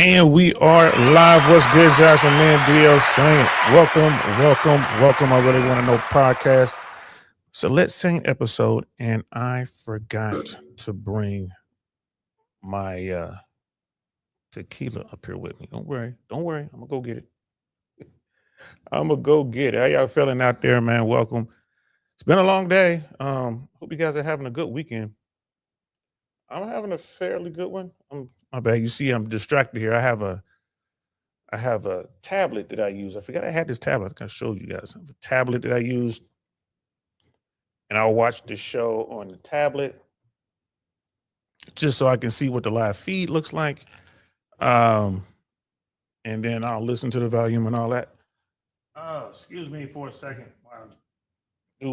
And we are live. What's good, Johnson? Man, DL saying welcome. I really want to know podcast. So let's sing episode, and I forgot to bring my tequila up here with me. Don't worry. I'm gonna go get it. How y'all feeling out there, man? Welcome. It's been a long day. Hope you guys are having a good weekend. I'm having a fairly good one. My bad. You see, I'm distracted here. I have a tablet that I use. I forgot I had this tablet. I think I showed you guys. I have a tablet that I use, and I'll watch the show on the tablet just so I can see what the live feed looks like. And then I'll listen to the volume and all that. Excuse me for a second. While I do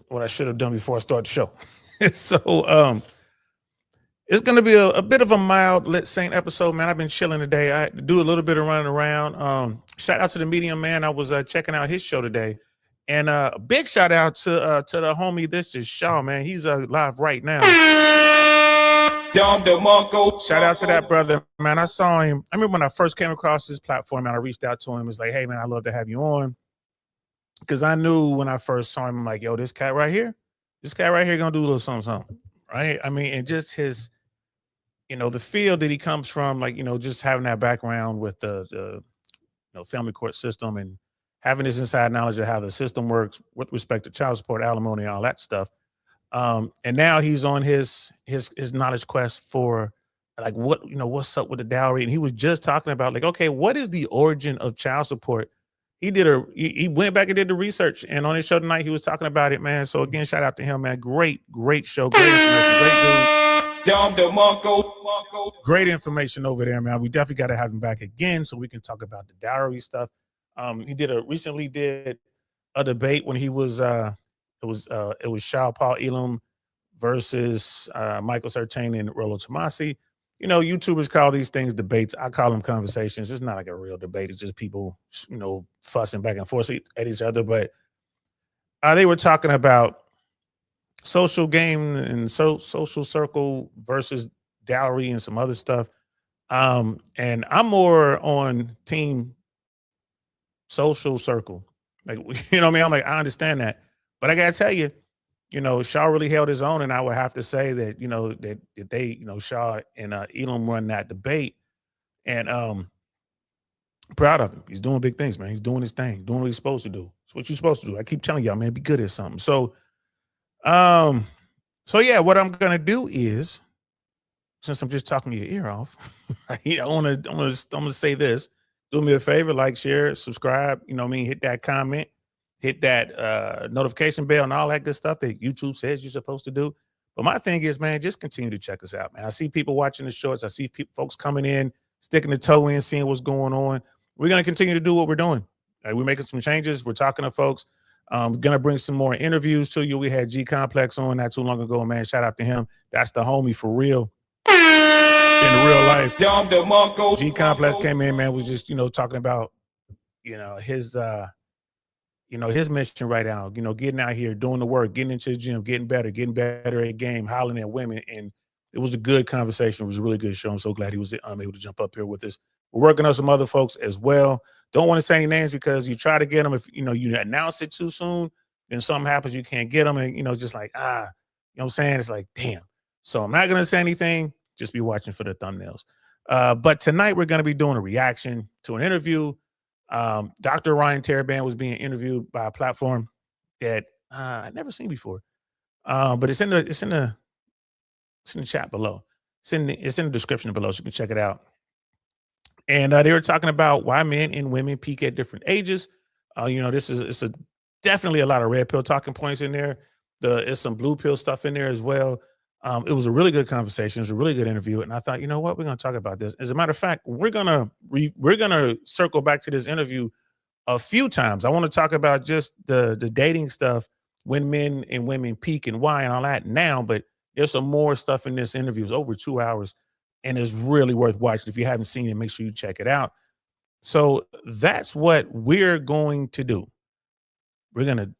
what I should have done before I start the show. So it's going to be a bit of a mild Let's Saint episode, man. I've been chilling today. I had to do a little bit of running around. Shout out to the Medium, man. I was checking out his show today. And a big shout out to the homie, this is Shaw, man. He's live right now. Shout out to that brother, man. I saw him. I remember when I first came across this platform, and I reached out to him. It was like, hey, man, I'd love to have you on. Because I knew when I first saw him, I'm like, yo, this cat right here going to do a little something, right? I mean, and just his, the field that he comes from, like, just having that background with the family court system and having this inside knowledge of how the system works with respect to child support, alimony, and all that stuff. And now he's on his knowledge quest for like what's up with the dowry. And he was just talking about like, okay, what is the origin of child support? He went back and did the research, and on his show tonight he was talking about it, man. So again, shout out to him, man. Great show, great information, great dude. Great information over there, man. We definitely got to have him back again so we can talk about the dowry stuff. He recently did a debate when he was it was Shah Paul Elam versus Michael Sartain and Rollo Tomasi. YouTubers call these things debates. I call them conversations. It's not like a real debate. It's just people, fussing back and forth at each other. But they were talking about social game and social circle versus dowry and some other stuff. And I'm more on team social circle. Like, you know what I mean? I'm like, I understand that. But I got to tell you, Shaw really held his own, and I would have to say that, that they, Shaw and Elam won that debate, and proud of him. He's doing big things, man. He's doing his thing, doing what he's supposed to do. It's what you're supposed to do. I keep telling y'all, man, be good at something. So yeah, what I'm gonna do is, since I'm just talking your ear off, I want to say this. Do me a favor, like, share, subscribe. Hit that comment. Hit that notification bell and all that good stuff that YouTube says you're supposed to do. But my thing is, man, just continue to check us out, man. I see people watching the shorts. I see folks coming in, sticking the toe in, seeing what's going on. We're going to continue to do what we're doing. We're making some changes. We're talking to folks. We're going to bring some more interviews to you. We had G Complex on not too long ago, man. Shout out to him. That's the homie for real. In real life. G Complex came in, man, was just, talking about, his his mission right now, getting out here, doing the work, getting into the gym, getting better at game, hollering at women. And it was a good conversation. It was a really good show. I'm so glad he was able to jump up here with us. We're working on some other folks as well. Don't want to say any names because you try to get them. If, you announce it too soon, then something happens, you can't get them. And, just like, what I'm saying? It's like, damn. So I'm not going to say anything. Just be watching for the thumbnails. But tonight we're going to be doing a reaction to an interview. Dr. Orion Taraban was being interviewed by a platform that I'd never seen before. But it's in the chat below. It's in the description below, so you can check it out. And they were talking about why men and women peak at different ages. It's definitely a lot of red pill talking points in there. There's some blue pill stuff in there as well. It was a really good conversation. It was a really good interview. And I thought, you know what? We're going to talk about this. As a matter of fact, we're going to circle back to this interview a few times. I want to talk about just the dating stuff, when men and women peak and why and all that now. But there's some more stuff in this interview. It's over 2 hours, and it's really worth watching. If you haven't seen it, make sure you check it out. So that's what we're going to do. We're going to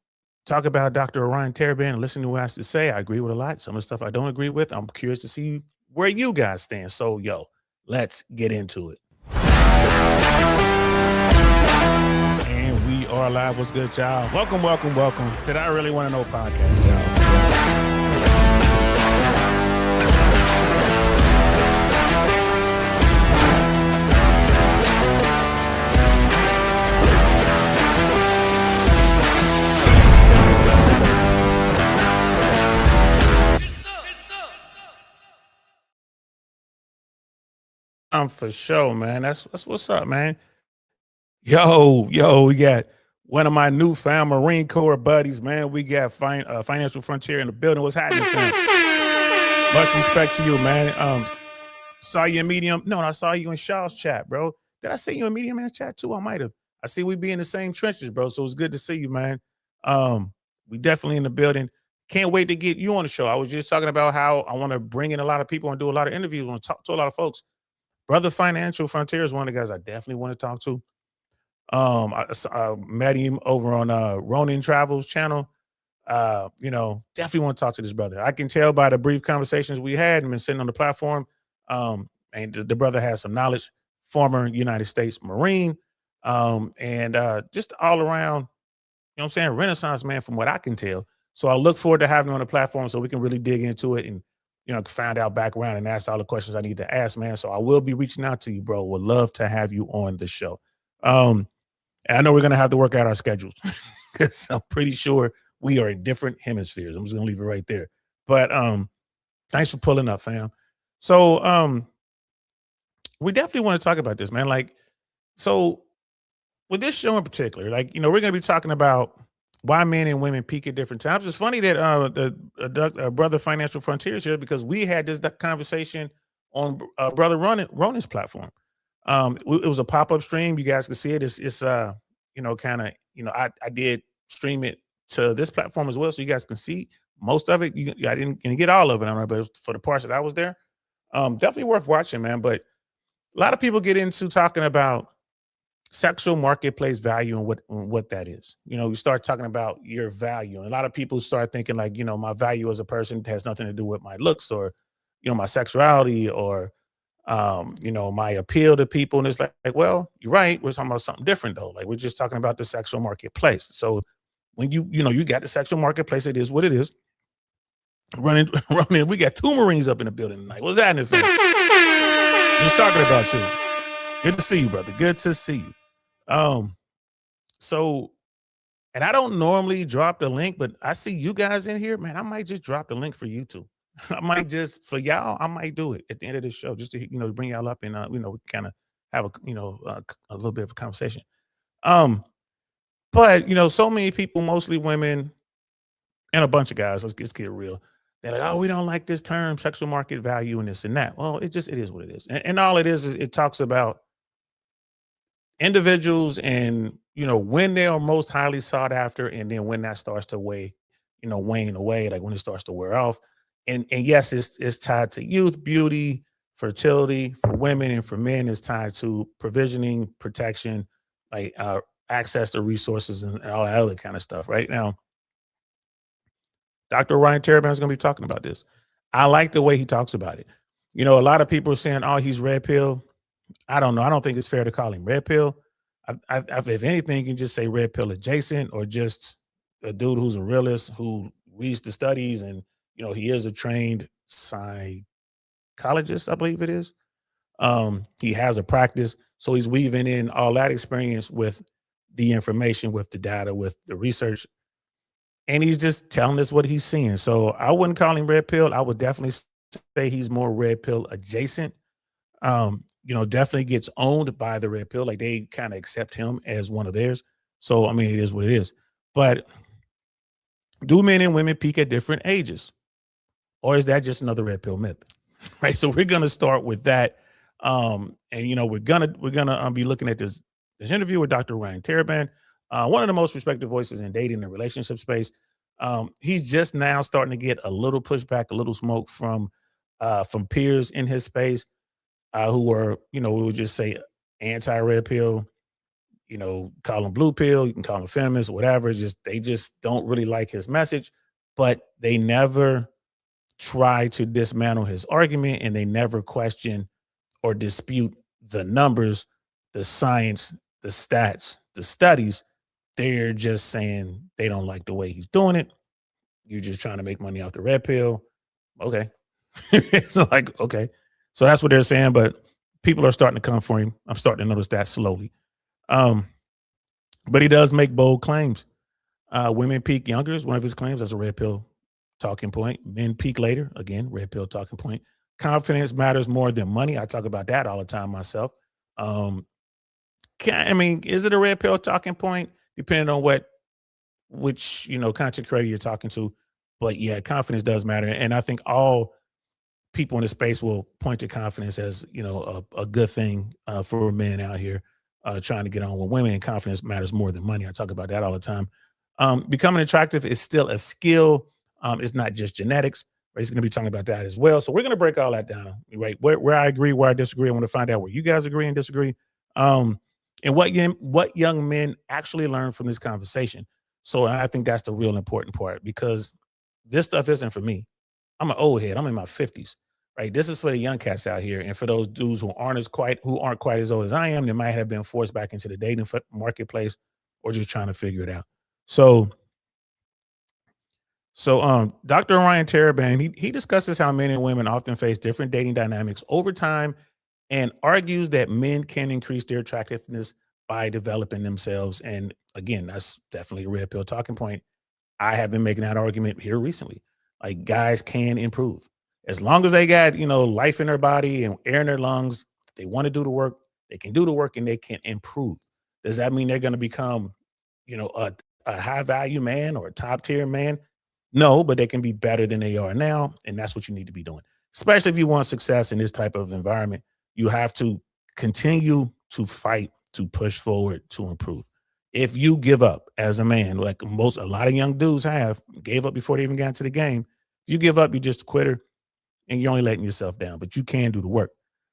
talk about Dr. Orion Taraban and listen to what he has to say. I agree with a lot. Some of the stuff I don't agree with. I'm curious to see where you guys stand. So, let's get into it. And we are live. What's good, y'all? Welcome to the I Really Want to Know podcast, y'all. For sure, man. That's what's up, man. Yo, we got one of my newfound Marine Corps buddies, man. We got Financial Frontier in the building. What's happening, fam? Much respect to you, man. Saw you in Medium. No, I saw you in Shaw's chat, bro. Did I see you in Medium in the chat too? I might have. I see we be in the same trenches, bro. So it's good to see you, man. We definitely in the building. Can't wait to get you on the show. I was just talking about how I want to bring in a lot of people and do a lot of interviews. I want to talk to a lot of folks. Brother Financial Frontier is one of the guys I definitely want to talk to. I met him over on Ronin Travels channel. Definitely want to talk to this brother. I can tell by the brief conversations we had and been sitting on the platform. And the brother has some knowledge, former United States Marine, and just all around, you know what I'm saying, Renaissance man from what I can tell. So I look forward to having him on the platform so we can really dig into it and, find out background and ask all the questions I need to ask, man. So I will be reaching out to you, bro. Would love to have you on the show. And I know we're going to have to work out our schedules because I'm pretty sure we are in different hemispheres. I'm just going to leave it right there. But thanks for pulling up, fam. So we definitely want to talk about this, man. So with this show in particular, we're going to be talking about why men and women peak at different times. It's funny that the brother Financial Frontier is here because we had this conversation on brother Ronin's platform. It was a pop-up stream. You guys can see it. I did stream it to this platform as well, so you guys can see most of it. I didn't get all of it, but it was for the parts that I was there. Definitely worth watching, man. But a lot of people get into talking about sexual marketplace value and what that is. You start talking about your value, and a lot of people start thinking my value as a person has nothing to do with my looks or, my sexuality or, my appeal to people. And it's well, you're right. We're talking about something different though. We're just talking about the sexual marketplace. So when you got the sexual marketplace, it is what it is. Running. We got two Marines up in the building tonight. What's happening, fam? Just talking about you. Good to see you, brother. Good to see you. So, and I don't normally drop the link, but I see you guys in here, man. I might just drop the link for you two. I might just for y'all. I might do it at the end of the show just to bring y'all up and we kind of have a little bit of a conversation. But so many people, mostly women, and a bunch of guys. Let's get real. They're like, oh, we don't like this term, sexual market value, and this and that. Well, it is what it is, and all it is it talks about individuals and when they are most highly sought after, and then when that starts to wane away, like when it starts to wear off. And yes, it's tied to youth, beauty, fertility for women, and for men it's tied to provisioning, protection, access to resources and all that other kind of stuff. Right now, Dr. Orion Taraban is going to be talking about this. I like the way he talks about it. A lot of people are saying, oh, he's red pill. I don't know. I don't think it's fair to call him red pill. If anything, you can just say red pill adjacent, or just a dude who's a realist who reads the studies, and he is a trained psychologist, I believe it is. He has a practice, so he's weaving in all that experience with the information, with the data, with the research, and he's just telling us what he's seeing. So I wouldn't call him red pill. I would definitely say he's more red pill adjacent. Definitely gets owned by the red pill. They kind of accept him as one of theirs. So, it is what it is. But do men and women peak at different ages? Or is that just another red pill myth? Right. So we're going to start with that. And, we're going to be looking at this interview with Dr. Orion Taraban, one of the most respected voices in dating and relationship space. He's just now starting to get a little pushback, a little smoke from peers in his space. Who are, we would just say anti-red pill, call him blue pill, you can call him feminist, whatever. They just don't really like his message, but they never try to dismantle his argument, and they never question or dispute the numbers the science, the stats, the studies. They're just saying they don't like the way he's doing it. You're just trying to make money off the red pill. Okay. It's like, okay. So that's what they're saying, but people are starting to come for him. I'm starting to notice that slowly. Um, but he does make bold claims. Women peak younger is one of his claims. That's a red pill talking point. Men peak later. Again, red pill talking point. Confidence matters more than money. I talk about that all the time myself. Um, I mean, is it a red pill talking point? Depending on which content creator you're talking to. But yeah, confidence does matter. And I think all people in the space will point to confidence as a good thing for men out here trying to get on with women. And confidence matters more than money. I talk about that all the time. Becoming attractive is still a skill. It's not just genetics. Right? He's going to be talking about that as well. So we're going to break all that down. Right, where I agree, where I disagree. I want to find out where you guys agree and disagree, and what young men actually learn from this conversation. So I think that's the real important part, because this stuff isn't for me. I'm an old head. I'm in my 50s. Right. This is for the young cats out here, and for those dudes who aren't quite as old as I am, they might have been forced back into the dating marketplace or just trying to figure it out. So, Dr. Orion Taraban, he discusses how men and women often face different dating dynamics over time, and argues that men can increase their attractiveness by developing themselves. And again, that's definitely a red pill talking point. I have been making that argument here recently. Like, guys can improve as long as they got, life in their body and air in their lungs. If they want to do the work, they can do the work and they can improve. Does that mean they're going to become, a high value man or a top tier man? No, but they can be better than they are now. And that's what you need to be doing, especially if you want success in this type of environment. You have to continue to fight, to push forward, to improve. If you give up as a man, like a lot of young dudes gave up before they even got into the game. If you give up, you're just a quitter and you're only letting yourself down, but you can do the work.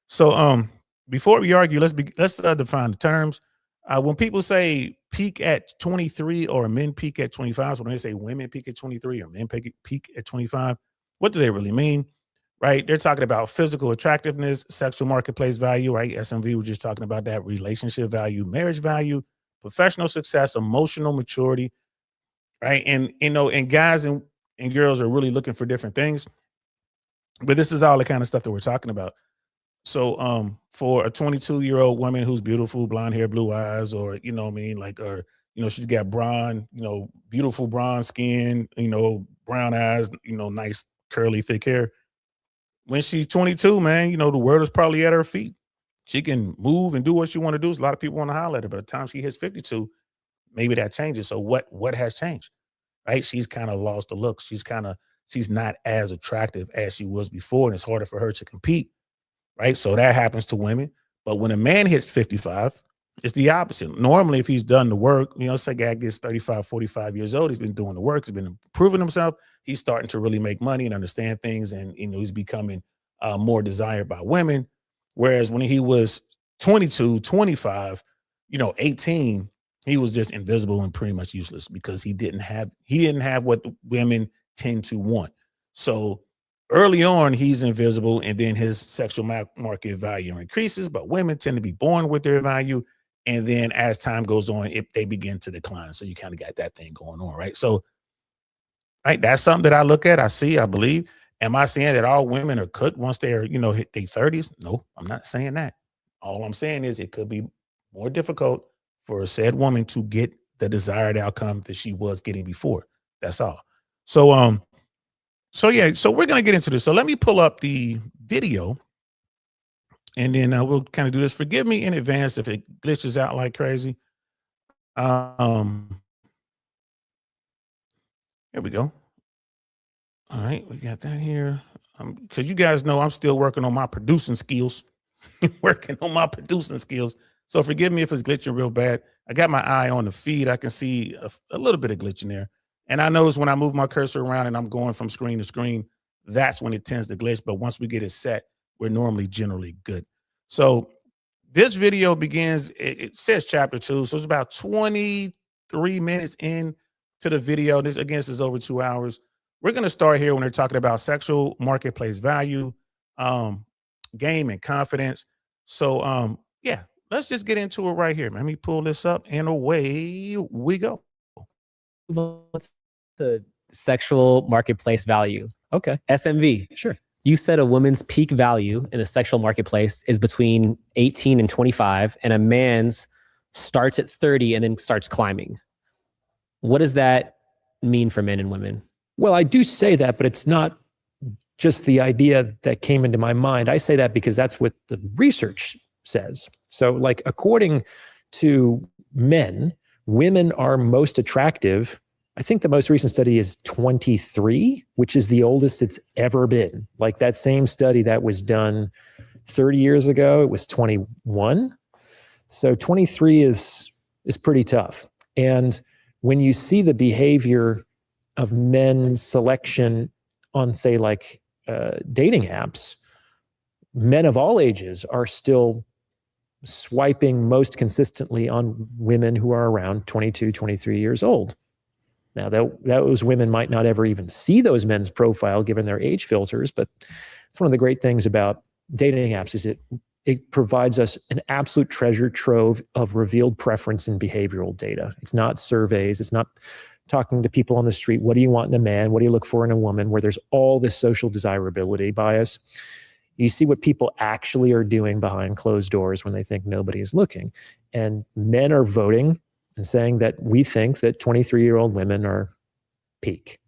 So before we argue, let's define the terms. When people say peak at 23 or men peak at 25, so when they say women peak at 23 or men peak at 25, what do they really mean? Right? They're talking about physical attractiveness, sexual marketplace value, right? SMV was just talking about that, relationship value, marriage value, professional success, emotional maturity, right? And guys and girls are really looking for different things. But this is all the kind of stuff that we're talking about. So for a 22-year-old woman who's beautiful, blonde hair, blue eyes, or or she's got beautiful bronze skin, brown eyes, nice curly thick hair. When she's 22, man, the world is probably at her feet. She can move and do what she want to do. A lot of people want to holler at her. By the time she hits 52, maybe that changes. So what has changed? Right? She's kind of lost the look. She's not as attractive as she was before, and it's harder for her to compete. Right? So that happens to women. But when a man hits 55, it's the opposite. Normally, if he's done the work, say guy gets 35, 45 years old, he's been doing the work, he's been improving himself, he's starting to really make money and understand things, and he's becoming more desired by women. Whereas when he was 22, 25, 18, he was just invisible and pretty much useless because he didn't have what the women tend to want. So early on, he's invisible, and then his sexual market value increases, but women tend to be born with their value. And then as time goes on, they begin to decline. So you kind of got that thing going on, right? So, right, that's something that I look at, I see, I believe. Am I saying that all women are cooked once they're, hit their 30s? No, I'm not saying that. All I'm saying is it could be more difficult for a said woman to get the desired outcome that she was getting before. That's all. So yeah, so we're gonna get into this. So let me pull up the video, and then we'll kind of do this. Forgive me in advance if it glitches out like crazy. Um, Here we go. All right, we got that here. Because you guys know I'm still working on my producing skills. Working on my producing skills. So forgive me if it's glitching real bad. I got my eye on the feed. I can see a little bit of glitch in there. And I notice when I move my cursor around and I'm going from screen to screen, that's when it tends to glitch. But once we get it set, we're normally generally good. So this video begins, it says chapter 2. So it's about 23 minutes in to the video. This is over 2 hours. We're going to start here when they're talking about sexual marketplace value, game and confidence. So yeah, let's just get into it right here. Let me pull this up and away we go. What's the sexual marketplace value? Okay. SMV. Sure. You said a woman's peak value in the sexual marketplace is between 18 and 25, and a man's starts at 30 and then starts climbing. What does that mean for men and women? Well, I do say that, but it's not just the idea that came into my mind. I say that because that's what the research says. So, like, according to men, women are most attractive. I think the most recent study is 23, which is the oldest it's ever been. Like that same study that was done 30 years ago, it was 21. So 23 is pretty tough. And when you see the behavior of men's selection on, say, like dating apps, men of all ages are still swiping most consistently on women who are around 22, 23 years old. Now, those women might not ever even see those men's profile given their age filters, but it's one of the great things about dating apps is it provides us an absolute treasure trove of revealed preference and behavioral data. It's not surveys. It's not talking to people on the street. What do you want in a man? What do you look for in a woman? Where there's all this social desirability bias. You see what people actually are doing behind closed doors when they think nobody is looking. And men are voting and saying that we think that 23-year-old women are peak.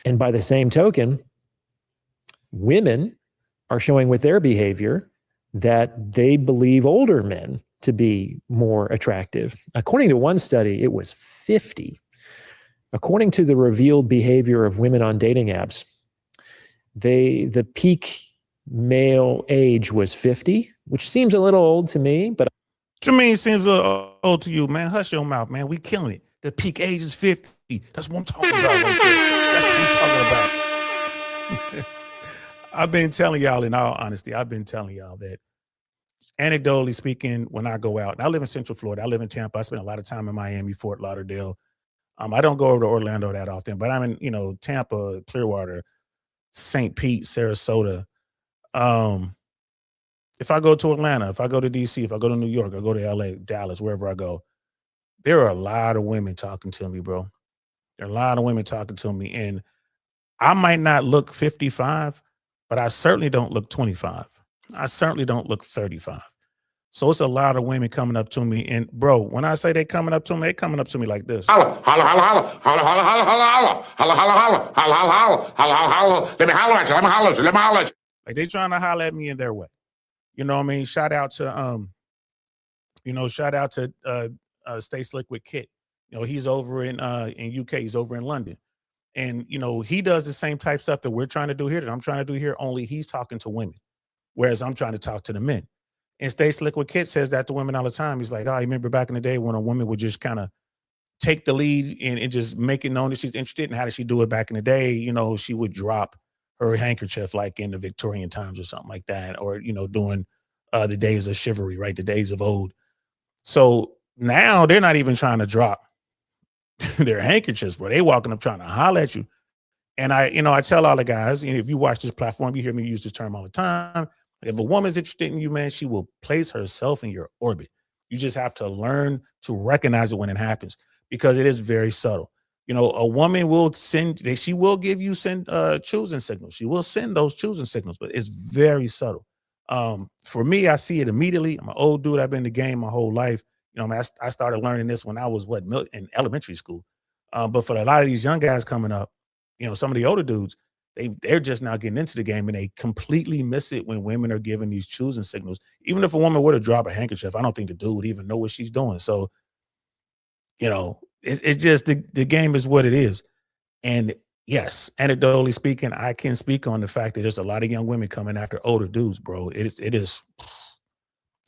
And by the same token, women are showing with their behavior that they believe older men to be more attractive. According to one study, it was 50. According to the revealed behavior of women on dating apps, the peak male age was 50, which seems a little old to me, but To me, it seems a little old to you, man. Hush your mouth, man. We killing it. The peak age is 50. That's what I'm talking about right there. That's what I'm talking about. I've been telling y'all, in all honesty, I've been telling y'all that, anecdotally speaking, when I go out, and I live in Central Florida, I live in Tampa, I spend a lot of time in Miami, Fort Lauderdale. I don't go over to Orlando that often, but I'm in, Tampa, Clearwater, St. Pete, Sarasota. If I go to Atlanta, if I go to DC, if I go to New York, I go to LA, Dallas, wherever I go, there are a lot of women talking to me, bro. There are a lot of women talking to me. And I might not look 55, but I certainly don't look 25. I certainly don't look 35. So it's a lot of women coming up to me. And bro, when I say they coming up to me, they coming up to me like this. Holla, holla, holla, holla, holla, holla, holla, holla, holla, holla, holla, holla, holla, holla, holla, let me holler at you, let me holler at you, let me holler at you. Like they trying to holler at me in their way. You know what I mean? Shout out to Stay Slick with Kit. He's over in UK, he's over in London. And he does the same type stuff that we're trying to do here, that I'm trying to do here, only he's talking to women. Whereas I'm trying to talk to the men. And Stay Slick with Kit says that to women all the time. He's like, oh, you remember back in the day when a woman would just kind of take the lead and just make it known that she's interested. And how did she do it back in the day? She would drop her handkerchief like in the Victorian times or something like that, or during the days of chivalry, right? The days of old. So now they're not even trying to drop their handkerchiefs, bro. They walking up trying to holler at you. And I tell all the guys, if you watch this platform, you hear me use this term all the time. If a woman's interested in you, man, she will place herself in your orbit. You just have to learn to recognize it when it happens, because it is very subtle. A woman will she will give you choosing signals. She will send those choosing signals, but it's very subtle. For me, I see it immediately. I'm an old dude. I've been in the game my whole life. I started learning this when I was in elementary school. But for a lot of these young guys coming up, some of the older dudes, they're just now getting into the game, and they completely miss it when women are giving these choosing signals. Even if a woman were to drop a handkerchief, I don't think the dude would even know what she's doing. So, it's just the game is what it is. And yes, anecdotally speaking, I can speak on the fact that there's a lot of young women coming after older dudes, bro. It is.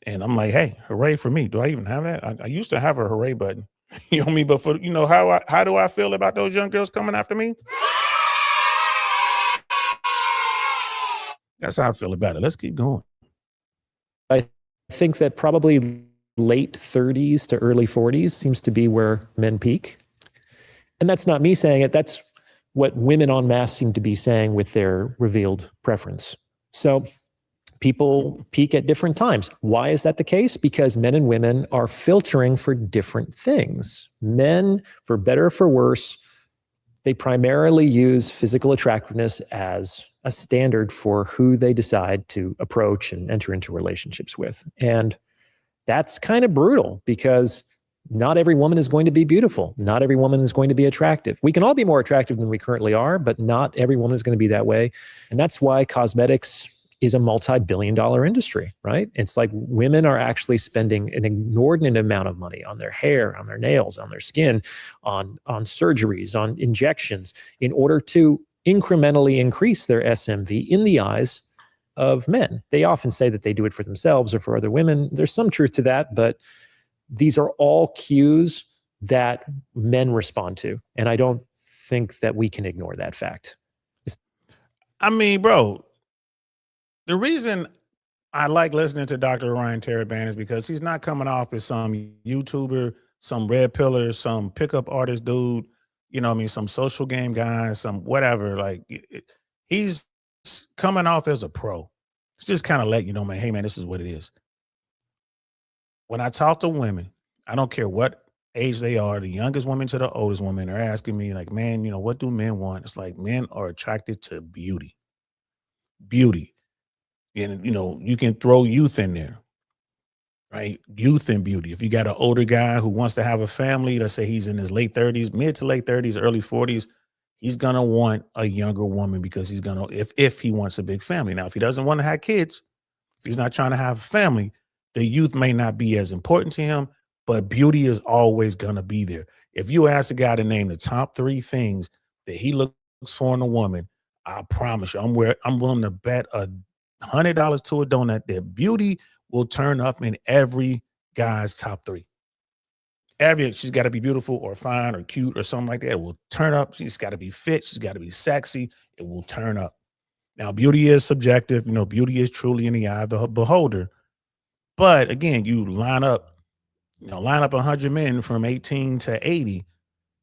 And I'm like, hey, hooray for me. Do I even have that? I used to have a hooray button. You know what I mean? But for how do I feel about those young girls coming after me? That's how I feel about it. Let's keep going. I think that probably late 30s to early 40s seems to be where men peak. And that's not me saying it. That's what women en masse seem to be saying with their revealed preference. So people peak at different times. Why is that the case? Because men and women are filtering for different things. Men, for better or for worse, they primarily use physical attractiveness as a standard for who they decide to approach and enter into relationships with. And that's kind of brutal because not every woman is going to be beautiful. Not every woman is going to be attractive. We can all be more attractive than we currently are, but not every woman is going to be that way. And that's why cosmetics is a multi-billion-dollar industry, right? It's like women are actually spending an inordinate amount of money on their hair, on their nails, on their skin, on surgeries, on injections, in order to incrementally increase their SMV in the eyes of men. They often say that they do it for themselves or for other women. There's some truth to that, but these are all cues that men respond to. And I don't think that we can ignore that fact. I mean, bro, the reason I like listening to Dr. Orion Taraban is because he's not coming off as some YouTuber, some red pillar, some pickup artist dude, you know what I mean, some social game guy, some whatever. Like, he's coming off as a pro. It's just kind of let you know, man, hey, man, this is what it is. When I talk to women, I don't care what age they are, the youngest women to the oldest women, they're asking me, like, man, you know, what do men want? It's like men are attracted to beauty. Beauty. And, you know, you can throw youth in there, right? Youth and beauty. If you got an older guy who wants to have a family, let's say he's in his late 30s, mid to late 30s, early 40s, he's going to want a younger woman because he's going to, if he wants a big family. Now, if he doesn't want to have kids, if he's not trying to have a family, the youth may not be as important to him, but beauty is always going to be there. If you ask a guy to name the top 3 things that he looks for in a woman, I promise you, I'm willing to bet $100 to a donut that beauty will turn up in every guy's top 3. She's got to be beautiful or fine or cute or something like that. It will turn up. She's got to be fit. She's got to be sexy. It will turn up. Now, beauty is subjective. You know, beauty is truly in the eye of the beholder. But again, you line up 100 men from 18 to 80,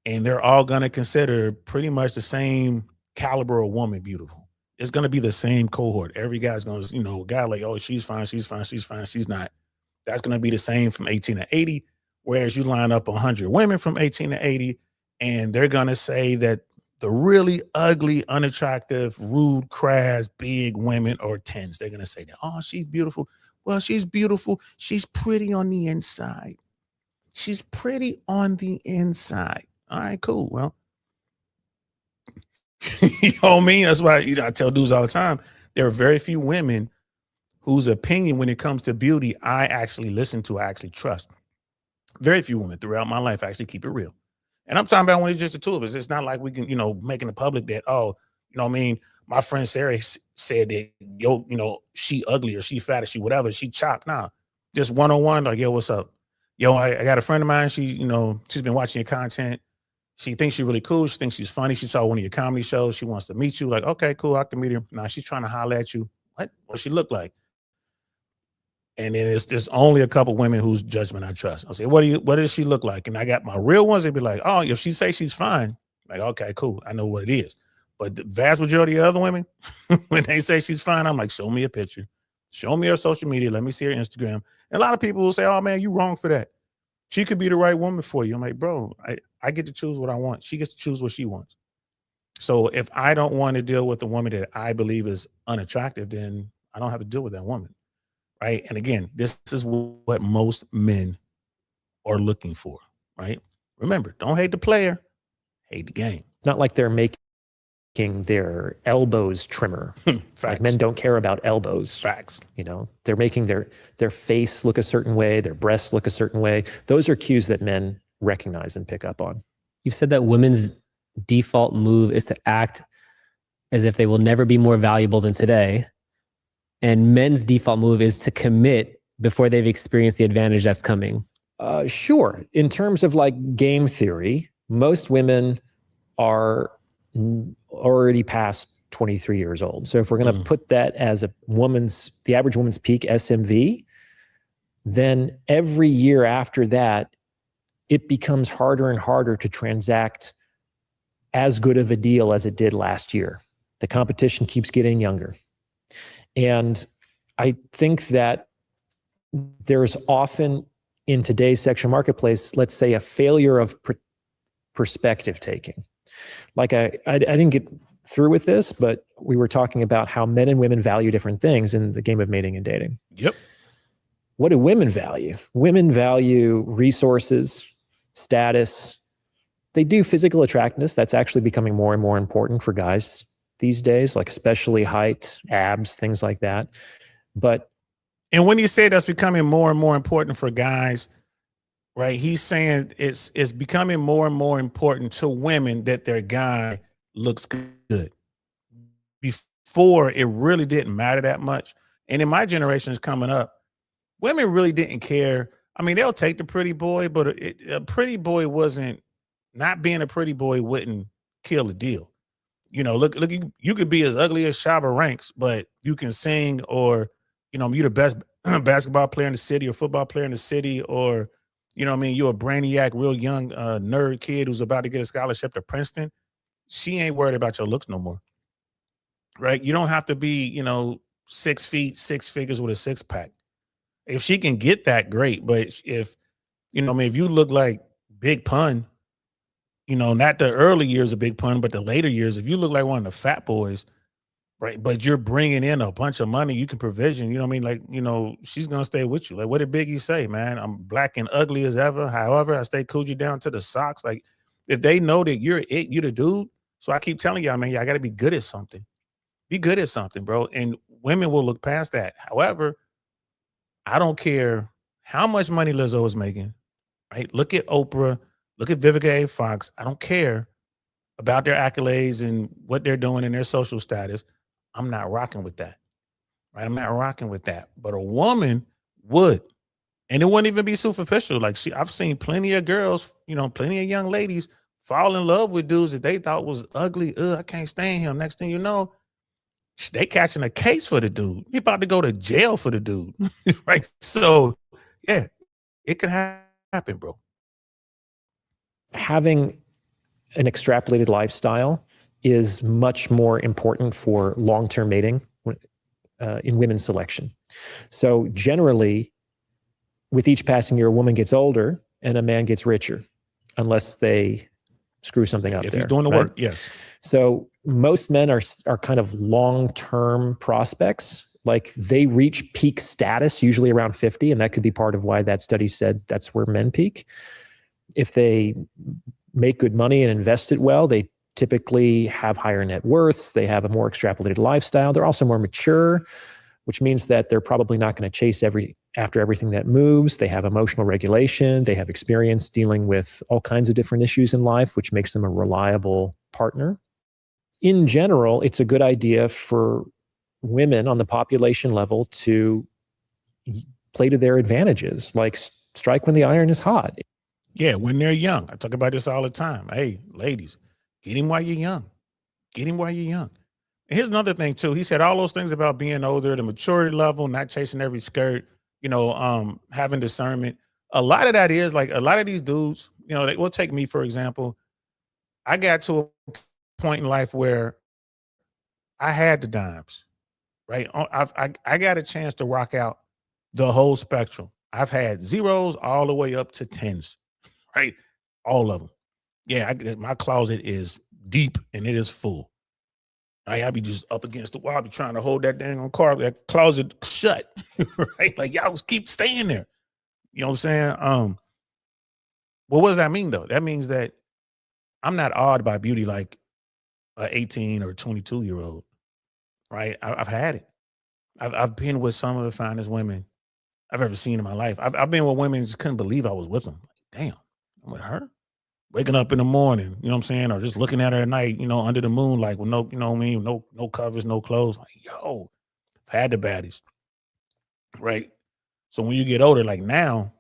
and they're all going to consider pretty much the same caliber of woman beautiful. It's going to be the same cohort. Every guy's going to, a guy like, oh, she's fine, she's fine, she's fine, she's not. That's going to be the same from 18 to 80. Whereas you line up 100 women from 18 to 80, and they're going to say that the really ugly, unattractive, rude, crass, big women are 10s. They're going to say that, oh, she's beautiful. Well, she's beautiful. She's pretty on the inside. She's pretty on the inside. All right, cool. Well, you know what I mean? That's why I tell dudes all the time, there are very few women whose opinion when it comes to beauty I actually listen to, I actually trust. Very few women throughout my life actually keep it real. And I'm talking about when it's just the two of us. It's not like we can, make in the public that, oh, you know what I mean? My friend Sarah said that, she ugly or she fat or she whatever, she chopped. Nah, just one-on-one, like, yo, what's up? Yo, I got a friend of mine. She's been watching your content. She thinks you're really cool. She thinks she's funny. She saw one of your comedy shows. She wants to meet you. Like, okay, cool. I can meet her. Now she's trying to holler at you. What does she look like? And then there's only a couple women whose judgment I trust. I'll say, what does she look like? And I got my real ones. They'd be like, oh, if she say she's fine, like, okay, cool. I know what it is. But the vast majority of other women, when they say she's fine, I'm like, show me a picture. Show me her social media. Let me see her Instagram. And a lot of people will say, oh, man, you wrong for that. She could be the right woman for you. I'm like, bro, I get to choose what I want. She gets to choose what she wants. So if I don't want to deal with a woman that I believe is unattractive, then I don't have to deal with that woman. Right. And again, this is what most men are looking for. Right. Remember, don't hate the player, hate the game. Not like they're making their elbows trimmer. Facts. Like men don't care about elbows. Facts. They're making their face look a certain way, their breasts look a certain way. Those are cues that men recognize and pick up on. You said that women's default move is to act as if they will never be more valuable than today. And men's default move is to commit before they've experienced the advantage that's coming. Sure. In terms of like game theory, most women are already past 23 years old. So if we're going to put that as the average woman's peak SMV, then every year after that, it becomes harder and harder to transact as good of a deal as it did last year. The competition keeps getting younger. And I think that there's often in today's sexual marketplace, let's say, a failure of perspective taking. Like I didn't get through with this, but we were talking about how men and women value different things in the game of mating and dating. Yep. What do women value? Women value resources, status. They do physical attractiveness. That's actually becoming more and more important for guys these days, like especially height, abs, things like that. And when you say that's becoming more and more important for guys, right? He's saying it's becoming more and more important to women that their guy looks good. Before, it really didn't matter that much. And in my generation is coming up, women really didn't care. I mean, they'll take the pretty boy, but a pretty boy wasn't, not being a pretty boy wouldn't kill the deal. You know, look, you could be as ugly as Shabba Ranks, but you can sing, or, you know, you're the best basketball player in the city or football player in the city, or, you know what I mean, you're a brainiac, real young nerd kid who's about to get a scholarship to Princeton. She ain't worried about your looks no more, right? You don't have to be, you know, 6 feet, 6 figures with a six pack. If she can get that, great. But if, you know, I mean, if you look like Big Pun, you know, not the early years of Big Pun, but the later years, if you look like one of the fat boys, right, but you're bringing in a bunch of money, you can provision, you know what I mean? Like, you know, she's going to stay with you. Like, what did Biggie say, man? I'm black and ugly as ever. However, I stay coochie down to the socks. Like, if they know that you're it, you're the dude. So I keep telling y'all, man, y'all got to be good at something. Be good at something, bro. And women will look past that. However, I don't care how much money Lizzo is making, right? Look at Oprah. Look at Vivica A. Fox. I don't care about their accolades and what they're doing in their social status. I'm not rocking with that, right? I'm not rocking with that. But a woman would, and it wouldn't even be superficial. Like, I've seen plenty of girls, you know, plenty of young ladies fall in love with dudes that they thought was ugly. I can't stand him. Next thing you know, they catching a case for the dude. He about to go to jail for the dude, right? So, yeah, it can happen, bro. Having an extrapolated lifestyle is much more important for long-term mating in women's selection. So generally, with each passing year, a woman gets older and a man gets richer, unless they screw something up. If there, he's doing the right? work, yes. So most men are kind of long-term prospects. Like, they reach peak status usually around 50, and that could be part of why that study said that's where men peak. If they make good money and invest it well, they typically have higher net worths. They have a more extrapolated lifestyle. They're also more mature, which means that they're probably not going to chase after everything that moves. They have emotional regulation. They have experience dealing with all kinds of different issues in life, which makes them a reliable partner. In general, it's a good idea for women on the population level to play to their advantages, like strike when the iron is hot. Yeah, when they're young. I talk about this all the time. Hey, ladies, get him while you're young. Get him while you're young. And here's another thing, too. He said all those things about being older, the maturity level, not chasing every skirt, you know, having discernment. A lot of that is, like, a lot of these dudes, you know, we'll take me, for example. I got to a point in life where I had the dimes, right? I got a chance to rock out the whole spectrum. I've had zeros all the way up to tens. Right? All of them. Yeah, my closet is deep and it is full. I'll be just up against the wall. I'll be trying to hold that dang on car, that closet shut. Right? Like, y'all keep staying there. You know what I'm saying? Well, what does that mean, though? That means that I'm not awed by beauty like an 18 or 22-year-old. Right? I've had it. I've been with some of the finest women I've ever seen in my life. I've been with women just couldn't believe I was with them. Like, damn. With her, waking up in the morning, you know what I'm saying, or just looking at her at night, you know, under the moonlight with no, you know what I mean, no covers, no clothes. Like, yo, I've had the baddies, right? So when you get older, like now,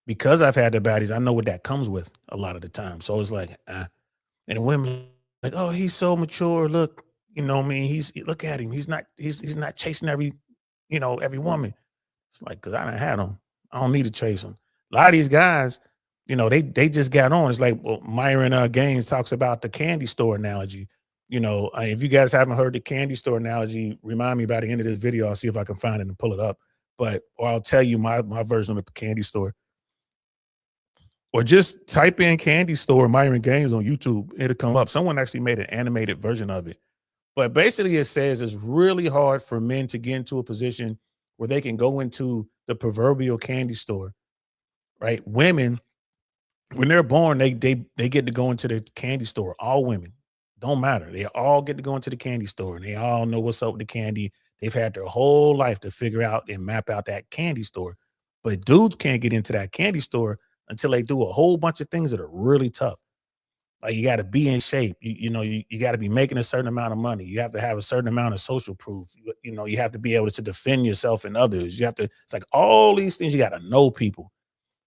because I've had the baddies, I know what that comes with a lot of the time. So it's like, and the women like, oh, he's so mature. Look, you know what I mean? Look at him. He's not chasing every woman. It's like, because I done had him. I don't need to chase him. A lot of these guys, you know, they just got on. It's like, well, Myron Gaines talks about the candy store analogy. You know, if you guys haven't heard the candy store analogy, remind me by the end of this video. I'll see if I can find it and pull it up. But or I'll tell you my version of the candy store. Or just type in candy store Myron Games on YouTube. It'll come up. Someone actually made an animated version of it. But basically it says it's really hard for men to get into a position where they can go into the proverbial candy store, right? Women, when they're born, they get to go into the candy store. All women, don't matter. They all get to go into the candy store and they all know what's up with the candy. They've had their whole life to figure out and map out that candy store. But dudes can't get into that candy store until they do a whole bunch of things that are really tough. Like you got to be in shape. You got to be making a certain amount of money. You have to have a certain amount of social proof. You have to be able to defend yourself and others. You have to, it's like all these things, you got to know people.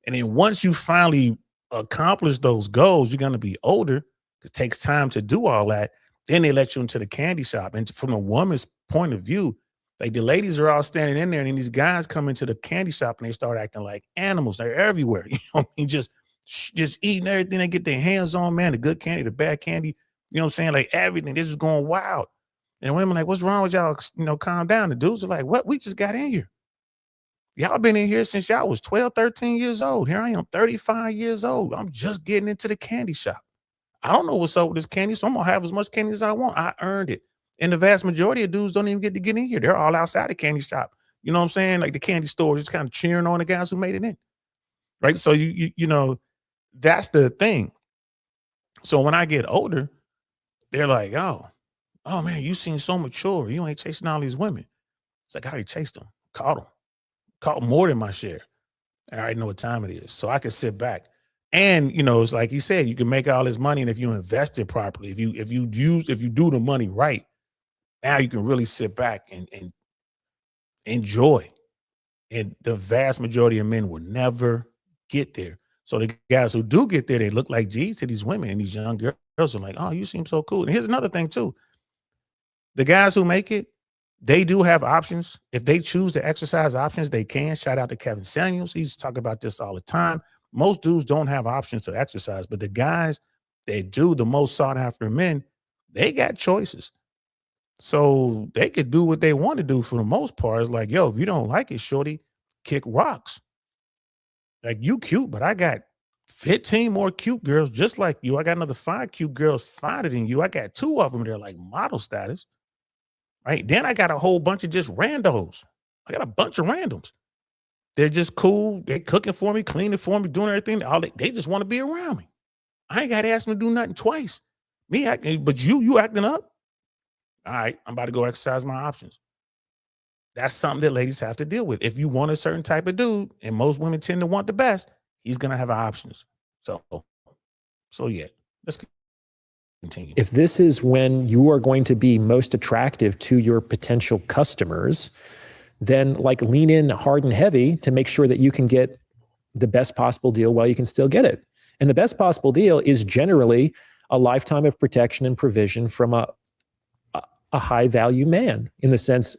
And then once you finally accomplish those goals, you're going to be older. It takes time to do all that. Then they let you into the candy shop. And from a woman's point of view, like the ladies are all standing in there and then these guys come into the candy shop and they start acting like animals. They're everywhere. You know what I mean? Just eating everything they get their hands on, man, the good candy, the bad candy, you know what I'm saying? Like everything, they're just going wild. And women like, what's wrong with y'all? Calm down. The dudes are like, what? We just got in here. Y'all been in here since y'all was 12, 13 years old. Here I am, 35 years old. I'm just getting into the candy shop. I don't know what's up with this candy, so I'm going to have as much candy as I want. I earned it. And the vast majority of dudes don't even get to get in here. They're all outside the candy shop. You know what I'm saying? Like the candy store just kind of cheering on the guys who made it in. Right? So, that's the thing. So when I get older, they're like, oh man, you seem so mature. You ain't chasing all these women. It's like, I already chased them, caught more than my share. And I already know what time it is. So I can sit back. And, it's like you said, you can make all this money. And if you invest it properly, if you do the money right, now you can really sit back and enjoy. And the vast majority of men will never get there. So the guys who do get there, they look like G's to these women, and these young girls are like, oh, you seem so cool. And here's another thing too. The guys who make it, they do have options. If they choose to exercise options, they can. Shout out to Kevin Samuels. He's talking about this all the time. Most dudes don't have options to exercise, but the guys that do, the most sought after men, they got choices. So they could do what they want to do for the most part. It's like, yo, if you don't like it, shorty, kick rocks. Like, you cute, but I got 15 more cute girls just like you. I got another 5 cute girls finer than you. I got 2 of them. They're like model status, right? Then I got a whole bunch of just randos. I got a bunch of randoms. They're just cool. They're cooking for me, cleaning for me, doing everything. They just want to be around me. I ain't got to ask them to do nothing twice. Me acting, but you acting up. All right, I'm about to go exercise my options. That's something that ladies have to deal with. If you want a certain type of dude, and most women tend to want the best, he's going to have options. So yeah, let's continue. If this is when you are going to be most attractive to your potential customers, then like lean in hard and heavy to make sure that you can get the best possible deal while you can still get it. And the best possible deal is generally a lifetime of protection and provision from a high value man, in the sense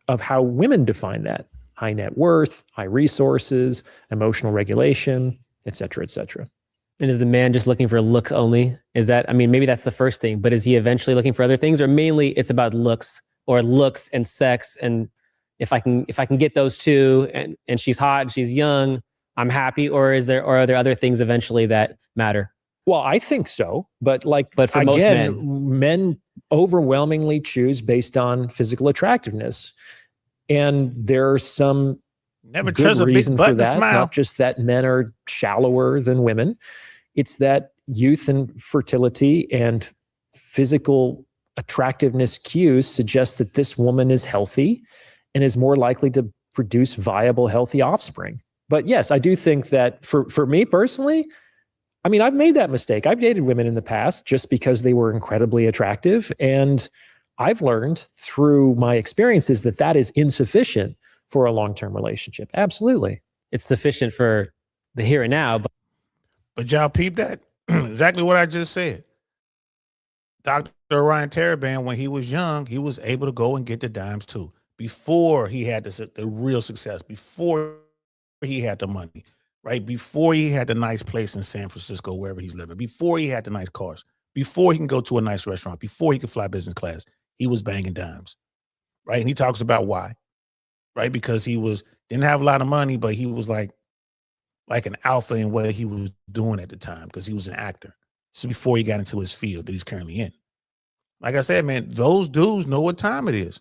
of how women define that: high net worth, high resources, emotional regulation, et cetera, et cetera. And is the man just looking for looks only? Is that, I mean, maybe that's the first thing, but is he eventually looking for other things, or mainly it's about looks and sex? And if I can get those two, and she's hot and she's young, I'm happy? Or are there other things eventually that matter? Well, I think so, but for again, most men overwhelmingly choose based on physical attractiveness, and there are some never good trust a big reason butt for and a that. It's smile. not just that men are shallower than women; it's that youth and fertility and physical attractiveness cues suggest that this woman is healthy and is more likely to produce viable, healthy offspring. But yes, I do think that for me personally, I mean, I've made that mistake. I've dated women in the past just because they were incredibly attractive. And I've learned through my experiences that that is insufficient for a long-term relationship. Absolutely. It's sufficient for the here and now. But y'all peep that? Exactly what I just said. Dr. Orion Taraban, when he was young, he was able to go and get the dimes too. Before he had the real success, before he had the money, right? Before he had the nice place in San Francisco, wherever he's living, before he had the nice cars, before he can go to a nice restaurant, before he can fly business class, he was banging dimes, right? And he talks about why, right? Because didn't have a lot of money, but he was like an alpha in what he was doing at the time because he was an actor. This is before he got into his field that he's currently in. Like I said, man, those dudes know what time it is.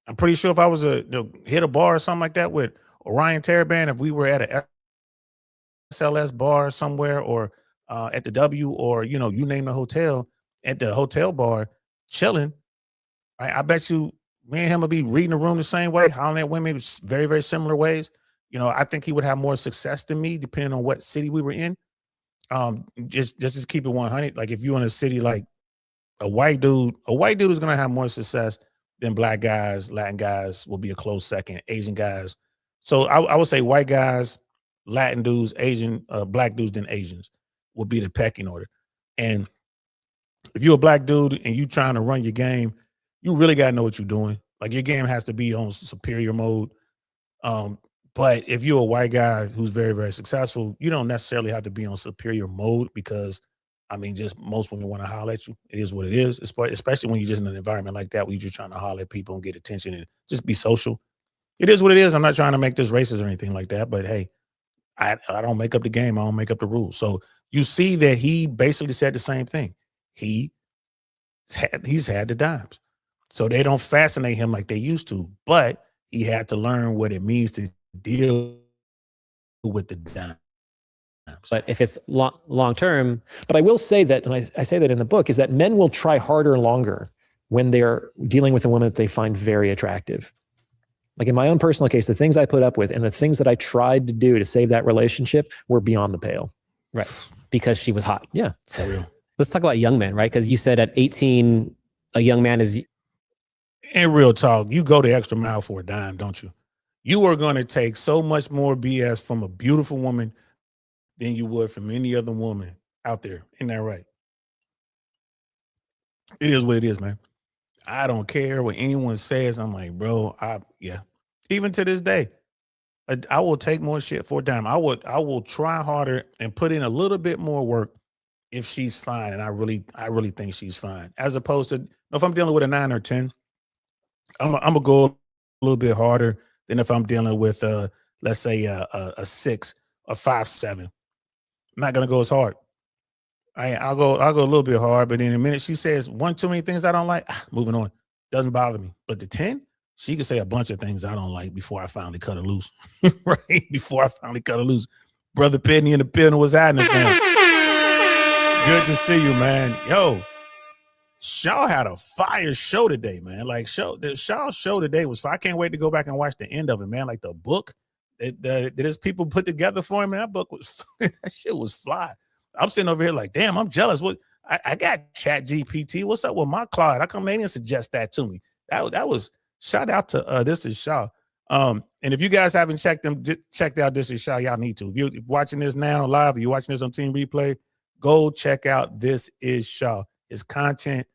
I'm pretty sure if I was hit a bar or something like that with Orion Taraban, if we were at a SLS bar somewhere or at the W or, you name the hotel, at the hotel bar, chilling, I bet you me and him would be reading the room the same way, hollering at women very, very similar ways. I think he would have more success than me, depending on what city we were in. Just keep it 100. Like if you're in a city like a white dude is going to have more success than black guys. Latin guys will be a close second. Asian guys. So I would say white guys, Latin dudes, Asian, black dudes, then Asians will be the pecking order. And if you're a black dude and you trying to run your game, you really got to know what you're doing. Like your game has to be on superior mode. But if you're a white guy who's very, very successful, you don't necessarily have to be on superior mode because, just most women want to holler at you. It is what it is, especially when you're just in an environment like that where you're just trying to holler at people and get attention and just be social. It is what it is. I'm not trying to make this racist or anything like that, but hey, I don't make up the game. I don't make up the rules. So you see that he basically said the same thing. He's had the dimes. So they don't fascinate him like they used to, but he had to learn what it means to deal with the dimes. But if it's long term, but I will say that, and I say that in the book, is that men will try harder longer when they're dealing with a woman that they find very attractive. Like in my own personal case, the things I put up with and the things that I tried to do to save that relationship were beyond the pale. Right. Because she was hot. Yeah. For real. Let's talk about young men, right? Because you said at 18, a young man is... In real talk, you go the extra mile for a dime, don't you? You are going to take so much more BS from a beautiful woman than you would from any other woman out there. Isn't that right? It is what it is, man. I don't care what anyone says. I'm like, bro, even to this day, I will take more shit for a dime. I will try harder and put in a little bit more work if she's fine. And I really think she's fine. As opposed to if I'm dealing with a 9 or 10, I'm gonna go a little bit harder than if I'm dealing with let's say a 6, a 5, 7. I'm not gonna go as hard. I'll go a little bit hard, but in a minute she says one too many things I don't like, moving on. Doesn't bother me. But the 10, she can say a bunch of things I don't like before I finally cut her loose. Right? Before I finally cut her loose. Brother Penny in the building was happening, man. Good to see you, man. Yo, Shaw had a fire show today, man. Like the Shaw show today was fire. I can't wait to go back and watch the end of it, man. Like the book that his people put together for him, man. That book was that shit was fly. I'm sitting over here like, damn, I'm jealous. What I got Chat GPT. What's up with my Claude? How come they didn't suggest that to me? That was shout out to This Is Shaw. And if you guys haven't checked out This Is Shaw, y'all need to. If you're watching this now live, or you're watching this on Team Replay, go check out This Is Shaw. His content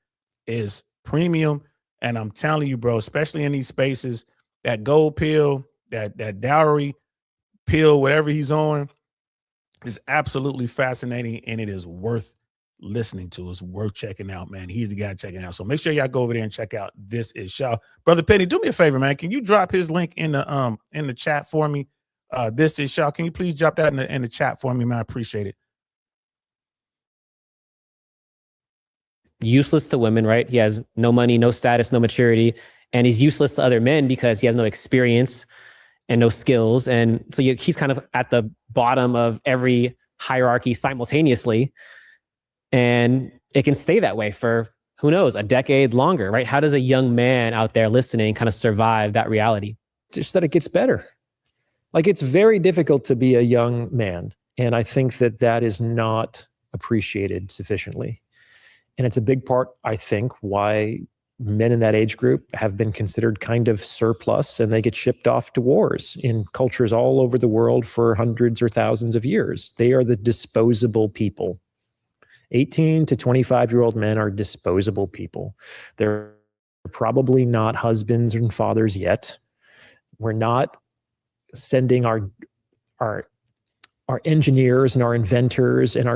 is premium, and I'm telling you, bro, especially in these spaces, that gold pill, that dowry pill, whatever he's on, is absolutely fascinating, and it is worth listening to. It's worth checking out, man. He's the guy checking out. So make sure y'all go over there and check out This Is Shaw. Brother Penny, do me a favor, man. Can you drop his link in the chat for me? This Is Shaw. Can you please drop that in the chat for me, man? I appreciate it. Useless to women, right? He has no money, no status, no maturity, and he's useless to other men because he has no experience and no skills. And so he's kind of at the bottom of every hierarchy simultaneously. And it can stay that way for, who knows, a decade longer, right? How does a young man out there listening kind of survive that reality? Just that it gets better. Like, it's very difficult to be a young man. And I think that is not appreciated sufficiently. And it's a big part, I think, why men in that age group have been considered kind of surplus, and they get shipped off to wars in cultures all over the world for hundreds or thousands of years. They are the disposable people. 18 to 25-year-old men are disposable people. They're probably not husbands and fathers yet. We're not sending our engineers and our inventors and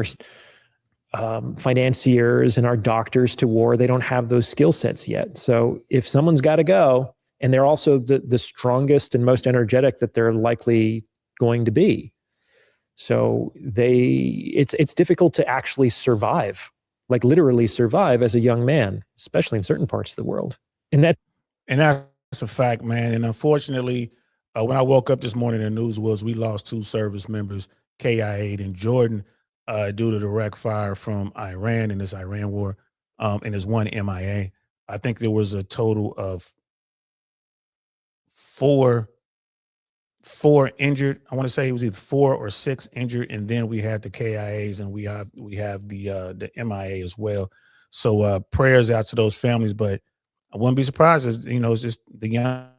financiers and our doctors to war. They don't have those skill sets yet. So if someone's got to go, and they're also the strongest and most energetic that they're likely going to be. So it's difficult to actually survive, like literally survive as a young man, especially in certain parts of the world. And that's a fact, man. And unfortunately, when I woke up this morning, the news was we lost 2 service members, KIA'd in Jordan, due to direct fire from Iran in this Iran war, and there's 1 MIA. I think there was a total of four injured. I want to say it was either 4 or 6 injured, and then we have the KIAs and we have the MIA as well. So prayers out to those families, but I wouldn't be surprised if, it's just the young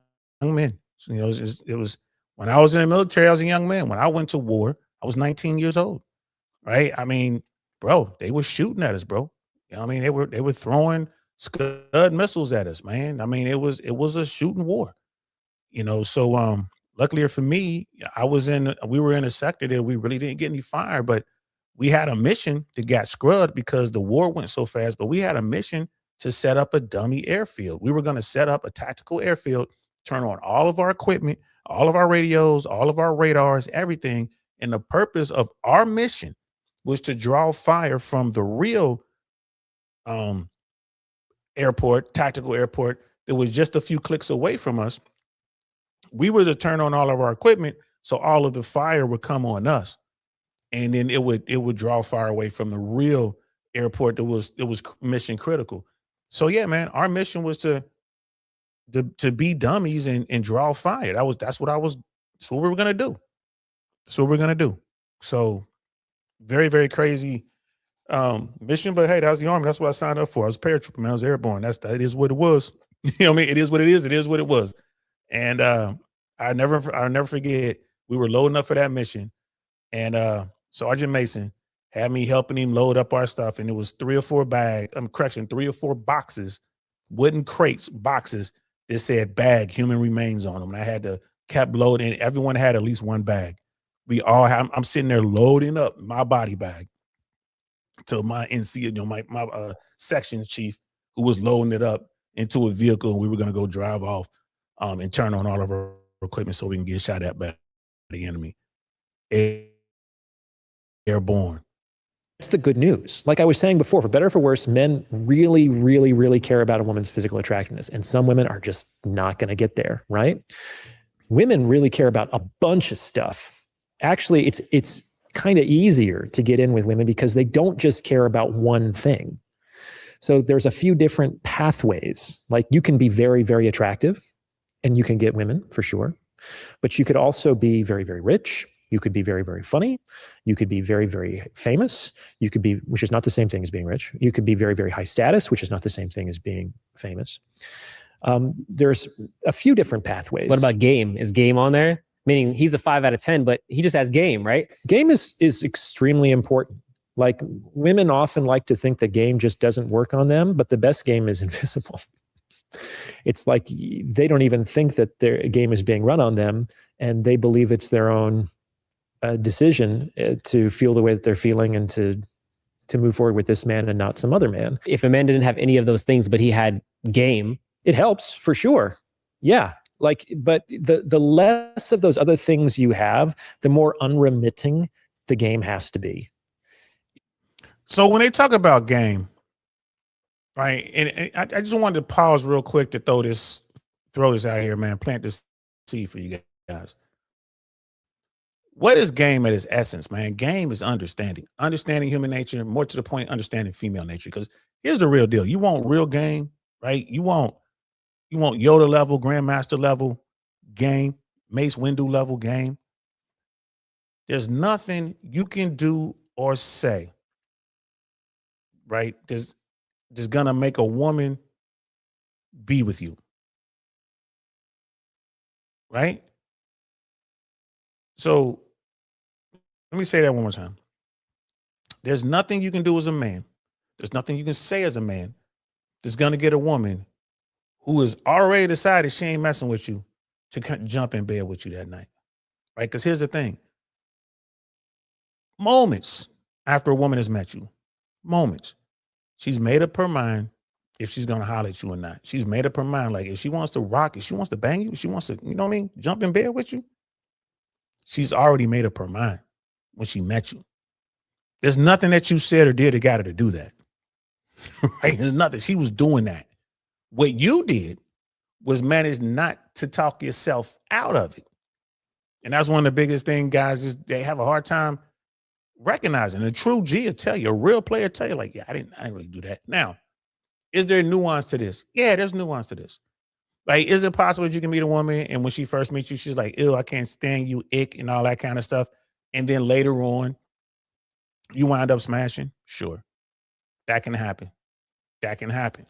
men. So, it was when I was in the military, I was a young man. When I went to war, I was 19 years old. Right? I mean, bro, they were shooting at us, bro. I mean, they were throwing Scud missiles at us, man. I mean, it was a shooting war. So luckily for me, we were in a sector that we really didn't get any fire, but we had a mission to get scrubbed because the war went so fast, but we had a mission to set up a dummy airfield. We were going to set up a tactical airfield, turn on all of our equipment, all of our radios, all of our radars, everything. And the purpose of our mission was to draw fire from the real tactical airport that was just a few clicks away from us. We were to turn on all of our equipment, so all of the fire would come on us, and then it would draw fire away from the real airport that was mission critical. So yeah, man, our mission was to be dummies and draw fire. That's what we were gonna do. That's what we're gonna do. So very, very crazy mission, but hey, that was the Army. That's what I signed up for. I was a paratrooper, man. I was airborne. That is what it was. You know what I mean? It is what it is. It is what it was. And I'll never forget, we were loading up for that mission. And Sergeant Mason had me helping him load up our stuff. And it was 3 or 4 boxes, wooden crates, boxes that said bag, human remains on them. And I had to kept loading. Everyone had at least 1 bag. I'm sitting there loading up my body bag to my NC, my section chief, who was loading it up into a vehicle, and we were going to go drive off and turn on all of our equipment so we can get shot at by the enemy. Airborne. That's the good news. Like I was saying before, for better or for worse, men really, really, really care about a woman's physical attractiveness, and some women are just not going to get there, right? Women really care about a bunch of stuff. Actually, it's kind of easier to get in with women because they don't just care about one thing. So there's a few different pathways. Like you can be very, very attractive and you can get women for sure, but you could also be very, very rich. You could be very, very funny. You could be very, very famous. You could be, which is not the same thing as being rich. You could be very, very high status, which is not the same thing as being famous. There's a few different pathways. What about game? Is game on there? Meaning he's a 5 out of 10, but he just has game, right? Game is extremely important. Like women often like to think the game just doesn't work on them, but the best game is invisible. It's like they don't even think that their game is being run on them, and they believe it's their own decision to feel the way that they're feeling and to move forward with this man and not some other man. If a man didn't have any of those things, but he had game, it helps for sure. Yeah. But the less of those other things you have, the more unremitting the game has to be. So when they talk about game, right? And I just wanted to pause real quick to throw this out here, man. Plant this seed for you guys. What is game at its essence, man? Game is understanding human nature, more to the point, understanding female nature. Because here's the real deal: you want real game, right? You want Yoda level, Grandmaster level game, Mace Windu level game. There's nothing you can do or say, right? There's gonna make a woman be with you, right? So let me say that one more time. There's nothing you can do as a man. There's nothing you can say as a man that's gonna get a woman who has already decided she ain't messing with you to jump in bed with you that night, right? Because here's the thing. Moments after a woman has met you, moments. She's made up her mind if she's gonna holler at you or not. She's made up her mind. Like if she wants to rock, if she wants to bang you, if she wants to, you know what I mean, jump in bed with you. She's already made up her mind when she met you. There's nothing that you said or did that got her to do that. Right? There's nothing. She was doing that. What you did was manage not to talk yourself out of it. And that's one of the biggest things guys just they have a hard time recognizing. A true G will tell you, a real player tell you, like, yeah, I didn't really do that. Now, is there nuance to this? Yeah, there's nuance to this. Like, is it possible that you can meet a woman and when she first meets you, she's like, ew, I can't stand you, ick, and all that kind of stuff. And then later on, you wind up smashing? Sure. That can happen. That can happen.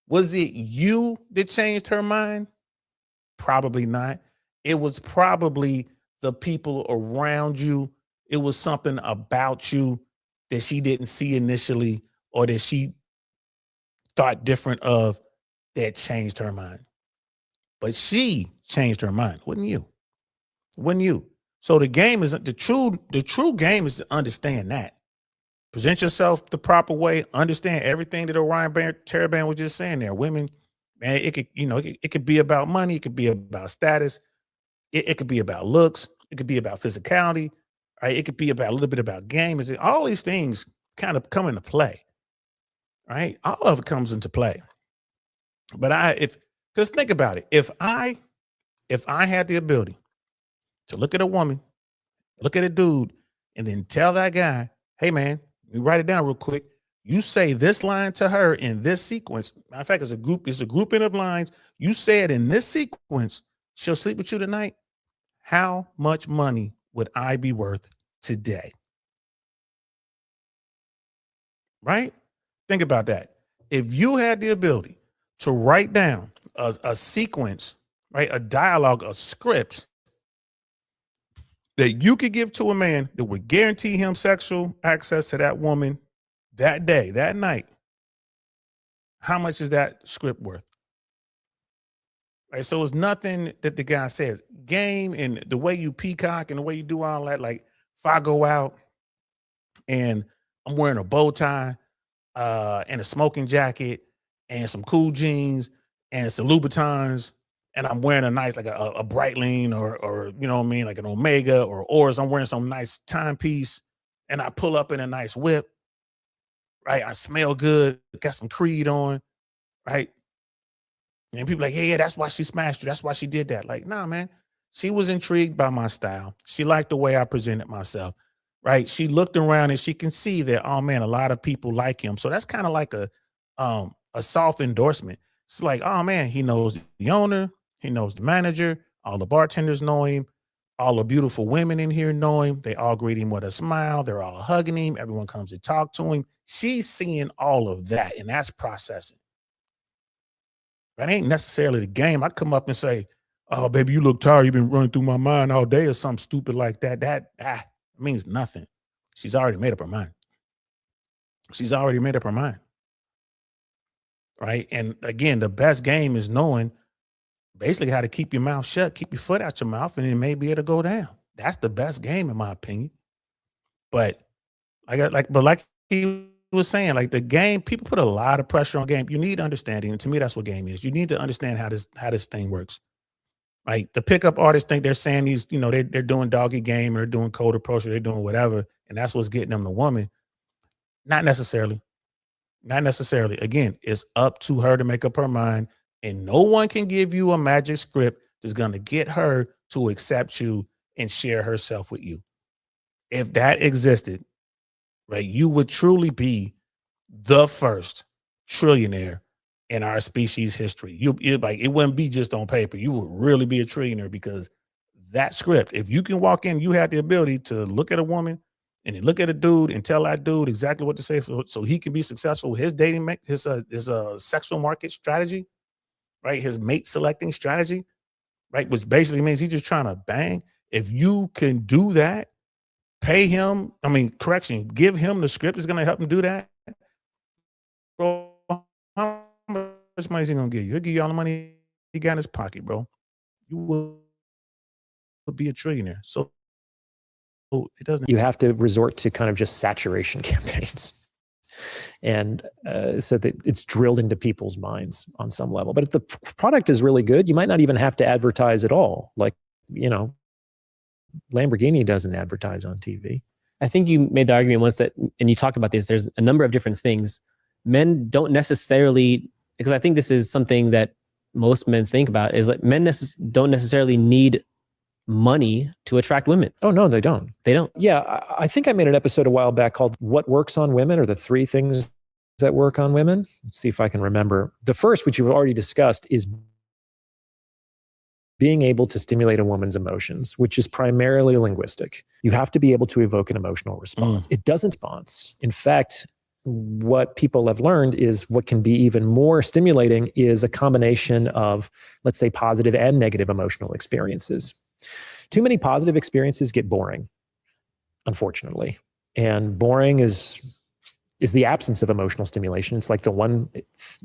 Was it you that changed her mind? Probably not. It was probably the people around you. It was something about you that she didn't see initially or that she thought different of that changed her mind. But she changed her mind, wouldn't you? Wouldn't you? So the game is the true game is to understand that. Present yourself the proper way, understand everything that Orion Taraban was just saying there. Women, man, it could, it could be about money, it could be about status, it could be about looks, it could be about physicality, right? It could be about a little bit about game. All these things kind of come into play, right? All of it comes into play. But just think about it. If I had the ability to look at a woman, look at a dude, and then tell that guy, hey man, you write it down real quick. You say this line to her in this sequence. Matter of fact, it's a grouping of lines. You say it in this sequence, she'll sleep with you tonight. How much money would I be worth today? Right? Think about that. If you had the ability to write down a sequence, right, a dialogue, a script that you could give to a man that would guarantee him sexual access to that woman that day, that night, how much is that script worth? Right. So it's nothing that the guy says. Game and the way you peacock and the way you do all that. Like if I go out and I'm wearing a bow tie and a smoking jacket and some cool jeans and some Louboutins, and I'm wearing a nice, like a Breitling or you know what I mean, like an Omega or Oars. I'm wearing some nice timepiece and I pull up in a nice whip, right? I smell good, got some Creed on, right? And people like, yeah, that's why she smashed you. That's why she did that. Like, nah, man, she was intrigued by my style. She liked the way I presented myself, right? She looked around and she can see that, oh man, a lot of people like him. So that's kind of like a soft endorsement. It's like, oh man, he knows the owner, he knows the manager, all the bartenders know him, all the beautiful women in here know him. They all greet him with a smile. They're all hugging him. Everyone comes to talk to him. She's seeing all of that, and that's processing. That ain't necessarily the game. I'd come up and say, oh, baby, you look tired. You've been running through my mind all day or something stupid like that. That means nothing. She's already made up her mind. She's already made up her mind. Right. And again, the best game is knowing basically how to keep your mouth shut, keep your foot out your mouth, and then maybe it'll go down. That's the best game, in my opinion. But like he was saying, like the game, people put a lot of pressure on game. You need understanding. And to me, that's what game is. You need to understand how this thing works. Right. The pickup artists think they're saying these, they're doing doggy game or they're doing cold approach or they're doing whatever. And that's what's getting them the woman. Not necessarily. Not necessarily. Again, it's up to her to make up her mind. And no one can give you a magic script that's going to get her to accept you and share herself with you. If that existed, right, you would truly be the first trillionaire in our species history. It wouldn't be just on paper. You would really be a trillionaire because that script, if you can walk in, you have the ability to look at a woman and then look at a dude and tell that dude exactly what to say so he can be successful with his dating, his sexual market strategy, right? His mate selecting strategy, right? Which basically means he's just trying to bang. If you can do that, pay him, give him the script that's going to help him do that. Bro, how much money is he going to give you? He'll give you all the money he got in his pocket, bro. You will be a trillionaire. So it doesn't. You have to resort to kind of just saturation campaigns. And so that it's drilled into people's minds on some level. But if the product is really good, you might not even have to advertise at all. Like, Lamborghini doesn't advertise on TV. I think you made the argument once that, and you talked about this, there's a number of different things. Men don't necessarily, because I think this is something that most men think about, is like men don't necessarily need money to attract women. Oh, no, they don't. They don't. Yeah, I think I made an episode a while back called What Works on Women, or the 3 things that work on women. Let's see if I can remember. The first, which you've already discussed, is being able to stimulate a woman's emotions, which is primarily linguistic. You have to be able to evoke an emotional response. It doesn't response. In fact, what people have learned is what can be even more stimulating is a combination of, let's say, positive and negative emotional experiences. Too many positive experiences get boring, unfortunately. And boring is the absence of emotional stimulation. It's like the one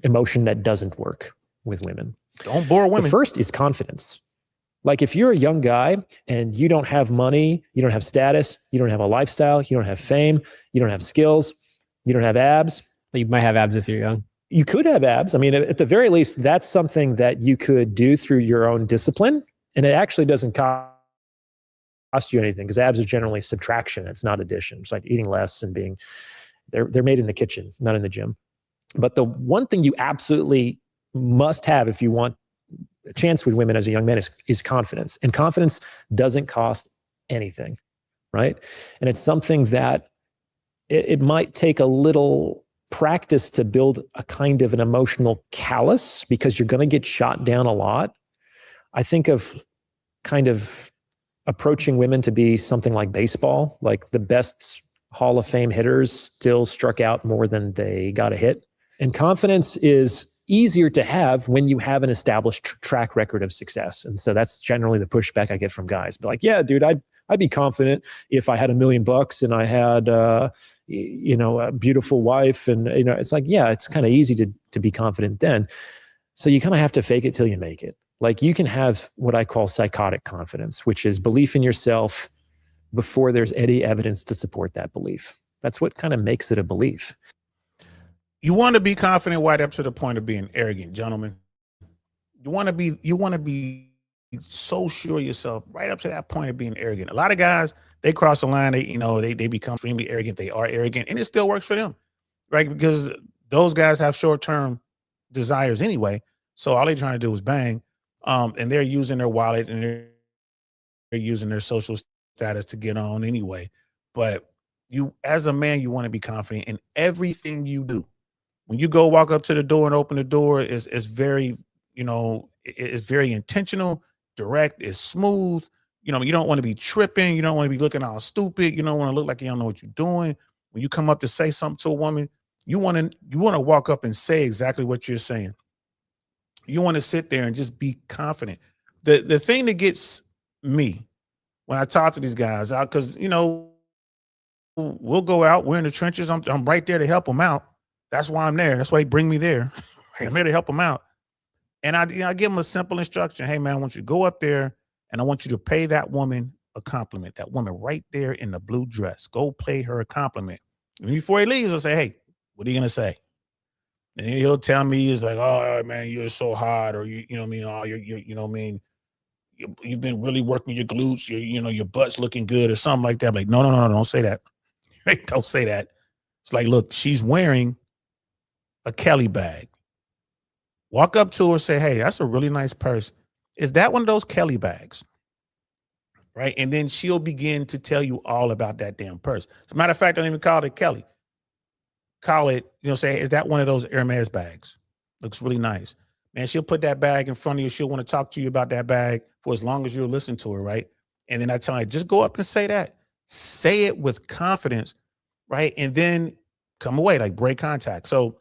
emotion that doesn't work with women. Don't bore women. The first is confidence. Like if you're a young guy and you don't have money, you don't have status, you don't have a lifestyle, you don't have fame, you don't have skills, you don't have abs. You might have abs if you're young. You could have abs. I mean, at the very least, that's something that you could do through your own discipline. And it actually doesn't cost you anything, because abs are generally subtraction. It's not addition. It's like eating less and they're made in the kitchen, not in the gym. But the one thing you absolutely must have if you want a chance with women as a young man is confidence. And confidence doesn't cost anything, right? And it's something that it might take a little practice to build a kind of an emotional callus, because you're going to get shot down a lot. I think of kind of approaching women to be something like baseball, like the best Hall of Fame hitters still struck out more than they got a hit. And confidence is easier to have when you have an established track record of success. And so that's generally the pushback I get from guys. But like, yeah, dude, I'd be confident if I had $1 million and I had, a beautiful wife. And, it's like, yeah, it's kind of easy to be confident then. So you kind of have to fake it till you make it. Like you can have what I call psychotic confidence, which is belief in yourself before there's any evidence to support that belief. That's what kind of makes it a belief. You want to be confident right up to the point of being arrogant, gentlemen. You want to be so sure of yourself right up to that point of being arrogant. A lot of guys, they cross the line, they become extremely arrogant. They are arrogant, and it still works for them, right? Because those guys have short-term desires anyway. So all they're trying to do is bang. And they're using their wallet and they're using their social status to get on anyway. But you, as a man, you want to be confident in everything you do. When you go walk up to the door and open the door, is very, it's very intentional, direct, it's smooth. You don't want to be tripping. You don't want to be looking all stupid. You don't want to look like you don't know what you're doing. When you come up to say something to a woman, you want to walk up and say exactly what you're saying. You want to sit there and just be confident. The thing that gets me when I talk to these guys, because we'll go out, we're in the trenches. I'm right there to help them out. That's why I'm there. That's why they bring me there. I'm here to help them out. And I give them a simple instruction. Hey man, I want you to go up there and I want you to pay that woman a compliment. That woman right there in the blue dress. Go pay her a compliment. And before he leaves, I'll say, hey, what are you gonna say? And he'll tell me, he's like, oh man, you're so hot, or you know what I mean? Oh, you've been really working your glutes, your butt's looking good, or something like that. I'm like, no, don't say that. Don't say that. It's like, look, she's wearing a Kelly bag. Walk up to her, say, hey, that's a really nice purse. Is that one of those Kelly bags? Right? And then she'll begin to tell you all about that damn purse. As a matter of fact, don't even call it Kelly. Call it, say, is that one of those Hermes bags? Looks really nice. Man, she'll put that bag in front of you. She'll want to talk to you about that bag for as long as you'll listen to her, right? And then I tell her, just go up and say that. Say it with confidence, right? And then come away, like break contact. So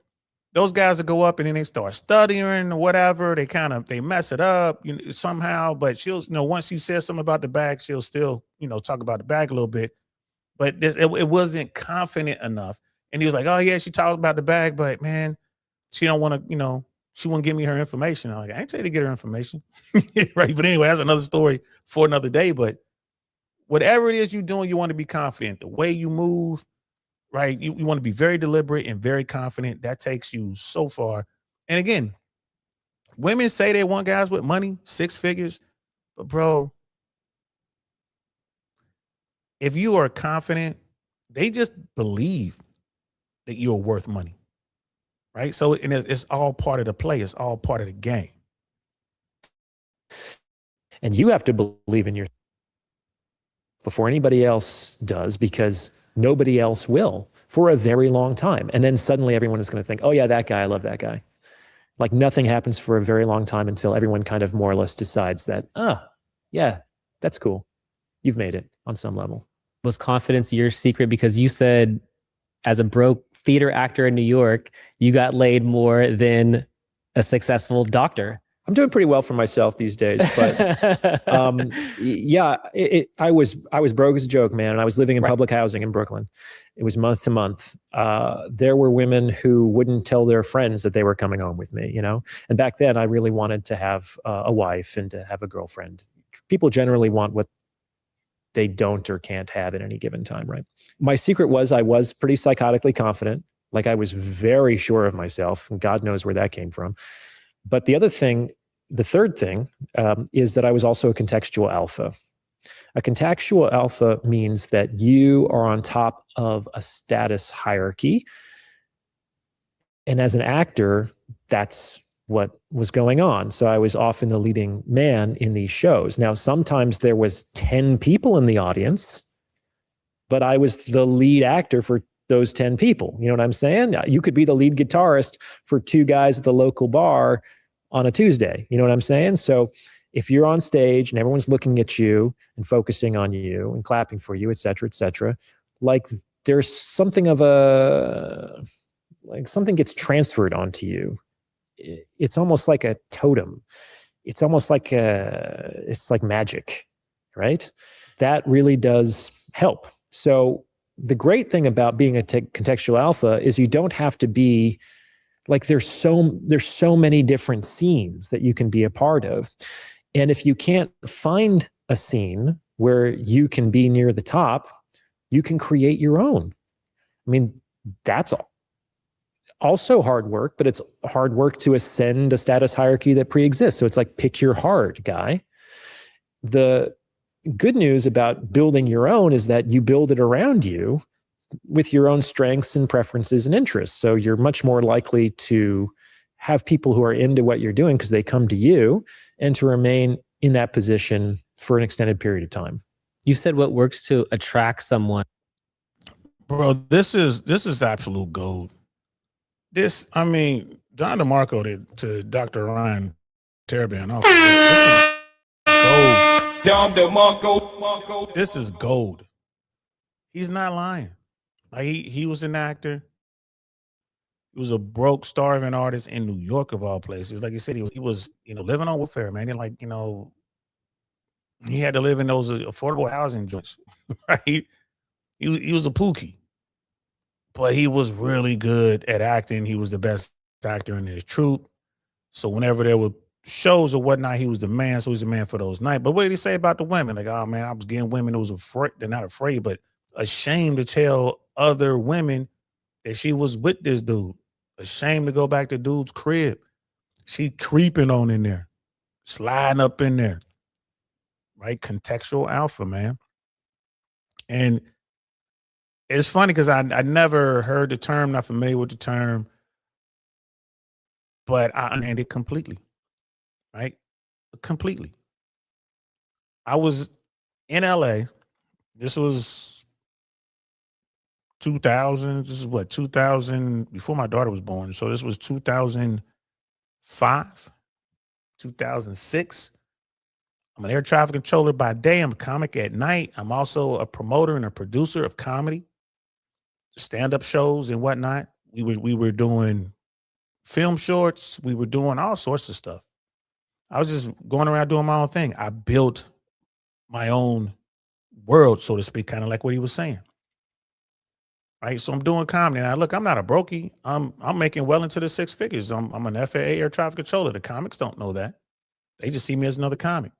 those guys that go up and then they start studying or whatever, they mess it up somehow. But she'll, once she says something about the bag, she'll still, talk about the bag a little bit. But it wasn't confident enough. And he was like, oh yeah, she talked about the bag, but man, she don't want to, she won't give me her information. I'm like, I ain't tell you to get her information. Right. But anyway, that's another story for another day. But whatever it is you're doing, you want to be confident. The way you move, right? You want to be very deliberate and very confident. That takes you so far. And again, women say they want guys with money, 6 figures, but bro, if you are confident, they just believe that you're worth money, right? So and it's all part of the play. It's all part of the game. And you have to believe in yourself before anybody else does, because nobody else will for a very long time. And then suddenly everyone is going to think, oh yeah, that guy, I love that guy. Like nothing happens for a very long time until everyone kind of more or less decides that, yeah, that's cool. You've made it on some level. Was confidence your secret? Because you said as a broke theater actor in New York, you got laid more than a successful doctor. I'm doing pretty well for myself these days, but yeah, I was broke as a joke, man. And I was living in public housing in Brooklyn. It was month to month. There were women who wouldn't tell their friends that they were coming home with me, you know? And back then I really wanted to have a wife and to have a girlfriend. People generally want what they don't or can't have at any given time, right? My secret was I was pretty psychotically confident. Like I was very sure of myself, and God knows where that came from. But the third thing is that I was also a contextual alpha. A contextual alpha means that you are on top of a status hierarchy. And as an actor, that's what was going on. So I was often the leading man in these shows. Now, sometimes there was 10 people in the audience, but I was the lead actor for those 10 people. You know what I'm saying? You could be the lead guitarist for 2 guys at the local bar on a Tuesday. You know what I'm saying? So if you're on stage and everyone's looking at you and focusing on you and clapping for you, et cetera, like there's something of like something gets transferred onto you. It's almost like a totem. It's almost like it's like magic, right? That really does help. So the great thing about being a contextual alpha is you don't have to be like, there's so many different scenes that you can be a part of. And if you can't find a scene where you can be near the top, you can create your own. I mean, that's also hard work, but it's hard work to ascend a status hierarchy that pre-exists. So it's like, pick your heart, guy. The good news about building your own is that you build it around you with your own strengths and preferences and interests. So you're much more likely to have people who are into what you're doing because they come to you, and to remain in that position for an extended period of time. You said what works to attract someone. Bro, this is absolute gold. I mean, John DeMarco to Dr. Orion Taraban. This is gold. He's not lying. Like he was an actor. He was a broke, starving artist in New York of all places. Like you said, he was living on welfare, man. And like, he had to live in those affordable housing joints. Right? He was a pookie. But he was really good at acting. He was the best actor in his troupe. So whenever there were shows or whatnot, he was the man. So he's the man for those nights. But what did he say about the women? Like, oh man, I was getting women who was afraid. They're not afraid, but ashamed to tell other women that she was with this dude. Ashamed to go back to dude's crib. She creeping on in there, sliding up in there. Right? Contextual alpha, man. And it's funny because I never heard the term, not familiar with the term, but I understand it completely, right? Completely. I was in LA. This was 2000. This is what, 2000, before my daughter was born. So this was 2005, 2006. I'm an air traffic controller by day. I'm a comic at night. I'm also a promoter and a producer of comedy, stand-up shows and whatnot. We were doing film shorts. We were doing all sorts of stuff. I was just going around doing my own thing. I built my own world, so to speak, kind of like what he was saying. Right. So I'm doing comedy. Now, look, I'm not a brokey. I'm making well into the 6 figures. I'm an FAA air traffic controller. The comics don't know that. They just see me as another comic.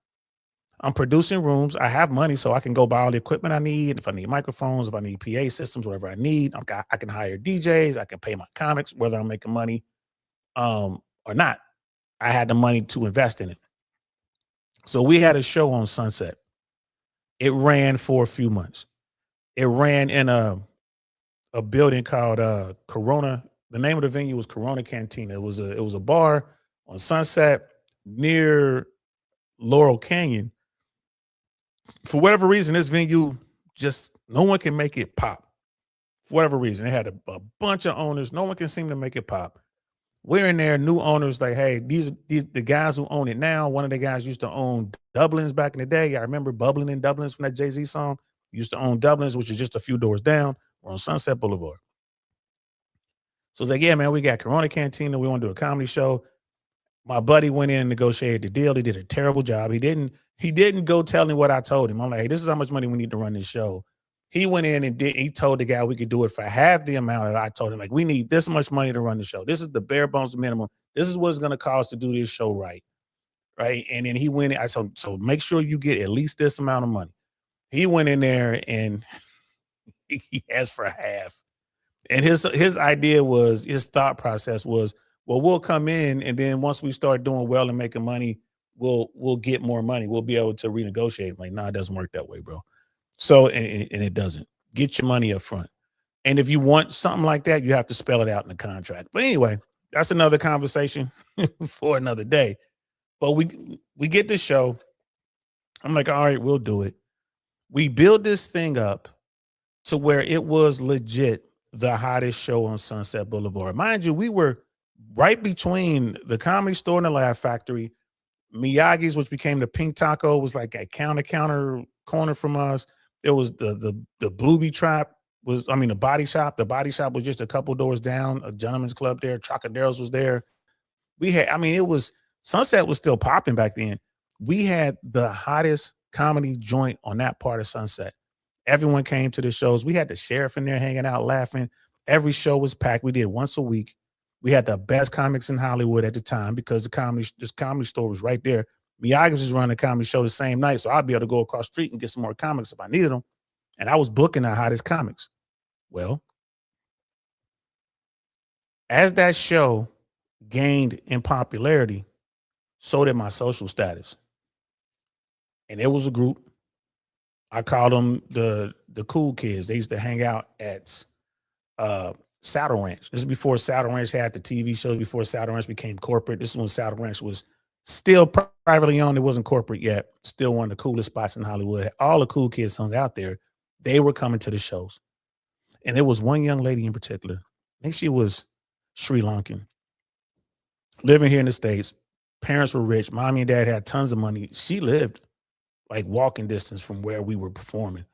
I'm producing rooms. I have money, so I can go buy all the equipment I need. If I need microphones, if I need PA systems, whatever I need, I can hire DJs. I can pay my comics, whether I'm making money or not. I had the money to invest in it. So we had a show on Sunset. It ran for a few months. It ran in a building called Corona. The name of the venue was Corona Cantina. It was a bar on Sunset near Laurel Canyon. For whatever reason, this venue just no one can make it pop. For whatever reason, it had a bunch of owners. No one can seem to make it pop. We're in there, new owners, like, hey, these the guys who own it now. One of the guys used to own Dublin's back in the day. I remember Bubbling in Dublin's from that Jay-Z song. Used to own Dublin's, which is just a few doors down. We're on Sunset Boulevard. So it's like, yeah, man, we got Corona Cantina. We want to do a comedy show. My buddy went in and negotiated the deal. He did a terrible job. He didn't go tell me what I told him. I'm like, hey, this is how much money we need to run this show. He went in and he told the guy we could do it for half the amount that I told him. Like, we need this much money to run the show. This is the bare bones minimum. This is what it's going to cost to do this show right. Right. And then he went in. I told him, so make sure you get at least this amount of money. He went in there and he asked for half. And his idea was, his thought process was, well, we'll come in, and then once we start doing well and making money, we'll get more money. We'll be able to renegotiate. I'm like, nah, it doesn't work that way, bro. So, and it doesn't. Get your money up front. And if you want something like that, you have to spell it out in the contract. But anyway, that's another conversation for another day. But we get the show. I'm like, all right, we'll do it. We build this thing up to where it was legit the hottest show on Sunset Boulevard. Mind you, we were right between the Comedy Store and the Laugh Factory. Miyagi's, which became the Pink Taco, was like a counter corner from us. It was the Bluebee Trap the Body Shop. The Body Shop was just a couple doors down. A Gentleman's Club there. Trocaderos was there. Sunset was still popping back then. We had the hottest comedy joint on that part of Sunset. Everyone came to the shows. We had the sheriff in there hanging out, laughing. Every show was packed. We did once a week. We had the best comics in Hollywood at the time because this comedy store was right there. Miyagi was just running a comedy show the same night, so I'd be able to go across the street and get some more comics if I needed them. And I was booking the hottest comics. Well, as that show gained in popularity, so did my social status. And it was a group. I called them the cool kids. They used to hang out at Saddle Ranch. This is before Saddle Ranch had the TV shows, before Saddle Ranch became corporate. This is when Saddle Ranch was still privately owned. It wasn't corporate yet. Still one of the coolest spots in Hollywood. All the cool kids hung out there. They were coming to the shows. And there was one young lady in particular. I think she was Sri Lankan, living here in the States. Parents were rich. Mommy and dad had tons of money. She lived like walking distance from where we were performing.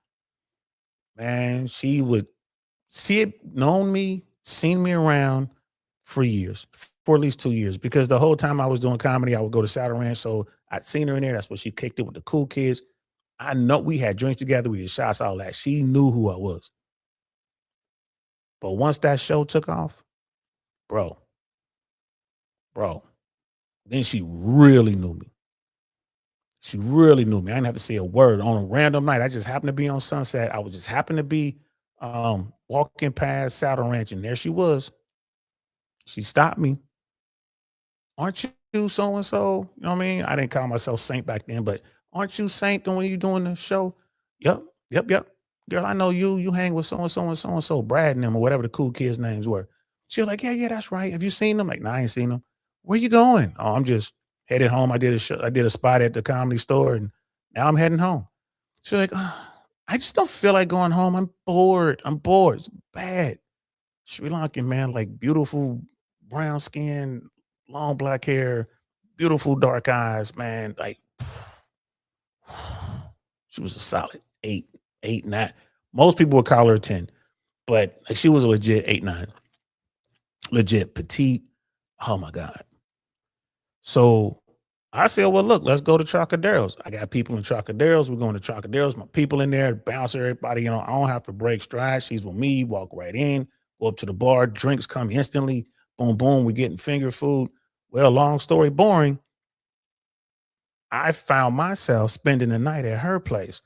Man, she had known me, seen me around for years, for at least 2 years, because the whole time I was doing comedy, I would go to Saddle Ranch. So I'd seen her in there. That's where she kicked it with the cool kids. I know we had drinks together. We did shots, all that. She knew who I was. But once that show took off, bro, then she really knew me. She really knew me. I didn't have to say a word. On a random night, I just happened to be on Sunset. I was just happened to be walking past Saddle Ranch, and there she was. She stopped me. Aren't you so-and-so? You know what I mean? I didn't call myself Saint back then, but aren't you Saint when you doing the show? Yep. Girl, I know you. You hang with so-and-so and so-and-so, Brad and them, or whatever the cool kids' names were. She was like, yeah, that's right. Have you seen them? Like, no, I ain't seen them. Where you going? Oh, I'm just headed home. I did a spot at the Comedy Store, and now I'm heading home. She's like, I just don't feel like going home. I'm bored. It's bad. Sri Lankan, man, like beautiful brown skin, long black hair, beautiful dark eyes, man. Like, she was a solid 8, 9. Most people would call her a 10, but like she was a legit 8, 9. Legit petite. Oh my God. So I said, well, look, let's go to Trocaderos. I got people in Trocaderos. We're going to Trocaderos. My people in there, bouncer, everybody, I don't have to break stride. She's with me, walk right in, go up to the bar, drinks come instantly. Boom, boom, we're getting finger food. Well, long story boring. I found myself spending the night at her place.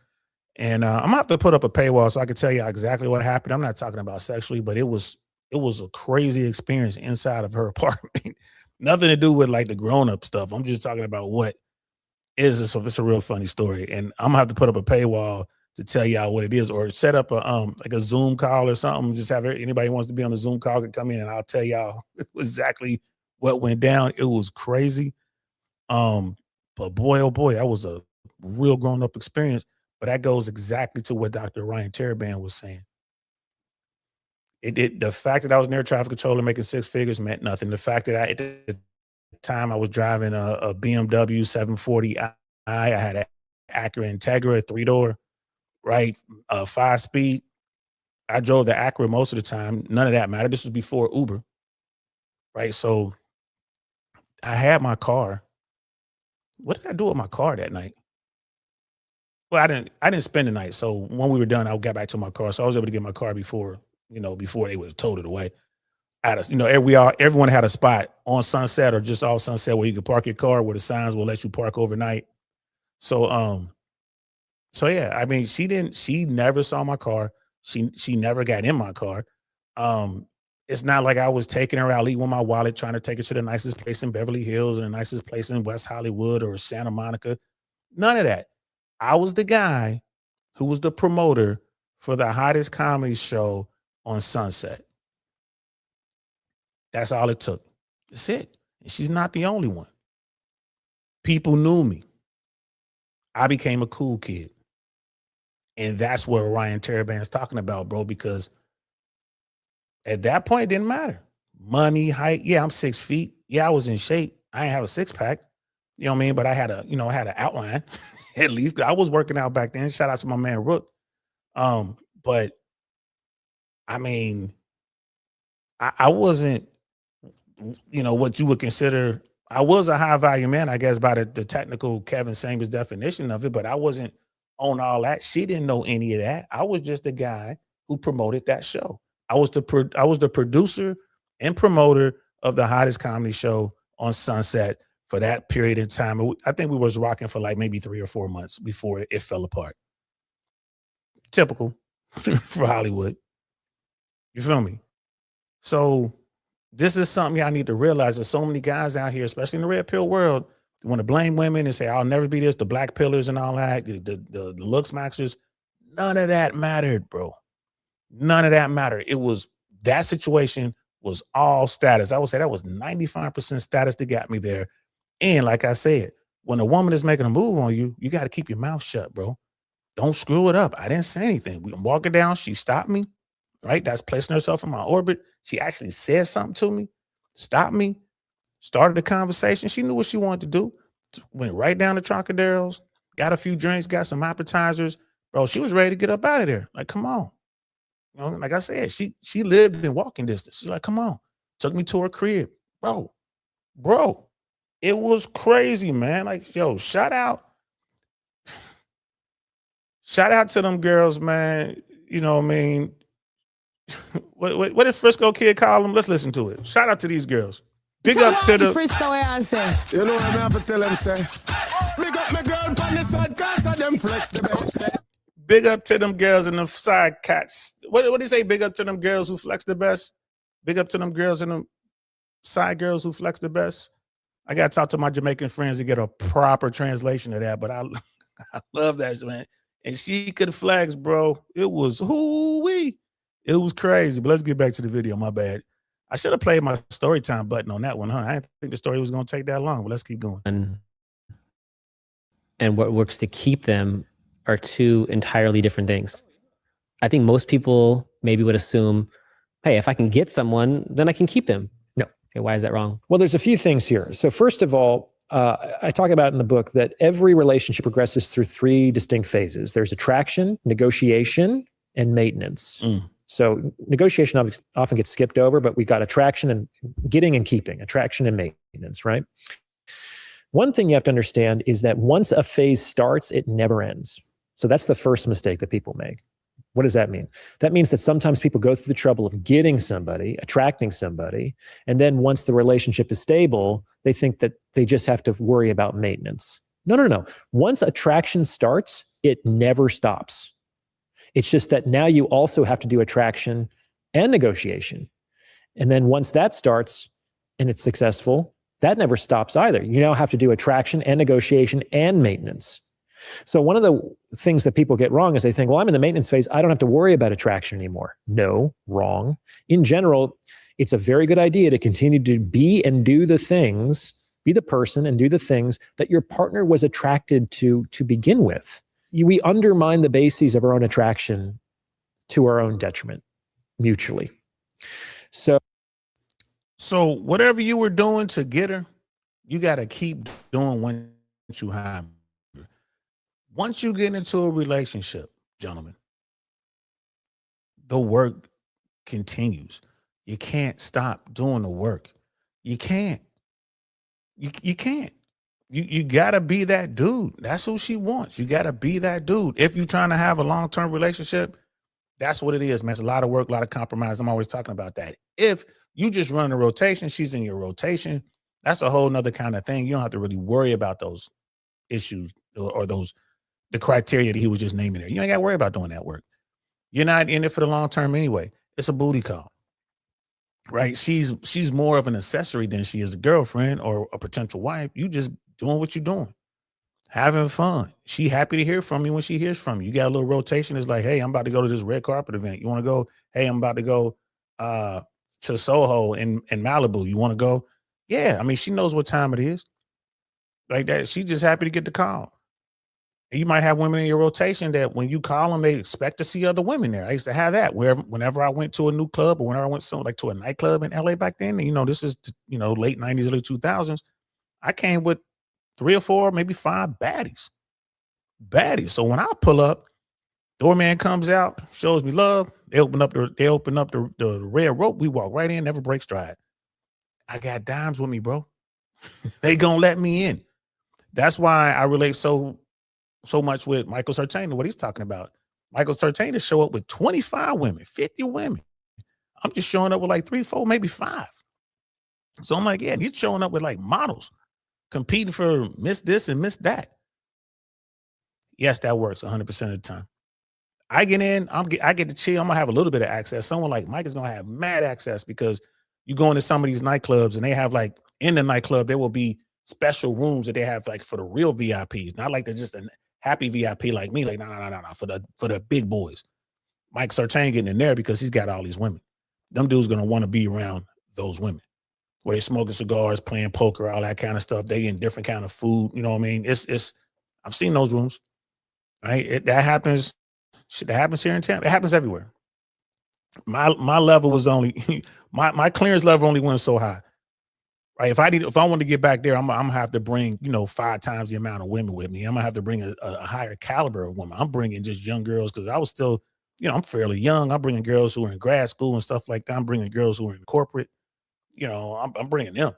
And I'm gonna have to put up a paywall so I can tell you exactly what happened. I'm not talking about sexually, but it was a crazy experience inside of her apartment. Nothing to do with like the grown-up stuff. I'm just talking about what is this. So it's a real funny story. And I'm gonna have to put up a paywall to tell y'all what it is, or set up a like a Zoom call or something. Just have anybody who wants to be on the Zoom call can come in and I'll tell y'all exactly what went down. It was crazy. But boy, oh boy, that was a real grown-up experience. But that goes exactly to what Dr. Orion Taraban was saying. The fact that I was an air traffic controller making 6 figures meant nothing. The fact that at the time I was driving a BMW 740i, I had an Acura Integra 3-door, right, 5-speed. I drove the Acura most of the time. None of that mattered. This was before Uber, right? So I had my car. What did I do with my car that night? Well, I didn't spend the night. So when we were done, I got back to my car. So I was able to get my car before they was totaled away. Everyone had a spot on Sunset or just off Sunset where you could park your car, where the signs will let you park overnight. So yeah, I mean, she never saw my car. She never got in my car. It's not like I was taking her out, leaving with my wallet, trying to take her to the nicest place in Beverly Hills or the nicest place in West Hollywood or Santa Monica. None of that. I was the guy who was the promoter for the hottest comedy show on Sunset. That's all it took. That's it. And she's not the only one. People knew me. I became a cool kid. And that's what Orion Taraban is talking about, bro, because at that point, it didn't matter. Money, height. Yeah, I'm 6 feet. Yeah, I was in shape. I didn't have a 6-pack. You know what I mean? But I had an outline. At least I was working out back then. Shout out to my man Rook. But I mean, I wasn't, what you would consider. I was a high value man, I guess, by the technical Kevin Samuels definition of it, but I wasn't on all that. She didn't know any of that. I was just the guy who promoted that show. I was the producer and promoter of the hottest comedy show on Sunset for that period of time. I think we was rocking for like maybe 3 or 4 months before it fell apart. Typical for Hollywood. You feel me? So this is something y'all need to realize. There's so many guys out here, especially in the red pill world, want to blame women and say, I'll never be this, the black pillars and all that, the looks maxers. None of that mattered, bro. None of that mattered. That situation was all status. I would say that was 95% status that got me there. And like I said, when a woman is making a move on you, you got to keep your mouth shut, bro. Don't screw it up. I didn't say anything. I'm walking down. She stopped me, right? That's placing herself in my orbit. She actually said something to me, stopped me, started a conversation. She knew what she wanted to do. Went right down to Trocadero's, got a few drinks, got some appetizers. Bro, she was ready to get up out of there. Like, come on. Like I said, she lived in walking distance. She's like, come on. Took me to her crib. Bro. It was crazy, man. Like, yo, shout out to them girls, man. You know what I mean? What did Frisco Kid call them? Let's listen to it. Shout out to these girls. Big up to the Frisco answer. You know what I have to tell them, say. Big up my girl on the side cats and them flex the best. Big up to them girls and them side cats. What do you say? Big up to them girls who flex the best. Big up to them girls and them side girls who flex the best. I got to talk to my Jamaican friends to get a proper translation of that, but I love that, man. And she could flex, bro. It was hoo-wee. It was crazy. But let's get back to the video. My bad. I should have played my story time button on that one, huh? I didn't think the story was going to take that long, but let's keep going. And what works to keep them are two entirely different things. I think most people maybe would assume, hey, if I can get someone, then I can keep them. No. Okay, why is that wrong? Well, there's a few things here. So first of all, I talk about in the book that every relationship progresses through 3 distinct phases. There's attraction, negotiation, and maintenance. So negotiation often gets skipped over, but we got attraction and getting and keeping, attraction and maintenance, right? One thing you have to understand is that once a phase starts, it never ends. So that's the first mistake that people make. What does that mean? That means that sometimes people go through the trouble of getting somebody, attracting somebody, and then once the relationship is stable, they think that they just have to worry about maintenance. No. Once attraction starts, it never stops. It's just that now you also have to do attraction and negotiation. And then once that starts and it's successful, that never stops either. You now have to do attraction and negotiation and maintenance. So one of the things that people get wrong is they think, well, I'm in the maintenance phase. I don't have to worry about attraction anymore. No, wrong. In general, it's a very good idea to continue to be and do the things, be the person and do the things that your partner was attracted to begin with. We undermine the bases of our own attraction to our own detriment mutually. So whatever you were doing to get her, you got to keep doing once you have her. Once you get into a relationship, gentlemen, the work continues. You can't stop doing the work. You can't. You can't. You got to be that dude. That's who she wants. You got to be that dude. If you're trying to have a long-term relationship, that's what it is, man. It's a lot of work, a lot of compromise. I'm always talking about that. If you just run a rotation, she's in your rotation, that's a whole nother kind of thing. You don't have to really worry about those issues or the criteria that he was just naming there. You ain't got to worry about doing that work. You're not in it for the long term anyway. It's a booty call, right? She's more of an accessory than she is a girlfriend or a potential wife. You just doing what you're doing, having fun. She happy to hear from you when she hears from you. You got a little rotation. It's like, hey, I'm about to go to this red carpet event. You want to go? Hey, I'm about to go to Soho in Malibu. You want to go? Yeah. I mean, she knows what time it is. Like that. She's just happy to get the call. And you might have women in your rotation that when you call them, they expect to see other women there. I used to have that whenever I went to a new club or whenever I went to a nightclub in LA back then, and, this is, late 90s, early 2000s. I came with 3 or 4, maybe 5 baddies. So when I pull up, doorman comes out, shows me love. They open up the red rope. We walk right in, never break stride. I got dimes with me, bro. They gonna let me in. That's why I relate so much with Michael Sartain and what he's talking about. Michael Sartain to show up with 25 women, 50 women. I'm just showing up with like 3, 4, maybe 5. So I'm like, yeah, he's showing up with like models, competing for miss this and miss that. Yes, that works 100% of the time. I get in, I get to chill. I'm gonna have a little bit of access. Someone like Mike is gonna have mad access because you go into some of these nightclubs and they have like in the nightclub, there will be special rooms that they have like for the real VIPs, not like they're just a happy VIP like me. Like, no, for the big boys. Mike Sartain getting in there because he's got all these women. Them dudes gonna want to be around those women where they smoking cigars, playing poker, all that kind of stuff. They getting different kind of food. You know what I mean? It's I've seen those rooms. Right? That happens. Shit, that happens here in town. It happens everywhere. My level was only my clearance level only went so high. Right? If I want to get back there, I'm gonna have to bring 5 times the amount of women with me. I'm gonna have to bring a higher caliber of women. I'm bringing just young girls because I was still, I'm fairly young. I'm bringing girls who are in grad school and stuff like that. I'm bringing girls who are in corporate. I'm bringing them.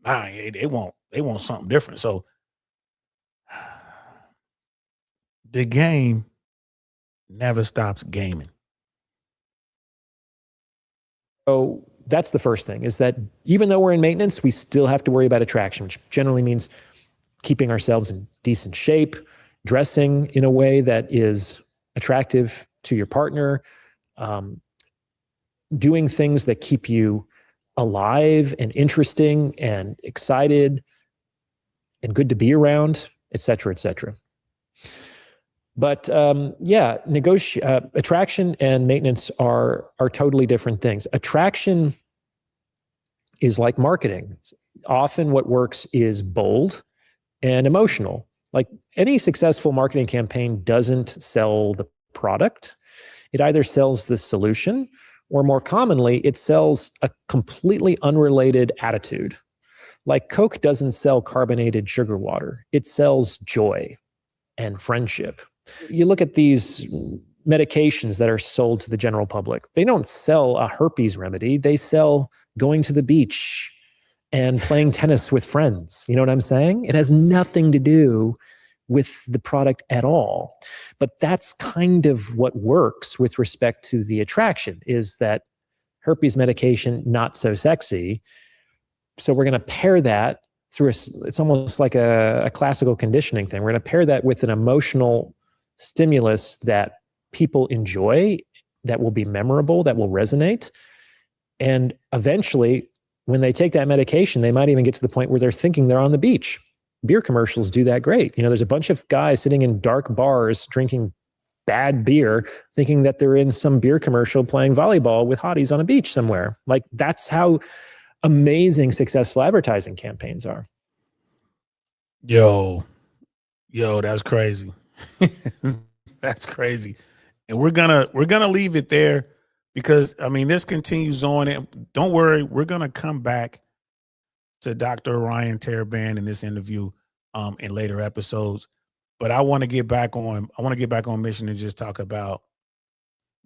Nah, they want something different. So the game never stops gaming. So that's the first thing, is that even though we're in maintenance, we still have to worry about attraction, which generally means keeping ourselves in decent shape, dressing in a way that is attractive to your partner, doing things that keep you alive and interesting and excited and good to be around, et cetera, et cetera. But attraction and maintenance are totally different things. Attraction is like marketing. Often what works is bold and emotional. Like any successful marketing campaign doesn't sell the product. It either sells the solution, or more commonly, it sells a completely unrelated attitude. Like Coke doesn't sell carbonated sugar water. It sells joy and friendship. You look at these medications that are sold to the general public. They don't sell a herpes remedy. They sell going to the beach and playing tennis with friends. You know what I'm saying? It has nothing to do with the product at all. But that's kind of what works with respect to the attraction, is that herpes medication, not so sexy. So we're going to pair that it's almost like a classical conditioning thing. We're going to pair that with an emotional stimulus that people enjoy, that will be memorable, that will resonate. And eventually, when they take that medication, they might even get to the point where they're thinking they're on the beach. Beer commercials do that great. There's a bunch of guys sitting in dark bars drinking bad beer, thinking that they're in some beer commercial playing volleyball with hotties on a beach somewhere. Like, that's how amazing successful advertising campaigns are. Yo, that's crazy. That's crazy. And we're gonna leave it there, because this continues on, and don't worry, we're gonna come back to Dr. Orion Taraban in this interview in later episodes. But I want to get back on mission and just talk about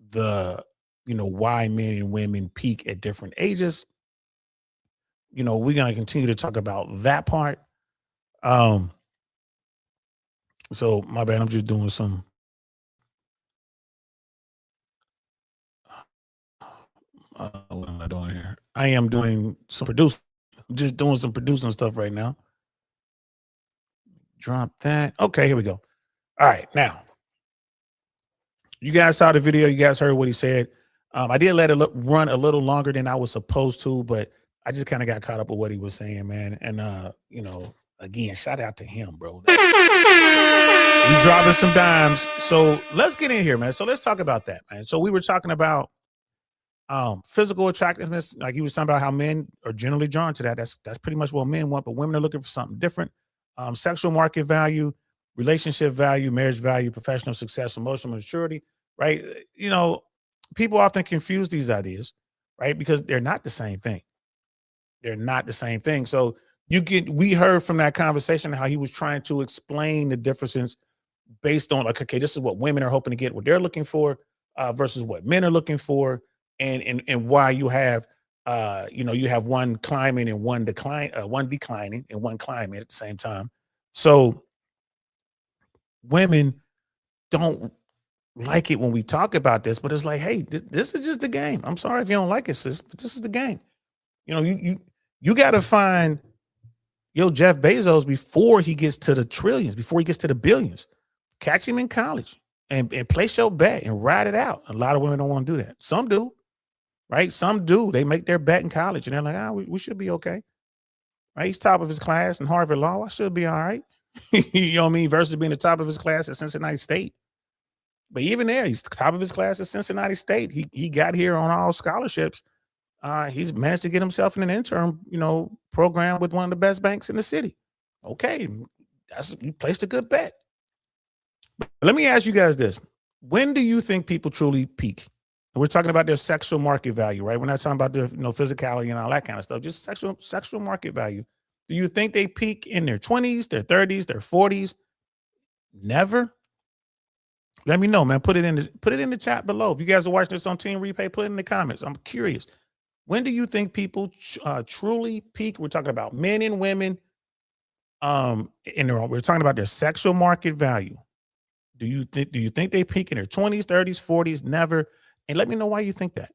the why men and women peak at different ages. We're gonna continue to talk about that part. So my bad, I'm just doing some what am I doing here? I am doing some producing. I'm just doing some producing stuff right now. Drop that. Okay, here we go. All right, now you guys saw the video. You guys heard what he said. I did let it run a little longer than I was supposed to, but I just kind of got caught up with what he was saying, man. And again, shout out to him, bro. He's dropping some dimes. So let's get in here, man. So let's talk about that, man. So we were talking about physical attractiveness. Like, he was talking about how men are generally drawn to that. That's pretty much what men want, but women are looking for something different. Sexual market value, relationship value, marriage value, professional success, emotional maturity, right? People often confuse these ideas, right? Because they're not the same thing. They're not the same thing. So we heard from that conversation how he was trying to explain the differences based on, like, okay, this is what women are hoping to get, what they're looking for, versus what men are looking for, and why you have you have one climbing and one declining and one climbing at the same time. So women don't like it when we talk about this, but it's like, hey, this is just the game. I'm sorry if you don't like it, sis, but this is the game. You got to find Jeff Bezos before he gets to the trillions, before he gets to the billions. Catch him in college and place your bet and ride it out. A lot of women don't want to do that. Some do, right? Some do. They make their bet in college and they're like, we should be okay. Right? He's top of his class in Harvard Law. I should be all right. You know what I mean? Versus being the top of his class at Cincinnati State. But even there, he's top of his class at Cincinnati State. He got here on all scholarships. He's managed to get himself in an intern, program with one of the best banks in the city. Okay, you placed a good bet. But let me ask you guys this: when do you think people truly peak? And we're talking about their sexual market value, right? We're not talking about their physicality and all that kind of stuff. Just sexual market value. Do you think they peak in their 20s, their 30s, their 40s? Never. Let me know, man. Put it in the chat below. If you guys are watching this on Team Replay, put it in the comments. I'm curious. When do you think people truly peak? We're talking about men and women. We're talking about their sexual market value. Do you think they peak in their 20s, 30s, 40s? Never. And let me know why you think that.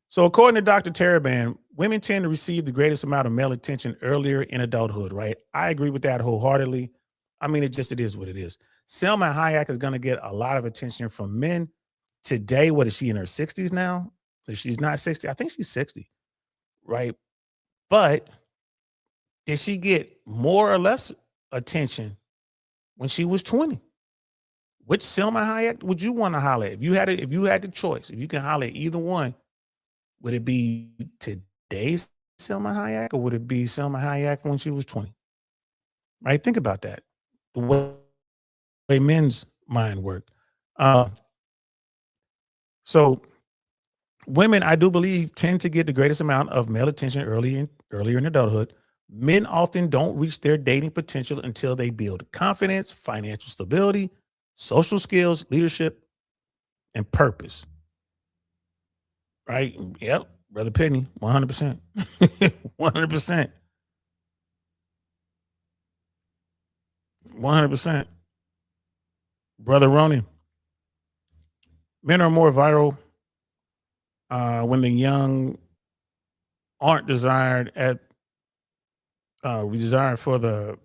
So according to Dr. Taraban, women tend to receive the greatest amount of male attention earlier in adulthood, right? I agree with that wholeheartedly. It is what it is. Selma Hayek is going to get a lot of attention from men today. What is she, in her 60s now? If she's not 60, I think she's 60, right? But did she get more or less attention when she was 20? Which Selma Hayek would you want to holler at? If you had the choice, if you can holler at either one, would it be today's Selma Hayek, or would it be Selma Hayek when she was 20? Right? Think about that. The way men's mind work. So women, I do believe, tend to get the greatest amount of male attention earlier in adulthood. Men often don't reach their dating potential until they build confidence, financial stability, social skills, leadership, and purpose. Right? Yep. Brother Penny, 100%. 100%. 100%. Brother Ronan, men are more viral when the young aren't desired at we desire for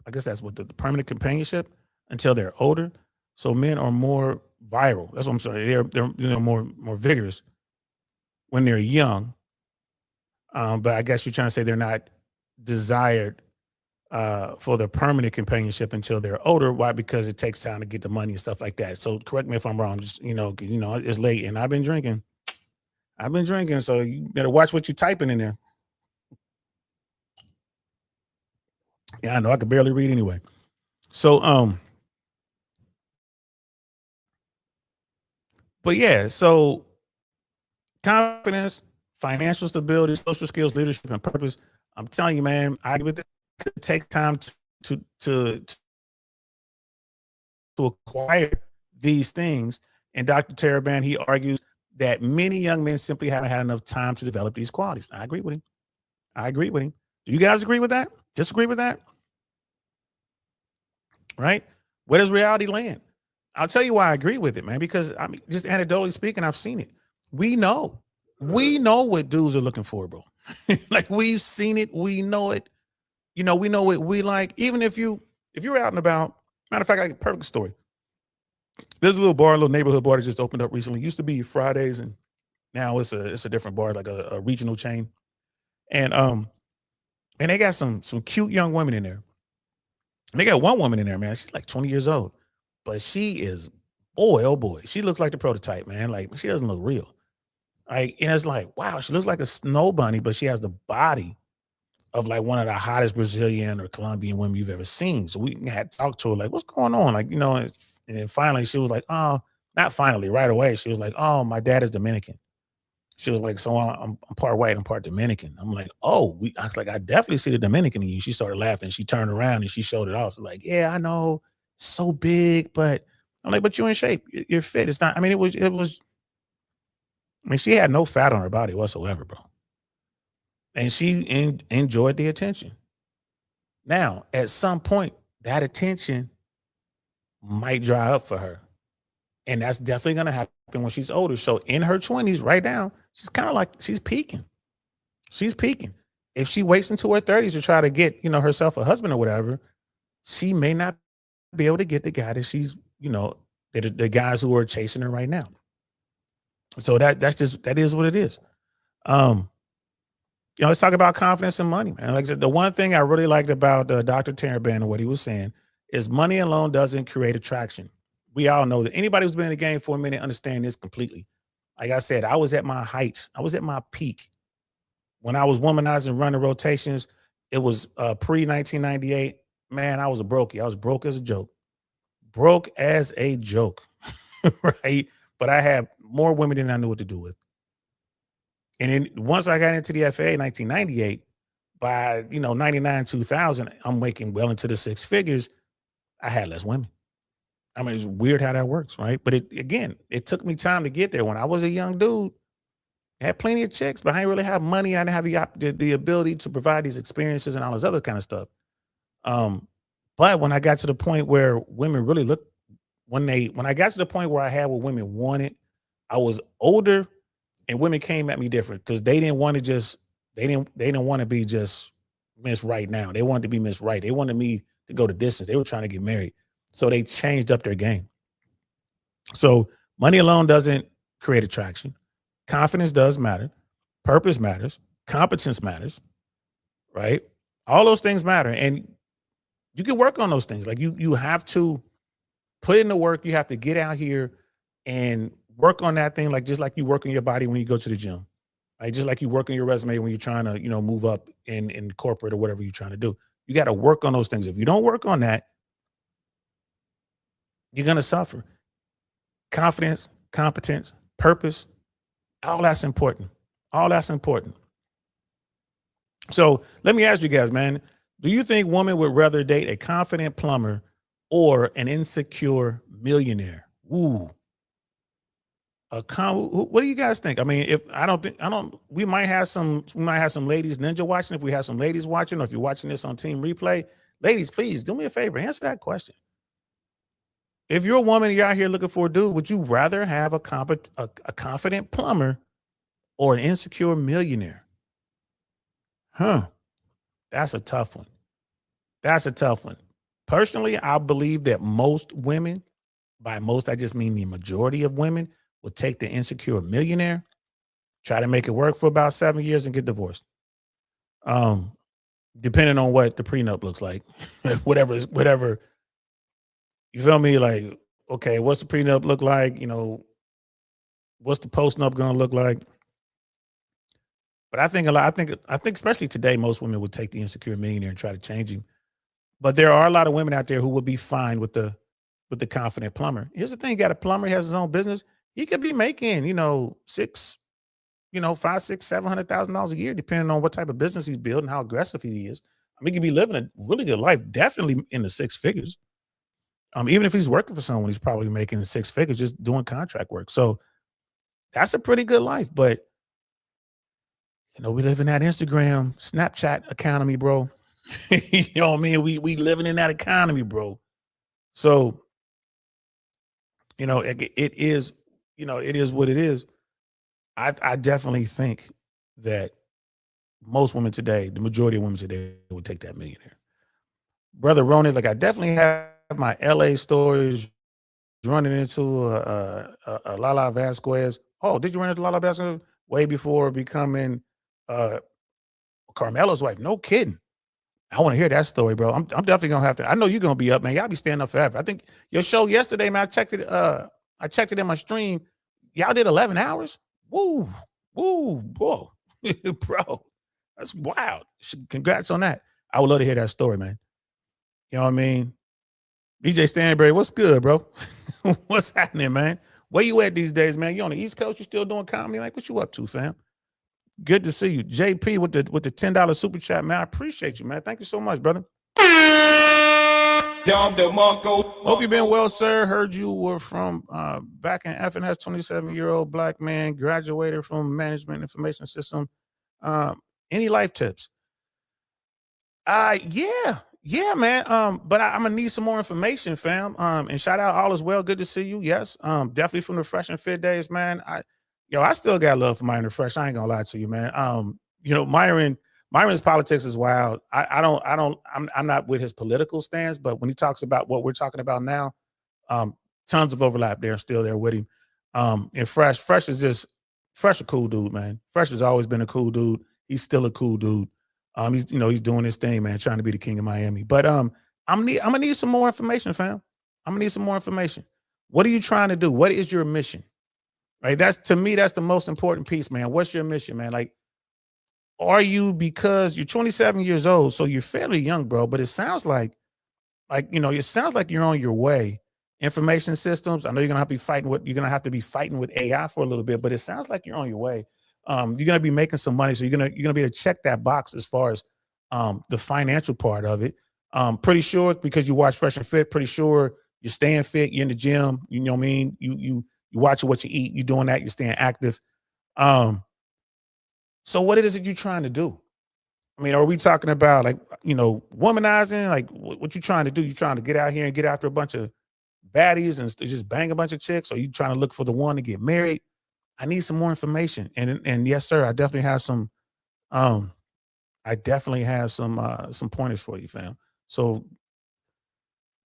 I guess that's what the permanent companionship until they're older. So men are more viral. That's what I'm saying. They're more vigorous when they're young. But I guess you're trying to say they're not desired for the permanent companionship until they're older. Why? Because it takes time to get the money and stuff like that. So correct me if I'm wrong. Just it's late and I've been drinking. So you better watch what you're typing in there. Yeah, I know I could barely read anyway. So but yeah, so confidence, financial stability, social skills, leadership, and purpose. I'm telling you, man, I would take time to acquire these things. And Dr. Taraban, he argues that many young men simply haven't had enough time to develop these qualities. I agree with him. Do you guys agree with that? Disagree with that? Right? Where does reality land? I'll tell you why I agree with it, man, because I mean, just anecdotally speaking, I've seen it. We know what dudes are looking for, bro. Like we've seen it. We know it. We know what we like. Even if you're out and about, matter of fact, like a perfect story. There's a little neighborhood bar that just opened up recently. It used to be Fridays, and now it's a different bar, like a regional chain. And they got some cute young women in there. And they got one woman in there, man. She's like 20 years old, but she is, boy, oh boy, she looks like the prototype, man. Like she doesn't look real. Like, and it's like, wow, she looks like a snow bunny, but she has the body of like one of the hottest Brazilian or Colombian women you've ever seen. So we had talked to her, like, what's going on? Like, and finally she was like, oh, not finally, right away. She was like, oh, my dad is Dominican. She was like, so I'm part white, I'm part Dominican. I'm like, oh, I was like, I definitely see the Dominican in you. She started laughing. She turned around and she showed it off. Like, yeah, I know, it's so big, but I'm like, but you're in shape. You're fit. It's not, I mean, it was, I mean, she had no fat on her body whatsoever, bro. And she enjoyed the attention. Now, at some point, that attention might dry up for her. And that's definitely going to happen when she's older. So in her 20s, right now, she's kind of like, she's peaking. If she waits until her 30s to try to get, herself a husband or whatever, she may not be able to get the guy that she's, the guys who are chasing her right now. So that is what it is. Let's talk about confidence and money, man. Like I said, the one thing I really liked about Dr. Taraban and what he was saying is money alone doesn't create attraction. We all know that. Anybody who's been in the game for a minute understand this completely. Like I said, I was at my height. I was at my peak. When I was womanizing, running rotations, it was pre-1998. Man, I was a brokey. I was broke as a joke. Right? But I had more women than I knew what to do with. And then once I got into the FAA in 1998, by 99, 2000, I'm making well into the six figures. I had less women. I mean, it's weird how that works, right? But it took me time to get there. When I was a young dude, I had plenty of chicks, but I didn't really have money. I didn't have the ability to provide these experiences and all this other kind of stuff. But when I got to the point where women really looked, when I got to the point where I had what women wanted, I was older and women came at me different because they didn't want to be just Miss Right now. They wanted to be Miss Right. They wanted me to go the distance. They were trying to get married. So they changed up their game. So money alone doesn't create attraction. Confidence does matter. Purpose matters. Competence matters, right? All those things matter. And you can work on those things. Like you have to put in the work. You have to get out here and work on that thing. Like, just like you work on your body when you go to the gym, right? Just like you work on your resume when you're trying to, move up in corporate or whatever you're trying to do. You got to work on those things. If you don't work on that, you're going to suffer. Confidence, competence, purpose, all that's important. So let me ask you guys, man, do you think women would rather date a confident plumber or an insecure millionaire? Ooh. What do you guys think? I mean, we might have some ladies ninja watching. If we have some ladies watching, or if you're watching this on Team Replay, ladies, please do me a favor. Answer that question. If you're a woman and you're out here looking for a dude, would you rather have a confident plumber or an insecure millionaire? Huh. That's a tough one. That's a tough one. Personally, I believe that most women, by most, I just mean the majority of women, will take the insecure millionaire, try to make it work for about 7 years and get divorced. Depending on what the prenup looks like, whatever, you feel me? Like, okay, what's the prenup look like? You know, what's the postnup going to look like? But I think I think especially today, most women would take the insecure millionaire and try to change him. But there are a lot of women out there who would be fine with the confident plumber. Here's the thing: you got a plumber, he has his own business. He could be making, five, six, $700,000 a year, depending on what type of business he's building, how aggressive he is. I mean, he could be living a really good life, definitely in the six figures. Even if he's working for someone, he's probably making the six figures just doing contract work. So that's a pretty good life. But we live in that Instagram, Snapchat economy, bro. You know what I mean? We living in that economy, bro. So, it is, it is what it is. I definitely think that most women today, the majority of women today, would take that millionaire. Brother Ronan, like, I definitely have my LA stories running into a Lala Vasquez. Oh, did you run into Lala Vasquez way before becoming Carmelo's wife? No kidding. I want to hear that story, bro. I'm definitely gonna have to. I know you're gonna be up, man. Y'all be staying up forever. I think your show yesterday, man. I checked it in my stream. Y'all did 11 hours. Woo, bro. Bro, that's wild. Congrats on that. I would love to hear that story, man. You know what I mean? BJ Stanberry, what's good, bro? What's happening, man? Where you at these days, man? You on the East Coast? You still doing comedy? Like, what you up to, fam? Good to see you. JP with the $10 super chat, man. I appreciate you, man. Thank you so much, brother. Hope you've been well, sir. Heard you were from back in FNS, 27-year-old black man, graduated from management information system. Any life tips? Yeah, man. But I'm gonna need some more information, fam. And shout out, all is well. Good to see you. Yes. Definitely from the Fresh and Fit days, man. I still got love for Myron Fresh. I ain't gonna lie to you, man. Myron's politics is wild. I'm not with his political stance, but when he talks about what we're talking about now, tons of overlap there, still there with him. And Fresh is a cool dude, man. Fresh has always been a cool dude. He's still a cool dude. He's doing his thing, man, trying to be the king of Miami. But I'm gonna need some more information, fam. I'm gonna need some more information. What are you trying to do? What is your mission? Right? That's the most important piece, man. What's your mission, man? Like, are you, because you're 27 years old, so you're fairly young, bro, but it sounds like you're on your way. Information systems, I know you're gonna have to be fighting with AI for a little bit, but it sounds like you're on your way. You're gonna be making some money, so you're gonna be able to check that box as far as the financial part of it. Pretty sure, because you watch Fresh and Fit, pretty sure you're staying fit, you're in the gym, you know what I mean? You watching what you eat, you're doing that, you're staying active. So what is it you're trying to do? I mean, are we talking about, like, womanizing? Like, what you trying to do? You trying to get out here and get after a bunch of baddies and just bang a bunch of chicks? Or you trying to look for the one to get married? I need some more information. And yes, sir, I definitely have some some pointers for you, fam. So,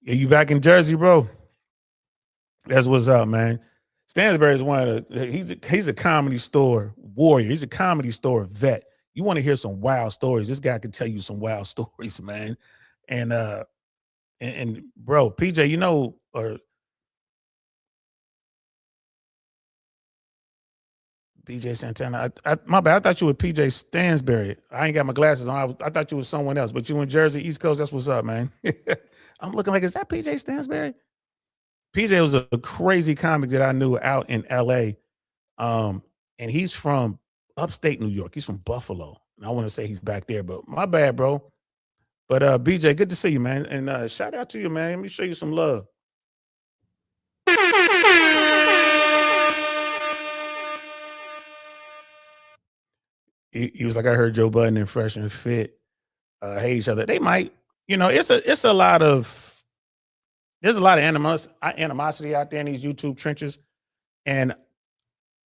are you back in Jersey, bro? That's what's up, man. Stansbury is one of he's a comedy store warrior. He's a comedy store vet. You want to hear some wild stories? This guy can tell you some wild stories, man. And bro, PJ, or PJ Santana. My bad. I thought you were PJ Stansbury. I ain't got my glasses on. I thought you was someone else. But you in Jersey, East Coast. That's what's up, man. I'm looking like, is that PJ Stansbury? PJ was a crazy comic that I knew out in LA. And he's from upstate New York. He's from Buffalo. And I want to say he's back there, but my bad, bro. But BJ, good to see you, man. And shout out to you, man. Let me show you some love. He was like, I heard Joe Budden and Fresh and Fit hate each other. They might, there's a lot of animosity out there in these YouTube trenches. And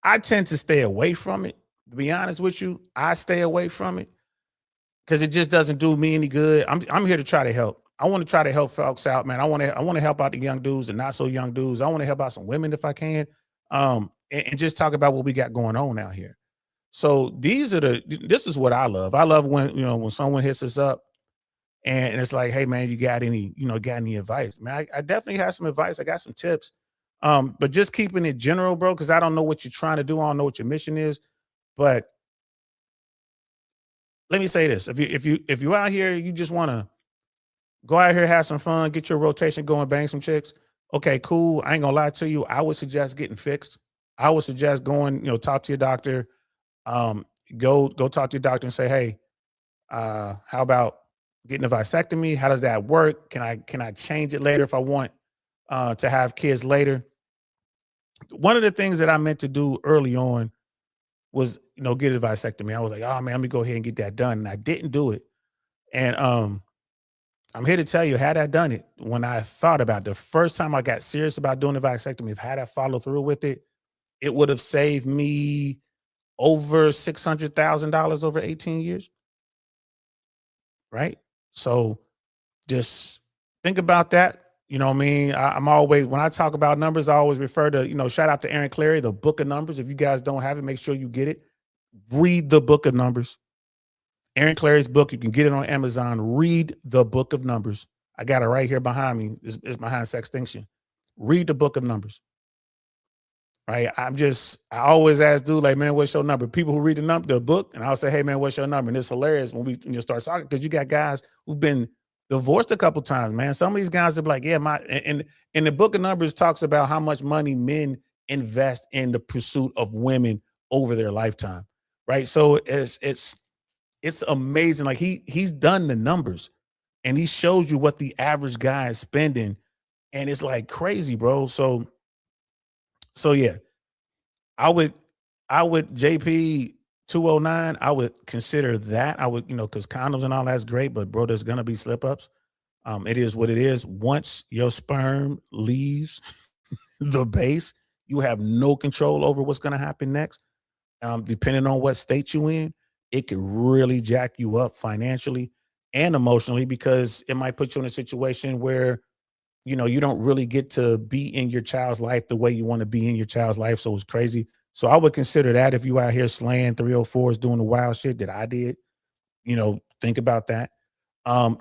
I tend to stay away from it. To be honest with you, I stay away from it. because it just doesn't do me any good. I'm here to try to help. I want to try to help folks out, man. I want to help out the young dudes and not so young dudes. I want to help out some women if I can. And just talk about what we got going on out here. So this is what I love. I love when, when someone hits us up and it's like, hey man, you got any advice? Man, I definitely have some advice. I got some tips. But just keeping it general, bro, because I don't know what you're trying to do. I don't know what your mission is. But let me say this. If you're out here, you just want to go out here, have some fun, get your rotation going, bang some chicks. Okay, cool. I ain't gonna lie to you. I would suggest getting fixed. I would suggest going, talk to your doctor. Go talk to your doctor and say, hey, how about getting a vasectomy? How does that work? Can I change it later if I want to have kids later? One of the things that I meant to do early on was, get a vasectomy. I was like, oh man, let me go ahead and get that done. And I didn't do it. And I'm here to tell you, had I done it, when I thought about it, the first time I got serious about doing the vasectomy, if had I followed through with it, it would have saved me over $600,000 over 18 years. Right? So just think about that. You know what I mean? I'm always, when I talk about numbers, I always refer to, shout out to Aaron Clary, the Book of Numbers. If you guys don't have it, make sure you get it. Read the Book of Numbers. Aaron Clary's book, you can get it on Amazon. Read the Book of Numbers. I got it right here behind me. It's behind Sextinction. Read the Book of Numbers. Right? I always ask dude, like, man, what's your number? People who read the book, and I'll say, hey man, what's your number? And it's hilarious when you start talking, because you got guys who've been divorced a couple times, man. Some of these guys are like, yeah, and the Book of Numbers talks about how much money men invest in the pursuit of women over their lifetime. Right? So it's amazing. Like he's done the numbers and he shows you what the average guy is spending. And it's like crazy, bro. So yeah, I would JP 209. I would consider that. I would, because condoms and all that's great, but bro, there's gonna be slip ups. It is what it is. Once your sperm leaves the base, you have no control over what's gonna happen next. Depending on what state you in, it could really jack you up financially and emotionally, because it might put you in a situation where, you don't really get to be in your child's life the way you want to be in your child's life. So it's crazy. So I would consider that if you out here slaying 304s, doing the wild shit that I did, think about that.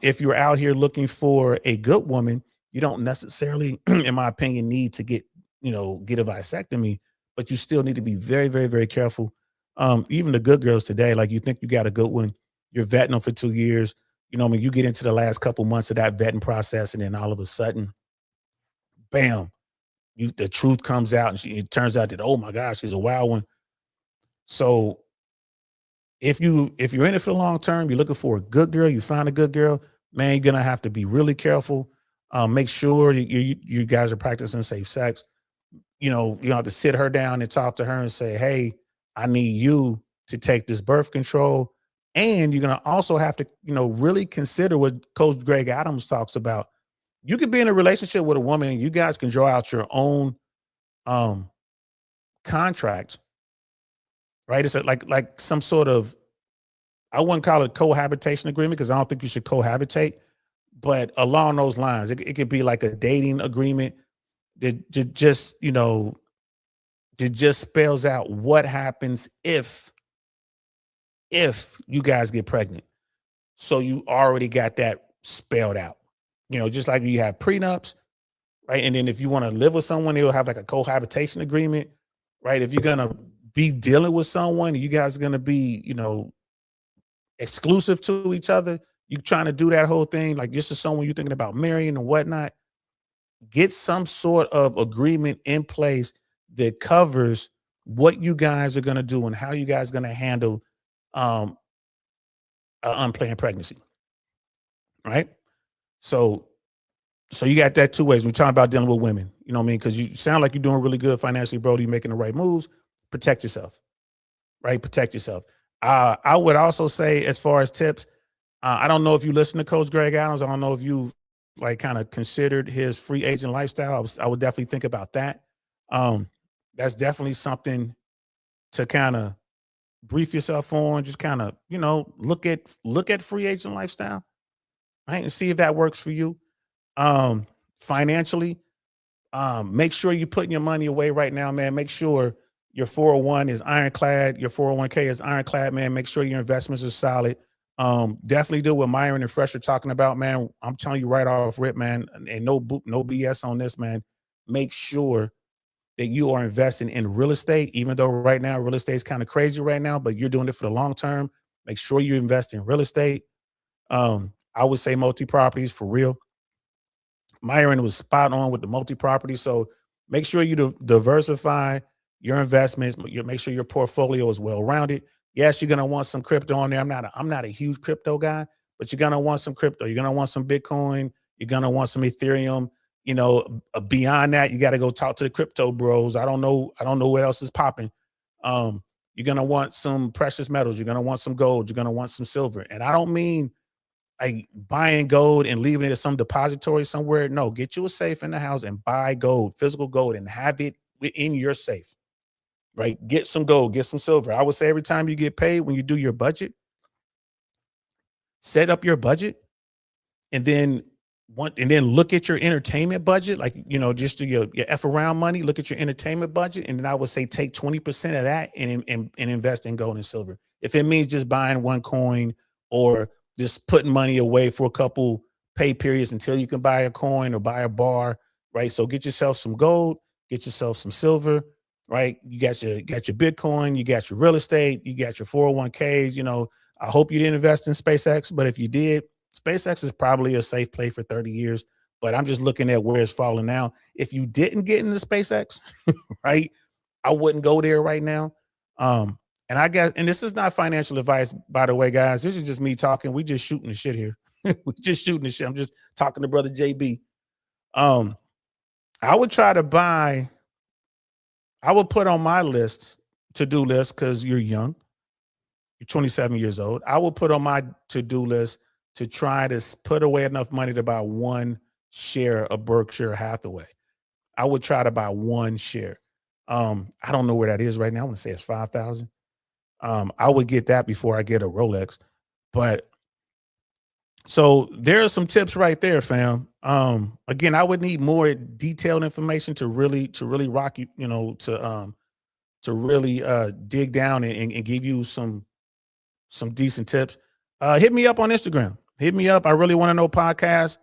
If you're out here looking for a good woman, you don't necessarily, in my opinion, need to get a vasectomy, but you still need to be very, very, very careful. Even the good girls today, like you think you got a good one, you're vetting them for 2 years. You get into the last couple months of that vetting process, and then all of a sudden, bam, the truth comes out, and it turns out that, oh my gosh, she's a wild one. So if you're in it for the long term, you're looking for a good girl, you find a good girl, man, you're gonna have to be really careful. Make sure you guys are practicing safe sex. You don't have to sit her down and talk to her and say, hey, I need you to take this birth control. And you're going to also have to, really consider what Coach Greg Adams talks about. You could be in a relationship with a woman and you guys can draw out your own contract, right? It's like some sort of, I wouldn't call it cohabitation agreement, because I don't think you should cohabitate, but along those lines, it could be like a dating agreement that just spells out what happens if you guys get pregnant. So you already got that spelled out, just like you have prenups, right? And then if you want to live with someone, they'll have like a cohabitation agreement, right? If you're going to be dealing with someone, you guys are going to be, exclusive to each other. You're trying to do that whole thing, like just as someone you're thinking about marrying and whatnot, get some sort of agreement in place that covers what you guys are going to do and how you guys are going to handle an unplanned pregnancy, right? So you got that two ways. We're talking about dealing with women, you know what I mean? Because you sound like you're doing really good financially, bro. You're making the right moves. Protect yourself, right? Protect yourself. I would also say, as far as tips, I don't know if you listen to Coach Greg Adams. I don't know if you kind of considered his free agent lifestyle. I would definitely think about that. That's definitely something to kind of brief yourself on, just kind of, look at free agent lifestyle, right? And see if that works for you. Financially, make sure you're putting your money away right now, man. Make sure your 401 is ironclad. Your 401k is ironclad, man. Make sure your investments are solid. Definitely do what Myron and Fresh are talking about, man. I'm telling you right off rip, man, and no BS on this, man. Make sure that you are investing in real estate, even though right now real estate is kind of crazy right now, but you're doing it for the long term. Make sure you invest in real estate. I would say multi-properties for real. Myron was spot on with the multi-property. So make sure you diversify your investments. Make sure your portfolio is well-rounded. Yes, you're gonna want some crypto on there. I'm not a huge crypto guy, but you're gonna want some crypto. You're gonna want some Bitcoin. You're gonna want some Ethereum. Beyond that, you got to go talk to the crypto bros. I don't know what else is popping. You're gonna want some precious metals. You're gonna want some gold. You're gonna want some silver. And I don't mean like buying gold and leaving it at some depository somewhere. No, get you a safe in the house and buy gold, physical gold, and have it in your safe, right? Get some gold, get some silver. I would say every time you get paid, when you do your budget, set up your budget, and then look at your entertainment budget, like, just do your F around money, look at your entertainment budget. And then I would say take 20% of that and invest in gold and silver. If it means just buying one coin or just putting money away for a couple pay periods until you can buy a coin or buy a bar, right? So get yourself some gold, get yourself some silver, right? You got your Bitcoin, you got your real estate, you got your 401ks. I hope you didn't invest in SpaceX, but if you did, SpaceX is probably a safe play for 30 years, but I'm just looking at where it's falling now. If you didn't get into SpaceX, right, I wouldn't go there right now. And this is not financial advice, by the way, guys. This is just me talking. We just shooting the shit here. We just shooting the shit. I'm just talking to brother JB. I would put on my to-do list, because you're young. You're 27 years old. I will put on my to-do list to try to put away enough money to buy one share of Berkshire Hathaway. I would try to buy one share. I don't know where that is right now. I want to say it's 5,000. I would get that before I get a Rolex. But so there are some tips right there, fam. Again, I would need more detailed information to really rock you, to really dig down and give you some decent tips. Hit me up on Instagram. Hit me up. I really want to know podcast.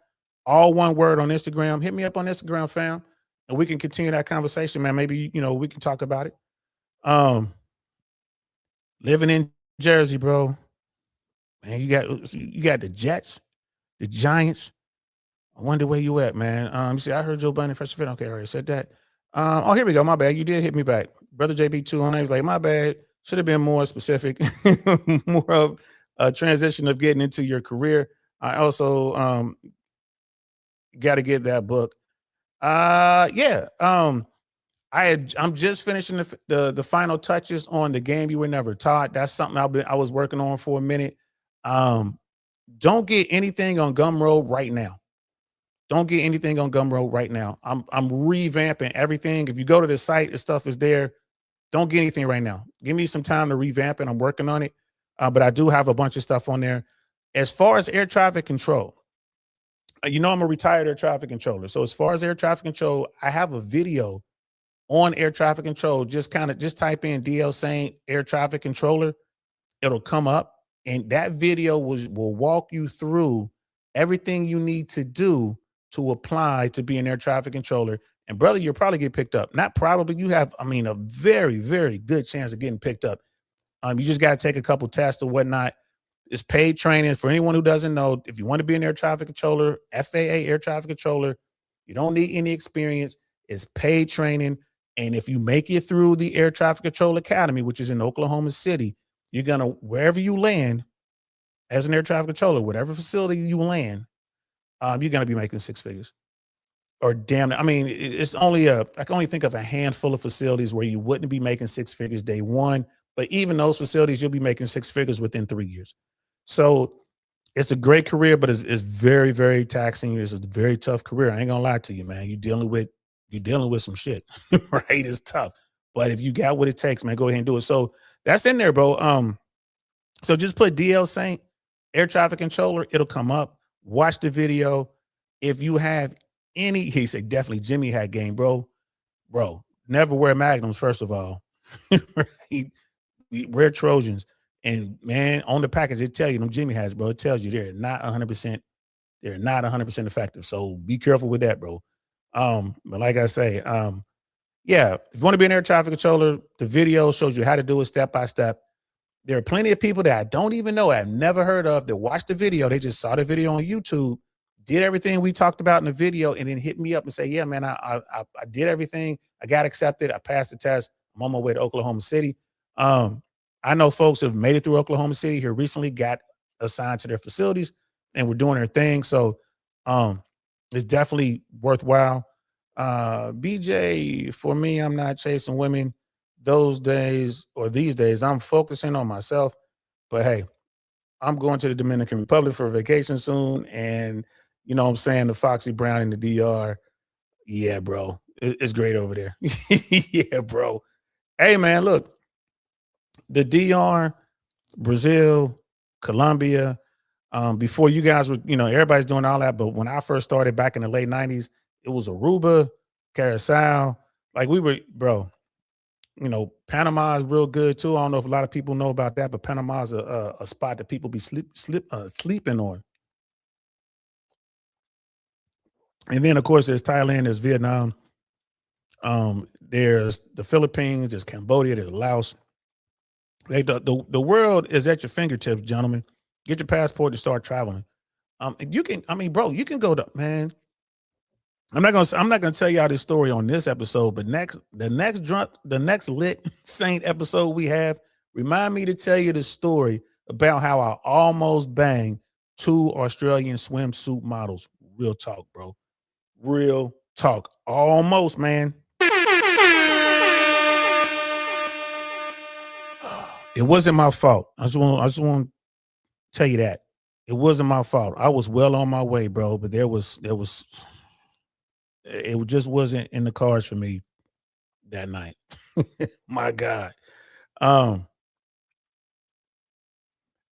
All one word on Instagram. Hit me up on Instagram, fam, and we can continue that conversation, man. Maybe, we can talk about it. Living in Jersey, bro. Man, you got the Jets, the Giants. I wonder where you at, man. See, I heard Joe Bunny Fresh Fit. Okay, I already said that. Here we go. My bad. You did hit me back. Brother JB2 on. He was like, my bad. Should have been more specific, more of a transition of getting into your career. I also got to get that book. I'm just finishing the final touches on The Game You Were Never Taught. That's something I was working on for a minute. Don't get anything on Gumroad right now. Don't get anything on Gumroad right now. I'm revamping everything. If you go to the site, the stuff is there. Don't get anything right now. Give me some time to revamp it. I'm working on it. But I do have a bunch of stuff on there. As far as air traffic control, I'm a retired air traffic controller. So as far as air traffic control, I have a video on air traffic control. Just type in DL Saint air traffic controller. It'll come up, and that video will walk you through everything you need to do to apply to be an air traffic controller. And brother, you'll probably get picked up. Not probably, you have, a very, very good chance of getting picked up. You just got to take a couple tests or whatnot. It's paid training. For anyone who doesn't know, if you want to be an air traffic controller, FAA air traffic controller, you don't need any experience. It's paid training. And if you make it through the Air Traffic Control Academy, which is in Oklahoma City, you're going to, wherever you land as an air traffic controller, whatever facility you land, you're going to be making six figures. Or damn it. It's only I can only think of a handful of facilities where you wouldn't be making six figures day one, but even those facilities, you'll be making six figures within 3 years. So it's a great career, but it's very, very taxing. It's a very tough career. I ain't gonna lie to you, man. You're dealing with some shit, right? It's tough. But if you got what it takes, man, go ahead and do it. So that's in there, bro. So just put DL Saint air traffic controller. It'll come up. Watch the video. If you have any, he said definitely Jimmy had game, bro. Bro, never wear magnums, first of all. Right? Wear Trojans. And man, on the package, it tell you them Jimmy hats, bro. It tells you they're not 100%. They're not 100% effective. So be careful with that, bro. But like I say, yeah, if you want to be an air traffic controller, the video shows you how to do it step by step. There are plenty of people that I don't even know, I've never heard of, that watched the video. They just saw the video on YouTube, did everything we talked about in the video, and then hit me up and say, yeah, man, I did everything. I got accepted. I passed the test. I'm on my way to Oklahoma City. I know folks have made it through Oklahoma City here recently, got assigned to their facilities, and we're doing their thing. So it's definitely worthwhile. BJ, for me, I'm not chasing women those days or these days. I'm focusing on myself. But hey, I'm going to the Dominican Republic for vacation soon. And you know what I'm saying? The Foxy Brown in the DR. Yeah, bro. It's great over there. Yeah, bro. Hey, man, look. The DR, Brazil, Colombia, before you guys were, you know, everybody's doing all that. But when I first started back in the late 90s, it was Aruba, Curacao. Like we were, bro, you know, Panama is real good too. I don't know if a lot of people know about that, but Panama is a spot that people be sleeping on. And then, of course, there's Thailand, there's Vietnam, there's the Philippines, there's Cambodia, there's Laos. Like the world is at your fingertips, gentlemen. Get your passport to start traveling. You can, I mean, bro, you can go to, man. I'm not gonna tell y'all this story on this episode, but the next lit saint episode we have, remind me to tell you the story about how I almost banged 2 Australian swimsuit models. Real talk, bro. Real talk. Almost, man. It wasn't my fault. I just want to tell you that. It wasn't my fault. I was well on my way, bro, but it just wasn't in the cards for me that night. My God.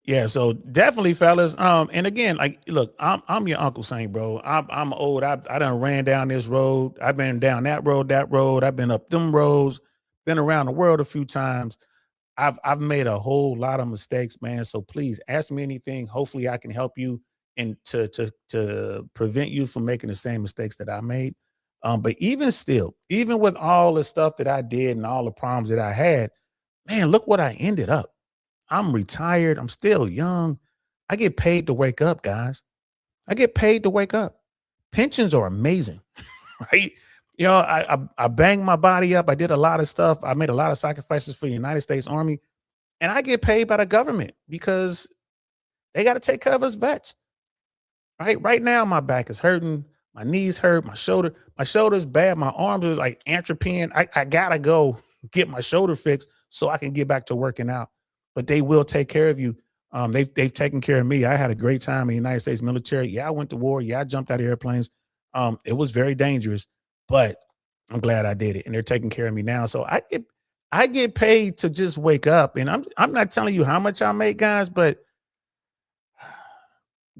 Yeah, so definitely, fellas. And again, like, look, I'm your Uncle Saint, bro. I'm old. I done ran down this road. I've been down that road. I've been up them roads, been around the world a few times. I've made a whole lot of mistakes, man. So please ask me anything. Hopefully I can help you and to prevent you from making the same mistakes that I made. But even still, even with all the stuff that I did and all the problems that I had, man, look what I ended up. I'm retired. I'm still young. I get paid to wake up, guys. I get paid to wake up. Pensions are amazing, right? You know, I banged my body up. I did a lot of stuff. I made a lot of sacrifices for the United States Army, and I get paid by the government because they got to take care of us vets. Right now, my back is hurting. My knees hurt. My shoulder's bad. My arms are like atrophying. I gotta go get my shoulder fixed so I can get back to working out. But they will take care of you. They've taken care of me. I had a great time in the United States military. Yeah, I went to war. Yeah, I jumped out of airplanes. It was very dangerous, but I'm glad I did it. And they're taking care of me now. So I get paid to just wake up. And I'm not telling you how much I make, guys, but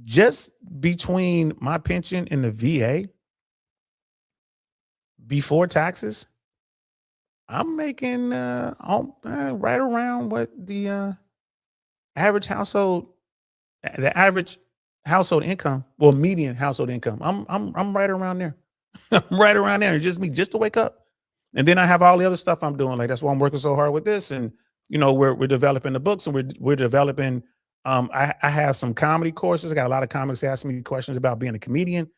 just between my pension and the VA before taxes, I'm making right around what the average household income, well, median household income. I'm right around there. I'm right around there. It's just me, just to wake up. And then I have all the other stuff I'm doing. Like, that's why I'm working so hard with this. And you know, we're developing the books, and we're developing. I have some comedy courses. I got a lot of comics asking me questions about being a comedian.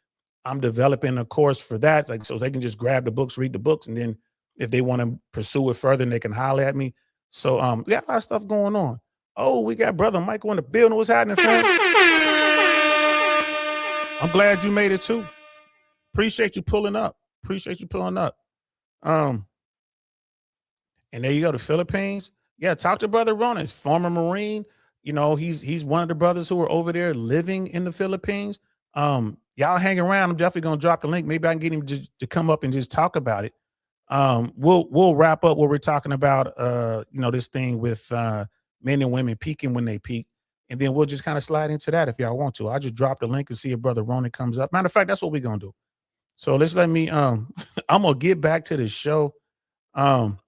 I'm developing a course for that, like, so they can just grab the books, read the books, and then if they want to pursue it further, they can holler at me. So we got a lot of stuff going on. Oh, we got brother Michael in the building. What's happening, fam? I'm glad you made it too. Appreciate you pulling up. And there you go, the Philippines. Yeah, talk to brother Ronan, former Marine. You know, he's one of the brothers who are over there living in the Philippines. Y'all hang around. I'm definitely gonna drop the link. Maybe I can get him to come up and just talk about it. We'll wrap up what we're talking about. This thing with men and women peaking when they peak, and then we'll just kind of slide into that if y'all want to. I just drop the link and see if Brother Ronan comes up. Matter of fact, that's what we're gonna do. So let me. I'm gonna get back to the show. And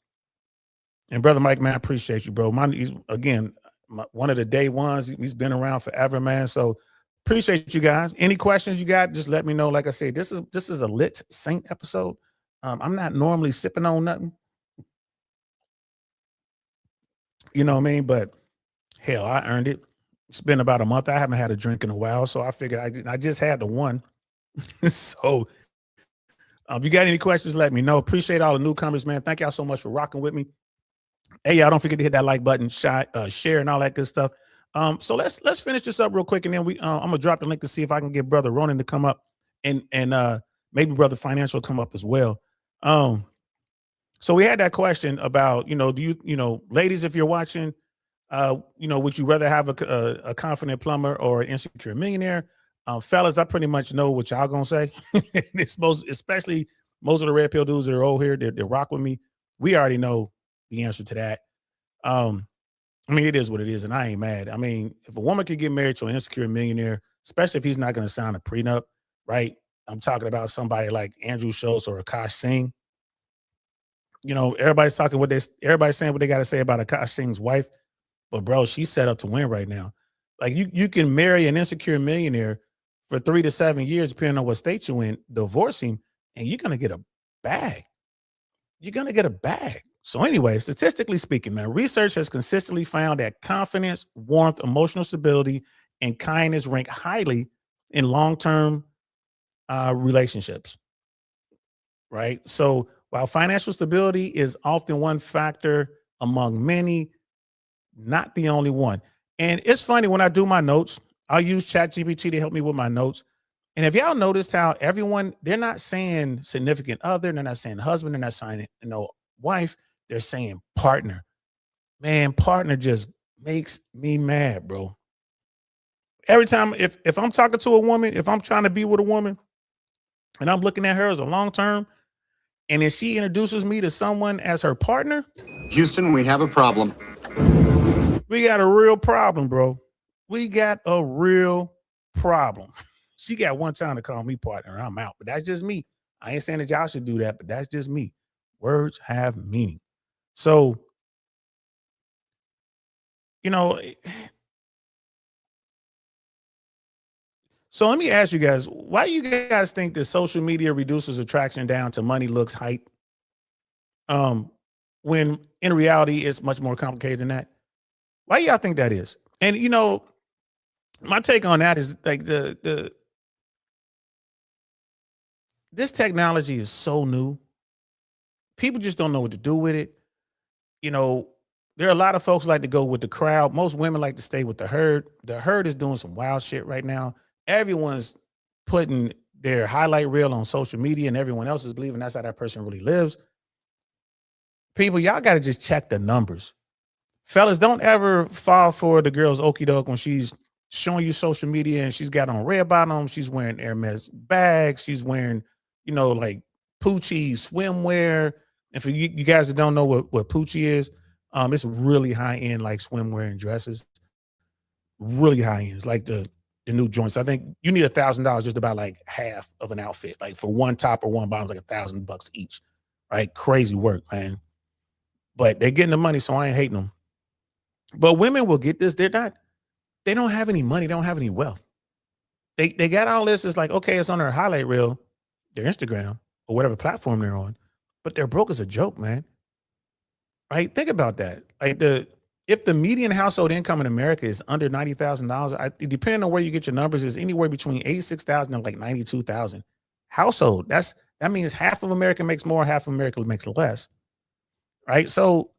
Brother Mike, man, I appreciate you, bro. One of the day ones. He's been around forever, man. So appreciate you guys. Any questions you got, just let me know. Like I said, this is a lit saint episode. I'm not normally sipping on nothing. You know what I mean? But hell, I earned it. It's been about a month. I haven't had a drink in a while, so I figured I just had the one. So if you got any questions, let me know. Appreciate all the newcomers, man. Thank y'all so much for rocking with me. Hey, y'all, don't forget to hit that like button, share, and all that good stuff. So let's finish this up real quick, and then I'm gonna drop the link to see if I can get Brother Ronan to come up, and maybe Brother Financial come up as well. So we had that question about, do you, ladies, if you're watching, would you rather have a confident plumber or an insecure millionaire? Fellas, I pretty much know what y'all gonna say. Especially most of the red pill dudes that are old here, they rock with me. We already know the answer to that. It is what it is, and I ain't mad. If a woman could get married to an insecure millionaire, especially if he's not going to sign a prenup, right? I'm talking about somebody like Andrew Schultz or Akash Singh. Everybody's saying what they got to say about Akash Singh's wife, but bro, she's set up to win right now. Like you can marry an insecure millionaire for 3 to 7 years, depending on what state you're in, divorce him, and you're gonna get a bag. You're gonna get a bag. So anyway, statistically speaking, man, research has consistently found that confidence, warmth, emotional stability, and kindness rank highly in long-term relationships, right? So while financial stability is often one factor among many, not the only one. And it's funny, when I do my notes, I'll use ChatGPT to help me with my notes. And have y'all noticed how they're not saying significant other, they're not saying husband, they're not saying wife, they're saying partner. Man, partner just makes me mad, bro. Every time, if I'm talking to a woman, if I'm trying to be with a woman and I'm looking at her as a long-term, and then she introduces me to someone as her partner, Houston, we have a problem. we got a real problem, bro. We got a real problem. She got one time to call me partner, I'm out. But that's just me. I ain't saying that y'all should do that, but that's just me. Words have meaning. So, so let me ask you guys, why do you guys think that social media reduces attraction down to money, looks, height? When in reality, it's much more complicated than that. Why do y'all think that is? And my take on that is like this technology is so new. People just don't know what to do with it. There are a lot of folks who like to go with the crowd. Most women like to stay with the herd. The herd is doing some wild shit right now. Everyone's putting their highlight reel on social media, and everyone else is believing that's how that person really lives. People, y'all got to just check the numbers. Fellas, don't ever fall for the girl's okie doke when she's showing you social media and she's got on red bottoms, she's wearing Hermes bags, she's wearing, like Poochie swimwear. And for you guys that don't know what Poochie is, it's really high end, like swimwear and dresses. Really high end. It's like the new joints. I think you need $1,000 just about like half of an outfit. Like for one top or one bottom, it's like $1,000 each. Right? Crazy work, man. But they're getting the money, so I ain't hating them. But women will get this. They don't have any money. They don't have any wealth. They got all this. It's like, okay, it's on their highlight reel, their Instagram or whatever platform they're on, but they're broke as a joke, man. Right? Think about that. Like if the median household income in America is under $90,000, depending on where you get your numbers, is anywhere between $86,000 and like $92,000 household. That means half of America makes more, half of America makes less. Right? So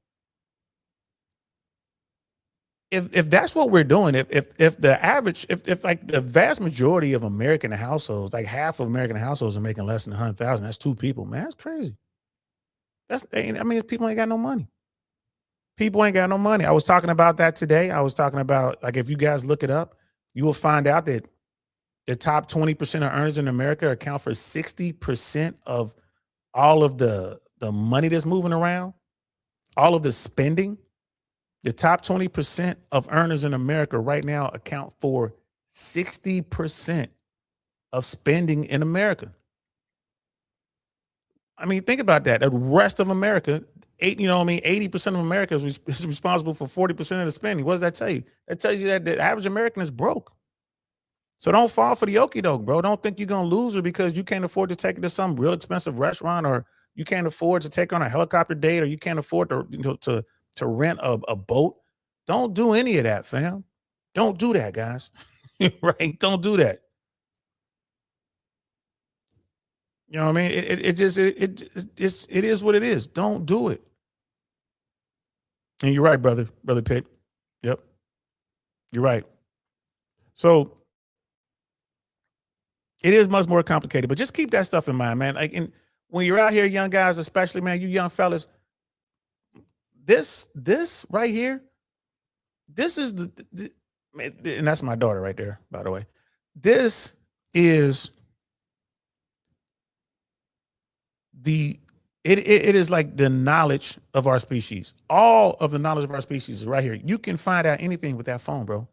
if that's what we're doing, if the average, if like the vast majority of American households, like half of American households are making less than 100,000, that's two people, man. That's crazy. People ain't got no money. People ain't got no money. I was talking about that today. I was talking about, like, if you guys look it up, you will find out that the top 20% of earners in America account for 60% of all of the the money that's moving around, all of the spending, the top 20% of earners in America right now account for 60% of spending in America. I mean, think about that. The rest of America, 80% of America is responsible for 40% of the spending. What does that tell you? That tells you that the average American is broke. So don't fall for the okie doke, bro. Don't think you're gonna lose her because you can't afford to take it to some real expensive restaurant, or you can't afford to take on a helicopter date, or you can't afford to rent a boat. Don't do any of that, fam. Don't do that, guys. Right? Don't do that. You know what I mean? It is what it is. Don't do it. And you're right, brother Pitt. Yep. You're right. So it is much more complicated, but just keep that stuff in mind, man. Like, when you're out here, young guys, especially, man, you young fellas, this right here, this is and that's my daughter right there, by the way. This is it is like the knowledge of our species. All of the knowledge of our species is right here. You can find out anything with that phone, bro,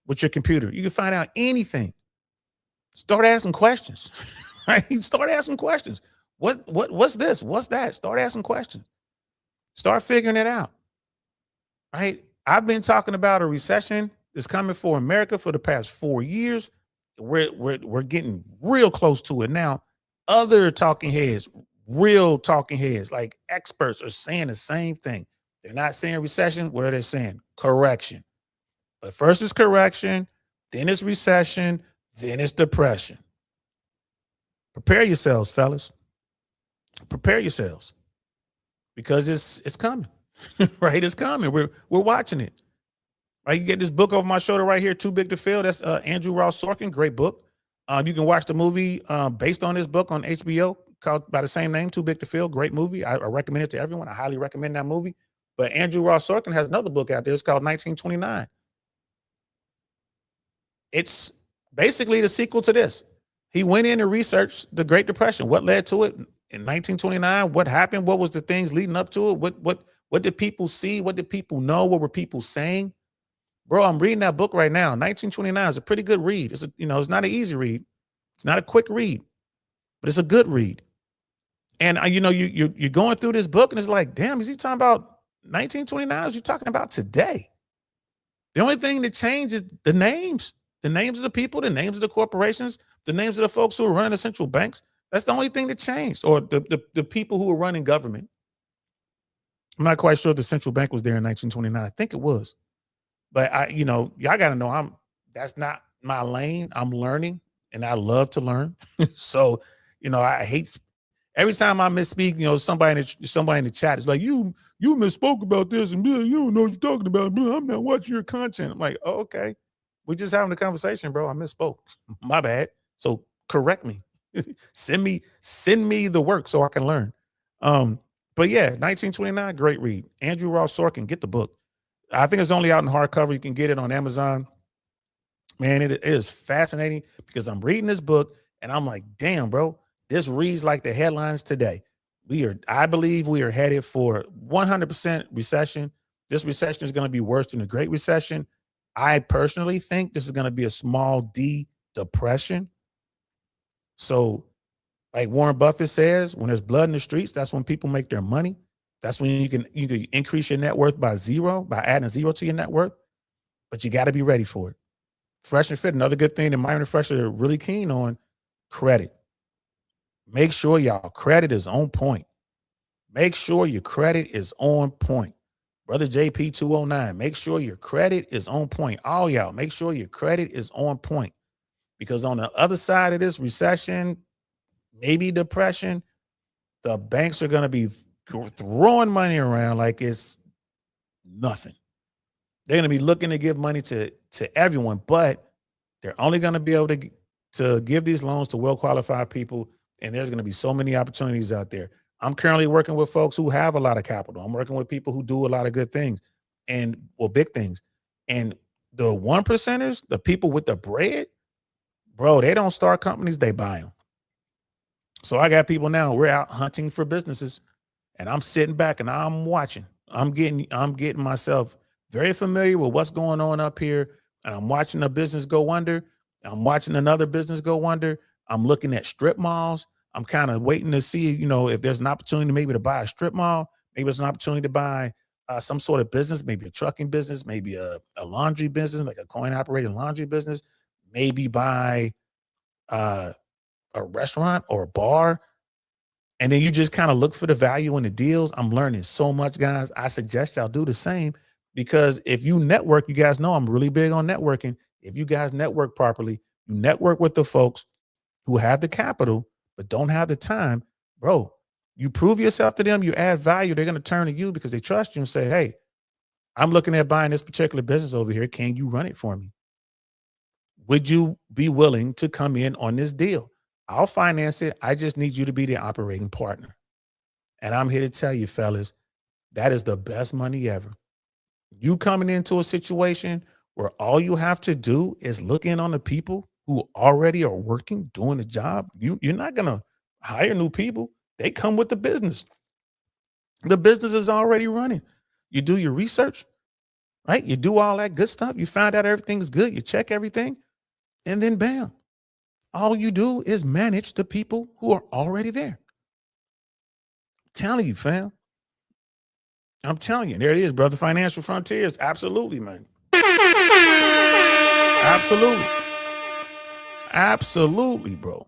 with your computer. You can find out anything. Start asking questions, right? Start asking questions. What's this? What's that? Start asking questions. Start figuring it out, right? I've been talking about a recession that's coming for America for the past 4 years. We're getting real close to it now. Other talking heads, real talking heads, like experts, are saying the same thing. They're not saying recession. What are they saying? Correction. But first is correction, then it's recession, then it's depression. Prepare yourselves, fellas. Prepare yourselves, because it's coming. Right? It's coming. We're watching it. Right? You get this book over my shoulder right here, Too Big to Fail. That's Andrew Ross Sorkin. Great book. You can watch the movie based on this book on HBO called by the same name, Too Big to Fail. Great movie. I recommend it to everyone. I highly recommend that movie. But Andrew Ross Sorkin has another book out there. It's called 1929. It's basically the sequel to this. He went in and researched the Great Depression. What led to it in 1929? What happened? What was the things leading up to it? What did people see? What did people know? What were people saying? Bro, I'm reading that book right now. 1929 is a pretty good read. It's it's not an easy read. It's not a quick read, but it's a good read. And you're going through this book and it's like, damn, is he talking about 1929? Or is he talking about today? The only thing that changed is the names of the people, the names of the corporations, the names of the folks who are running the central banks. That's the only thing that changed, or the people who were running government. I'm not quite sure if the central bank was there in 1929. I think it was. But y'all got to know that's not my lane. I'm learning and I love to learn. So, I hate every time I misspeak, somebody in the chat is like, you misspoke about this and you don't know what you're talking about. I'm not watching your content. I'm like, oh, okay. We're just having a conversation, bro. I misspoke. My bad. So correct me. send me the work so I can learn. But yeah, 1929, great read. Andrew Ross Sorkin, get the book. I think it's only out in hardcover. You can get it on Amazon. Man, it is fascinating because I'm reading this book and I'm like, damn, bro, this reads like the headlines today. I believe we are headed for 100% recession. This recession is going to be worse than the Great Recession. I personally think this is going to be a small D depression. So, like Warren Buffett says, when there's blood in the streets, that's when people make their money. That's when you can increase your net worth by adding a zero to your net worth. But you got to be ready for it. Fresh and Fit, another good thing that Myron and Fresh are really keen on, credit. Make sure y'all credit is on point. Make sure your credit is on point. Brother JP 209, make sure your credit is on point. All y'all, make sure your credit is on point. Because on the other side of this recession, maybe depression, the banks are going to be throwing money around like it's nothing. They're going to be looking to give money to everyone, but they're only going to be able to give these loans to well-qualified people, and there's going to be so many opportunities out there. I'm currently working with folks who have a lot of capital. I'm working with people who do a lot of good things big things. And the 1%ers, the people with the bread, bro, they don't start companies, they buy them. So I got people now, we're out hunting for businesses. and I'm sitting back and I'm watching. I'm getting myself very familiar with what's going on up here, and I'm watching a business go under. I'm watching another business go under. I'm looking at strip malls. I'm kind of waiting to see, if there's an opportunity maybe to buy a strip mall. Maybe it's an opportunity to buy some sort of business, maybe a trucking business, maybe a laundry business, like a coin-operated laundry business. Maybe buy a restaurant or a bar. And then you just kind of look for the value in the deals. I'm learning so much, guys. I suggest y'all do the same, because if you network, you guys know I'm really big on networking. If you guys network properly, you network with the folks who have the capital but don't have the time, bro. You prove yourself to them, you add value, they're going to turn to you because they trust you and say, hey, I'm looking at buying this particular business over here. Can you run it for me? Would you be willing to come in on this deal? I'll finance it. I just need you to be the operating partner. And I'm here to tell you, fellas, that is the best money ever. You coming into a situation where all you have to do is look in on the people who already are working, doing the job. You're not going to hire new people. They come with the business. The business is already running. You do your research, right? You do all that good stuff. You find out everything's good. You check everything. And then bam, all you do is manage the people who are already there. I'm telling you, fam. I'm telling you, there it is, brother. Financial frontiers. Absolutely, man. Absolutely. Absolutely, bro.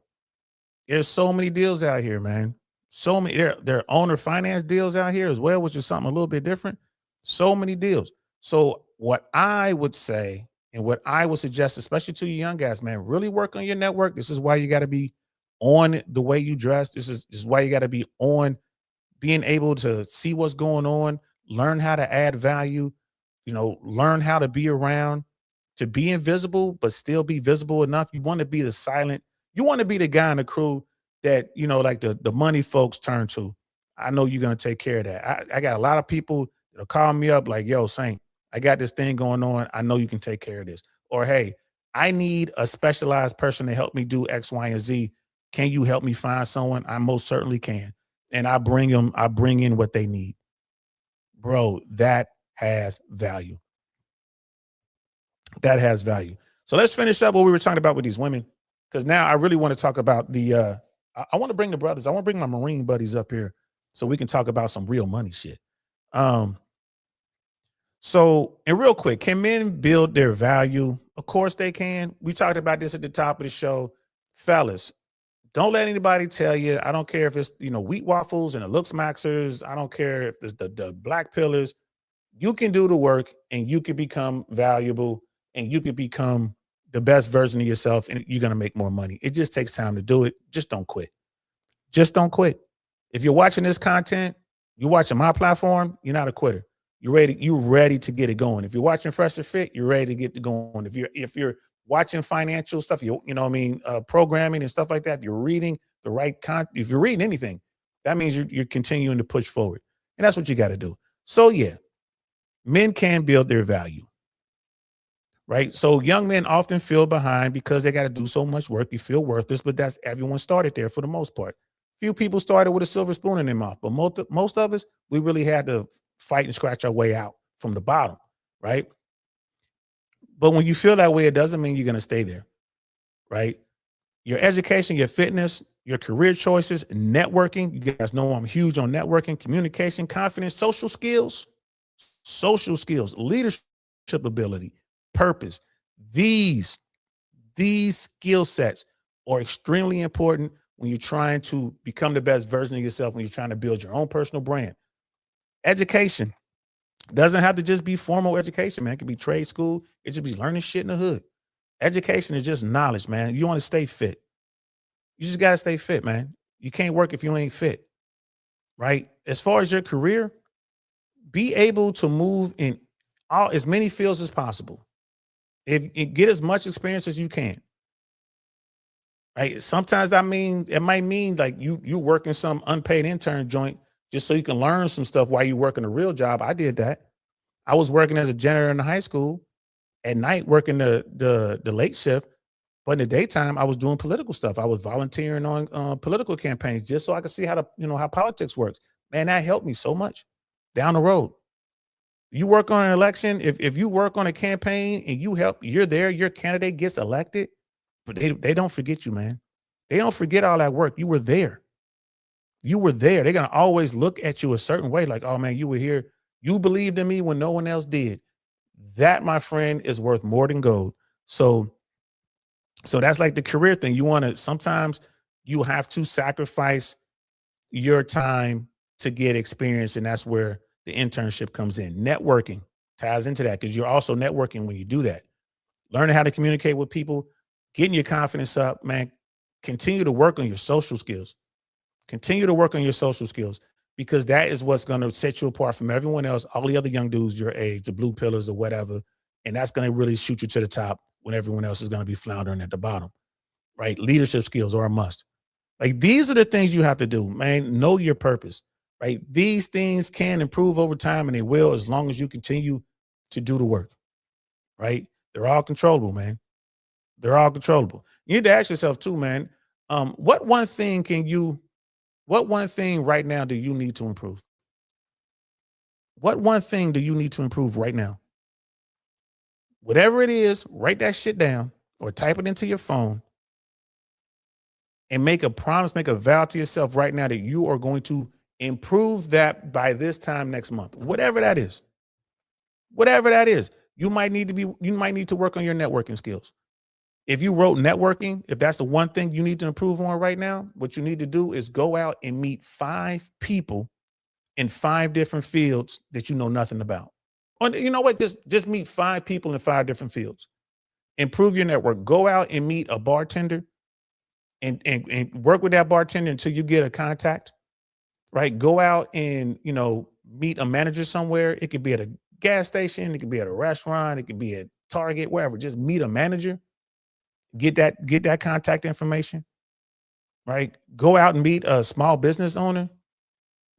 There's so many deals out here, man. So many. There are owner finance deals out here as well, which is something a little bit different. So many deals. So what I would say and what I would suggest, especially to you young guys, man, really work on your network. This is why you got to be on the way you dress. This is why you got to be on being able to see what's going on, learn how to add value, learn how to be around, to be invisible, but still be visible enough. You want to be the silent. You want to be the guy in the crew that, like the money folks turn to. I know you're going to take care of that. I got a lot of people that'll call me up like, yo, Saint, I got this thing going on. I know you can take care of this. Or, hey, I need a specialized person to help me do X, Y, and Z. Can you help me find someone? I most certainly can. And I bring in what they need. Bro, that has value. That has value. So let's finish up what we were talking about with these women, because now I really want to talk about I want to bring the brothers. I want to bring my Marine buddies up here so we can talk about some real money shit. So, and real quick, can men build their value? Of course they can. We talked about this at the top of the show. Fellas, don't let anybody tell you, I don't care if it's, wheat waffles and the looks maxers. I don't care if there's the black pillars. You can do the work and you can become valuable and you can become the best version of yourself, and you're going to make more money. It just takes time to do it. Just don't quit. Just don't quit. If you're watching this content, you're watching my platform, you're not a quitter. You're ready to get it going. If you're watching Fresh and Fit, you're ready to get it going. If you're watching financial stuff, programming and stuff like that, if you're reading the right content, if you're reading anything, that means you're continuing to push forward. And that's what you got to do. So yeah, men can build their value, right? So young men often feel behind because they got to do so much work. You feel worthless, but that's everyone started there for the most part. Few people started with a silver spoon in their mouth, but most of us, we really had to fight and scratch our way out from the bottom, right? But when you feel that way, it doesn't mean you're going to stay there, right? Your education, your fitness, your career choices, networking. You guys know I'm huge on networking, communication, confidence, social skills, leadership ability, purpose. These skill sets are extremely important when you're trying to become the best version of yourself, when you're trying to build your own personal brand. Education doesn't have to just be formal education, man. It could be trade school. It should be learning shit in the hood. Education is just knowledge, man. You want to stay fit. You just got to stay fit, man. You can't work if you ain't fit, right? As far as your career, be able to move in as many fields as possible. Get as much experience as you can. Right? Sometimes it might mean like you work in some unpaid intern joint just so you can learn some stuff while you work in a real job. I did that. I was working as a janitor in the high school, at night working the late shift, but in the daytime I was doing political stuff. I was volunteering on political campaigns just so I could see how politics works. Man, that helped me so much down the road. You work on an election, if you work on a campaign and you're there, your candidate gets elected, but they don't forget you, man. They don't forget all that work. You were there. You were there. They're gonna always look at you a certain way, like, oh man, you were here. You believed in me when no one else did. That, my friend, is worth more than gold. So that's like the career thing. Sometimes you have to sacrifice your time to get experience, and that's where the internship comes in. Networking ties into that because you're also networking when you do that. Learning how to communicate with people, getting your confidence up, man. Continue to work on your social skills. Continue to work on your social skills because that is what's going to set you apart from everyone else, all the other young dudes your age, the blue pillars or whatever. And that's going to really shoot you to the top when everyone else is going to be floundering at the bottom, right? Leadership skills are a must. Like, these are the things you have to do, man. Know your purpose, right? These things can improve over time, and they will as long as you continue to do the work, right? They're all controllable, man. They're all controllable. You need to ask yourself too, man, what one thing right now do you need to improve? What one thing do you need to improve right now? Whatever it is, write that shit down or type it into your phone and make a promise, make a vow to yourself right now that you are going to improve that by this time next month. Whatever that is. Whatever that is. You might need to work on your networking skills. If you wrote networking, if that's the one thing you need to improve on right now, what you need to do is go out and meet 5 people in 5 different fields that you know nothing about. Or you know what? Just meet 5 people in 5 different fields. Improve your network. Go out and meet a bartender and work with that bartender until you get a contact, right? Go out and, meet a manager somewhere. It could be at a gas station. It could be at a restaurant. It could be at Target, wherever. Just meet a manager. Get that contact information, right? Go out and meet a small business owner.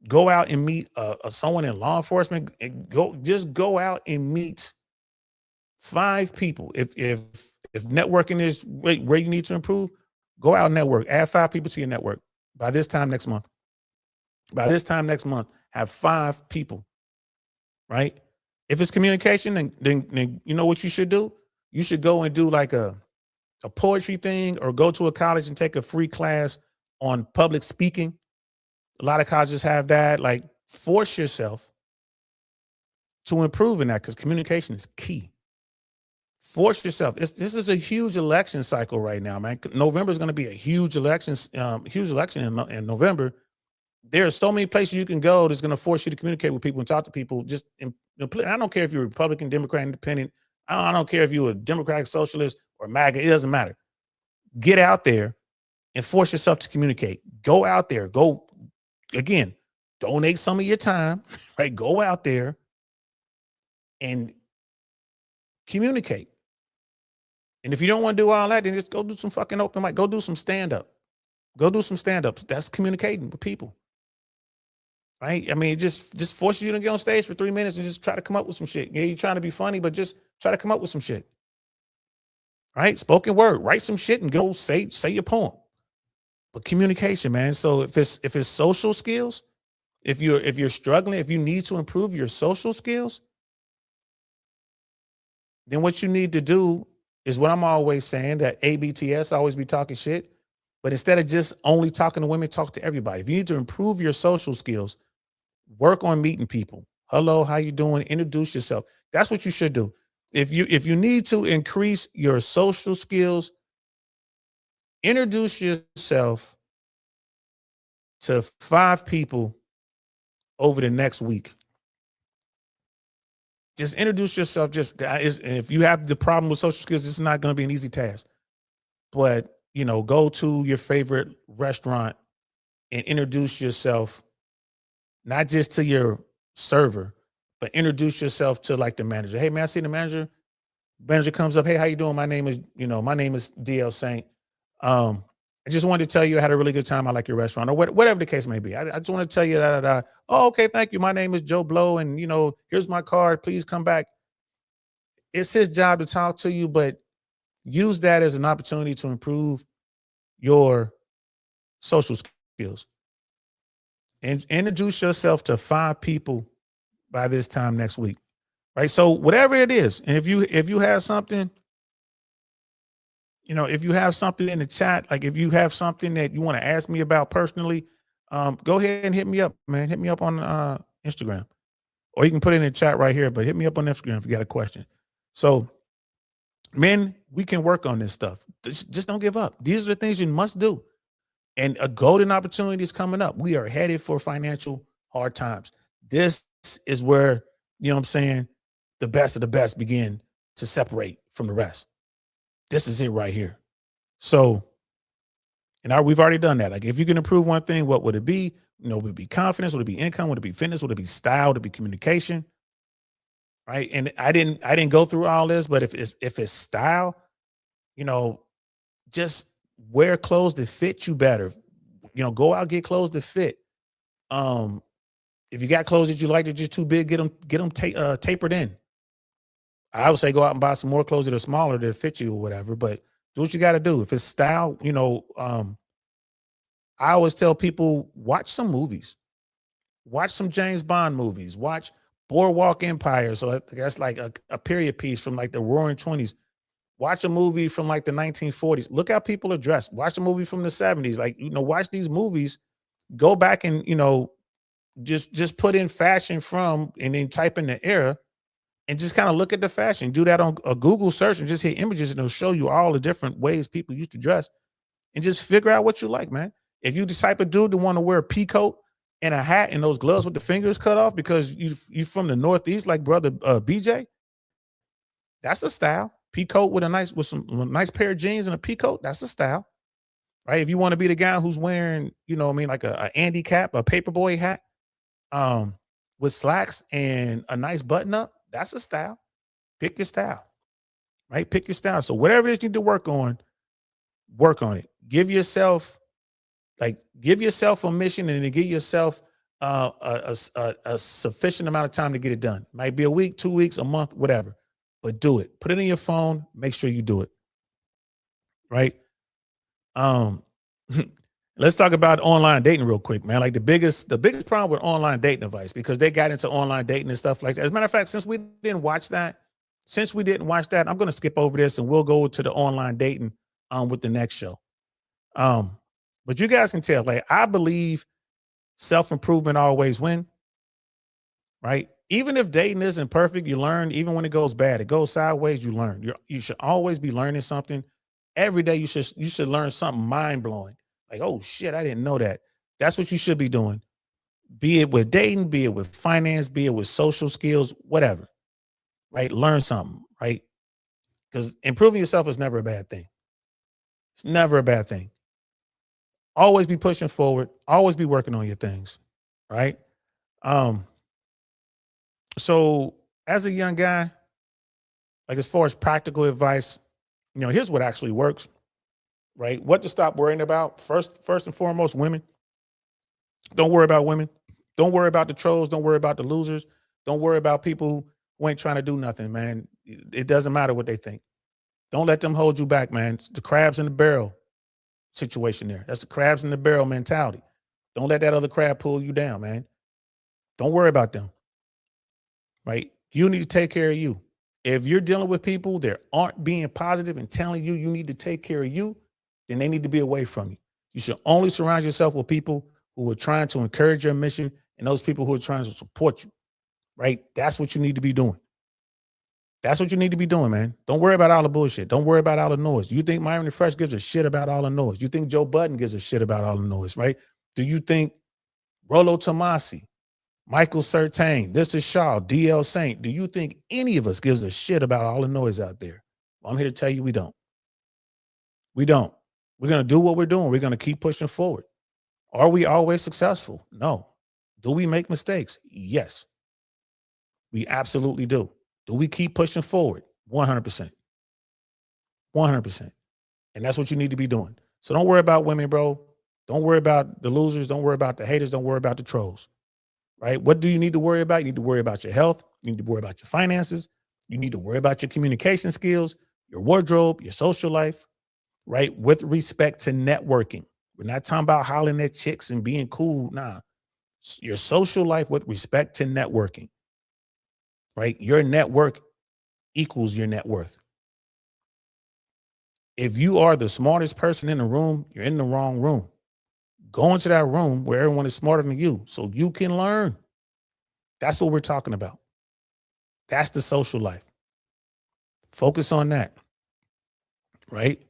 Go out and meet someone in law enforcement. And go out and meet 5 people. If networking is where you need to improve, go out and network. Add 5 people to your network by this time next month. By this time next month, have 5 people, right? If it's communication, then you know what you should do? You should go and do like a poetry thing or go to a college and take a free class on public speaking. A lot of colleges have that. Like, force yourself to improve in that because communication is key. Force yourself. This is a huge election cycle right now, man. November is going to be a huge election in November. There are so many places you can go that's going to force you to communicate with people and talk to people. I don't care if you're Republican, Democrat, Independent. I don't care if you're a Democratic Socialist or MAGA. It doesn't matter. Get out there and force yourself to communicate. Go out there. Go, again, donate some of your time, right? Go out there and communicate. And if you don't want to do all that, then just go do some fucking open mic. Go do some stand-up. Go do some stand-ups. That's communicating with people. Right? I mean, it just forces you to get on stage for 3 minutes and just try to come up with some shit. Yeah, you're trying to be funny, but just try to come up with some shit. Right? Spoken word. Write some shit and go say your poem. But communication, man. So if it's social skills, if you're struggling, if you need to improve your social skills, then what you need to do is what I'm always saying, that ABTS, always be talking shit. But instead of just only talking to women, talk to everybody. If you need to improve your social skills, work on meeting people. Hello, how you doing? Introduce yourself. That's what you should do. If you need to increase your social skills, introduce yourself to 5 people over the next week. Just introduce yourself. If you have the problem with social skills, this is not going to be an easy task. But, go to your favorite restaurant and introduce yourself, not just to your server, but introduce yourself to like the manager. Hey man, I see the manager. Manager comes up. Hey, how you doing? My name is DL Saint. I just wanted to tell you I had a really good time. I like your restaurant, or whatever the case may be. I just want to tell you that. Oh, okay, thank you. My name is Joe Blow, and here's my card. Please come back. It's his job to talk to you, but use that as an opportunity to improve your social skills. and introduce yourself to 5 people by this time next week. Right. So whatever it is, and if you have something, if you have something in the chat, like if you have something that you want to ask me about personally, go ahead and hit me up, man. Hit me up on Instagram, or you can put it in the chat right here, but hit me up on Instagram if you got a question. So men, we can work on this stuff. Just don't give up. These are the things you must do. And a golden opportunity is coming up. We are headed for financial hard times. This is where, you know what I'm saying, the best of the best begin to separate from the rest. This is it right here. So, and we've already done that. Like, if you can improve one thing, what would it be? Would it be confidence? Would it be income? Would it be fitness? Would it be style? Would it be communication? Right. And I didn't go through all this, but if it's style, just wear clothes that fit you better. Go out, get clothes that fit. If you got clothes that you like that are just too big, get them tapered in. I would say go out and buy some more clothes that are smaller that fit you or whatever, but do what you got to do. If it's style, I always tell people, watch some movies, watch some James Bond movies, watch Boardwalk Empire. So that's like a period piece from like the Roaring 20s. Watch a movie from like the 1940s. Look how people are dressed. Watch a movie from the 70s. Like, watch these movies, go back and, just put in fashion from, and then type in the era and just kind of look at the fashion. Do that on a Google search and just hit images, and it'll show you all the different ways people used to dress, and just figure out what you like, man. If you the type of dude that want to wear a pea coat and a hat and those gloves with the fingers cut off because you from the Northeast, like brother BJ, that's a style. Pea coat with a nice pair of jeans and a pea coat, that's a style, right? If you want to be the guy who's wearing, like a Andy cap, a paperboy hat, with slacks and a nice button up, that's a style. Pick your style, right? Pick your style. So whatever it is you need to work on it. Give yourself a mission, and then give yourself a sufficient amount of time to get it done. Might be a week, 2 weeks, a month, whatever. But do it. Put it in your phone. Make sure you do it. Right? Let's talk about online dating real quick, man. Like the biggest problem with online dating advice, because they got into online dating and stuff like that. As a matter of fact, since we didn't watch that, I'm going to skip over this and we'll go to the online dating with the next show. But you guys can tell, like, I believe self-improvement always win. Right? Even if dating isn't perfect, you learn. Even when it goes bad, it goes sideways, you learn. You should always be learning something. Every day you should learn something mind-blowing. Like, oh shit, I didn't know that. That's what you should be doing. Be it with dating, be it with finance, be it with social skills, whatever. Right? Learn something, right? Because improving yourself is never a bad thing. It's never a bad thing. Always be pushing forward. Always be working on your things. Right? So as a young guy, like as far as practical advice, here's what actually works, right? What to stop worrying about. First and foremost, women. Don't worry about women. Don't worry about the trolls. Don't worry about the losers. Don't worry about people who ain't trying to do nothing, man. It doesn't matter what they think. Don't let them hold you back, man. It's the crabs in the barrel situation there. That's the crabs in the barrel mentality. Don't let that other crab pull you down, man. Don't worry about them. Right? You need to take care of you. If you're dealing with people that aren't being positive and telling you need to take care of you, then they need to be away from you. You should only surround yourself with people who are trying to encourage your mission and those people who are trying to support you. Right? That's what you need to be doing. That's what you need to be doing, man. Don't worry about all the bullshit. Don't worry about all the noise. You think Myron Fresh gives a shit about all the noise? You think Joe Budden gives a shit about all the noise, right? Do you think Rollo Tomasi, Michael Certain, This Is Shaw, DL Saint, do you think any of us gives a shit about all the noise out there? Well, I'm here to tell you we don't. We don't. We're going to do what we're doing. We're going to keep pushing forward. Are we always successful? No. Do we make mistakes? Yes. We absolutely do. Do we keep pushing forward? 100%. 100%. And that's what you need to be doing. So don't worry about women, bro. Don't worry about the losers. Don't worry about the haters. Don't worry about the trolls. Right? What do you need to worry about? You need to worry about your health. You need to worry about your finances. You need to worry about your communication skills, your wardrobe, your social life, right? With respect to networking. We're not talking about hollering at chicks and being cool. Nah. your social life with respect to networking, right? Your network equals your net worth. If you are the smartest person in the room, you're in the wrong room. Go into that room where everyone is smarter than you so you can learn. That's what we're talking about. That's the social life. Focus on that, right?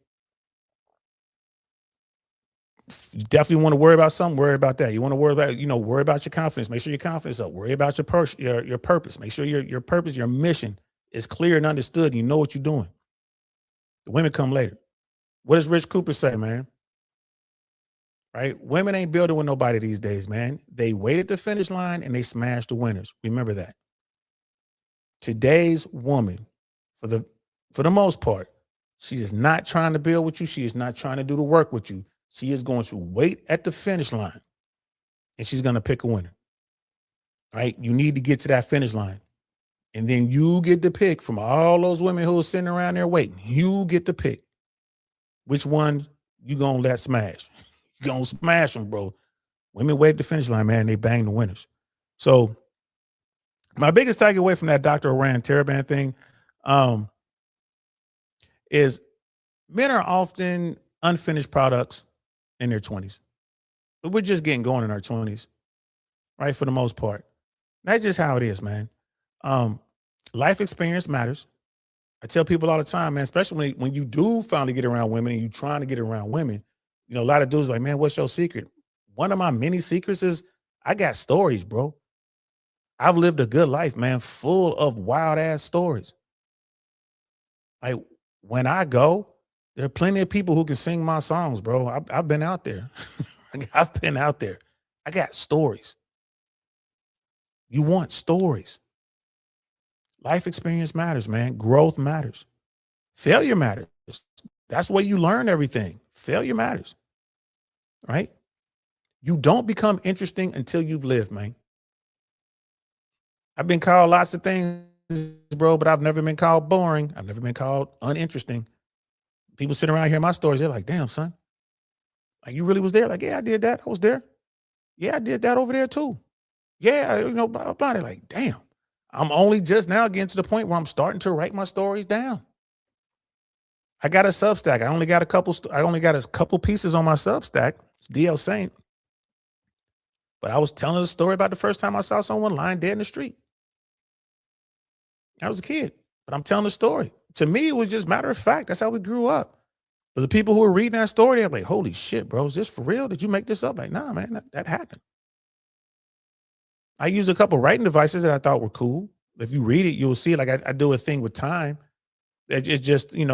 You definitely want to worry about something, worry about that. You want to worry about, worry about your confidence. Make sure your confidence is up. Worry about your purpose. Make sure your purpose, your mission is clear and understood. You know what you're doing. The women come later. What does Rich Cooper say, man? Right? Women ain't building with nobody these days, man. They wait at the finish line and they smash the winners. Remember that. Today's woman, for the most part, she is not trying to build with you. She is not trying to do the work with you. She is going to wait at the finish line and she's going to pick a winner. Right? You need to get to that finish line. And then you get to pick from all those women who are sitting around there waiting. You get to pick which one you going to let smash. You going to smash them, bro. Women wait at the finish line, man. They bang the winners. So my biggest takeaway from that Dr. Orion Taraban thing is men are often unfinished products in their 20s. But we're just getting going in our 20s, right? For the most part. That's just how it is, man. Life experience matters. I tell people all the time, man, especially when you do finally get around women and you're trying to get around women, a lot of dudes like, man, what's your secret? One of my many secrets is I got stories, bro. I've lived a good life, man, full of wild ass stories. Like when I go, there are plenty of people who can sing my songs, bro. I've been out there. I've been out there. I got stories. You want stories. Life experience matters, man. Growth matters. Failure matters. That's where you learn everything. Failure matters, right? You don't become interesting until you've lived, man. I've been called lots of things, bro, but I've never been called boring. I've never been called uninteresting. People sit around hearing my stories. They're like, damn, son. Like, you really was there? Like, yeah, I did that. I was there. Yeah, I did that over there too. Yeah, blah, blah. They're like, damn. I'm only just now getting to the point where I'm starting to write my stories down. I got a Substack. I only got a couple pieces on my Substack. It's DL Saint. But I was telling a story about the first time I saw someone lying dead in the street. I was a kid, but I'm telling a story. To me, it was just matter of fact. That's how we grew up. But the people who were reading that story, they're like, holy shit, bro, is this for real? Did you make this up? Like, nah, man, that happened. I used a couple writing devices that I thought were cool. If you read it, you'll see, like I do a thing with time. It's just, it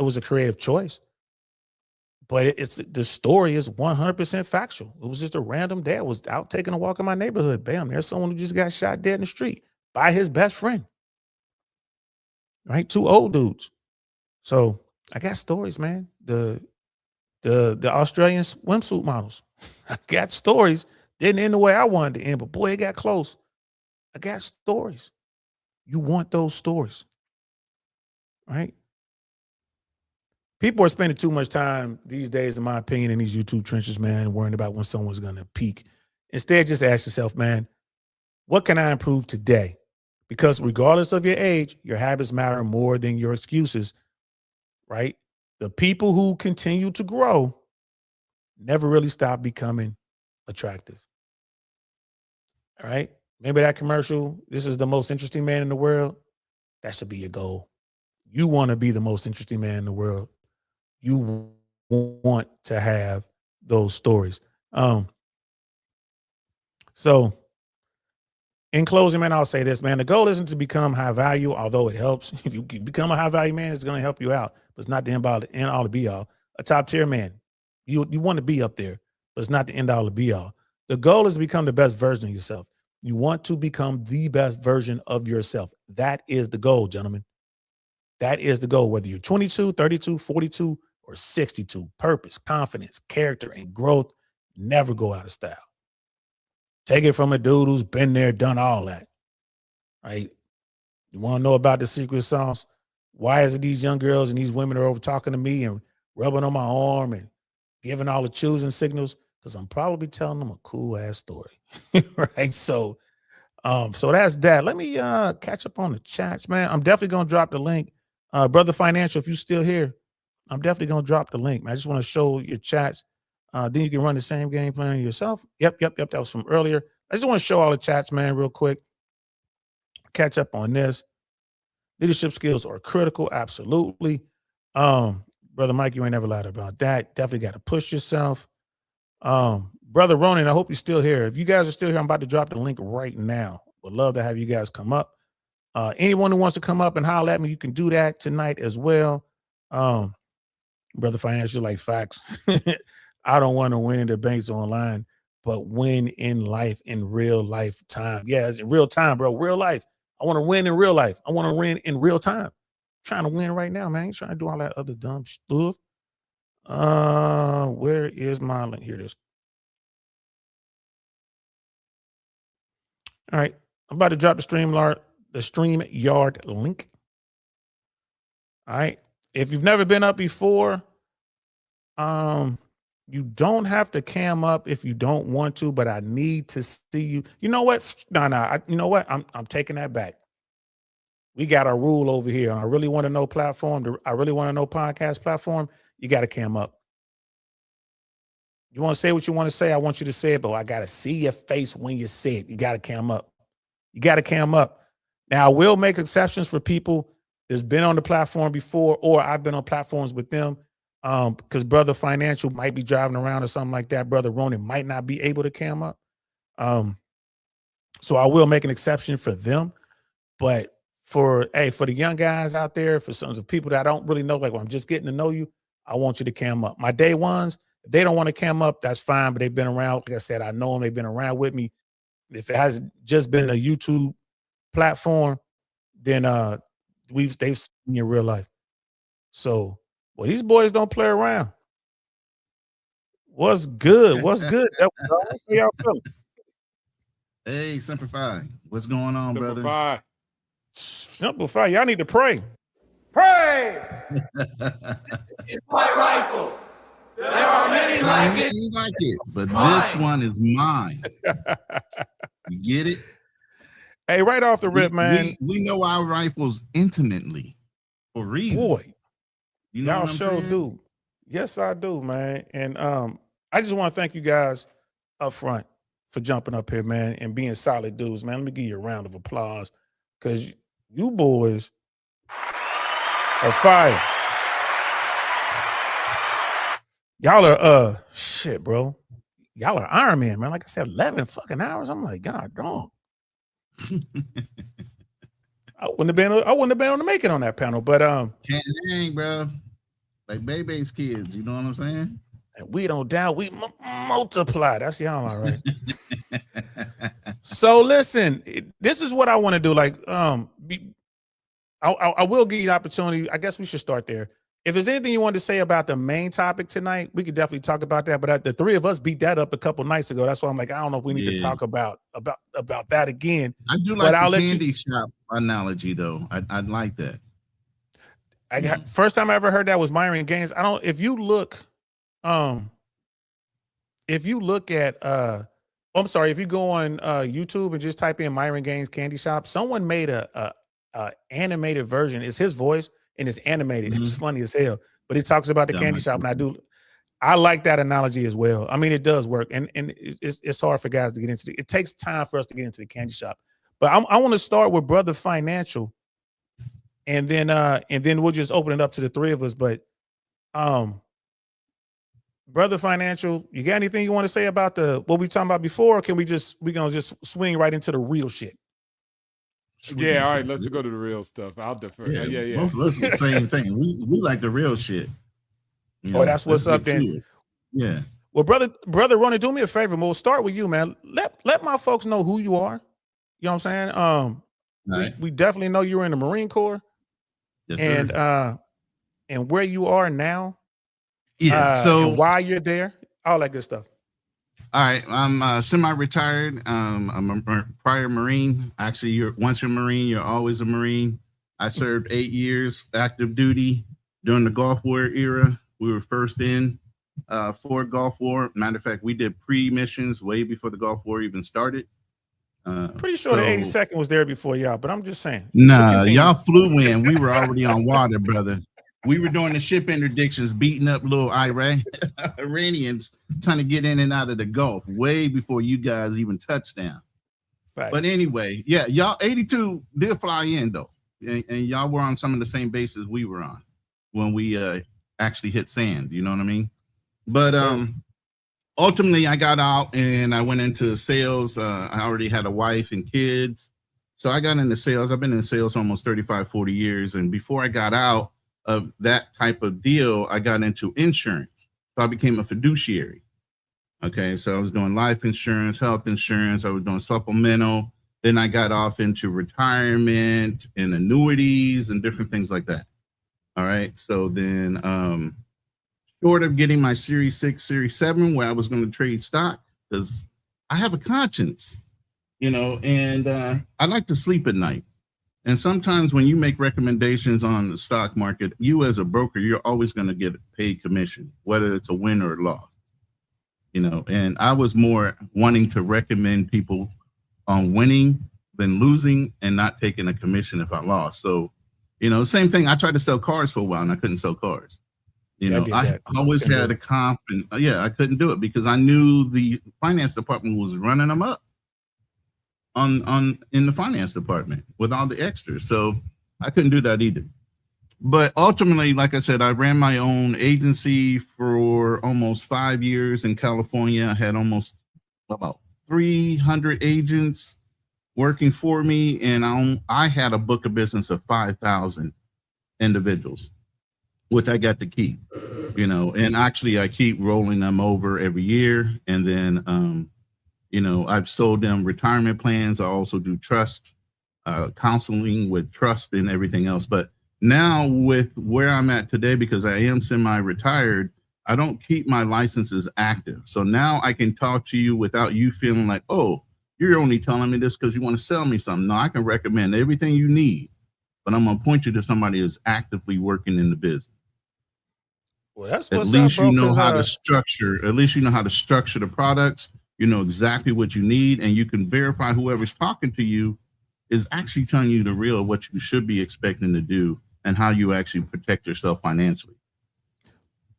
was a creative choice. But the story is 100% factual. It was just a random day. I was out taking a walk in my neighborhood. Bam, there's someone who just got shot dead in the street by his best friend. Right? Two old dudes. So I got stories, man. The Australian swimsuit models. I got stories. Didn't end the way I wanted to end, but boy, it got close. I got stories. You want those stories, right? People are spending too much time these days, in my opinion, in these YouTube trenches, man, worrying about when someone's going to peak. Instead, just ask yourself, man, what can I improve today? Because regardless of your age, your habits matter more than your excuses, right? The people who continue to grow never really stop becoming attractive. All right? Remember that commercial? This is the most interesting man in the world. That should be your goal. You want to be the most interesting man in the world. You want to have those stories. So in closing, man, I'll say this, man. The goal isn't to become high value, although it helps. If you become a high value man, it's going to help you out. But it's not the end all to be all. A top tier man, you want to be up there, but it's not the end all to be all. The goal is to become the best version of yourself. You want to become the best version of yourself. That is the goal, gentlemen. That is the goal, whether you're 22, 32, 42, or 62. Purpose, confidence, character, and growth never go out of style. Take it from a dude who's been there, done all that, right? You want to know about the secret sauce? Why is it these young girls and these women are over talking to me and rubbing on my arm and giving all the choosing signals? because I'm probably telling them a cool ass story. Right. So that's that. Let me catch up on the chats, man. I'm definitely gonna drop the link. Brother Financial, if you still here, I'm definitely gonna drop the link, man. I just want to show your chats. Then you can run the same game plan yourself. Yep. That was from earlier. I just want to show all the chats, man, real quick. Catch up on this. Leadership skills are critical, absolutely. Brother Mike, you ain't never lied about that. Definitely got to push yourself. Brother Ronan, I hope you're still here. If you guys are still here, I'm about to drop the link right now. Would love to have you guys come up. Anyone who wants to come up and holler at me, you can do that tonight as well. Brother Financial, like facts. I don't want to win in debates online, but win in life, in real life time. Yeah, it's in real time, bro. Real life. I want to win in real life. I want to win in real time. I'm trying to win right now, man. I ain't trying to do all that other dumb stuff. Where is my link? Here it is. All right. I'm about to drop the StreamYard link. All right. If you've never been up before, you don't have to cam up if you don't want to, but I need to see you. You know what? You know what? I'm taking that back. We got our rule over here. I really want to know platform. I really want to know podcast platform. You got to cam up. You want to say what you want to say? I want you to say it, but I got to see your face when you say it. You got to cam up. You got to cam up. Now, I will make exceptions for people that's been on the platform before, or I've been on platforms with them. Because Brother Financial might be driving around or something like that. Brother Ronan might not be able to cam up. So I will make an exception for them. But for the young guys out there, for some of people that I don't really know, like when I'm just getting to know you, I want you to cam up. My day ones, if they don't want to cam up, that's fine. But they've been around. Like I said, I know them. They've been around with me. If it has just been a YouTube platform, then they've seen me in real life. So, well, these boys don't play around. What's good? What's good? How y'all feeling? Hey, Simplify. What's going on, brother? Simplify. Y'all need to pray. Pray! It's my rifle. There are many like it. You like it, but this one is mine. You get it? Hey, right off the rip, man. We know our rifles intimately for reason. Boy, you know y'all sure do. Yes, I do, man. And I just want to thank you guys up front for jumping up here, man, and being solid dudes, man. Let me give you a round of applause because you boys are fire. Y'all are shit, bro. Y'all are Iron Man, man. Like I said, 11 fucking hours. I'm like, God, dog. I wouldn't have been able to make it on that panel, but can't hang, bro. Like Bebe's kids, you know what I'm saying? And we don't doubt, we multiply. That's y'all, all right. So listen, this is what I want to do. Like, I will give you the opportunity. I guess we should start there. If there's anything you want to say about the main topic tonight, we could definitely talk about that. But the three of us beat that up a couple nights ago. That's why I'm like, I don't know if we need to talk about that again. I do like the candy shop analogy, though. I like that. First time I ever heard that was Myron Gaines. If you look at if you go on YouTube and just type in Myron Gaines candy shop, someone made a animated version. It's his voice and it's animated. Mm-hmm. It's funny as hell, but he talks about the candy shop, and I like that analogy as well. I mean, it does work, and it's hard for guys to get into it takes time for us to get into the candy shop. But I want to start with Brother Financial, and then we'll just open it up to the three of us. But Brother Financial, you got anything you want to say about what we talking about before, or can we gonna just swing right into the real shit? Yeah, all right, let's go to the real stuff. I'll defer. Yeah. Both of us the same thing. We like the real shit. You know, that's what's up then. Yeah. Well, brother Ronnie, do me a favor. We'll start with you, man. Let my folks know who you are. You know what I'm saying? We definitely know you were in the Marine Corps. Yes, sir. And where you are now. Yeah. So and why you're there, all that good stuff. All right, I'm semi-retired. I'm a prior Marine. Actually, once you're a Marine, you're always a Marine. I served 8 years active duty during the Gulf War era. We were first in. for Gulf War. Matter of fact, we did pre-missions way before the Gulf War even started. Pretty sure the 82nd was there before y'all, but I'm just saying. Nah, y'all flew in. We were already on water, brother. We were doing the ship interdictions, beating up little Iranians trying to get in and out of the Gulf way before you guys even touched down. Facts. But anyway, yeah, y'all 82 did fly in though, and y'all were on some of the same bases we were on when we actually hit sand. You know what I mean? But ultimately, I got out and I went into sales. I already had a wife and kids, so I got into sales. I've been in sales almost 35, 40 years, and before I got out of that type of deal, I got into insurance. So I became a fiduciary. Okay, so I was doing life insurance, health insurance, I was doing supplemental. Then I got off into retirement and annuities and different things like that. All right, so then short of getting my Series 6, Series 7, where I was going to trade stock, because I have a conscience, you know, and I like to sleep at night. And sometimes when you make recommendations on the stock market, you as a broker, you're always going to get paid commission, whether it's a win or a loss. You know, and I was more wanting to recommend people on winning than losing and not taking a commission if I lost. So, you know, same thing. I tried to sell cars for a while and I couldn't sell cars. You know, I always had a confidence. Yeah, I couldn't do it because I knew the finance department was running them up in the finance department with all the extras. So I couldn't do that either. But ultimately, like I said, I ran my own agency for almost 5 years in California. I had almost about 300 agents working for me, and I had a book of business of 5,000 individuals, which I got to keep, you know, and actually I keep rolling them over every year. And then, you know, I've sold them retirement plans. I also do trust, counseling with trust and everything else. But now with where I'm at today, because I am semi-retired, I don't keep my licenses active. So now I can talk to you without you feeling like, oh, you're only telling me this because you want to sell me something. No, I can recommend everything you need, but I'm going to point you to somebody who's actively working in the business. Well, that's at what's least up, bro, you know how to structure. At least you know how to structure the products. You know exactly what you need, and you can verify whoever's talking to you is actually telling you the real what you should be expecting to do and how you actually protect yourself financially.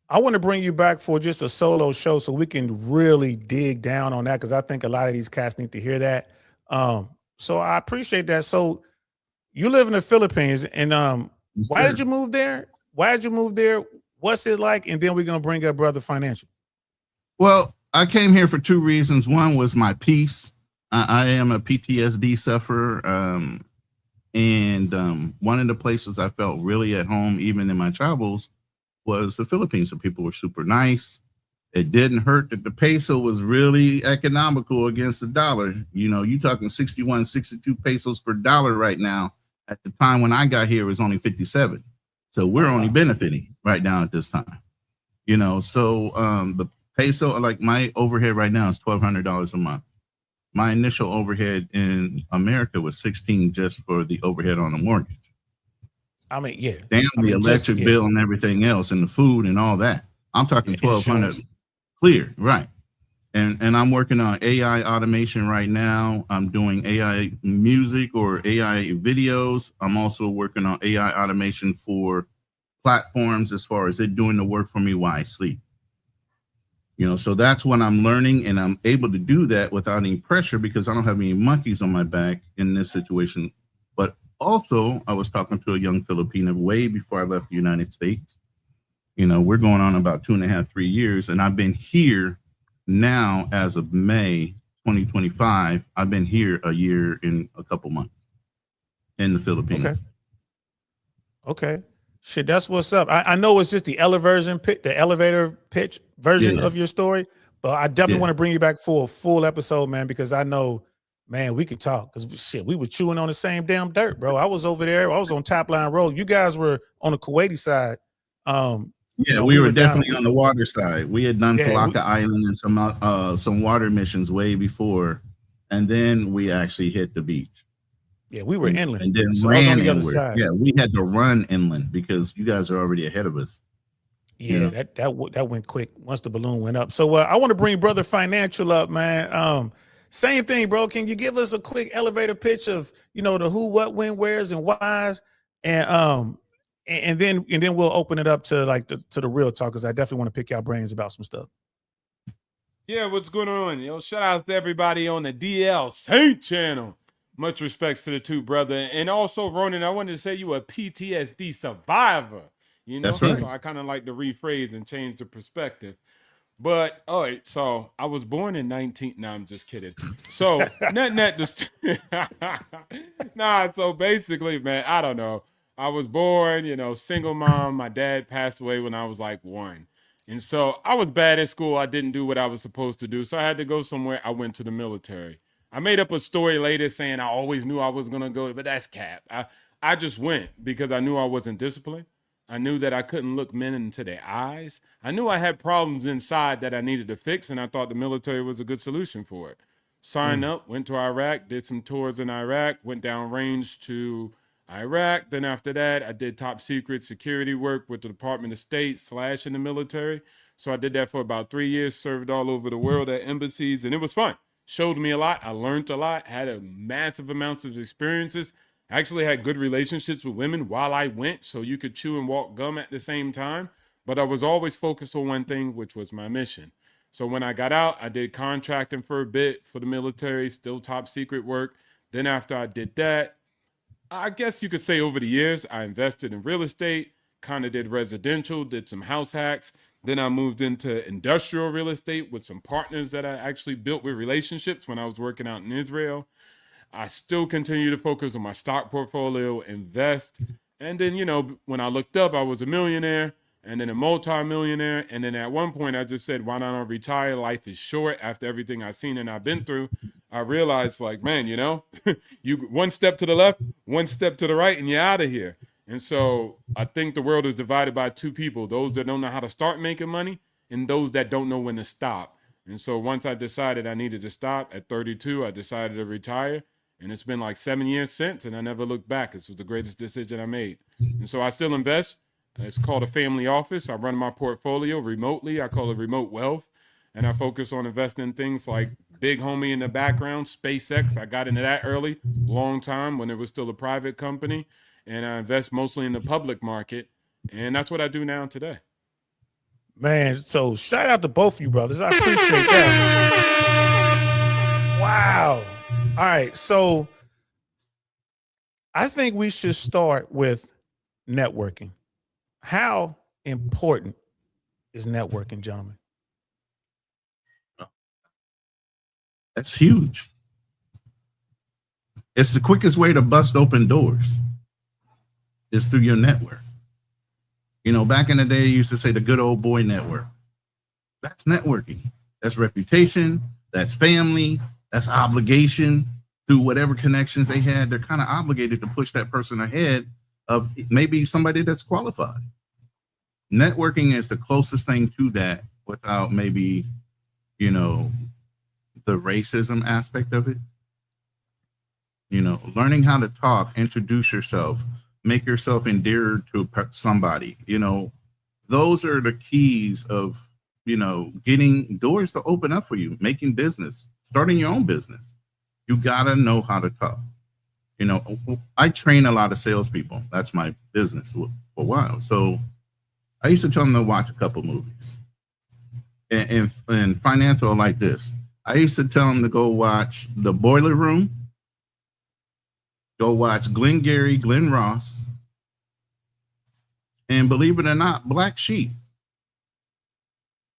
I want to bring you back for just a solo show so we can really dig down on that, because I think a lot of these cats need to hear that. So I appreciate that. So you live in the Philippines, and Yes, why sir. did you move there? Why did you move there? What's it like? And then we're going to bring up Brother Financial. Well, I came here for two reasons. One was my peace. I am a PTSD sufferer. And one of the places I felt really at home, even in my travels, was the Philippines. So people were super nice. It didn't hurt that the peso was really economical against the dollar. You know, you talking 61, 62 pesos per dollar right now. At the time when I got here, it was only 57. So we're only benefiting right now at this time. You know, so the peso, like my overhead right now is $1,200 a month. My initial overhead in America was 16 just for the overhead on the mortgage. I mean, yeah. Damn, the electric bill and everything else and the food and all that. I'm talking 1,200 clear, right? And I'm working on AI automation right now. I'm doing AI music or AI videos. I'm also working on AI automation for platforms as far as it doing the work for me while I sleep. You know, so that's what I'm learning, and I'm able to do that without any pressure because I don't have any monkeys on my back in this situation. But also, I was talking to a young Filipino way before I left the United States. You know, we're going on about 2.5, 3 years, and I've been here now as of May 2025. I've been here a year in a couple months in the Philippines. Okay. Shit, that's what's up. I know it's just the elevator pitch version of your story, but I definitely want to bring you back for a full episode, man, because I know, man, we could talk because shit, we were chewing on the same damn dirt, bro. I was over there. I was on Top Line Road. You guys were on the Kuwaiti side. Yeah, we were definitely on the water side. We had done Falaka Island and some water missions way before, and then we actually hit the beach. Yeah, we were inland. And then so ran on the inward. other side. Yeah, we had to run inland because you guys are already ahead of us. Yeah, that went quick once the balloon went up. So I want to bring Brother Financial up, man. Same thing, bro. Can you give us a quick elevator pitch of the who, what, when, where's, and why's, and then we'll open it up to to the real talk, because I definitely want to pick y'all brains about some stuff. Yeah, what's going on? Shout out to everybody on the DL Saint channel. Much respects to the two, brother. And also, Ronan, I wanted to say you a PTSD survivor. That's right. So I kind of like to rephrase and change the perspective. But all right, so I was born in 19. No, I'm just kidding. So so basically, man, I don't know. I was born, single mom. My dad passed away when I was like 1. And so I was bad at school. I didn't do what I was supposed to do. So I had to go somewhere. I went to the military. I made up a story later saying I always knew I was going to go, but that's cap. I just went because I knew I wasn't disciplined. I knew that I couldn't look men into their eyes. I knew I had problems inside that I needed to fix, and I thought the military was a good solution for it. Signed up, went to Iraq, did some tours in Iraq, went down range to Iraq. Then after that, I did top secret security work with the Department of State / in the military. So I did that for about 3 years, served all over the world at embassies, and it was fun. Showed me a lot. I learned a lot, had a massive amounts of experiences. I actually had good relationships with women while I went, so you could chew and walk gum at the same time. But I was always focused on one thing, which was my mission. So when I got out, I did contracting for a bit for the military, still top secret work. Then after I did that, I guess you could say over the years, I invested in real estate, kind of did residential, did some house hacks. Then I moved into industrial real estate with some partners that I actually built with relationships when I was working out in Israel. I still continue to focus on my stock portfolio, invest. And then, when I looked up, I was a millionaire and then a multi-millionaire. And then at one point I just said, why not I retire? Life is short. After everything I've seen and I've been through, I realized man, you one step to the left, one step to the right, and you're out of here. And so I think the world is divided by two people, those that don't know how to start making money and those that don't know when to stop. And so once I decided I needed to stop at 32, I decided to retire. And it's been like 7 years since, and I never looked back. This was the greatest decision I made. And so I still invest. It's called a family office. I run my portfolio remotely. I call it remote wealth. And I focus on investing in things like big homie in the background, SpaceX. I got into that early, long time when it was still a private company. And I invest mostly in the public market. And that's what I do now today. Man, so shout out to both of you brothers. I appreciate that. Wow. All right, so I think we should start with networking. How important is networking, gentlemen? That's huge. It's the quickest way to bust open doors is through your network. Back in the day, you used to say the good old boy network. That's networking. That's reputation. That's family. That's obligation. Through whatever connections they had, they're kind of obligated to push that person ahead of maybe somebody that's qualified. Networking is the closest thing to that without maybe, the racism aspect of it. Learning how to talk, introduce yourself, make yourself endeared to somebody, those are the keys of, getting doors to open up for you, making business, starting your own business. You gotta know how to talk. I train a lot of salespeople. That's my business for a while. So I used to tell them to watch a couple movies. And financial like this. I used to tell them to go watch The Boiler Room, go watch Glengarry Glen Ross, and believe it or not, Black Sheep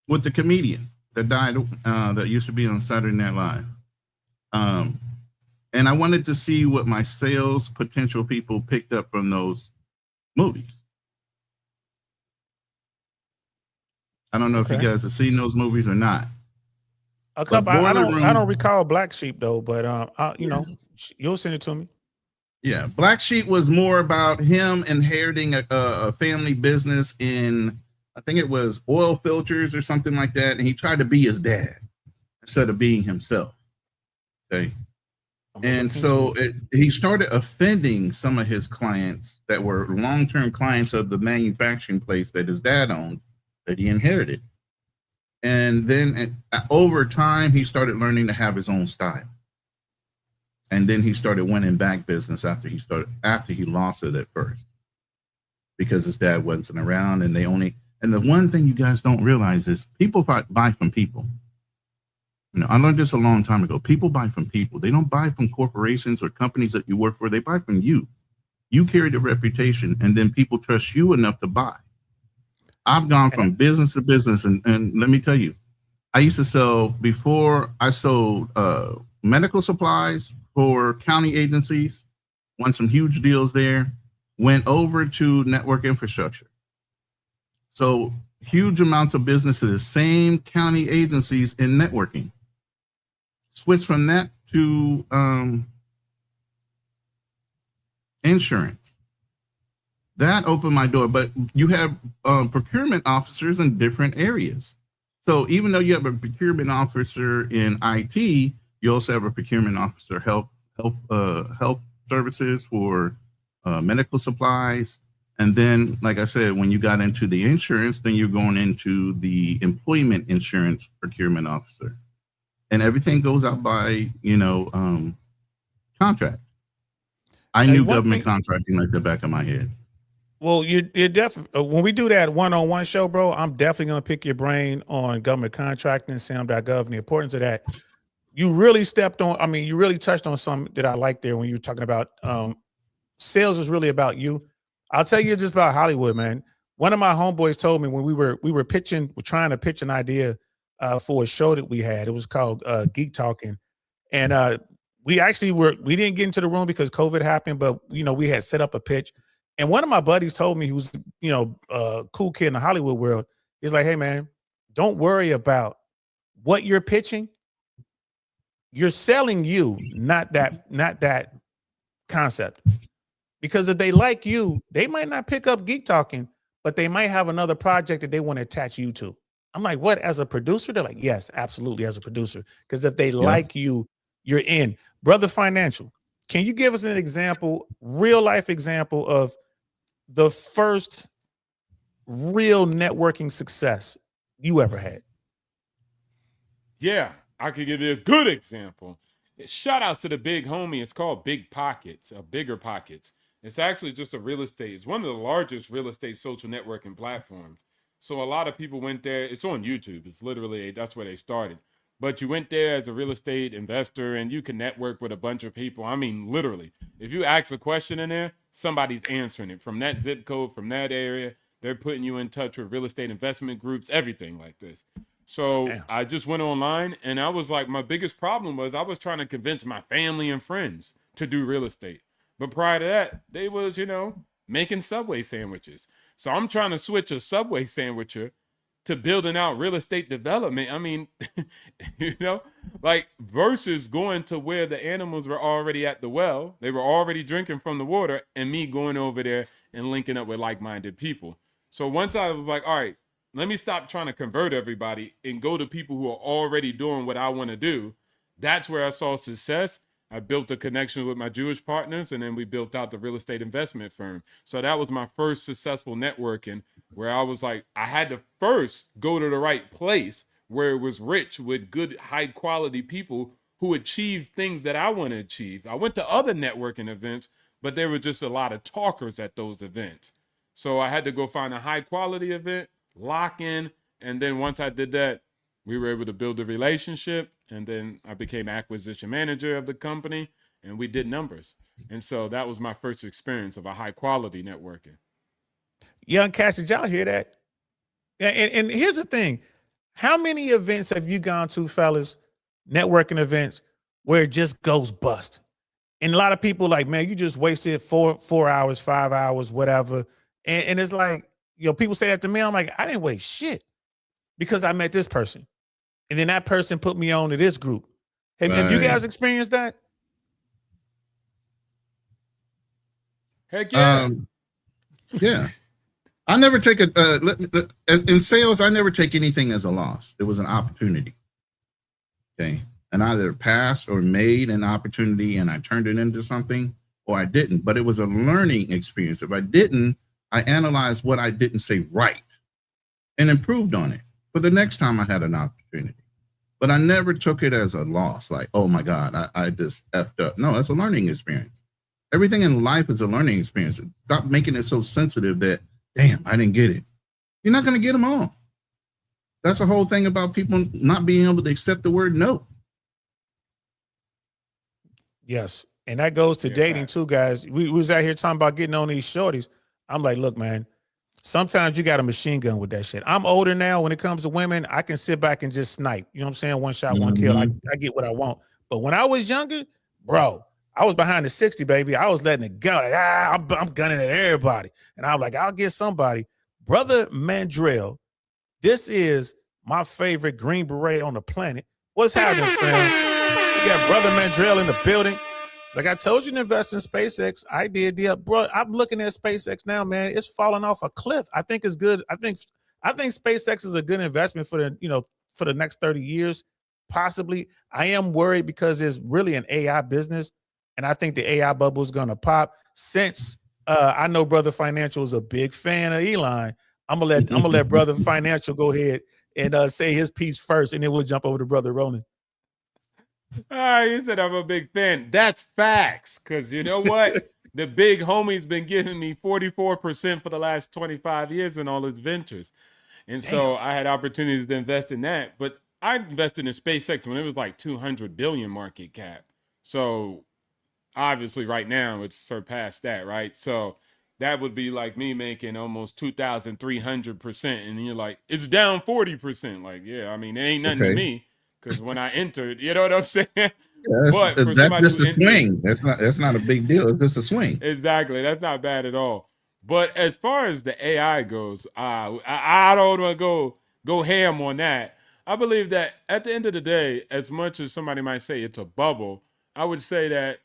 with the comedian that died, that used to be on Saturday Night Live. And I wanted to see what my sales potential people picked up from those movies. I don't know if you guys have seen those movies or not. A couple. I don't recall Black Sheep though, but you'll send it to me. Yeah, Black Sheep was more about him inheriting a family business in, I think it was oil filters or something like that, and he tried to be his dad instead of being himself. Okay. And so he started offending some of his clients that were long-term clients of the manufacturing place that his dad owned. that he inherited. And then over time, he started learning to have his own style. And then he started winning back business after he lost it at first, because his dad wasn't around, and the one thing you guys don't realize is people buy from people. I learned this a long time ago. People buy from people. They don't buy from corporations or companies that you work for. They buy from you. You carry the reputation, and then people trust you enough to buy. I've gone from business to business, and let me tell you, I used to sell, before I sold medical supplies for county agencies, won some huge deals there, went over to network infrastructure. So huge amounts of business to the same county agencies in networking. Switch from that to insurance. That opened my door, but you have procurement officers in different areas. So even though you have a procurement officer in IT, you also have a procurement officer health services for medical supplies. And then, like I said, when you got into the insurance, then you're going into the employment insurance procurement officer. And everything goes out by, contract. I knew government contracting like the back of my head. Well, you're definitely, when we do that one-on-one show, bro, I'm definitely going to pick your brain on government contracting, SAM.gov, and the importance of that. You really you really touched on something that I like there when you were talking about sales is really about you. I'll tell you just about Hollywood, man. One of my homeboys told me when we were trying to pitch an idea for a show that we had. It was called Geek Talking. And we didn't get into the room because COVID happened, but we had set up a pitch. And one of my buddies told me, who's a cool kid in the Hollywood world, he's like, hey man, don't worry about what you're pitching. You're selling you, not that concept. Because if they like you, they might not pick up Geek Talking, but they might have another project that they want to attach you to. I'm like, what, as a producer? They're like, yes, absolutely, as a producer. Because if they like you, you're in. Brother Financial, can you give us an example, real life example of the first real networking success you ever had? Yeah, I could give you a good example. Shout outs to the big homie. It's called Big Pockets, Bigger Pockets. It's actually just a real estate. It's one of the largest real estate social networking platforms. So a lot of people went there. It's on YouTube. It's literally, that's where they started. But you went there as a real estate investor and you can network with a bunch of people. I mean, literally, if you ask a question in there, somebody's answering it from that zip code, from that area. They're putting you in touch with real estate investment groups, everything like this. So I just went online, and I was like, my biggest problem was I was trying to convince my family and friends to do real estate. But prior to that, they was, making Subway sandwiches. So I'm trying to switch a Subway sandwicher to building out real estate development. I mean, versus going to where the animals were already at the well, they were already drinking from the water, and me going over there and linking up with like-minded people. So once I was like, all right, let me stop trying to convert everybody and go to people who are already doing what I want to do. That's where I saw success. I built a connection with my Jewish partners, and then we built out the real estate investment firm. So that was my first successful networking, where I was like, I had to first go to the right place where it was rich with good, high quality people who achieved things that I want to achieve. I went to other networking events, but there were just a lot of talkers at those events. So I had to go find a high quality event, lock in, and then once I did that, we were able to build a relationship, and then I became acquisition manager of the company, and we did numbers. And so that was my first experience of a high quality networking. Young Cash, did y'all hear that? And here's the thing. How many events have you gone to, fellas, networking events, where it just goes bust? And a lot of people like, man, you just wasted 4 hours, 5 hours, whatever. And it's like, people say that to me. I'm like, I didn't waste shit because I met this person. And then that person put me on to this group. Have you guys experienced that? Heck yeah. Yeah. I never take in sales, I never take anything as a loss. It was an opportunity. Okay. And I either passed or made an opportunity and I turned it into something, or I didn't. But it was a learning experience. If I didn't, I analyzed what I didn't say right. and improved on it for the next time I had an opportunity. But I never took it as a loss, like, oh my God, I just effed up. No, it's a learning experience. Everything in life is a learning experience. Stop making it so sensitive that, damn, I didn't get it. You're not going to get them all. That's the whole thing about people not being able to accept the word no. Yes. And that goes to dating too, guys. We was out here talking about getting on these shorties. I'm like, look, man, sometimes you got a machine gun with that shit. I'm older now. When it comes to women, I can sit back and just snipe. You know what I'm saying? One shot, one kill. I get what I want. But when I was younger, bro, I was behind the 60, baby. I was letting it go. Like, I'm gunning at everybody. And I'm like, I'll get somebody. Brother Mandrell, this is my favorite Green Beret on the planet. What's happening, fam? We got Brother Mandrell in the building. Like I told you to invest in SpaceX. I did. Yeah, bro. I'm looking at SpaceX now, man. It's falling off a cliff. I think it's good. I think SpaceX is a good investment for the next 30 years, possibly. I am worried because it's really an AI business, and I think the AI bubble is gonna pop. Since I know Brother Financial is a big fan of Elon, I'm gonna let Brother Financial go ahead and say his piece first, and then we'll jump over to Brother Ronan. You said I'm a big fan. That's facts. Because you know what? The big homie's been giving me 44% for the last 25 years in all his ventures. And so I had opportunities to invest in that. But I invested in SpaceX when it was like 200 billion market cap. So obviously right now it's surpassed that, right? So that would be like me making almost 2,300%. And you're like, it's down 40%. Like, yeah, I mean, it ain't nothing to me. Because when I entered, you know what I'm saying? Yeah, but for that's just a entered, swing. That's not a big deal. It's just a swing. Exactly. That's not bad at all. But as far as the AI goes, I don't want to go ham on that. I believe that at the end of the day, as much as somebody might say it's a bubble, I would say that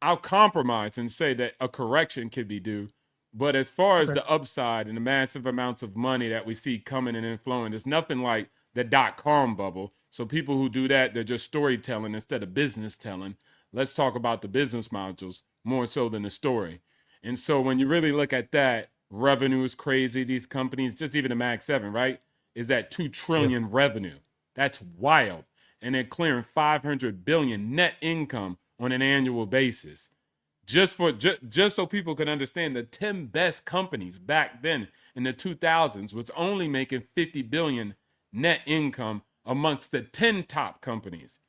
I'll compromise and say that a correction could be due. But as far as the upside and the massive amounts of money that we see coming and inflowing, there's nothing like the .com bubble. So people who do that, they're just storytelling instead of business telling. Let's talk about the business modules more so than the story. And so when you really look at that, revenue is crazy. These companies, just even the Mag 7, right, is at 2 trillion revenue. That's wild. And they're clearing 500 billion net income on an annual basis. Just so people can understand, the 10 best companies back then in the 2000s was only making 50 billion net income amongst the 10 top companies.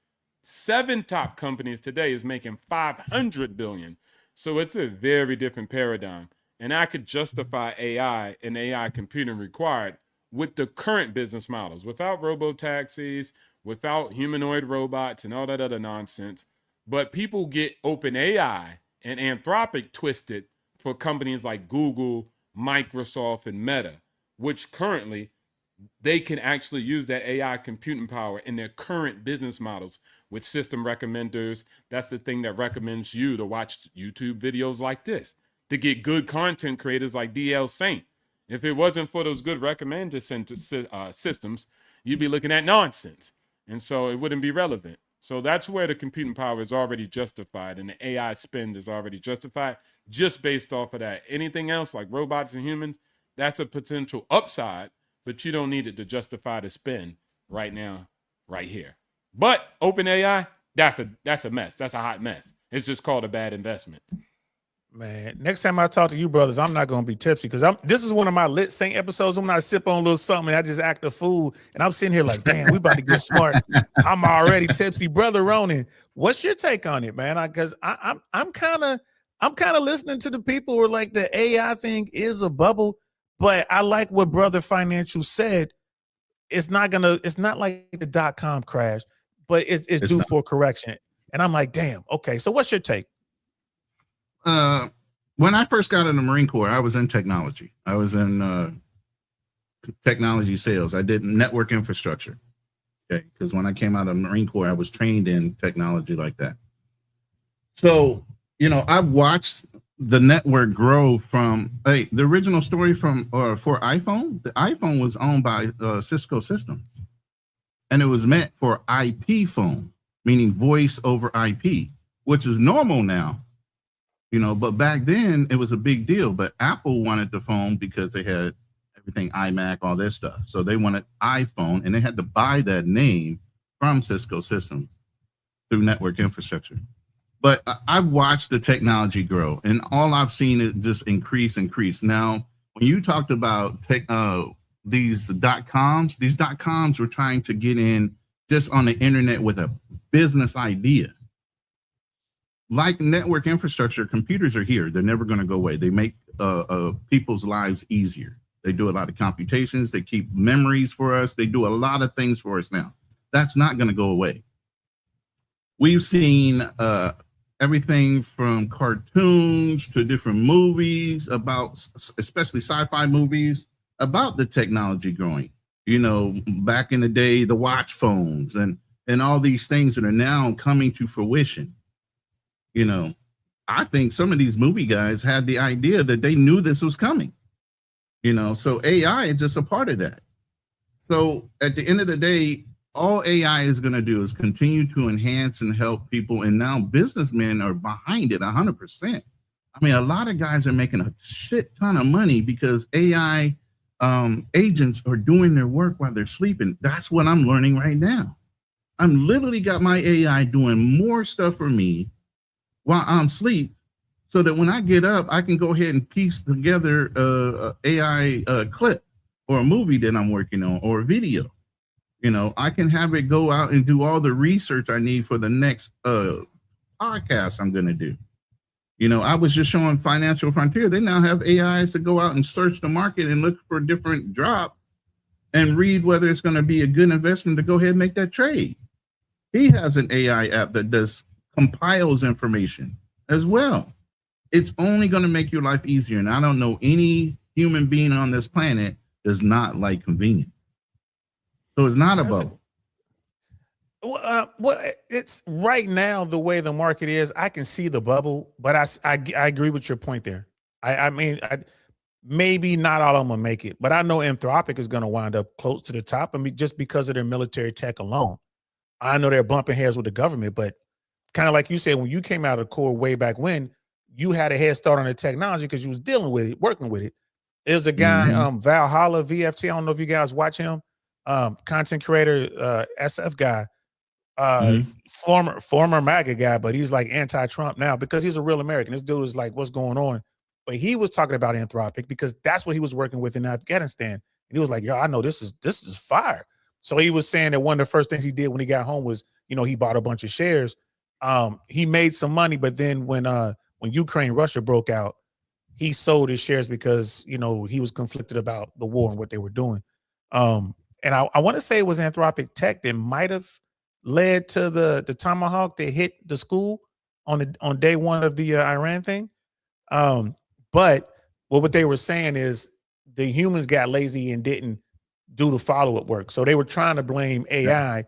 7 top companies today is making 500 billion. So it's a very different paradigm. And I could justify AI and AI computing required with the current business models, without robo-taxis, without humanoid robots and all that other nonsense. But people get OpenAI and Anthropic twisted for companies like Google, Microsoft, and Meta, which currently they can actually use that AI computing power in their current business models with system recommenders. That's the thing that recommends you to watch YouTube videos like this, to get good content creators like DL Saint. If it wasn't for those good recommender systems, you'd be looking at nonsense. And so it wouldn't be relevant. So that's where the computing power is already justified and the AI spend is already justified just based off of that. Anything else like robots and humans, that's a potential upside, but you don't need it to justify the spend right now, right here. But OpenAI, that's a mess. That's a hot mess. It's just called a bad investment. Man, next time I talk to you brothers, I'm not gonna be tipsy because this is one of my lit saint episodes when I sip on a little something and I just act a fool and I'm sitting here like, damn, we about to get smart. I'm already tipsy. Brother Ronan, what's your take on it, man? Because I'm kind of listening to the people who are like the AI thing is a bubble, but I like what Brother Financial said. It's not like the .com crash, but it's due for correction. And I'm like, damn, okay. So what's your take? When I first got in the Marine Corps, I was in technology. I was in technology sales. I did network infrastructure. Okay, because when I came out of the Marine Corps, I was trained in technology like that. So, I watched the network grow from the original story for iPhone. The iPhone was owned by Cisco Systems, and it was meant for IP phone, meaning voice over IP, which is normal now. But back then it was a big deal. But Apple wanted the phone because they had everything iMac, all this stuff. So they wanted iPhone, and they had to buy that name from Cisco Systems through network infrastructure. But I've watched the technology grow, and all I've seen is just increase. Now, when you talked about these .coms were trying to get in just on the internet with a business idea. Like network infrastructure, computers are here. They're never going to go away. They make people's lives easier. They do a lot of computations. They keep memories for us. They do a lot of things for us now. That's not going to go away. We've seen everything from cartoons to different movies about, especially sci-fi movies, about the technology growing. You know, back in the day, the watch phones and all these things that are now coming to fruition. You know, I think some of these movie guys had the idea that they knew this was coming. You know, so AI is just a part of that. So at the end of the day, all AI is going to do is continue to enhance and help people. And now businessmen are behind it 100%. I mean, a lot of guys are making a shit ton of money because AI agents are doing their work while they're sleeping. That's what I'm learning right now. I'm literally got my AI doing more stuff for me while I'm asleep, so that when I get up, I can go ahead and piece together a AI clip or a movie that I'm working on or a video. You know, I can have it go out and do all the research I need for the next podcast I'm going to do. You know, I was just showing Financial Frontier. They now have AIs to go out and search the market and look for different drops and read whether it's going to be a good investment to go ahead and make that trade. He has an AI app that compiles information as well. It's only going to make your life easier. And I don't know any human being on this planet does not like convenience. So it's not a bubble. Well, it's right now the way the market is. I can see the bubble, but I agree with your point there. I mean, maybe not all of them will make it, but I know Anthropic is going to wind up close to the top. I mean, just because of their military tech alone. I know they're bumping heads with the government, but kind of like you said, when you came out of the Corps way back when, you had a head start on the technology because you was dealing with it, working with it. There's a guy, Valhalla VFT. I don't know if you guys watch him. Content creator, SF guy, former MAGA guy, but he's like anti-Trump now because he's a real American. This dude is like, what's going on? But he was talking about Anthropic because that's what he was working with in Afghanistan. And he was like, yo, I know this is fire. So he was saying that one of the first things he did when he got home was, you know, he bought a bunch of shares. He made some money, but then when Ukraine, Russia broke out, he sold his shares because, you know, he was conflicted about the war and what they were doing. And I want to say it was Anthropic Tech that might have led to the Tomahawk that hit the school on day one of the Iran thing. But what they were saying is the humans got lazy and didn't do the follow-up work. So they were trying to blame AI,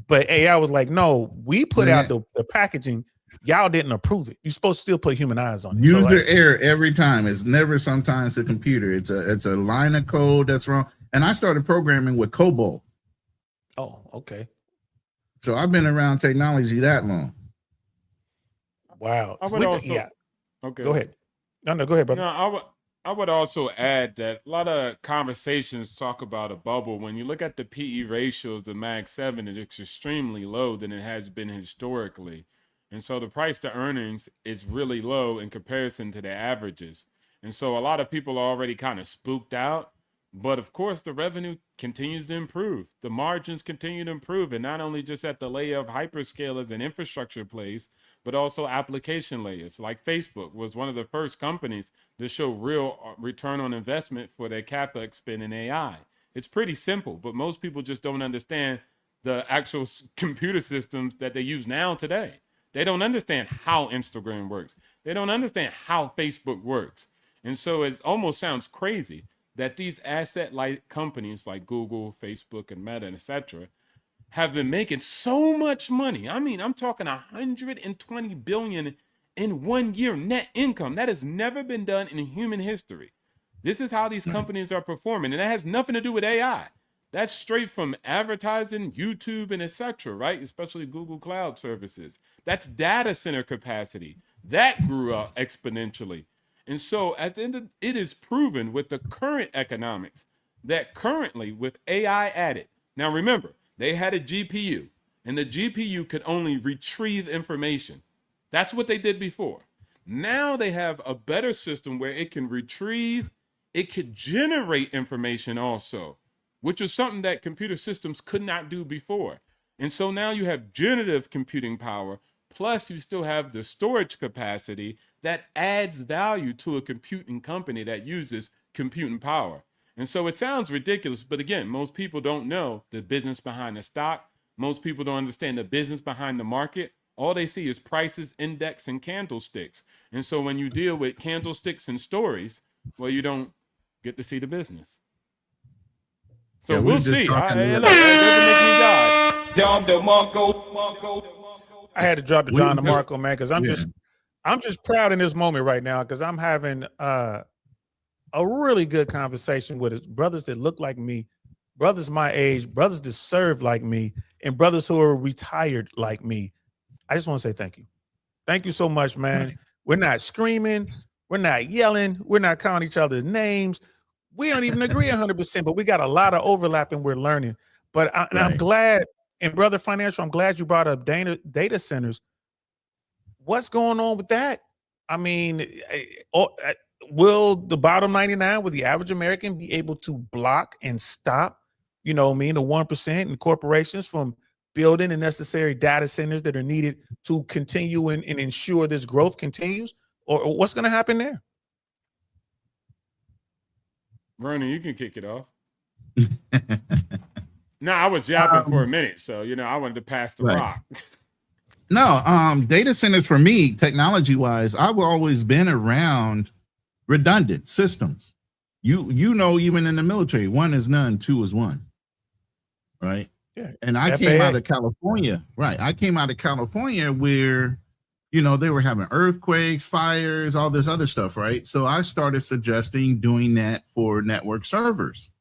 but AI was like, no, we put out the packaging. Y'all didn't approve it. You're supposed to still put human eyes on it. User error every time. It's never sometimes the computer. It's a line of code that's wrong. And I started programming with COBOL. Oh, okay. So I've been around technology that long. Wow. Okay. Go ahead. No, go ahead, brother. No, I would also add that a lot of conversations talk about a bubble. When you look at the PE ratios, the Mag 7 is extremely low than it has been historically. And so the price to earnings is really low in comparison to the averages. And so a lot of people are already kind of spooked out. But of course, the revenue continues to improve. The margins continue to improve. And not only just at the layer of hyperscalers and infrastructure plays, but also application layers. Like Facebook was one of the first companies to show real return on investment for their CapEx spend in AI. It's pretty simple, but most people just don't understand the actual computer systems that they use now today. They don't understand how Instagram works. They don't understand how Facebook works. And so it almost sounds crazy that these asset-light companies like Google, Facebook, and Meta, etc., have been making so much money. I mean, I'm talking 120 billion in 1 year net income. That has never been done in human history. This is how these companies are performing, and that has nothing to do with AI. That's straight from advertising, YouTube, and etc., right? Especially Google Cloud services. That's data center capacity. That grew up exponentially. And so at the end of it is proven with the current economics that currently with AI added, now remember, they had a GPU and the GPU could only retrieve information. That's what they did before. Now they have a better system where it can retrieve, it could generate information also, which was something that computer systems could not do before. And so now you have generative computing power, plus you still have the storage capacity that adds value to a computing company that uses computing power. And so it sounds ridiculous, but again, most people don't know the business behind the stock. Most people don't understand the business behind the market. All they see is prices, index, and candlesticks. And so when you deal with candlesticks and stories, well, you don't get to see the business. So Yeah, we'll see. Look, it doesn't make me God. I had to drop the John DeMarco, man, because I'm just proud in this moment right now because I'm having a really good conversation with brothers that look like me, brothers my age, brothers that serve like me, and brothers who are retired like me. I just want to say thank you. Thank you so much, man. We're not screaming. We're not yelling. We're not calling each other's names. We don't even agree 100%, but we got a lot of overlap and we're learning. But I'm glad, and Brother Financial, I'm glad you brought up data centers. What's going on with that? I mean, will the bottom 99, will the average American be able to block and stop, the 1% and corporations from building the necessary data centers that are needed to continue and ensure this growth continues? Or what's going to happen there? Vernon, you can kick it off. No, I was yapping for a minute, so I wanted to pass the rock. No, data centers for me, technology-wise, I've always been around redundant systems. Even in the military, 1 is none, 2 is 1. Right? Yeah. And I came out of California. Right. I came out of California where, they were having earthquakes, fires, all this other stuff, right? So I started suggesting doing that for network servers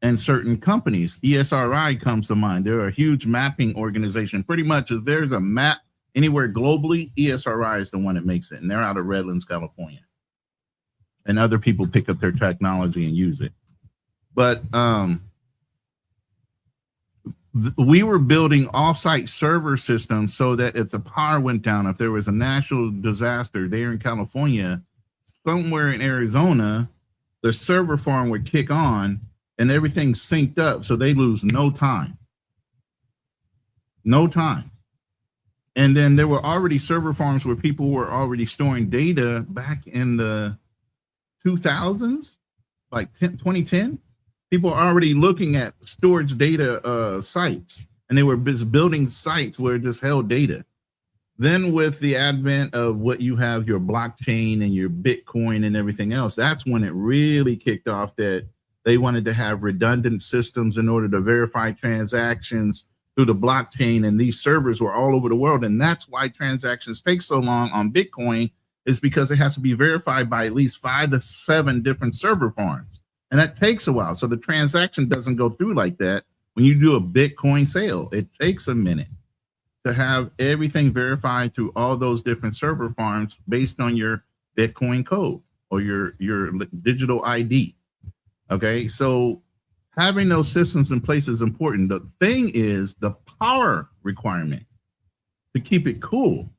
and certain companies. ESRI comes to mind. They're a huge mapping organization. Pretty much if there's a map anywhere globally, ESRI is the one that makes it. And they're out of Redlands, California. And other people pick up their technology and use it. But we were building offsite server systems so that if the power went down, if there was a natural disaster there in California, somewhere in Arizona, the server farm would kick on and everything synced up so they lose no time. No time. And then there were already server farms where people were already storing data back in the 2000s, like 2010. People are already looking at storage data sites, and they were just building sites where it just held data. Then with the advent of what you have, your blockchain and your Bitcoin and everything else, that's when it really kicked off that they wanted to have redundant systems in order to verify transactions through the blockchain. And these servers were all over the world. And that's why transactions take so long on Bitcoin, is because it has to be verified by at least 5 to 7 different server farms. And that takes a while. So the transaction doesn't go through like that. When you do a Bitcoin sale, it takes a minute to have everything verified through all those different server farms based on your Bitcoin code or your digital ID. Okay, so having those systems in place is important. The thing is the power requirement to keep it cool.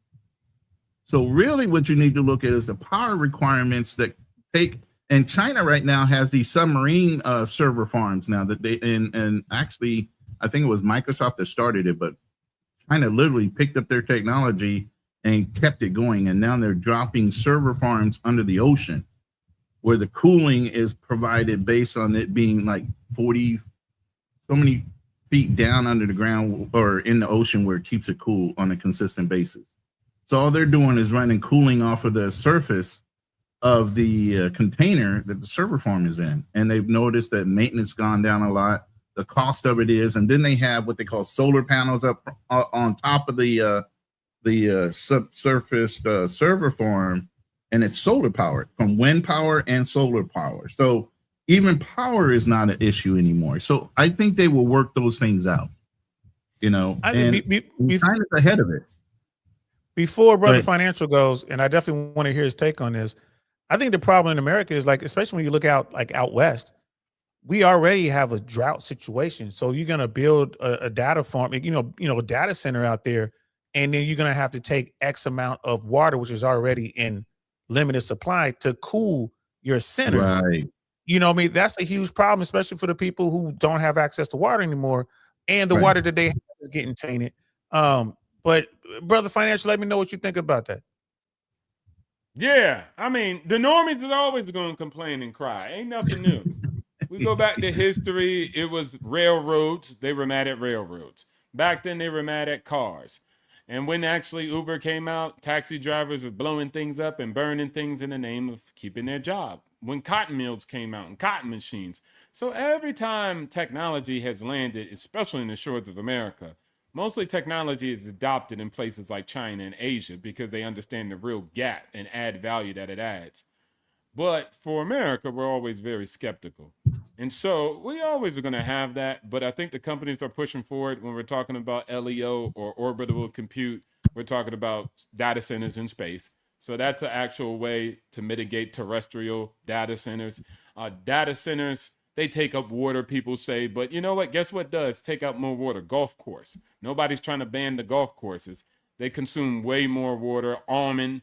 So really what you need to look at is the power requirements that take. And China right now has these submarine server farms now that they, and actually, I think it was Microsoft that started it, but China literally picked up their technology and kept it going. And now they're dropping server farms under the ocean where the cooling is provided based on it being like 40, so many feet down under the ground or in the ocean where it keeps it cool on a consistent basis. So all they're doing is running cooling off of the surface of the container that the server farm is in. And they've noticed that maintenance gone down a lot. The cost of it is, and then they have what they call solar panels up on top of the subsurface server farm, and it's solar powered from wind power and solar power. So even power is not an issue anymore. So I think they will work those things out, and China's ahead of it. Before Brother Financial goes, and I definitely want to hear his take on this, I think the problem in America is, like, especially when you look out west, we already have a drought situation. So you're going to build a data farm, a data center out there, and then you're going to have to take X amount of water, which is already in limited supply, to cool your center. Right. You know what I mean? That's a huge problem, especially for the people who don't have access to water anymore, and the Right. water that they have is getting tainted. But brother Financial, let me know what you think about that. Yeah, I mean, the normies is always going to complain and cry. Ain't nothing new. We go back to history. It was railroads. They were mad at railroads. Back then, they were mad at cars. And when actually Uber came out, taxi drivers were blowing things up and burning things in the name of keeping their job. When cotton mills came out and cotton machines. So every time technology has landed, especially in the shores of America, mostly technology is adopted in places like China and Asia because they understand the real gap and add value that it adds. But for America, we're always very skeptical. And so we always are going to have that. But I think the companies are pushing forward when we're talking about LEO or orbital compute. We're talking about data centers in space. So that's an actual way to mitigate terrestrial data centers. Data centers, they take up water, people say. But you know what? Guess what does take up more water? Golf course. Nobody's trying to ban the golf courses. They consume way more water. Almond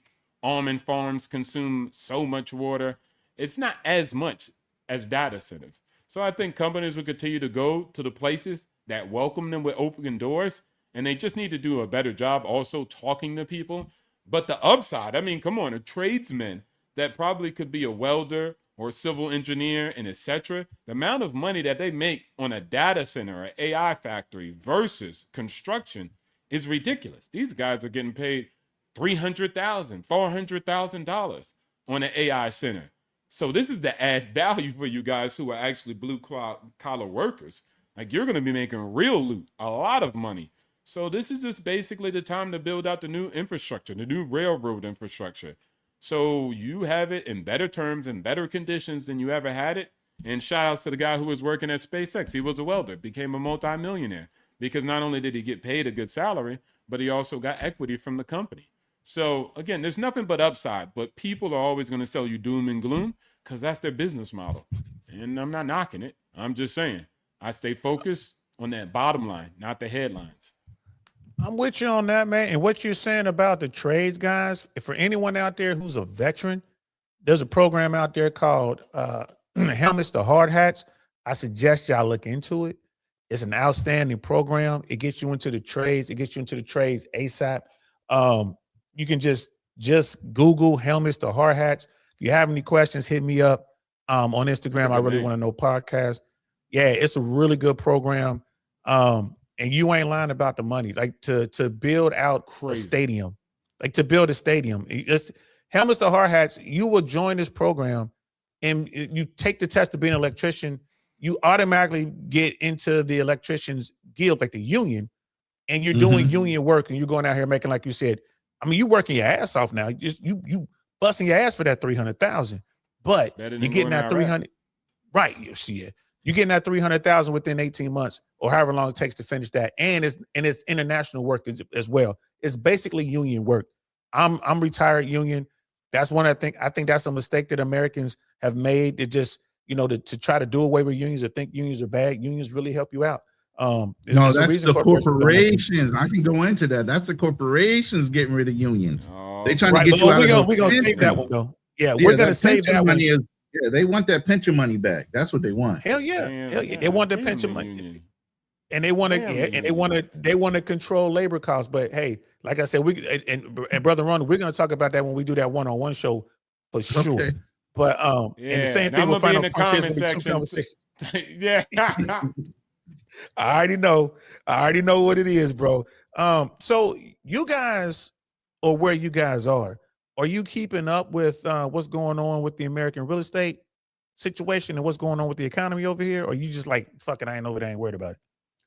farms consume so much water. It's not as much as data centers. So I think companies will continue to go to the places that welcome them with open doors, and they just need to do a better job also talking to people. But the upside, I mean, come on, a tradesman that probably could be a welder or a civil engineer and etc. The amount of money that they make on a data center or AI factory versus construction is ridiculous. These guys are getting paid $300,000, $400,000 on an AI center. So this is the add value for you guys who are actually blue collar workers. Like you're going to be making real loot, a lot of money. So this is just basically the time to build out the new infrastructure, the new railroad infrastructure. So you have it in better terms and better conditions than you ever had it. And shout outs to the guy who was working at SpaceX. He was a welder, became a multimillionaire because not only did he get paid a good salary, but he also got equity from the company. So again, there's nothing but upside, but people are always going to sell you doom and gloom because that's their business model. And I'm not knocking it. I'm just saying I stay focused on that bottom line, not the headlines. I'm with you on that, man. And what you're saying about the trades, guys, for anyone out there who's a veteran, there's a program out there called Helmets to Hard Hats. I suggest y'all look into it. It's an outstanding program. It gets you into the trades. It gets you into the trades ASAP. You can just Google Helmets to Hard Hats. If you have any questions, hit me up on Instagram. I really want to know podcast. Yeah, it's a really good program. And you ain't lying about the money. Like to build out a stadium, it's Helmets to Hard Hats. You will join this program and you take the test to be an electrician. You automatically get into the electricians guild, like the union, and you're doing union work and you're going out here making, like you said, I mean, you working your ass off now. You busting your ass for that 300,000, but you're getting that 300, right? You see it. You're getting that 300,000 within 18 months or however long it takes to finish that, and it's international work as well. It's basically union work. I'm retired union. That's one I think that's a mistake that Americans have made. To just to try to do away with unions or think unions are bad. Unions really help you out. No, that's the corporations. I can go into that. That's the corporations getting rid of unions. They trying to get you out of. We're gonna save that one though. Yeah, we're gonna save that one. Yeah, they want that pension money back. That's what they want. Hell yeah, hell yeah. They want the pension money, and they want to they want to control labor costs. But hey, like I said, and brother Ron, we're gonna talk about that when we do that one-on-one show for sure. Okay. But and the same thing with Final Frontiers with the two conversations. Yeah. I already know what it is, bro. So you guys, or where you guys are you keeping up with what's going on with the American real estate situation and what's going on with the economy over here? Or you just like, fuck it, I ain't over there, I ain't worried about it?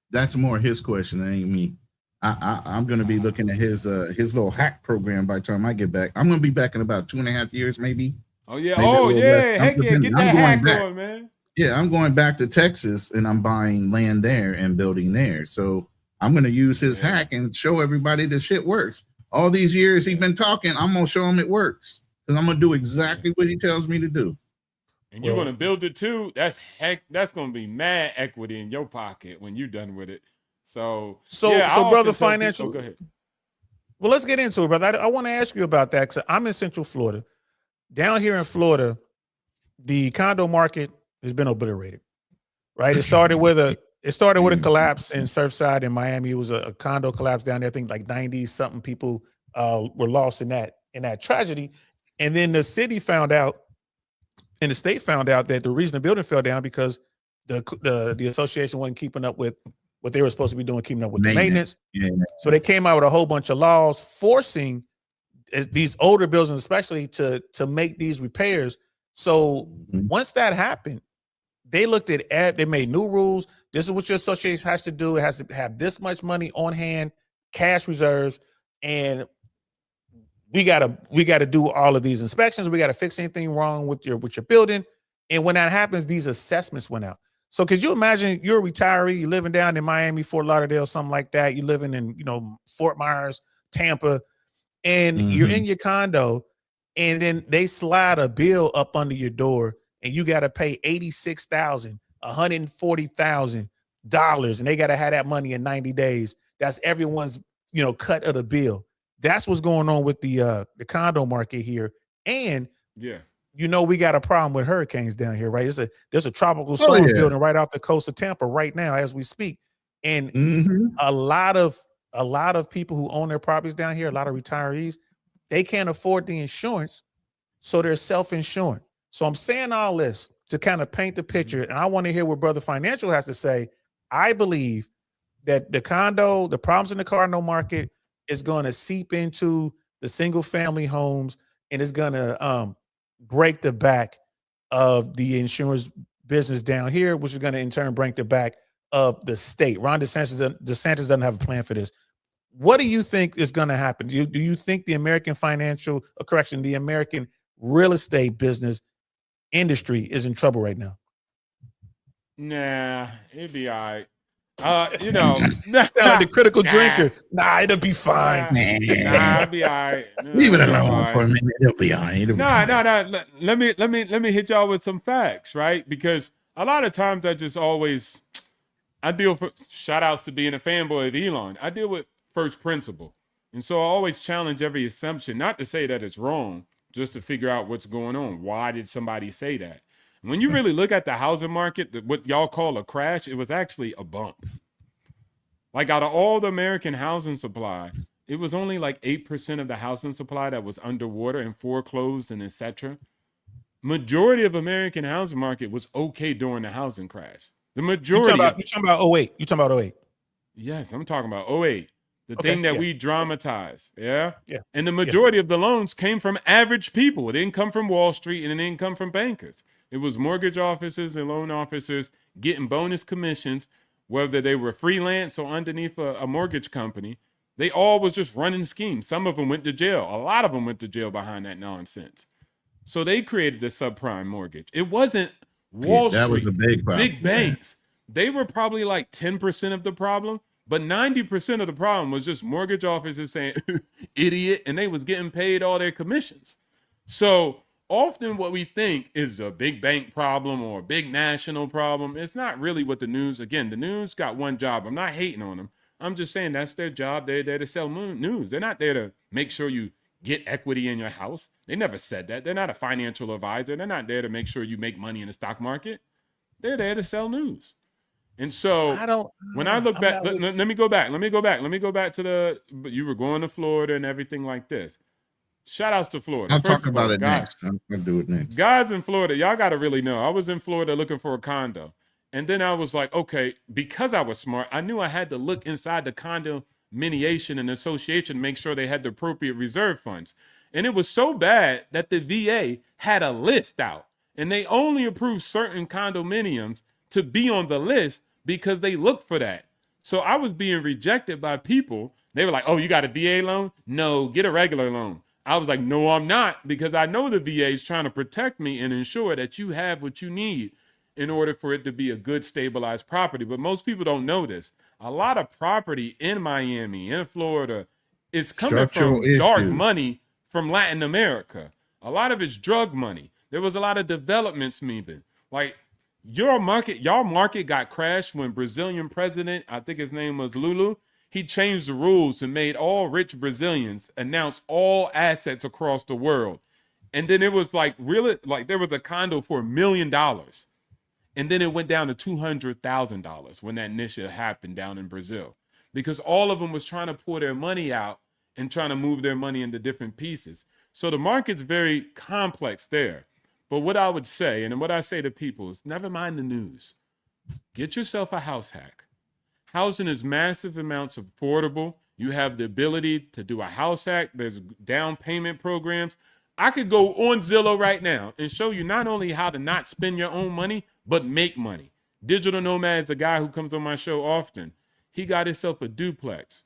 That's more his question, that ain't me. I'm going to be looking at his little hack program by the time I get back. I'm going to be back in about 2.5 years, maybe. Oh yeah. Heck yeah, get that hack on, man. Yeah, I'm going back to Texas and I'm buying land there and building there. So I'm going to use his hack and show everybody the shit works. All these years he's been talking, I'm going to show him it works because I'm going to do exactly what he tells me to do. and you're Well- gonna build it too, that's gonna be mad equity in your pocket when you're done with it. So yeah, I so brother, often tell financial. people, go ahead. Well, let's get into it, brother. I want to ask you about that because I'm in Central Florida. Down here in Florida, the condo market has been obliterated. Right? It started with a collapse in Surfside in Miami. It was a condo collapse down there. I think like 90 something people were lost in that tragedy. And then the city found out, and the state found out that the reason the building fell down because the association wasn't keeping up with what they were supposed to be doing, keeping up with the maintenance. Yeah. So they came out with a whole bunch of laws forcing these older buildings, especially to make these repairs. So once that happened, they looked at they made new rules. This is what your association has to do. It has to have this much money on hand, cash reserves, and we gotta do all of these inspections. We gotta fix anything wrong with your building. And when that happens, these assessments went out. So could you imagine you're a retiree, you're living down in Miami, Fort Lauderdale, something like that. You're living in, Fort Myers, Tampa, and you're in your condo, and then they slide a bill up under your door, and you got to pay $86,000, $140,000, and they got to have that money in 90 days. That's everyone's, cut of the bill. That's what's going on with the condo market here. And Yeah. we got a problem with hurricanes down here, right? There's a tropical storm building right off the coast of Tampa right now as we speak. And a lot of people who own their properties down here, a lot of retirees, they can't afford the insurance, so they're self-insuring. So I'm saying all this to kind of paint the picture, and I want to hear what Brother Financial has to say. I believe that the problems in the condo market is going to seep into the single-family homes, and it's going to break the back of the insurance business down here, which is going to in turn break the back of the state. Ron DeSantis doesn't have a plan for this. What do you think is going to happen? Do you think the American the American real estate business industry is in trouble right now? Nah, it'd be all right. Sound like the critical drinker. Nah, it'll be fine. Nah, it'll be all right. Leave it alone for a minute. It'll be all right. No. Let me hit y'all with some facts, right? Because a lot of times I deal for shout outs to being a fanboy of Elon. I deal with first principle. And so I always challenge every assumption, not to say that it's wrong, just to figure out what's going on. Why did somebody say that? When you really look at the housing market, what y'all call a crash, it was actually a bump. Like out of all the American housing supply, it was only like 8% of the housing supply that was underwater and foreclosed and etc. Majority of American housing market was okay during the housing crash. The majority. You talking about 08? You talking about 08? Yes, I'm talking about 08. The thing that we dramatize. Yeah. Yeah. And the majority of the loans came from average people. It didn't come from Wall Street and it didn't come from bankers. It was mortgage officers and loan officers getting bonus commissions, whether they were freelance or underneath a mortgage company. They all was just running schemes. Some of them went to jail. A lot of them went to jail behind that nonsense. So they created the subprime mortgage. It wasn't Wall Street. That was a big problem. Big banks. They were probably like 10% of the problem, but 90% of the problem was just mortgage officers saying, idiot, and they was getting paid all their commissions. So often what we think is a big bank problem or a big national problem. It's not really what the news, again, the news got one job. I'm not hating on them. I'm just saying that's their job. They're there to sell news. They're not there to make sure you get equity in your house. They never said that. They're not a financial advisor. They're not there to make sure you make money in the stock market. They're there to sell news. And so when I look back, let me go back. Let me go back to you were going to Florida and everything like this. Shout outs to Florida. I'll talk about it next. I'm going to do it next. Guys in Florida, y'all got to really know. I was in Florida looking for a condo. And then I was like, okay, because I was smart, I knew I had to look inside the condominiation and association to make sure they had the appropriate reserve funds. And it was so bad that the VA had a list out. And they only approved certain condominiums to be on the list because they looked for that. So I was being rejected by people. They were like, oh, you got a VA loan? No, get a regular loan. I was like, no, I'm not, because I know the VA is trying to protect me and ensure that you have what you need in order for it to be a good, stabilized property. But most people don't know this. A lot of property in Miami, in Florida, is coming from dark money from Latin America. A lot of it's drug money. There was a lot of developments moving. Like y'all market got crashed when Brazilian president, I think his name was Lulu, he changed the rules and made all rich Brazilians announce all assets across the world. And then it was like really, like there was a condo for $1 million. And then it went down to $200,000 when that initiative happened down in Brazil, because all of them was trying to pull their money out and trying to move their money into different pieces. So the market's very complex there. But what I would say, and what I say to people is never mind the news. Get yourself a house hack. Housing is massive amounts of affordable. You have the ability to do a house hack. There's down payment programs. I could go on Zillow right now and show you not only how to not spend your own money, but make money. Digital Nomad is a guy who comes on my show often. He got himself a duplex.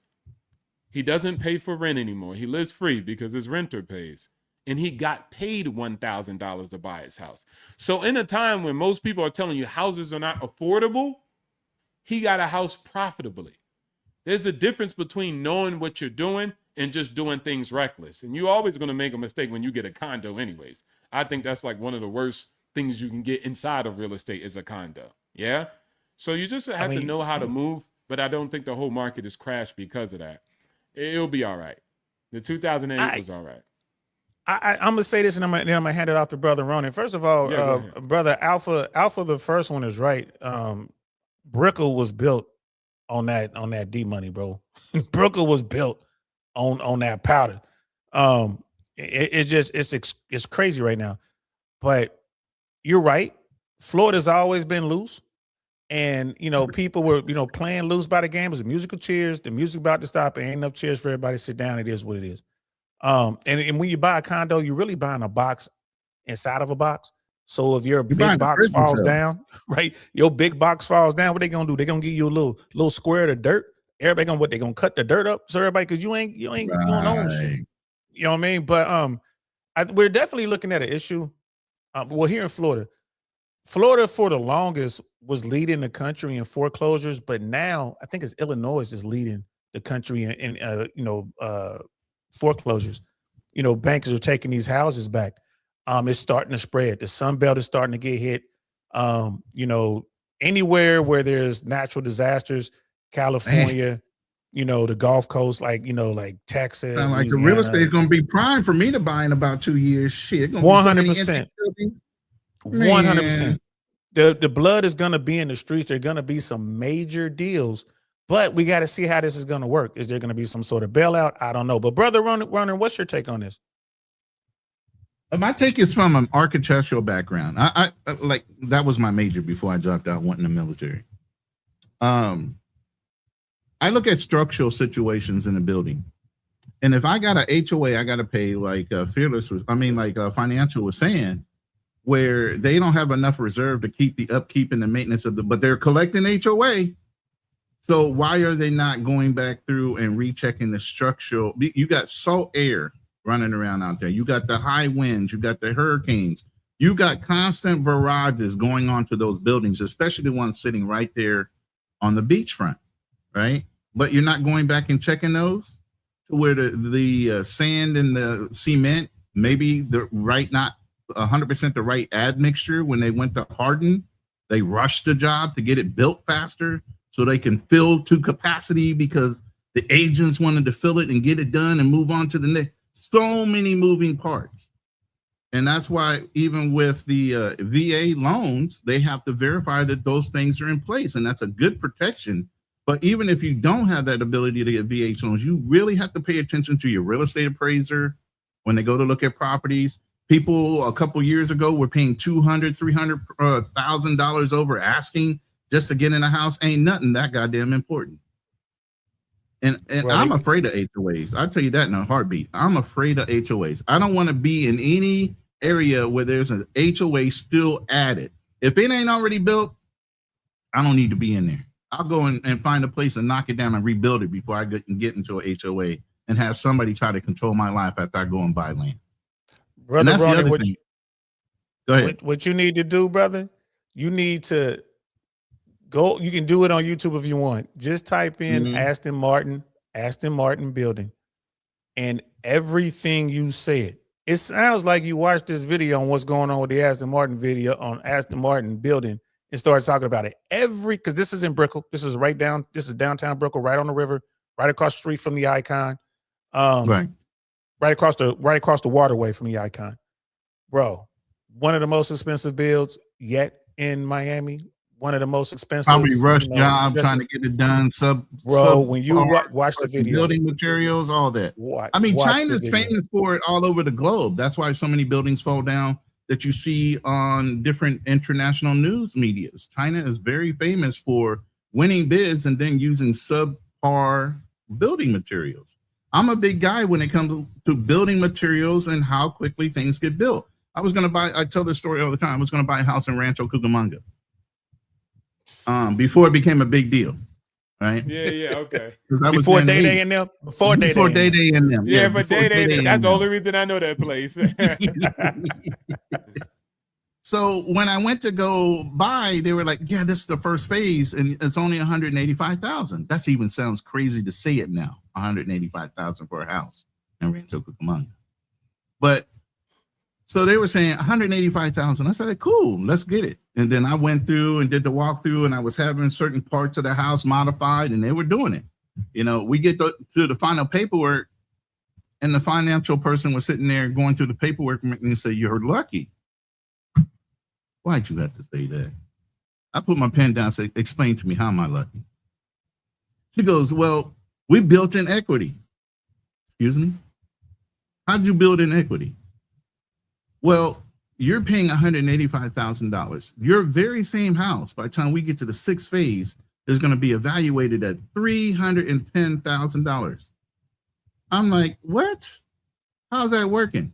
He doesn't pay for rent anymore. He lives free because his renter pays. And he got paid $1,000 to buy his house. So in a time when most people are telling you houses are not affordable, he got a house profitably. There's a difference between knowing what you're doing and just doing things reckless. And you're always going to make a mistake when you get a condo anyways. I think that's like one of the worst things you can get inside of real estate is a condo. Yeah. So you just have to know how to move, but I don't think the whole market is crashed because of that. It'll be all right. The 2008 was all right. I'm gonna say this, and then I'm gonna hand it off to Brother Ronan. First of all, Brother Alpha, the first one is right. Brickell was built on that D money, bro. Brickell was built on that powder. It's crazy right now. But you're right. Florida's always been loose. And, people were, playing loose by the game. It was musical chairs. The music about to stop. There ain't enough chairs for everybody to sit down. It is what it is. And when you buy a condo, you're really buying a box inside of a box. So if your big box falls down, right? Your big box falls down, what they gonna do? They're gonna give you a little square of dirt. Everybody they gonna cut the dirt up so everybody, because you ain't going on shit. You know what I mean? But we're definitely looking at an issue. Well, here in Florida for the longest was leading the country in foreclosures, but now I think it's Illinois is leading the country in foreclosures. Bankers are taking these houses back. It's starting to spread. The Sun Belt is starting to get hit. Anywhere where there's natural disasters, California, the Gulf Coast, like Texas. Sound like the real estate is going to be prime for me to buy in about 2 years. Shit, 100%. 100%. The blood is going to be in the streets. There are going to be some major deals, but we got to see how this is going to work. Is there going to be some sort of bailout? I don't know. But Brother Runner, what's your take on this? My take is from an architectural background. I like that was my major before I dropped out, went in the military. I look at structural situations in a building, and if I got a HOA, I got to pay like Financial was saying, where they don't have enough reserve to keep the upkeep and the maintenance but they're collecting HOA. So why are they not going back through and rechecking the structural? You got salt air running around out there. You got the high winds, you got the hurricanes, you got constant barrages going on to those buildings, especially the ones sitting right there on the beachfront, right? But you're not going back and checking those to where the sand and the cement, maybe not 100% the right admixture. When they went to harden, they rushed the job to get it built faster so they can fill to capacity because the agents wanted to fill it and get it done and move on to the next. So many moving parts. And that's why even with the VA loans, they have to verify that those things are in place. And that's a good protection. But even if you don't have that ability to get VA loans, you really have to pay attention to your real estate appraiser when they go to look at properties. People a couple years ago were paying $200,000, $300,000 over asking just to get in a house. Ain't nothing that goddamn important. And right. I'm afraid of HOAs. I'll tell you that in a heartbeat. I'm afraid of HOAs. I don't want to be in any area where there's an HOA still added. If it ain't already built, I don't need to be in there. I'll go and find a place and knock it down and rebuild it before I get into a HOA and have somebody try to control my life after I go and buy land. Brother Ronnie, go ahead. What you need to do, brother, you need to go. You can do it on YouTube if you want. Just type in Aston Martin building, and everything you said, It sounds like you watched this video on what's going on with the Aston Martin video on Aston Martin building and started talking about it because this is in Brickell. This is this is downtown Brickell, right on the river, right across the street from the Icon. Right. Right across the waterway from the Icon. Bro, one of the most expensive builds yet in Miami. One of the most expensive. Probably rush job, trying to get it done. When you watch the video, building materials, all that. I mean, China's famous for it all over the globe. That's why so many buildings fall down that you see on different international news medias. China is very famous for winning bids and then using subpar building materials. I'm a big guy when it comes to building materials and how quickly things get built. I tell this story all the time. I was going to buy a house in Rancho Cucamonga. Before it became a big deal, right? Yeah, okay. Before Day and them. Before Day and them. Yeah, but Day, that's the only reason I know that place. So when I went to go buy, they were like, yeah, this is the first phase, and it's only $185,000. That even sounds crazy to say it now, $185,000 for a house in Rancho Cucamonga. But so they were saying $185,000. I said, cool, let's get it. And then I went through and did the walkthrough, and I was having certain parts of the house modified, and they were doing it. You know, we get to the final paperwork, and the financial person was sitting there going through the paperwork and say, you're lucky. Why'd you have to say that? I put my pen down and said, explain to me, how am I lucky? She goes, well, we built in equity. Excuse me? How'd you build in equity? Well, you're paying $185,000. Your very same house, by the time we get to the sixth phase, is going to be evaluated at $310,000. I'm like, what? How's that working?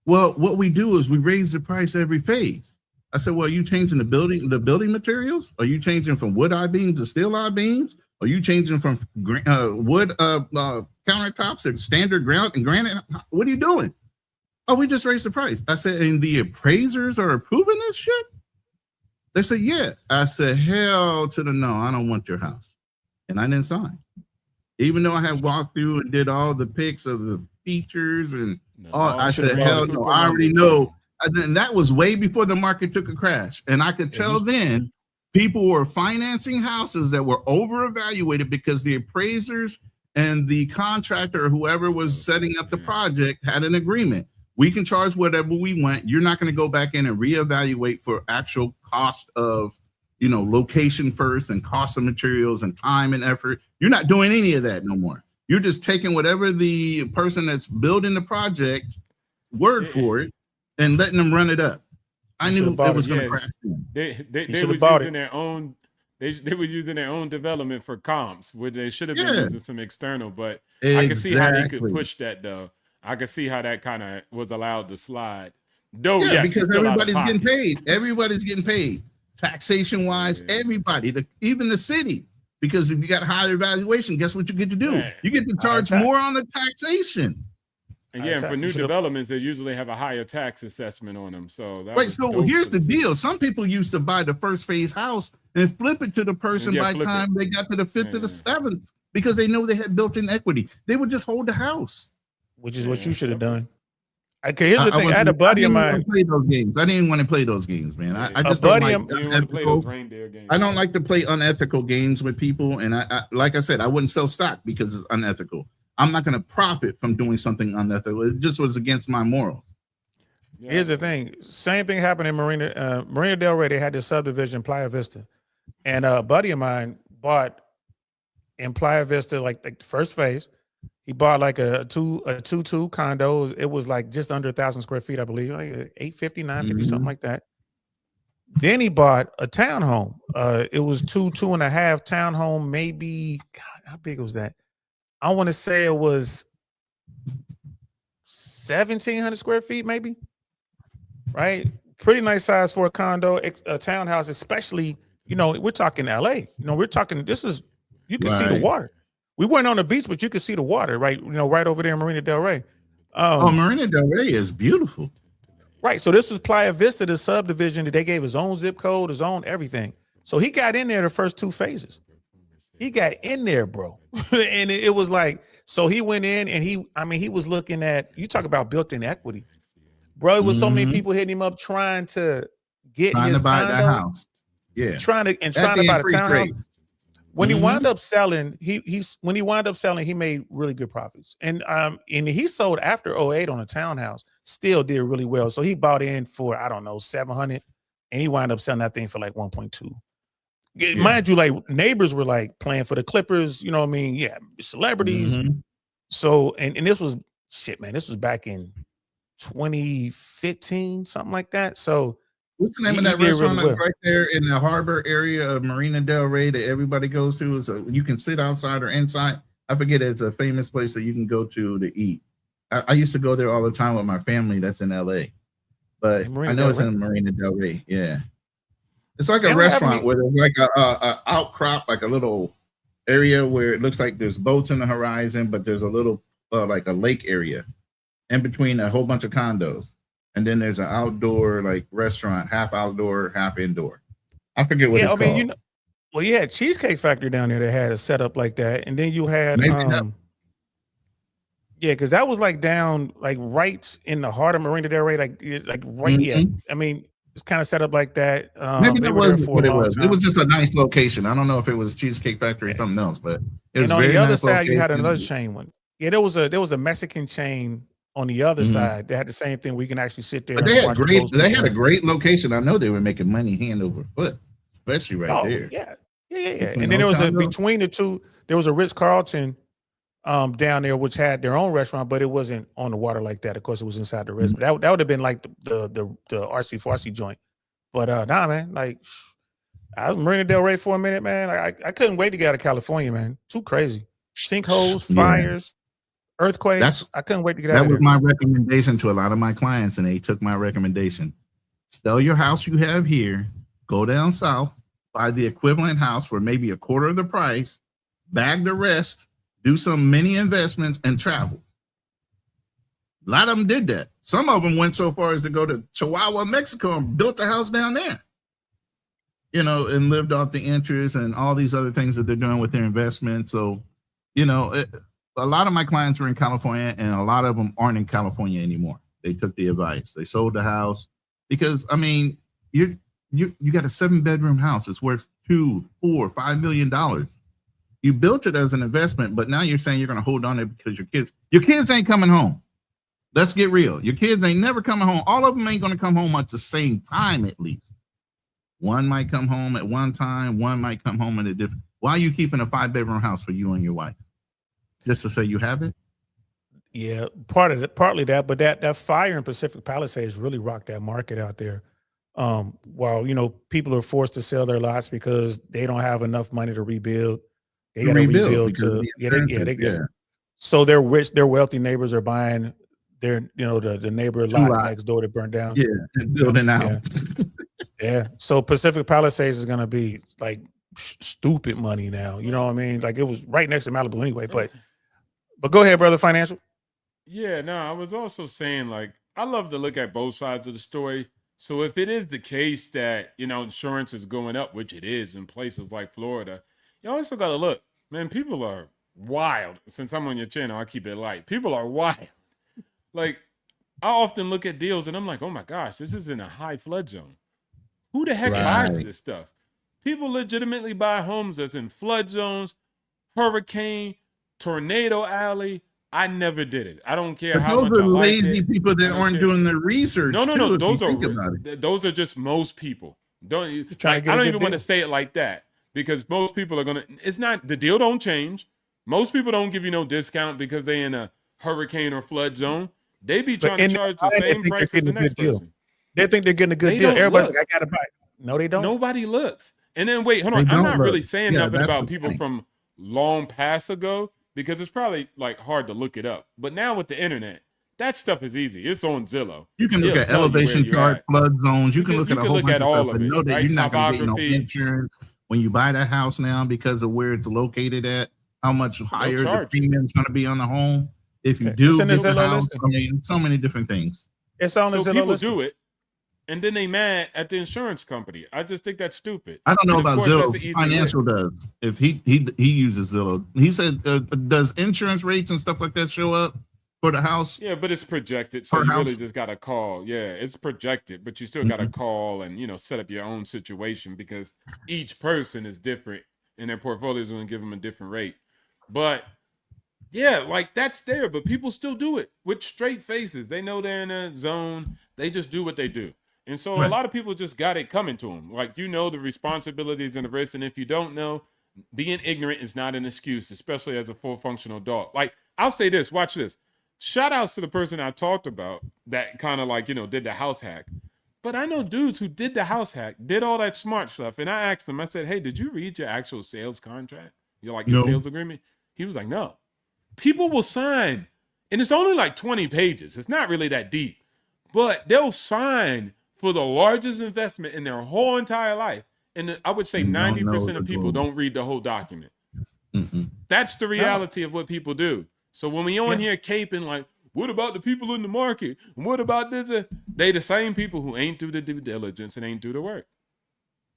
Well, what we do is we raise the price every phase. I said, well, are you changing the building materials? Are you changing from wood I-beams to steel I-beams? Are you changing from wood countertops to standard ground and granite? What are you doing? Oh, we just raised the price. I said, and the appraisers are approving this shit? They said, yeah. I said, hell to the no, I don't want your house. And I didn't sign. Even though I had walked through and did all the pics of the features and all, I said, hell no, I already know. And that was way before the market took a crash. And I could tell then people were financing houses that were over-evaluated because the appraisers and the contractor or whoever was setting up the project had an agreement. We can charge whatever we want. You're not going to go back in and reevaluate for actual cost of, you know, location first and cost of materials and time and effort. You're not doing any of that no more. You're just taking whatever the person that's building the project word for it and letting them run it up. I knew it was going to crash. They was using their own. They were using their own development for comps, where they should have been using some external. But I can see how they could push that though. I could see how that kind of was allowed to slide. Though, yeah, because everybody's getting paid. Everybody's getting paid. Taxation wise, everybody, even the city. Because if you got higher valuation, guess what you get to do? You get to charge more on the taxation. And yeah, for new developments, they usually have a higher tax assessment on them. So so here's the deal. Some people used to buy the first phase house and flip it to the person by the time they got to the fifth or the seventh, because they know they had built-in equity. They would just hold the house. Which is what you should have done. Okay, here's the thing. I had a buddy of mine. Play those games. I didn't want to play those games, man. I just don't like to play those reindeer games. I don't like to play unethical games with people. And I like I said, I wouldn't sell stock because it's unethical. I'm not going to profit from doing something unethical. It just was against my morals. Here's the thing. Same thing happened in Marina Del Rey. They had this subdivision, Playa Vista. And a buddy of mine bought in Playa Vista, like the first phase. He bought like a 2-2 condo. It was like just under 1,000 square feet, I believe, like 850, 950, something like that. Then he bought a townhome. It was 2.5 townhome, maybe. God, how big was that? I want to say it was 1,700 square feet, maybe. Right, pretty nice size for a condo, a townhouse, especially. You know, we're talking LA. You know, we're talking. This is you can see the water. We weren't on the beach, but you could see the water, right? You know, right over there in Marina Del Rey. Marina Del Rey is beautiful. Right. So this was Playa Vista, the subdivision that they gave his own zip code, his own everything. So he got in there the first two phases. He got in there, bro. And it was like, so he went in and he was looking at, you talk about built-in equity. Bro, it was so many people hitting him up trying to get his to buy condo, that house. Yeah. trying to buy the townhouse. When he wound up selling, he made really good profits. And he sold after 08 on a townhouse, still did really well. So he bought in for, I don't know, 700, and he wound up selling that thing for like 1.2. Yeah. Mind you, like neighbors were like playing for the Clippers, you know what I mean? Yeah, celebrities. So and this was this was back in 2015, something like that. So what's the name of that restaurant right there in the harbor area of Marina Del Rey that everybody goes to? So you can sit outside or inside. I forget, it's a famous place that you can go to eat. I used to go there all the time with my family that's in LA. But I know it's in Marina Del Rey. Yeah. It's like a restaurant where there's like a outcrop, like a little area where it looks like there's boats in the horizon, but there's a little like a lake area in between a whole bunch of condos. And then there's an outdoor like restaurant, half outdoor, half indoor. I forget what it's called. You had Cheesecake Factory down there that had a setup like that. And then you had because that was like down like right in the heart of Marina Del Rey, like right I mean, it's kind of set up like that. Maybe that was what it was. It was just a nice location. I don't know if it was Cheesecake Factory or something else, but it was. And on the other side, you had another chain one. Yeah, there was a Mexican chain on the other side. They had the same thing. We can actually sit there. But they had a great location. I know they were making money hand over foot, especially there. Yeah. And then there was between the two. There was a Ritz-Carlton down there, which had their own restaurant, but it wasn't on the water like that. Of course, it was inside the Ritz. But that would have been like the RC Farsi joint. But nah, man, like I was Marina Del Rey for a minute, man. Like I couldn't wait to get out of California, man. Too crazy. Sinkholes, fires, earthquakes. I couldn't wait to get out of there. That was my recommendation to a lot of my clients, and they took my recommendation. Sell your house you have here, go down south, buy the equivalent house for maybe a quarter of the price, bag the rest, do some mini investments, and travel. A lot of them did that. Some of them went so far as to go to Chihuahua, Mexico, and built a house down there, and lived off the interest and all these other things that they're doing with their investment. So, a lot of my clients were in California, and a lot of them aren't in California anymore. They took the advice. They sold the house because, I mean, you got a 7-bedroom house. It's worth $2, $4, $5 million. You built it as an investment, but now you're saying you're going to hold on to it because your kids ain't coming home. Let's get real. Your kids ain't never coming home. All of them ain't going to come home at the same time, at least. One might come home at one time. One might come home at a different. Why are you keeping a 5-bedroom house for you and your wife? Just to say you have it? Yeah, partly that, but that fire in Pacific Palisades really rocked that market out there. While people are forced to sell their lots because they don't have enough money to rebuild. They got to rebuild So their wealthy neighbors are buying their, the neighbor lot next door that burned down. Yeah, building out. Yeah. So Pacific Palisades is going to be like stupid money now. You know what I mean? Like it was right next to Malibu anyway. But go ahead, brother. Financial. Yeah. No, I was also saying like I love to look at both sides of the story. So if it is the case that insurance is going up, which it is in places like Florida. You also got to look, man, people are wild. Since I'm on your channel, I keep it light. People are wild. Like, I often look at deals and I'm like, oh my gosh, this is in a high flood zone. Who the heck buys this stuff? People legitimately buy homes that's in flood zones, hurricane, tornado alley. I never did it. I don't care how much I like it. Those are lazy people that aren't doing their research. No. Those are just most people. I don't even want to say it like that. Because most people are the deal don't change. Most people don't give you no discount because they in a hurricane or flood zone. They be trying to charge the same price as the next person. They think they're getting a good deal. Everybody's like, I gotta buy it. No, they don't. Nobody looks. And then wait, hold on. I'm not really saying nothing about people from long past ago because it's probably like hard to look it up. But now with the internet, that stuff is easy. It's on Zillow. You can look at elevation chart, flood zones. You can look at a whole bunch of stuff and know that you're not going to get no insurance. When you buy that house now, because of where it's located at, how much higher the premium is going to be on the home. If you do get the house, so many different things. It's on the Zillow people listing. do it. and then they mad at the insurance company. I just think that's stupid. I don't know And of about course, that's Zillow. an easy Financial lick. does. If he uses Zillow, he said, does insurance rates and stuff like that show up for the house? Yeah, but it's projected, so Per you house? really just got to call. Yeah, it's projected, but you still got to call and set up your own situation because each person is different, and their portfolio is going to give them a different rate. But yeah, like that's there, but people still do it with straight faces. They know they're in a zone. They just do what they do. And so a Right. lot of people just got it coming to them. Like, the responsibilities and the risks. And if you don't know, being ignorant is not an excuse, especially as a full functional adult. Like, I'll say this, watch this. Shout outs to the person I talked about that kind of like, did the house hack. But I know dudes who did the house hack, did all that smart stuff. And I asked them, I said, hey, did you read your actual sales contract? Your No. sales agreement? He was like, no. People will sign, and it's only like 20 pages. It's not really that deep, but they'll sign for the largest investment in their whole entire life. And I would say And don't know 90% of the people goal. don't read the whole document. Mm-mm. That's the reality of what people do. So when we on here caping like, what about the people in the market? And what about this? They the same people who ain't do the due diligence and ain't do the work.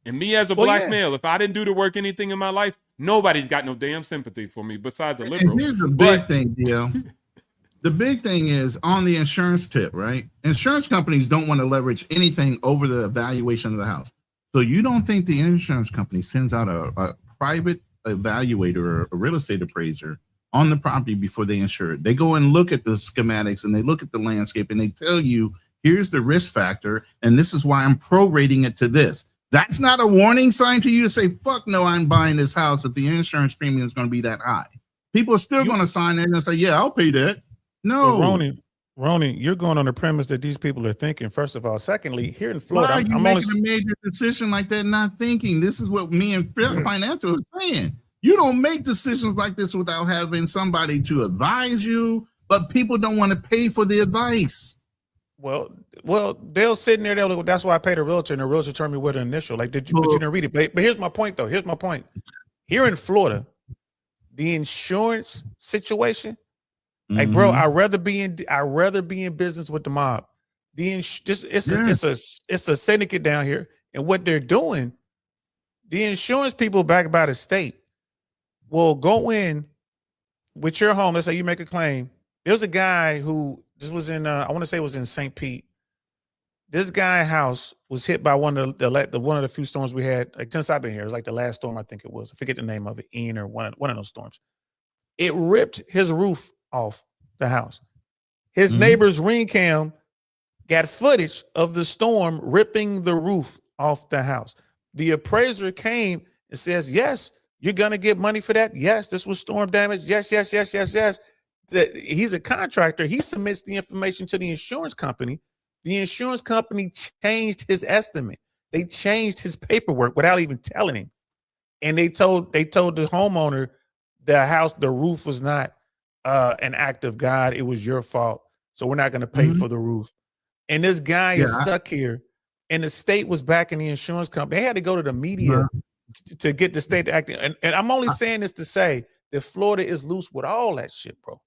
And me as a black male, if I didn't do the work anything in my life, nobody's got no damn sympathy for me besides a liberal. And here's the big thing, Dio. The big thing is on the insurance tip, right? Insurance companies don't want to leverage anything over the evaluation of the house. So you don't think the insurance company sends out a private evaluator or a real estate appraiser on the property before they insure it. They go and look at the schematics and they look at the landscape and they tell you, here's the risk factor, and this is why I'm prorating it to this. That's not a warning sign to you to say, fuck no, I'm buying this house if the insurance premium is going to be that high. People are still going to sign in and say, yeah, I'll pay that. No. Ronnie, you're going on the premise that these people are thinking, first of all. Secondly, here in Florida, Why are you I'm making only a major decision like that not thinking? This is what me and Financial are saying. You don't make decisions like this without having somebody to advise you, but people don't want to pay for the advice. Well, they'll sit in there. They'll. That's why I paid a realtor, and the realtor told me what the initial. Like, but you didn't read it. But here's my point, though. Here's my point. Here in Florida, the insurance situation, like, bro, I'd rather be in business with the mob. It's a syndicate down here, and what they're doing, the insurance people backed by the state will go in with your home. Let's say you make a claim. There's a guy who. This was in, I want to say it was in St. Pete. This guy's house was hit by one of the few storms we had, like, since I've been here. It was like the last storm, I think it was. I forget the name of it, Ian or one of those storms. It ripped his roof off the house. His neighbor's ring cam got footage of the storm ripping the roof off the house. The appraiser came and says, yes, you're going to get money for that. Yes, this was storm damage. Yes. He's a contractor. He submits the information to the insurance company. The insurance company changed his estimate. They changed his paperwork without even telling him. And they told the homeowner the roof was not an act of God. It was your fault. So we're not going to pay for the roof. And this guy is stuck here. And the state was backing the insurance company. They had to go to the media to get the state to act. And I'm only saying this to say that Florida is loose with all that shit, bro.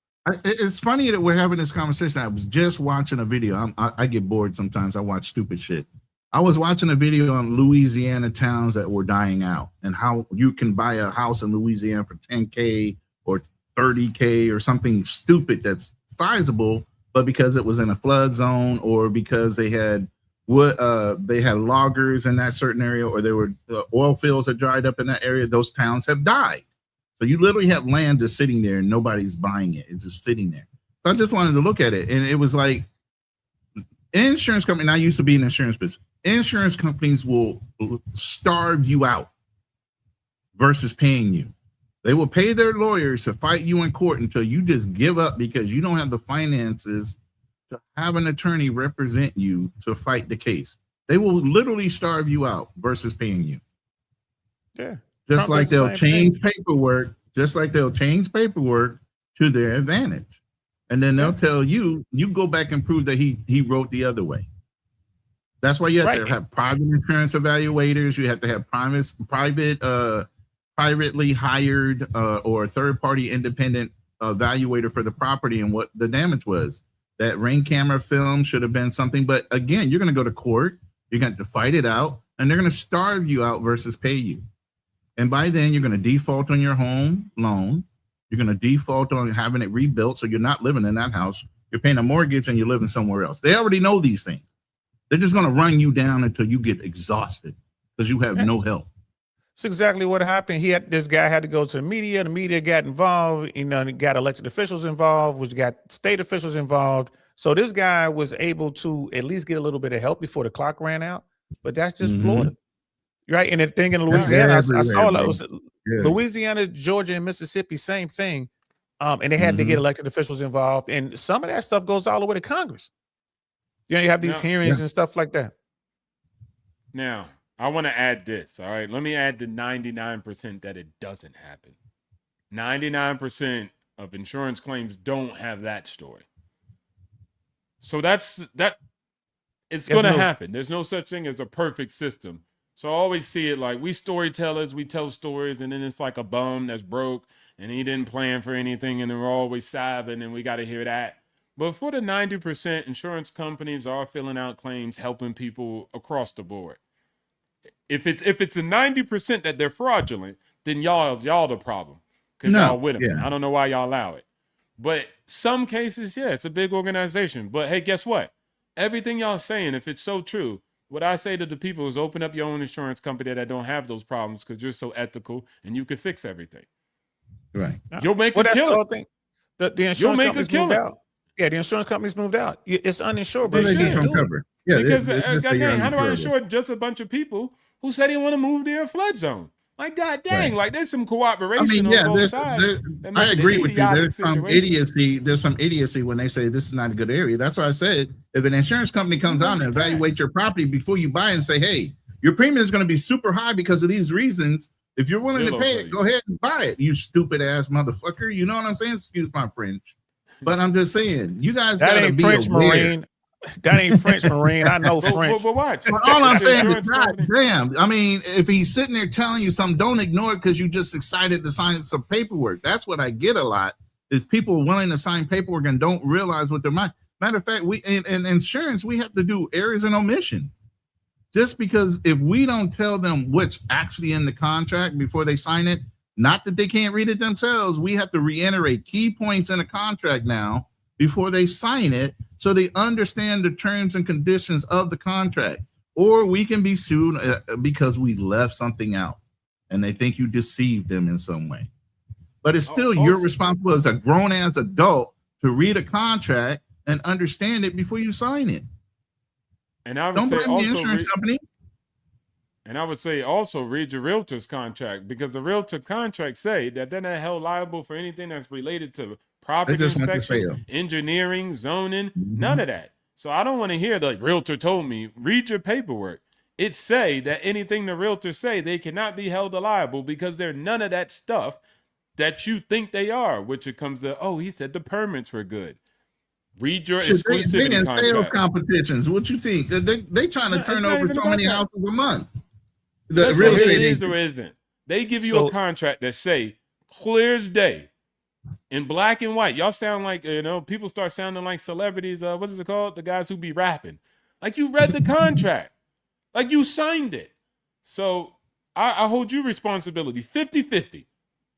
It's funny that we're having this conversation. I was just watching a video. I get bored sometimes. I watch stupid shit. I was watching a video on Louisiana towns that were dying out and how you can buy a house in Louisiana for $10K or $30K or something stupid that's sizable, but because it was in a flood zone or because they had loggers in that certain area or there were oil fields that dried up in that area, those towns have died. So you literally have land just sitting there and nobody's buying it. It's just sitting there. So I just wanted to look at it. And it was like, insurance company, and I used to be in insurance business, insurance companies will starve you out versus paying you. They will pay their lawyers to fight you in court until you just give up because you don't have the finances to have an attorney represent you to fight the case. They will literally starve you out versus paying you. Yeah. Just like they'll change paperwork, to their advantage. And then they'll tell you go back and prove that he wrote the other way. That's why you have to have private insurance evaluators. You have to have privately hired or third-party independent evaluator for the property and what the damage was. That ring camera film should have been something. But again, you're going to go to court. You're going to fight it out, and they're going to starve you out versus pay you. And by then, you're going to default on your home loan. You're going to default on having it rebuilt, so you're not living in that house. You're paying a mortgage, and you're living somewhere else. They already know these things. They're just going to run you down until you get exhausted because you have no help. That's exactly what happened. This guy had to go to the media. The media got involved. And got elected officials involved, which got state officials involved. So this guy was able to at least get a little bit of help before the clock ran out. But that's just Florida, right? And the thing in Louisiana, I saw that was Louisiana, Georgia, and Mississippi, same thing. And they had to get elected officials involved. And some of that stuff goes all the way to Congress. You have these hearings and stuff like that. Now, I want to add this, all right? Let me add the 99% that it doesn't happen. 99% of insurance claims don't have that story. So it's going to happen. There's no such thing as a perfect system. So I always see it like we storytellers, we tell stories, and then it's like a bum that's broke, and he didn't plan for anything, and we're always sobbing, and we got to hear that. But for the 90%, insurance companies are filling out claims, helping people across the board. If it's a 90% that they're fraudulent, then y'all the problem because y'all with them. I don't know why y'all allow it. But some cases, it's a big organization. But hey, guess what? Everything y'all saying, if it's so true, what I say to the people is open up your own insurance company that don't have those problems because you're so ethical and you can fix everything. Right. You'll make a killing. The insurance companies moved out. Yeah, the insurance companies moved out. It's uninsured, but you can't do it. Yeah, because goddamn, how do I insure just a bunch of people who said they want to move their flood zone? Like, god dang, like there's some cooperation on both sides. I agree with you. There's some idiocy. There's some idiocy when they say this is not a good area. That's why I said if an insurance company comes out and evaluates your property before you buy it and say, hey, your premium is going to be super high because of these reasons. If you're willing to pay it, go ahead and buy it. You stupid ass motherfucker. You know what I'm saying? Excuse my French. But I'm just saying, you guys that ain't French Marine. That ain't French Marine. I know French. But watch. But all I'm saying is, God damn. I mean, if he's sitting there telling you something, don't ignore it because you just excited to sign some paperwork. That's what I get a lot is people willing to sign paperwork and don't realize what they're mind. Matter of fact, we in insurance, we have to do errors and omissions. Just because if we don't tell them what's actually in the contract before they sign it, not that they can't read it themselves, we have to reiterate key points in a contract now before they sign it so they understand the terms and conditions of the contract. Or we can be sued because we left something out and they think you deceived them in some way. But it's still your responsibility as a grown-ass adult to read a contract and understand it before you sign it. And I would don't say blame the insurance company. And I would say also read your realtor's contract because the realtor contracts say that they're not held liable for anything that's related to property inspection, engineering, zoning, none of that. So I don't want to hear the realtor told me. Read your paperwork. It say that anything the realtor say they cannot be held liable because they're none of that stuff that you think they are. Which it comes to he said the permits were good. Read your exclusivity contract. Sales competitions. What you think? They trying to turn over so many houses a month. The real estate is or isn't. They give you a contract that say clear as day in black and white. Y'all sound like people start sounding like celebrities. What is it called? The guys who be rapping. Like you read the contract, like you signed it. So I hold you responsibility 50-50.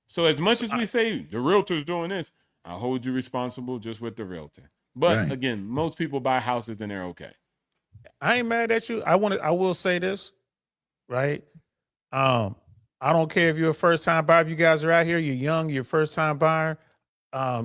So as much as we say the realtor's doing this, I hold you responsible just with the realtor. But again, most people buy houses and they're okay. I ain't mad at you. I will say this. Right. I don't care if you're a first time buyer. If you guys are out here, you're young, you're a first time buyer.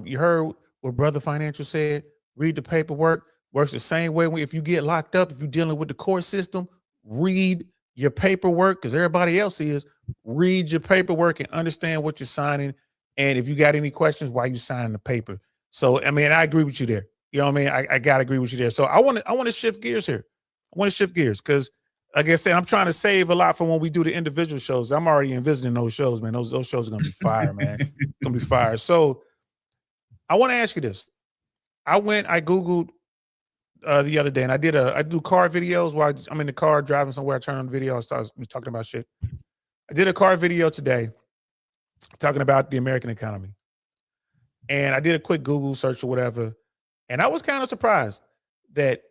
You heard what Brother Financial said. Read the paperwork. Works the same way. If you get locked up, if you're dealing with the court system, read your paperwork because everybody else is. Read your paperwork and understand what you're signing. And if you got any questions, why you signing the paper. So, I mean, I agree with you there. You know what I mean? I got to agree with you there. So I want to shift gears here. I want to shift gears because like I said, I'm trying to save a lot for when we do the individual shows. I'm already envisioning those shows, man. Those shows are going to be fire, man. Going to be fire. So I want to ask you this. I Googled the other day and I do car videos while I'm in the car driving somewhere. I turn on the video. I start talking about shit. I did a car video today talking about the American economy. And I did a quick Google search or whatever. And I was kind of surprised that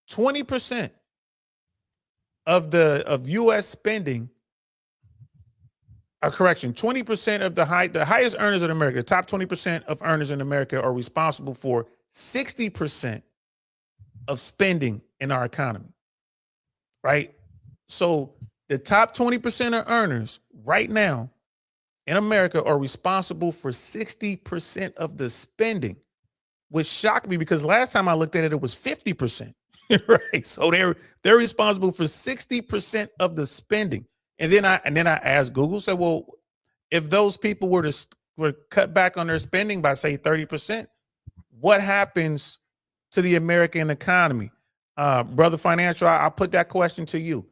20% of U.S. spending, correction, 20% of the highest earners in America, the top 20% of earners in America are responsible for 60% of spending in our economy, right? So the top 20% of earners right now in America are responsible for 60% of the spending, which shocked me because last time I looked at it, it was 50%. Right. So they're responsible for 60% of the spending. And then I asked Google, said, well, if those people were cut back on their spending by say 30%, what happens to the American economy? Brother Financial, I'll put that question to you.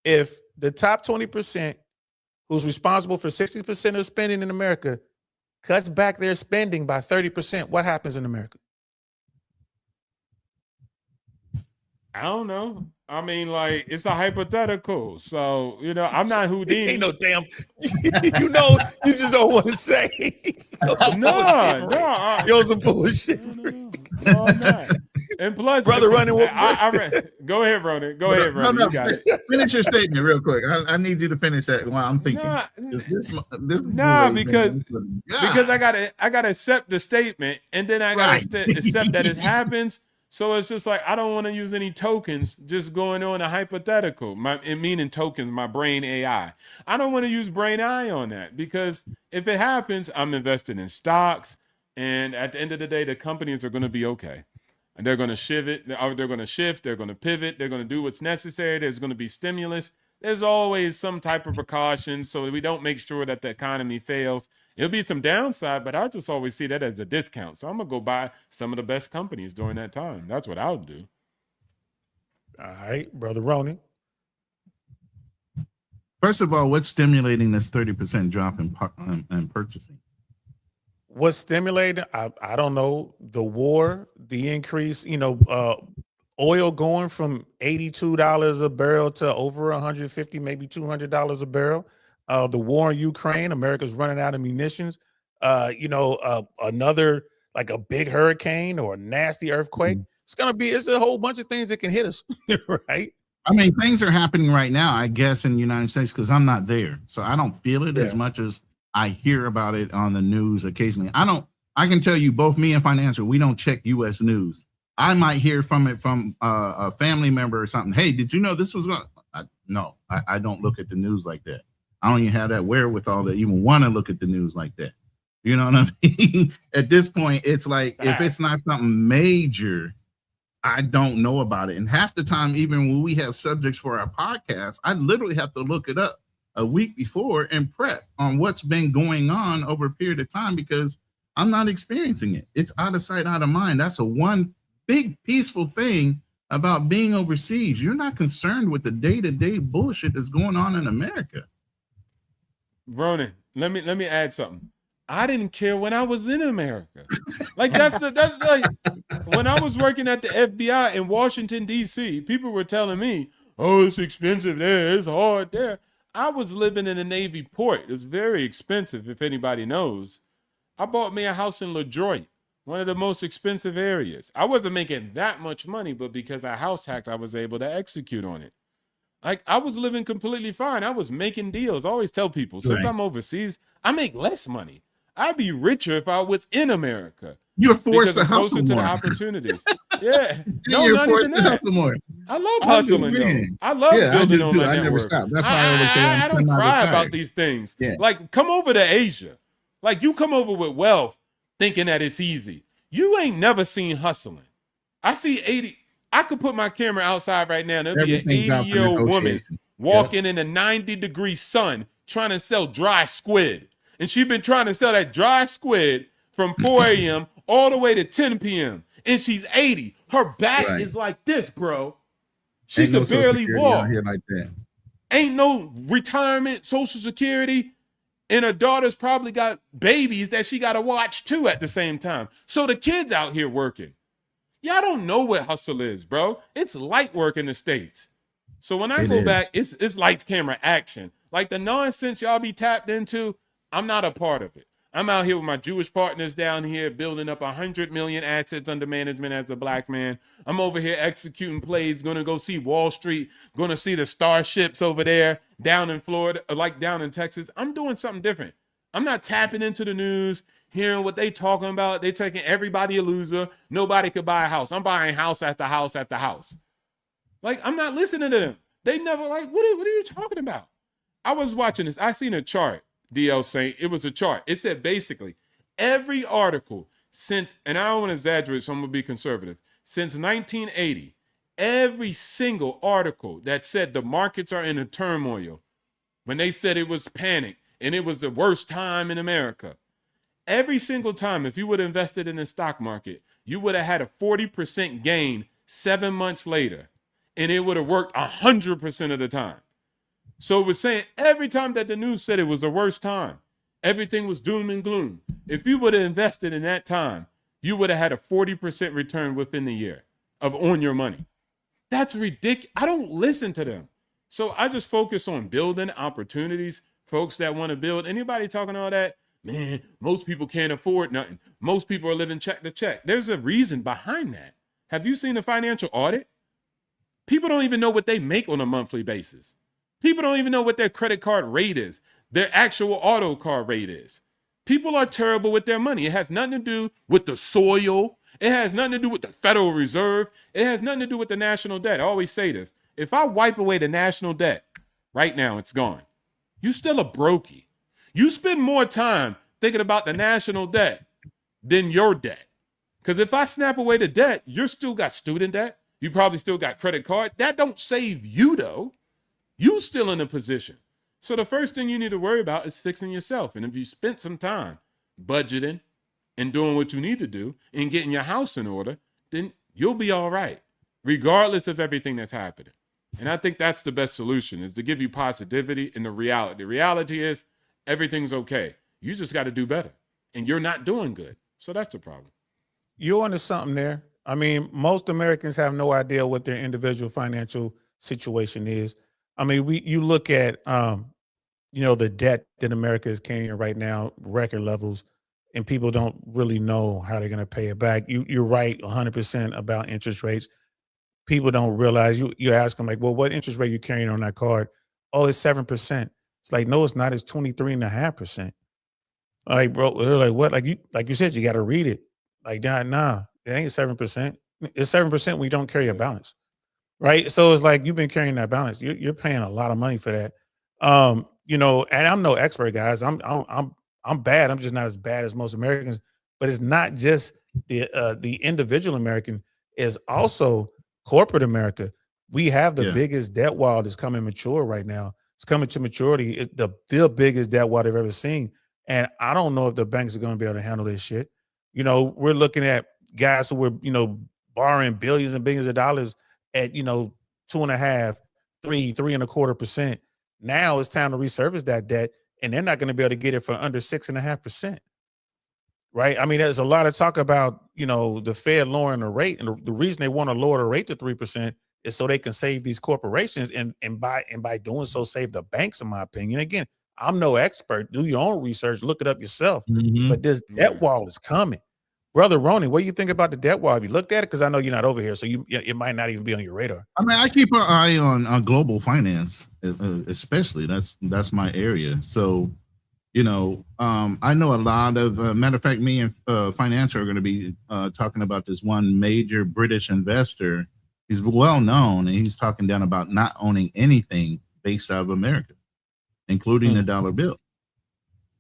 If the top 20% who's responsible for 60% of spending in America cuts back their spending by 30%, what happens in America? I don't know. I mean, like, it's a hypothetical. So, you know, I'm not Houdini. Ain't no damn, you know, you just don't want to say. No, some bullshit. No, I'm not. And plus, brother, running. Go ahead, Ronan. Go ahead, Ronan. No, you got it. Finish your statement real quick. I need you to finish that while I'm thinking. Because I gotta accept the statement, and then I gotta accept that it happens. So it's just like I don't want to use any tokens. Just going on a hypothetical. Meaning tokens. My brain AI. I don't want to use brain AI on that because if it happens, I'm invested in stocks, and at the end of the day, the companies are going to be okay. And they're going to shift. They're going to shift. They're going to pivot. They're going to do what's necessary. There's going to be stimulus. There's always some type of precaution so we don't make sure that the economy fails. It'll be some downside, but I just always see that as a discount. So I'm going to go buy some of the best companies during that time. That's what I'll do. All right, Brother Ronan. First of all, what's stimulating this 30% drop in purchasing? What's stimulating? I don't know. The war, the increase, oil going from $82 a barrel to over $150, maybe $200 a barrel. The war in Ukraine, America's running out of munitions. Another like a big hurricane or a nasty earthquake. It's a whole bunch of things that can hit us, right? I mean, things are happening right now, I guess, in the United States because I'm not there. So I don't feel it as much as I hear about it on the news occasionally. I can tell you both me and Financial, we don't check U.S. news. I might hear from a family member or something. Hey, did you know this was going? No, I don't look at the news like that. I don't even have that wherewithal to even want to look at the news like that. You know what I mean? At this point, it's like if it's not something major, I don't know about it. And half the time, even when we have subjects for our podcast, I literally have to look it up a week before and prep on what's been going on over a period of time because I'm not experiencing it. It's out of sight, out of mind. That's one big peaceful thing about being overseas. You're not concerned with the day-to-day bullshit that's going on in America. Ronan, let me add something. I didn't care when I was in America. Like that's like when I was working at the FBI in Washington, D.C., people were telling me, oh, it's expensive there, it's hard there. I was living in a Navy port. It was very expensive, if anybody knows. I bought me a house in LaDroit, one of the most expensive areas. I wasn't making that much money, but because I house hacked, I was able to execute on it. Like I was living completely fine. I was making deals. I always tell people, since I'm overseas, I make less money. I'd be richer if I was in America. You're forced to hustle closer to more. the opportunities. Yeah. No, You're not forced even to that. hustle more. I love hustling though. I love building on my network. I never stop. That's why I always say I don't cry about these things. Yeah. Like come over to Asia. Like you come over with wealth thinking that it's easy. You ain't never seen hustling. I see 80. I could put my camera outside right now and there'll be an 80-year-old woman walking in a 90-degree sun trying to sell dry squid. And she's been trying to sell that dry squid from 4 a.m. all the way to 10 p.m. And she's 80. Her back is like this, bro. She could barely walk. Here like that. Ain't no retirement, Social Security. And her daughter's probably got babies that she got to watch too at the same time. So the kids out here working. Y'all don't know what hustle is, bro. It's light work in the States. So when I go back, it's lights, camera, action. Like the nonsense y'all be tapped into, I'm not a part of it. I'm out here with my Jewish partners down here building up 100 million assets under management as a black man. I'm over here executing plays, going to go see Wall Street, going to see the starships over there down in Florida, like down in Texas. I'm doing something different. I'm not tapping into the news, hearing what they talking about. They taking everybody a loser. Nobody could buy a house. I'm buying house after house after house. Like, I'm not listening to them. They never like, what are you talking about? I was watching this. I seen a chart, DL saying it was a chart. It said basically every article since, and I don't want to exaggerate, so I'm going to be conservative, since 1980, every single article that said the markets are in a turmoil, when they said it was panic and it was the worst time in America, every single time, if you would have invested in the stock market, you would have had a 40% gain 7 months later, and it would have worked 100% of the time. So it was saying every time that the news said it was the worst time, everything was doom and gloom. If you would have invested in that time, you would have had a 40% return within the year on your money. That's ridiculous. I don't listen to them. So I just focus on building opportunities, folks that want to build. Anybody talking all that? Man, most people can't afford nothing. Most people are living check to check. There's a reason behind that. Have you seen the financial audit? People don't even know what they make on a monthly basis. People don't even know what their credit card rate is, their actual auto car rate is. People are terrible with their money. It has nothing to do with the soil. It has nothing to do with the Federal Reserve. It has nothing to do with the national debt. I always say this. If I wipe away the national debt, right now it's gone. You still a brokey. You spend more time thinking about the national debt than your debt. Because if I snap away the debt, you still got student debt. You probably still got credit card. That don't save you, though. You still in a position. So the first thing you need to worry about is fixing yourself. And if you spent some time budgeting and doing what you need to do and getting your house in order, then you'll be all right, regardless of everything that's happening. And I think that's the best solution, is to give you positivity and the reality. The reality is everything's okay. You just got to do better. And you're not doing good. So that's the problem. You're onto something there. I mean, most Americans have no idea what their individual financial situation is. I mean, you look at, the debt that America is carrying right now, record levels, and people don't really know how they're going to pay it back. You're right 100% about interest rates. People don't realize, you ask them like, well, what interest rate you carrying on that card? Oh, it's 7%. It's like, no, it's not. It's 23.5%. Like, bro, like what? Like you said, you got to read it. Like, nah, it ain't 7%. It's 7% when you don't carry a balance. Right. So it's like, you've been carrying that balance. You're paying a lot of money for that. And I'm no expert, guys. I'm bad. I'm just not as bad as most Americans. But it's not just the individual American, is also corporate America. We have the biggest debt wall that's coming mature right now. It's coming to maturity. It's the biggest debt wall they've ever seen. And I don't know if the banks are going to be able to handle this shit. We're looking at guys who were, borrowing billions and billions of dollars at 2.5%, 3.25%. Now it's time to resurface that debt, and they're not going to be able to get it for under 6.5%. Right? I mean, there's a lot of talk about the Fed lowering the rate, and the reason they want to lower the rate to 3% is so they can save these corporations, and by doing so save the banks, in my opinion. Again, I'm no expert. Do your own research, look it up yourself. But this debt wall is coming. Brother Ronnie, what do you think about the debt wall? Have you looked at it? Because I know you're not over here, so it might not even be on your radar. I mean, I keep an eye on global finance, especially. That's my area. So, I know a lot of, matter of fact, me and Financial are going to be talking about this one major British investor. He's well known, and he's talking down about not owning anything based out of America, including the dollar bill.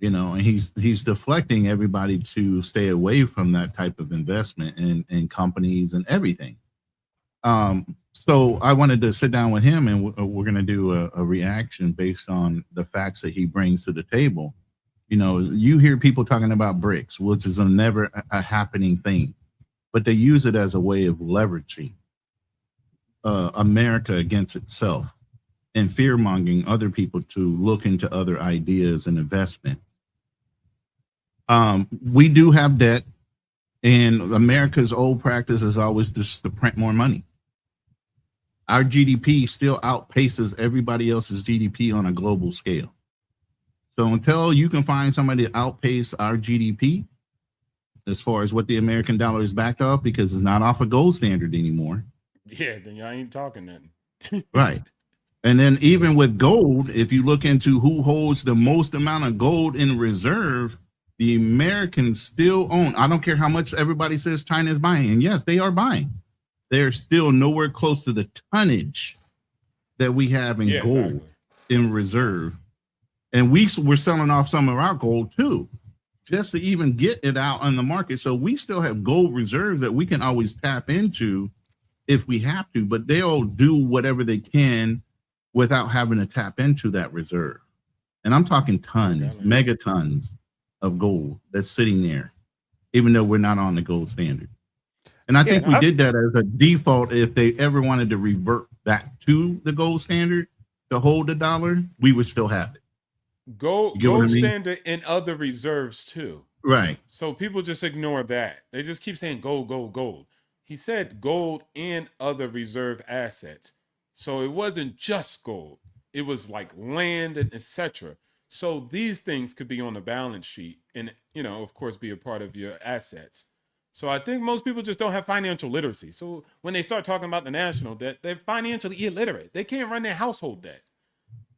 And he's deflecting everybody to stay away from that type of investment in companies and everything. So I wanted to sit down with him, and we're going to do a reaction based on the facts that he brings to the table. You hear people talking about BRICS, which is never a happening thing, but they use it as a way of leveraging America against itself and fear-mongering other people to look into other ideas and investment. We do have debt, and America's old practice is always just to print more money. Our GDP still outpaces everybody else's GDP on a global scale. So until you can find somebody to outpace our GDP as far as what the American dollar is backed off, because it's not off a gold standard anymore. Yeah, then y'all ain't talking nothing. Right. And then even with gold, if you look into who holds the most amount of gold in reserve, the Americans still own. I don't care how much everybody says China is buying. And yes, they are buying. They're still nowhere close to the tonnage that we have in gold in reserve. And we're selling off some of our gold too, just to even get it out on the market. So we still have gold reserves that we can always tap into if we have to, but they'll do whatever they can without having to tap into that reserve. And I'm talking tons, megatons of gold that's sitting there, even though we're not on the gold standard. And I think we did that as a default. If they ever wanted to revert back to the gold standard to hold the dollar, we would still have it. Gold standard and other reserves too. Right. So people just ignore that. They just keep saying gold, gold, gold. He said gold and other reserve assets. So it wasn't just gold. It was like land and etc. So these things could be on the balance sheet and, you know, of course, be a part of your assets. So I think most people just don't have financial literacy. So when they start talking about the national debt, they're financially illiterate. They can't run their household debt.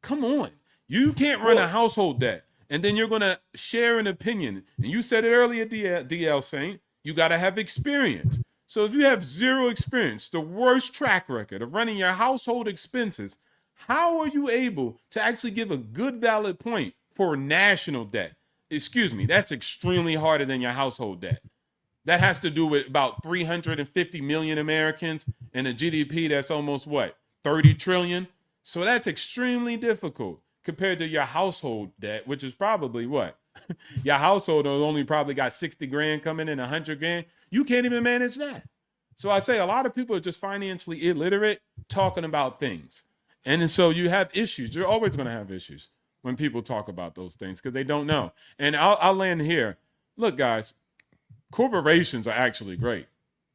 Come on. You can't run a household debt. And then you're going to share an opinion. And you said it earlier, DL Saint, you got to have experience. So if you have zero experience, the worst track record of running your household expenses, how are you able to actually give a good valid point for national debt? Excuse me, that's extremely harder than your household debt. That has to do with about 350 million Americans and a GDP that's almost what, 30 trillion? So that's extremely difficult compared to your household debt, which is probably what? Your household only probably got 60 grand coming in, 100 grand. You can't even manage that. So I say a lot of people are just financially illiterate talking about things. And so you have issues. You're always going to have issues when people talk about those things because they don't know. And I'll land here. Look, guys, corporations are actually great.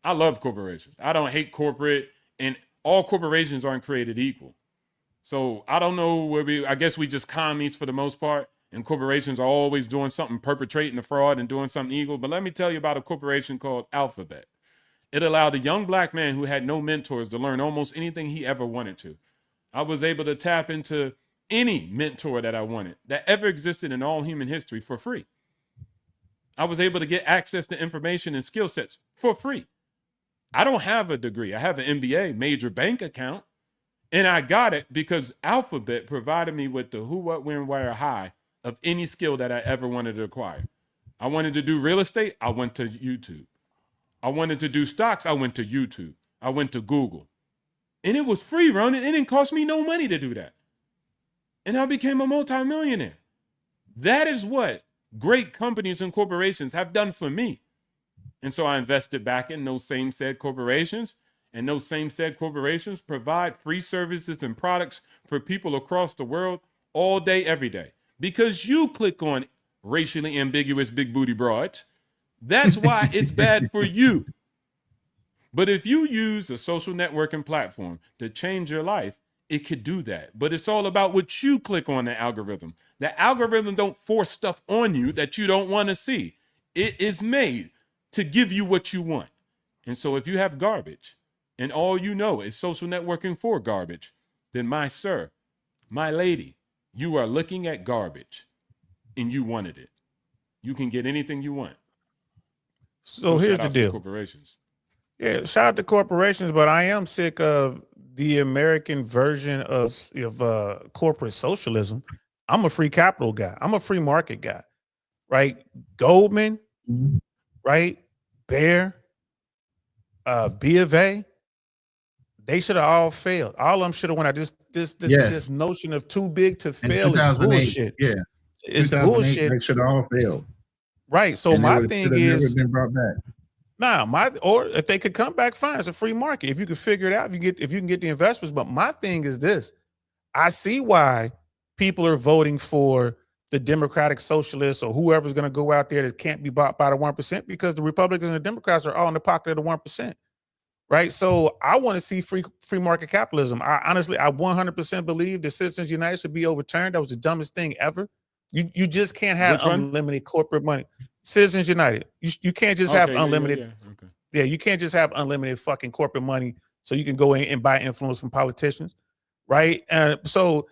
I love corporations. I don't hate corporate, and all corporations aren't created equal. So I don't know I guess we just commies for the most part, and corporations are always doing something, perpetrating a fraud and doing something evil. But let me tell you about a corporation called Alphabet. It allowed a young black man who had no mentors to learn almost anything he ever wanted to. I was able to tap into any mentor that I wanted that ever existed in all human history for free. I was able to get access to information and skill sets for free. I don't have a degree. I have an MBA, major bank account. And I got it because Alphabet provided me with the who, what, when, where, how of any skill that I ever wanted to acquire. I wanted to do real estate. I went to YouTube. I wanted to do stocks. I went to YouTube. I went to Google. And it was free, Ron. It didn't cost me no money to do that. And I became a multimillionaire. That is what great companies and corporations have done for me. And so I invested back in those same said corporations. And those same said corporations provide free services and products for people across the world all day, every day. Because you click on racially ambiguous big booty broads, that's why it's bad for you. But if you use a social networking platform to change your life, it could do that. But it's all about what you click on the algorithm. The algorithm don't force stuff on you that you don't want to see. It is made to give you what you want. And so if you have garbage, and all you know is social networking for garbage, then my sir, my lady, you are looking at garbage and you wanted it. You can get anything you want. So here's the deal. Corporations. Yeah, shout out to corporations, but I am sick of the American version of corporate socialism. I'm a free capital guy. I'm a free market guy, right? Goldman, right? Bear, B of A, they should have all failed. All of them should have went out. This notion of too big to fail is bullshit. Yeah, it's bullshit. They should have all failed. Right. So my thing is, never been brought back. Or if they could come back, fine. It's a free market. If you could figure it out, if you can get the investors. But my thing is this: I see why people are voting for the Democratic Socialists or whoever's going to go out there that can't be bought by the 1%, because the Republicans and the Democrats are all in the pocket of the 1%. Right. So I want to see free market capitalism. I honestly, I 100% believe the Citizens United should be overturned. That was the dumbest thing ever. You just can't have Which one? unlimited corporate money. Citizens United. You can't just have Okay, yeah, unlimited. yeah. Okay. Yeah, you can't just have unlimited fucking corporate money so you can go in and buy influence from politicians, right? So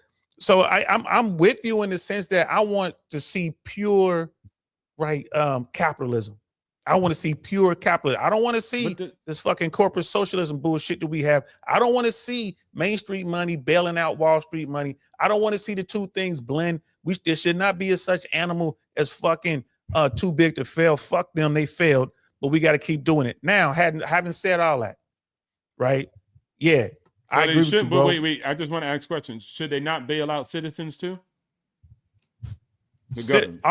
I'm with you in the sense that I want to see pure, right, capitalism. I want to see pure capitalism. I don't want to see this fucking corporate socialism bullshit that we have. I don't want to see Main Street money bailing out Wall Street money. I don't want to see the two things blend. There should not be a such animal as fucking too big to fail. Fuck them, they failed, but we got to keep doing it. Now, having said all that, right? Yeah, So I agree with you, but bro. wait. I just want to ask questions. Should they not bail out citizens too? The government.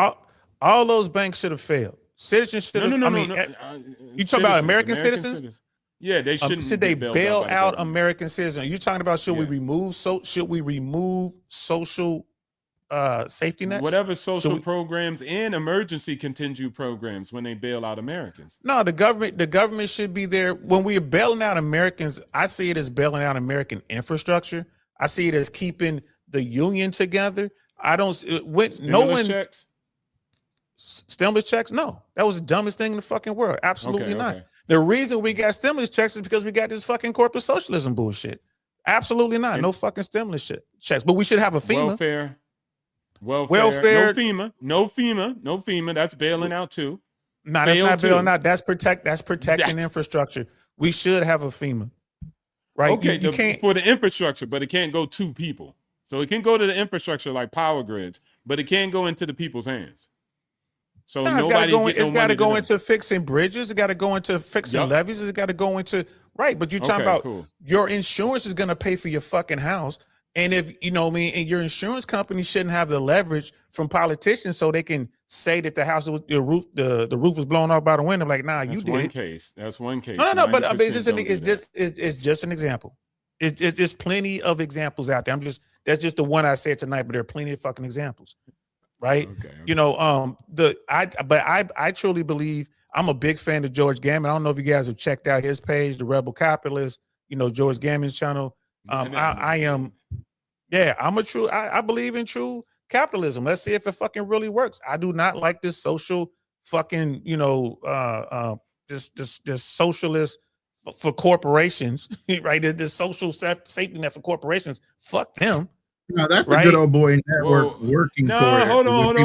All those banks should have failed. Citizens should have. No. You talking about American citizens? Yeah, they shouldn't. Should they bail out government. American citizens? Are you talking about should we remove social safety nets? Whatever social programs and emergency contingent programs when they bail out Americans. No, the government should be there when we are bailing out Americans. I see it as bailing out American infrastructure. I see it as keeping the union together. I don't. Checks? Stimulus checks? No, that was the dumbest thing in the fucking world. Absolutely not. Okay. The reason we got stimulus checks is because we got this fucking corporate socialism bullshit. Absolutely not. No fucking stimulus checks. But we should have a FEMA. Welfare. No FEMA. That's bailing out too. No, that's not bailing out. That's protecting infrastructure. We should have a FEMA. Right? Okay, you can't for the infrastructure, but it can't go to people. So it can go to the infrastructure like power grids, but it can't go into the people's hands. So it's got to go into fixing bridges. It got to go into fixing levees. It got to go into right. But you're talking about your insurance is going to pay for your fucking house. And if you know what I mean, and your insurance company shouldn't have the leverage from politicians so they can say that the house was the roof was blown off by the wind. I'm like, nah, you did. That's one case. No, but it's just an example. It's plenty of examples out there. That's just the one I said tonight, but there are plenty of fucking examples. Right. Okay. You know, I truly believe I'm a big fan of George Gammon. I don't know if you guys have checked out his page, The Rebel Capitalist, you know, George Gammon's channel. I believe in true capitalism. Let's see if it fucking really works. I do not like this social fucking, you know, this socialist for corporations, right? This social safety net for corporations. Fuck them. No, that's the good old boy network working for it. Hold on.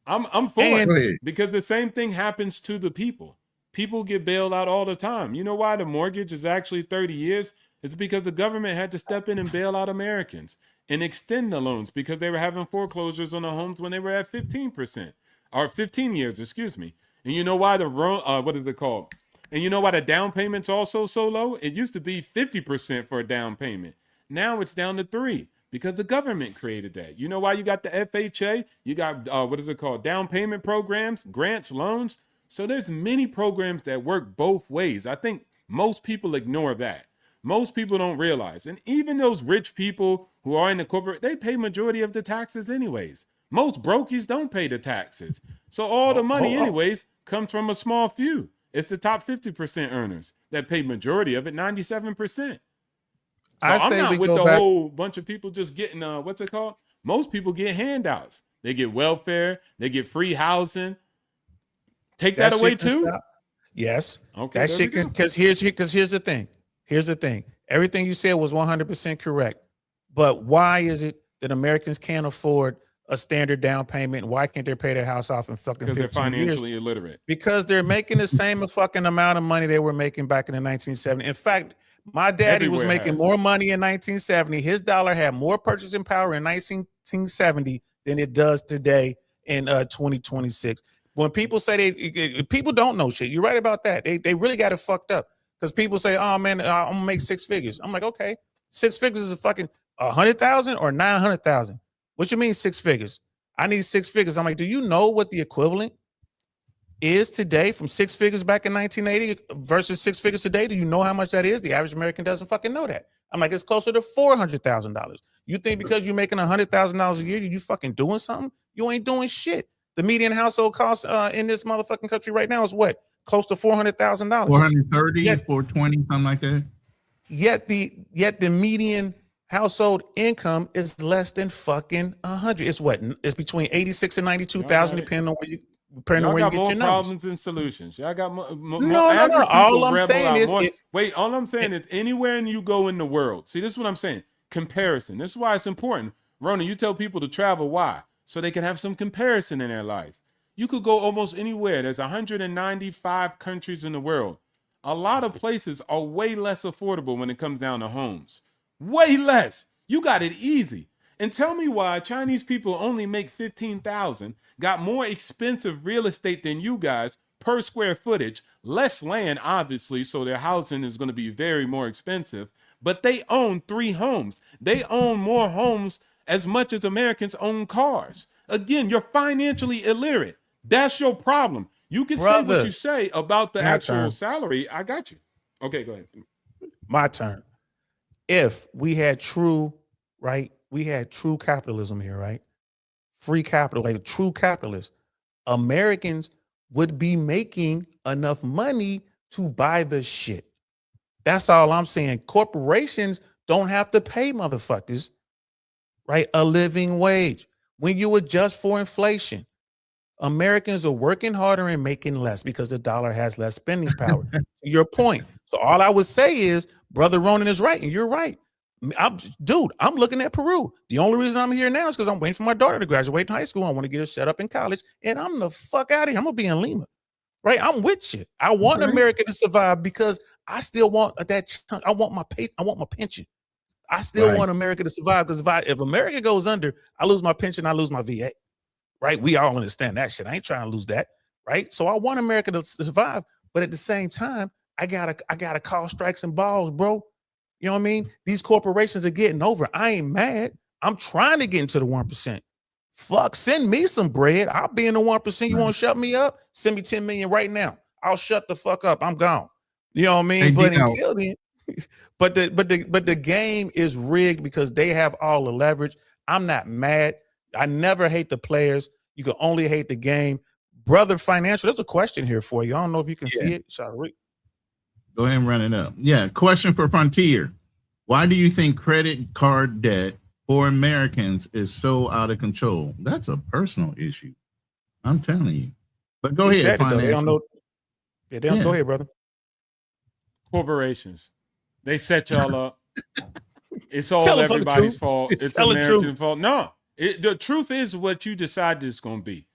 I'm for it because the same thing happens to the people. People get bailed out all the time. You know why the mortgage is actually 30 years? It's because the government had to step in and bail out Americans and extend the loans because they were having foreclosures on the homes when they were at 15% or 15 years, excuse me. And you know why what is it called? And you know why the down payment's also so low? It used to be 50% for a down payment. Now it's down to 3% because the government created that. You know why you got the FHA? You got, what is it called? Down payment programs, grants, loans. So there's many programs that work both ways. I think most people ignore that. Most people don't realize. And even those rich people who are in the corporate, they pay majority of the taxes anyways. Most brokies don't pay the taxes. So all the money anyways comes from a small few. It's the top 50% earners that pay majority of it, 97%. So I'm not with the whole bunch of people just getting, what's it called? Most people get handouts. They get welfare. They get free housing. Take that away too? Yes. Okay. That shit, because here's the thing. Here's the thing. Everything you said was 100% correct. But why is it that Americans can't afford a standard down payment? Why can't they pay their house off in fucking 15 years? Because they're financially illiterate. Because they're making the same fucking amount of money they were making back in the 1970s. In fact, my daddy was making more money in 1970. His dollar had more purchasing power in 1970 than it does today in 2026. When people say people don't know shit, you're right about that. They really got it fucked up because people say, "Oh man, I'm gonna make 6 figures." I'm like, okay, 6 figures is a fucking 100,000 or 900,000. What you mean 6 figures? I need 6 figures. I'm like, do you know what the equivalent is today from 6 figures back in 1980 versus 6 figures today? Do you know how much that is? The average American doesn't fucking know that. I'm like, it's closer to $400,000. You think because you're making $100,000 a year, you fucking doing something? You ain't doing shit. The median household cost in this motherfucking country right now is what? Close to $400,000. 430, 420, something like that. Yet the median household income is less than fucking 100. It's what? It's between 86 and 92,000, depending on where you Y'all got get your more numbers. problems than solutions. Y'all got more. No. All I'm saying is, all I'm saying is, anywhere you go in the world. See, this is what I'm saying. Comparison. This is why it's important. Rona, you tell people to travel. Why? So they can have some comparison in their life. You could go almost anywhere. There's 195 countries in the world. A lot of places are way less affordable when it comes down to homes. Way less. You got it easy. And tell me why Chinese people only make 15,000, got more expensive real estate than you guys per square footage, less land, obviously, so their housing is going to be very more expensive, but they own 3 homes. They own more homes as much as Americans own cars. Again, you're financially illiterate. That's your problem. You can say what you say about the actual salary. I got you. Okay, go ahead. My turn. If we had true capitalism here, right? Free capital, like true capitalists, Americans would be making enough money to buy the shit. That's all I'm saying. Corporations don't have to pay motherfuckers, right, a living wage. When you adjust for inflation, Americans are working harder and making less because the dollar has less spending power. To your point. So all I would say is, Brother Ronan is right, and you're right. I'm looking at Peru. The only reason I'm here now is because I'm waiting for my daughter to graduate high school. I want to get her set up in college, and I'm the fuck out of here. I'm gonna be in Lima, right? I'm with you. I want America to survive because I still want that chunk. I want my pension. I still want America to survive because if America goes under, I lose my pension, I lose my VA. Right? We all understand that shit. I ain't trying to lose that. Right? So I want America to survive, but at the same time, I gotta call strikes and balls, bro. You know what I mean? These corporations are getting over. I ain't mad. I'm trying to get into the 1%. Fuck, send me some bread. I'll be in the 1%. You want to shut me up? Send me 10 million right now. I'll shut the fuck up. I'm gone. You know what I mean? Hey, but Dino. until then, but the game is rigged because they have all the leverage. I'm not mad. I never hate the players. You can only hate the game. Brother Financial, there's a question here for you. I don't know if you can see it. Go ahead and run it up. Yeah. Question for Frontier. Why do you think credit card debt for Americans is so out of control? That's a personal issue. I'm telling you. But go ahead. They don't know. Yeah, they don't. Go ahead, brother. Corporations. They set y'all up. It's all everybody's fault. It's American fault. No. The truth is what you decide it's going to be.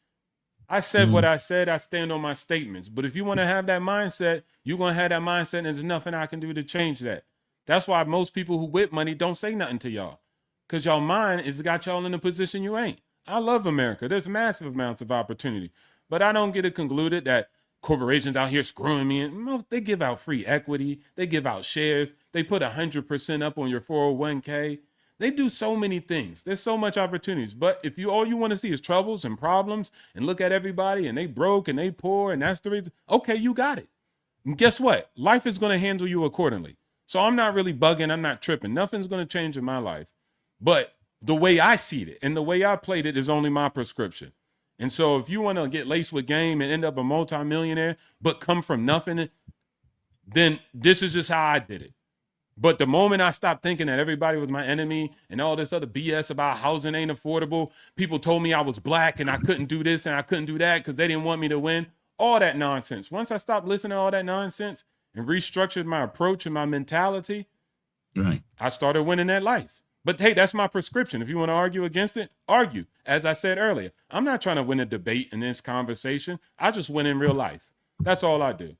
I said what I said. I stand on my statements. But if you want to have that mindset, you're going to have that mindset, and there's nothing I can do to change that. That's why most people who with money don't say nothing to y'all, because y'all mind is got y'all in a position you ain't. I love America. There's massive amounts of opportunity. But I don't get it concluded that corporations out here screwing me. They give out free equity. They give out shares. They put 100% up on your 401k. They do so many things. There's so much opportunities. But if all you want to see is troubles and problems and look at everybody and they broke and they poor and that's the reason, okay, you got it. And guess what? Life is going to handle you accordingly. So I'm not really bugging. I'm not tripping. Nothing's going to change in my life. But the way I see it and the way I played it is only my prescription. And so if you want to get laced with game and end up a multimillionaire, but come from nothing, then this is just how I did it. But the moment I stopped thinking that everybody was my enemy and all this other BS about housing ain't affordable, people told me I was black and I couldn't do this and I couldn't do that because they didn't want me to win, all that nonsense. Once I stopped listening to all that nonsense and restructured my approach and my mentality, I started winning that life. But hey, that's my prescription. If you want to argue against it, argue. As I said earlier, I'm not trying to win a debate in this conversation. I just win in real life. That's all I do.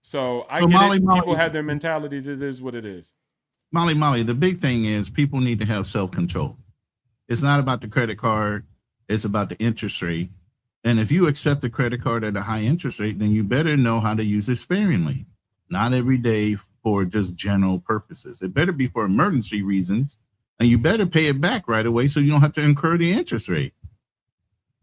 So I get Molly, people have their mentalities. It is what it is. Molly, the big thing is people need to have self-control. It's not about the credit card. It's about the interest rate. And if you accept the credit card at a high interest rate, then you better know how to use it sparingly. Not every day for just general purposes. It better be for emergency reasons. And you better pay it back right away so you don't have to incur the interest rate.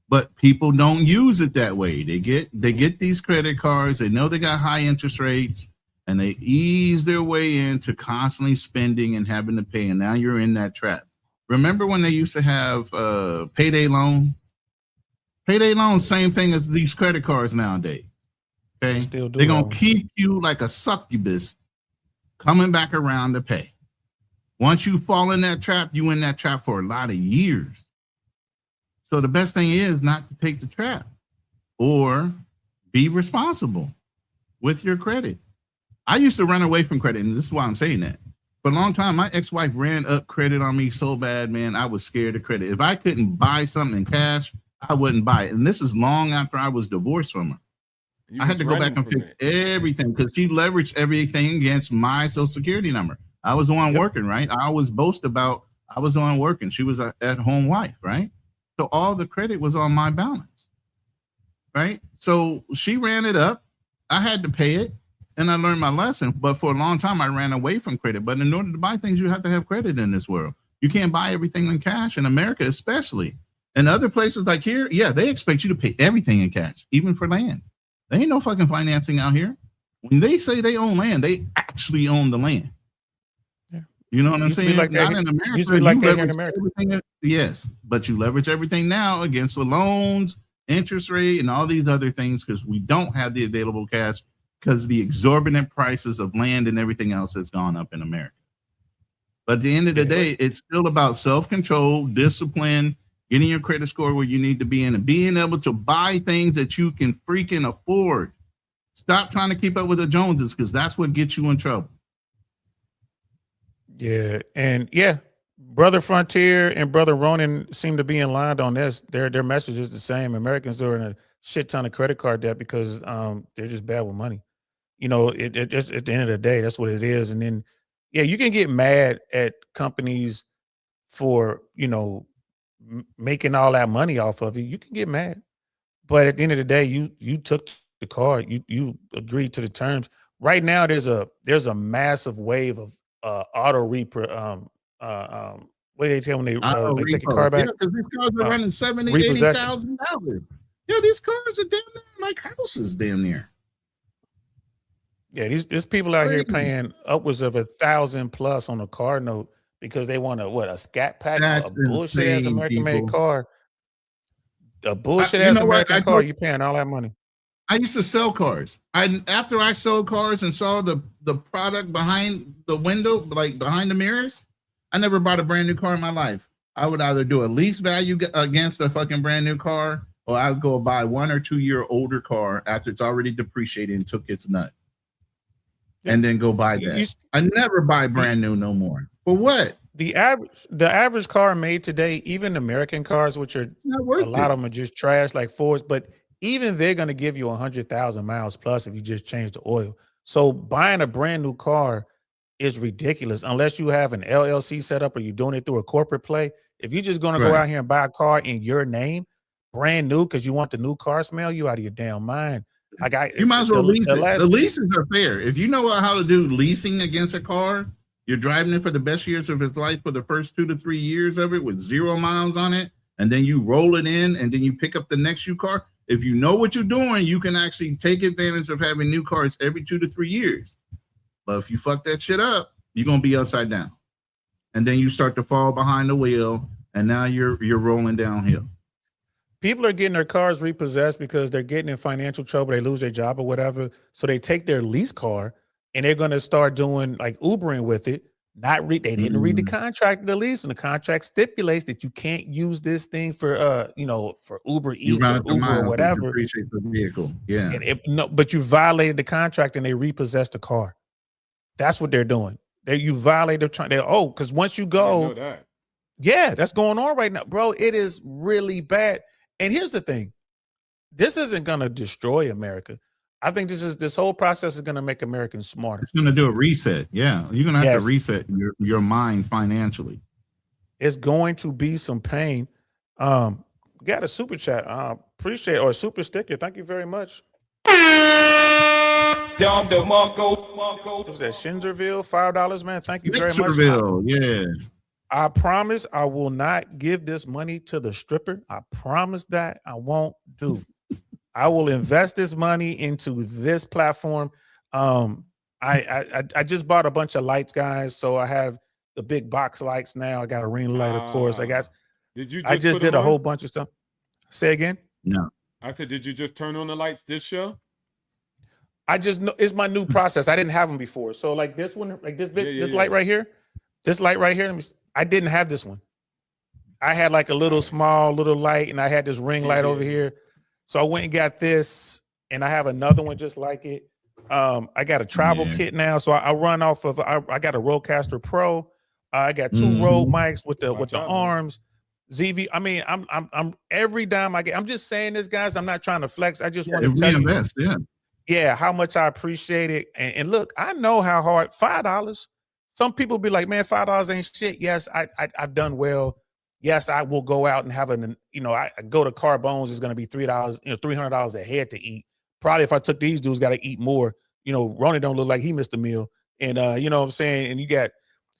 But people don't use it that way. They get these credit cards. They know they got high interest rates, and they ease their way into constantly spending and having to pay. And now you're in that trap. Remember when they used to have payday loan? Payday loans, same thing as these credit cards nowadays. Okay, they're gonna keep you like a succubus, coming back around to pay. Once you fall in that trap, you in that trap for a lot of years. So the best thing is not to take the trap or be responsible with your credit. I used to run away from credit, and this is why I'm saying that. For a long time, my ex-wife ran up credit on me so bad, man, I was scared of credit. If I couldn't buy something in cash, I wouldn't buy it. And this is long after I was divorced from her. I had to go back and fix everything because she leveraged everything against my Social Security number. I was the one working, right? I always boast about I was the one working. She was an at-home wife, right? So all the credit was on my balance, right? So she ran it up. I had to pay it, and I learned my lesson. But for a long time, I ran away from credit. But in order to buy things, you have to have credit in this world. You can't buy everything in cash in America, especially. In other places like here, yeah, they expect you to pay everything in cash, even for land. There ain't no fucking financing out here. When they say they own land, they actually own the land. Yeah. You know what I'm saying? Like Not that, in America. Used to be like that here in America. Yes, but you leverage everything now against the loans, interest rate, and all these other things because we don't have the available cash because the exorbitant prices of land and everything else has gone up in America. But at the end of the day, it's still about self-control, discipline, getting your credit score where you need to be in, and being able to buy things that you can freaking afford. Stop trying to keep up with the Joneses because that's what gets you in trouble. Yeah, and yeah, Brother Frontier and Brother Ronan seem to be in line on this. Their message is the same. Americans are in a shit ton of credit card debt because they're just bad with money. You know, it just at the end of the day, that's what it is. And then, yeah, you can get mad at companies for, you know, making all that money off of you. You can get mad, but at the end of the day, you took the card. You agreed to the terms. Right now, there's a massive wave of auto repro. What do they tell when they take a car back? Yeah, because these cars are running $70,000-$80,000. Yeah, these cars are damn near like houses, damn near. Yeah, there's people out here paying upwards of $1,000+ on a car note because they want a scat pack, That's a bullshit ass insane, American made people. car. A bullshit ass American car, you paying all that money. I used to sell cars. After I sold cars and saw the product behind the window, like behind the mirrors, I never bought a brand new car in my life. I would either do a lease value against a fucking brand new car, or I would go buy 1 or 2 year older car after it's already depreciated and took its nut. And then go buy that. I never buy brand new no more. For what? The average car made today, even American cars, which are a lot of them are just trash like Fords, but even they're gonna give you 100,000 miles plus if you just change the oil. So buying a brand new car is ridiculous unless you have an LLC set up or you're doing it through a corporate play. If you're just gonna go out here and buy a car in your name, brand new, because you want the new car smell, you out of your damn mind. You might as well lease it. The leases are fair. If you know how to do leasing against a car, you're driving it for the best years of its life for the first 2 to 3 years of it with 0 miles on it, and then you roll it in, and then you pick up the next new car. If you know what you're doing, you can actually take advantage of having new cars every 2 to 3 years. But if you fuck that shit up, you're gonna be upside down, and then you start to fall behind the wheel, and now you're rolling downhill. People are getting their cars repossessed because they're getting in financial trouble. They lose their job or whatever. So they take their lease car and they're going to start doing like Ubering with it. They didn't read the contract of the lease, and the contract stipulates that you can't use this thing for for Uber Eats or Uber or whatever. Appreciate the vehicle, yeah. But you violated the contract and they repossessed the car. That's what they're doing. You violated because once you go, yeah, that's going on right now, bro. It is really bad. And here's the thing. This isn't going to destroy America. I think this whole process is going to make Americans smarter. It's going to do a reset. Yeah. You're going to have to reset your mind financially. It's going to be some pain. Got a super chat. Appreciate or a super sticker. Thank you very much. Was that Shinzerville? $5, man. Thank you very much. Yeah. I promise I will not give this money to the stripper. I promise that I won't do. I will invest this money into this platform. I just bought a bunch of lights, guys. So I have the big box lights now. I got a ring light, of course. I just did a whole bunch of stuff. Say again? No. I said, did you just turn on the lights this show? I just know it's my new process. I didn't have them before. So like this one, like this light right here. This light right here, I didn't have this one. I had like a little small little light, and I had this ring light over here. So I went and got this, and I have another one just like it. I got a travel kit now, so I run off of. I got a Rodecaster Pro. I got two Rode mics with the arms. ZV. I mean, I'm every dime I get. I'm just saying this, guys. I'm not trying to flex. I just want to tell you, how much I appreciate it. And look, I know how hard $5. Some people be like, man, $5 ain't shit. Yes, I've done well. Yes, I will go out and have I go to Carbone's, it's gonna be $3, $300 a head to eat. Probably if I took these dudes, gotta eat more. Ronnie don't look like he missed a meal. And you know what I'm saying? And you got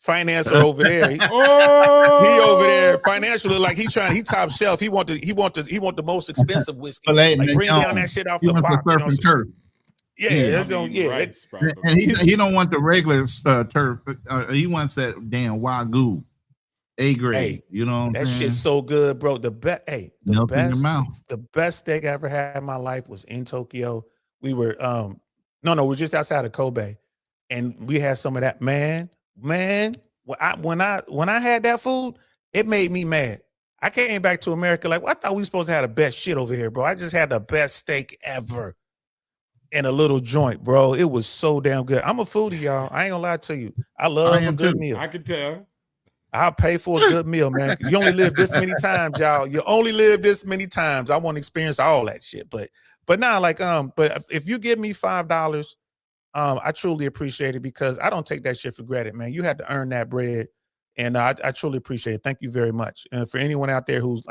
Financer over there. He over there. Financial look like he top shelf. He want the most expensive whiskey. Like bring down that shit off the box. And he don't want the regular turf. He wants that damn Wagyu A grade. Hey, you know what that saying? shit's so good, bro. The best steak I ever had in my life was in Tokyo. We were we're just outside of Kobe, and we had some of that. Man, when I had that food, it made me mad. I came back to America like, well, I thought we supposed to have the best shit over here, bro. I just had the best steak ever in a little joint, bro. It was so damn good. I'm a foodie, y'all. I ain't gonna lie to you. I love a good meal. I can tell. I'll pay for a good meal, man. You only live this many times, y'all. You only live this many times. I want to experience all that shit. But now, but if you give me $5, I truly appreciate it, because I don't take that shit for granted, man. You had to earn that bread, and I truly appreciate it. Thank you very much. And for anyone out there who's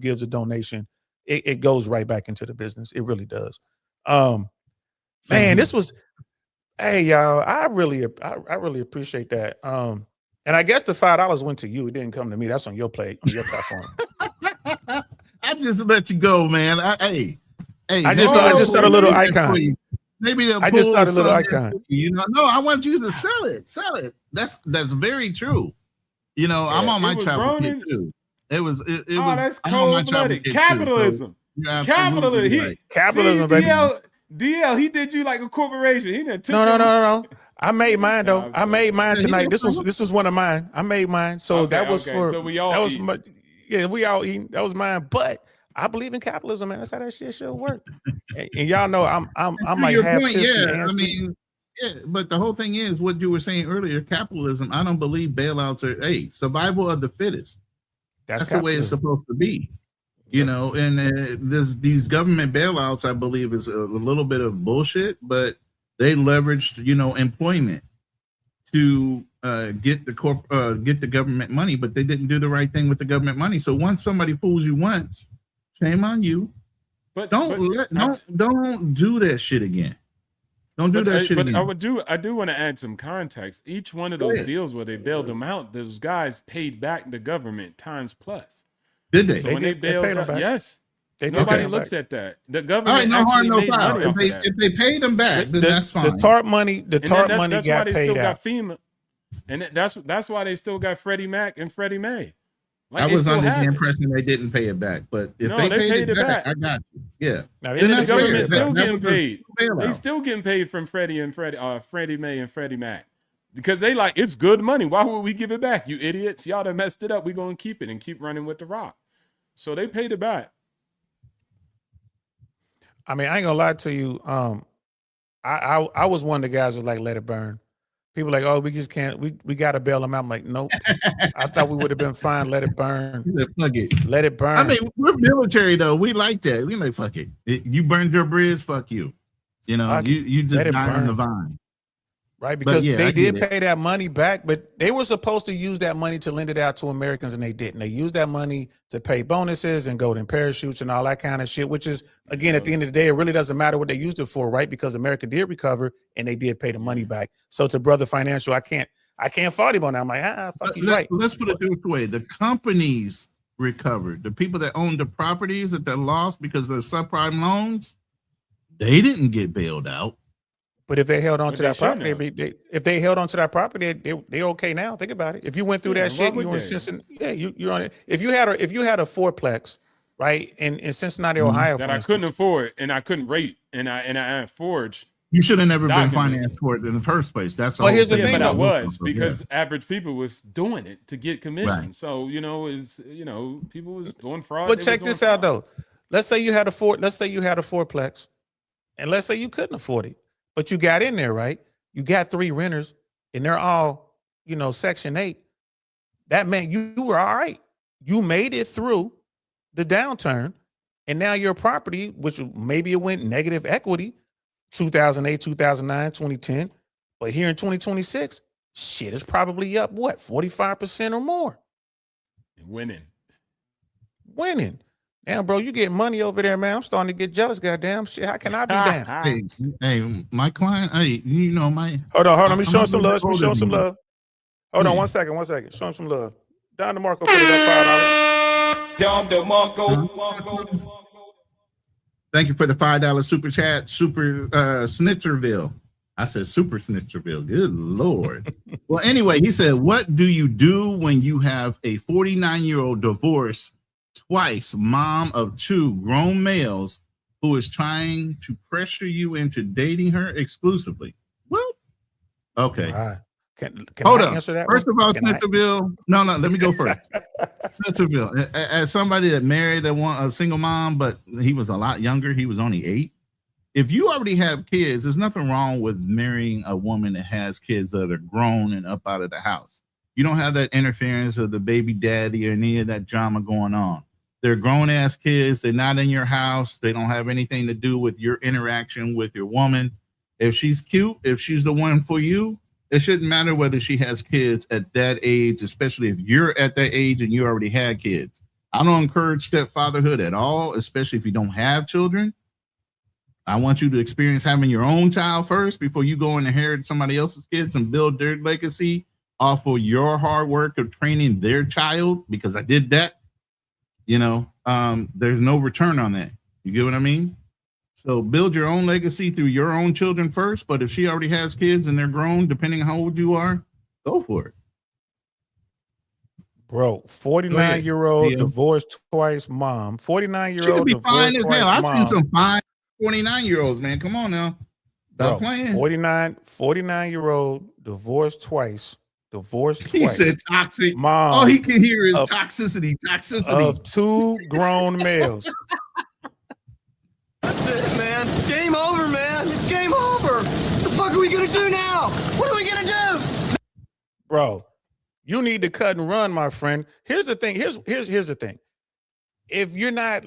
gives a donation, it goes right back into the business. It really does. Man, this was, hey y'all, I really appreciate that. And I guess the $5 went to you. It didn't come to me. That's on your plate, on your platform. I just let you go, man. I just saw a little icon. Maybe I just saw the little icon. No, I want you to sell it. Sell it. That's very true. I'm on my travel kit too. It was. That's cold-blooded capitalism. Capitalism, baby. DL, he did you like a corporation. He didn't. No. I made mine though. I made mine tonight. This was one of mine. I made mine. So that was for. So we all. That was we all eating. That was mine. But I believe in capitalism, man. That's how that shit should work. and y'all know I'm like half tipsy. But the whole thing is what you were saying earlier. Capitalism. I don't believe bailouts are survival of the fittest. That's the way it's supposed to be. And these government bailouts, I believe, is a little bit of bullshit, but they leveraged, employment to get the government money, but they didn't do the right thing with the government money. So once somebody fools you once, shame on you. But don't do that shit again. Don't do that shit again. I do want to add some context. Each one of those deals where they bailed them out, those guys paid back the government times plus. Did they? So when they bailed out, yes. Nobody looks at that. The government all right, actually made money off of that. If they paid them back, then that's fine. The TARP money got paid out. Got FEMA, and that's why they still got Freddie Mac and Freddie May. I was under the impression they didn't pay it back, but if they paid it back, I got you. Yeah, now the government's still getting paid. They still getting paid from Freddie May and Freddie Mac, because they like, it's good money. Why would we give it back? You idiots! Y'all done messed it up. We gonna keep it and keep running with the rock. So they paid it back. I mean, I ain't gonna lie to you. I was one of the guys who like let it burn. People like, oh, we just can't. We gotta bail them out. I'm like, nope. I thought we would have been fine. Let it burn. Fuck it. Let it burn. I mean, we're military though. We like that. We like, fuck it. You burned your bridge. Fuck you. You just die on the vine. Right, because they did pay that money back, but they were supposed to use that money to lend it out to Americans, and they didn't. They used that money to pay bonuses and golden parachutes and all that kind of shit, which is, again, at the end of the day, it really doesn't matter what they used it for, right? Because America did recover, and they did pay the money back. So to Brother Financial, I can't fault him on that. I'm like, fuck, he's right. Let's put it this way. The companies recovered. The people that owned the properties that they lost because of subprime loans, they didn't get bailed out. But if they held on to that property, if they held on to that property, they okay now. Think about it. If you went through that shit, you were in Cincinnati. You're on it. If you had a fourplex, right, in Cincinnati, Ohio, that I couldn't afford and I couldn't rate and I forged You should have never been Documented. financed for it in the first place. That's Well, all. here's the Yeah, thing, but I though. was, because average people was doing it to get commission. Right. So, people was doing fraud. But they check was doing this out, fraud. though. Let's say you had a fourplex, and let's say you couldn't afford it, but you got in there, right? You got 3 renters, and they're all, Section 8. That meant you were all right. You made it through the downturn, and now your property, which maybe it went negative equity, 2008, 2009, 2010, but here in 2026, shit is probably up, what, 45% or more? Winning. Damn, bro, you get money over there, man. I'm starting to get jealous, goddamn shit. How can I be down? Hey, my client, my. Hold on. Let me show him some I'm a love. little older than you. Hold on Yeah. one second. Show him some love. Don DeMarco put it up $5. Don DeMarco. Thank you for the $5 super chat, Super Snitzerville. I said Super Snitzerville. Good Lord. Well, anyway, he said, what do you do when you have a 49-year-old divorced twice mom of 2 grown males who is trying to pressure you into dating her exclusively? Well, okay. All right. Can Hold I on. answer that? First of all, Can I- Snitzerville. No, let me go first. Snitzerville. As somebody that married a single mom, but he was a lot younger, he was only 8. If you already have kids, there's nothing wrong with marrying a woman that has kids that are grown and up out of the house. You don't have that interference of the baby daddy or any of that drama going on. They're grown ass kids. They're not in your house. They don't have anything to do with your interaction with your woman. If she's cute, if she's the one for you, it shouldn't matter whether she has kids at that age, especially if you're at that age and you already had kids. I don't encourage stepfatherhood at all, especially if you don't have children. I want you to experience having your own child first before you go and inherit somebody else's kids and build their legacy off of your hard work of training their child, because I did that. There's no return on that. You get what I mean? So build your own legacy through your own children first. But if she already has kids and they're grown, depending on how old you are, go for it. Bro, 49-year-old Yeah. divorced twice mom. She 49-year-old could be fine divorced as hell. twice I've seen mom. some fine 29-year-olds, man. Come on now. Stop playing. 49-year-old divorced twice. He said toxic. Mom. All he can hear is of- toxicity. Of 2 grown males. That's it, man. Game over, man. It's game over. What the fuck are we gonna do now? What are we gonna do? Bro, you need to cut and run, my friend. Here's the thing. Here's the thing. If you're not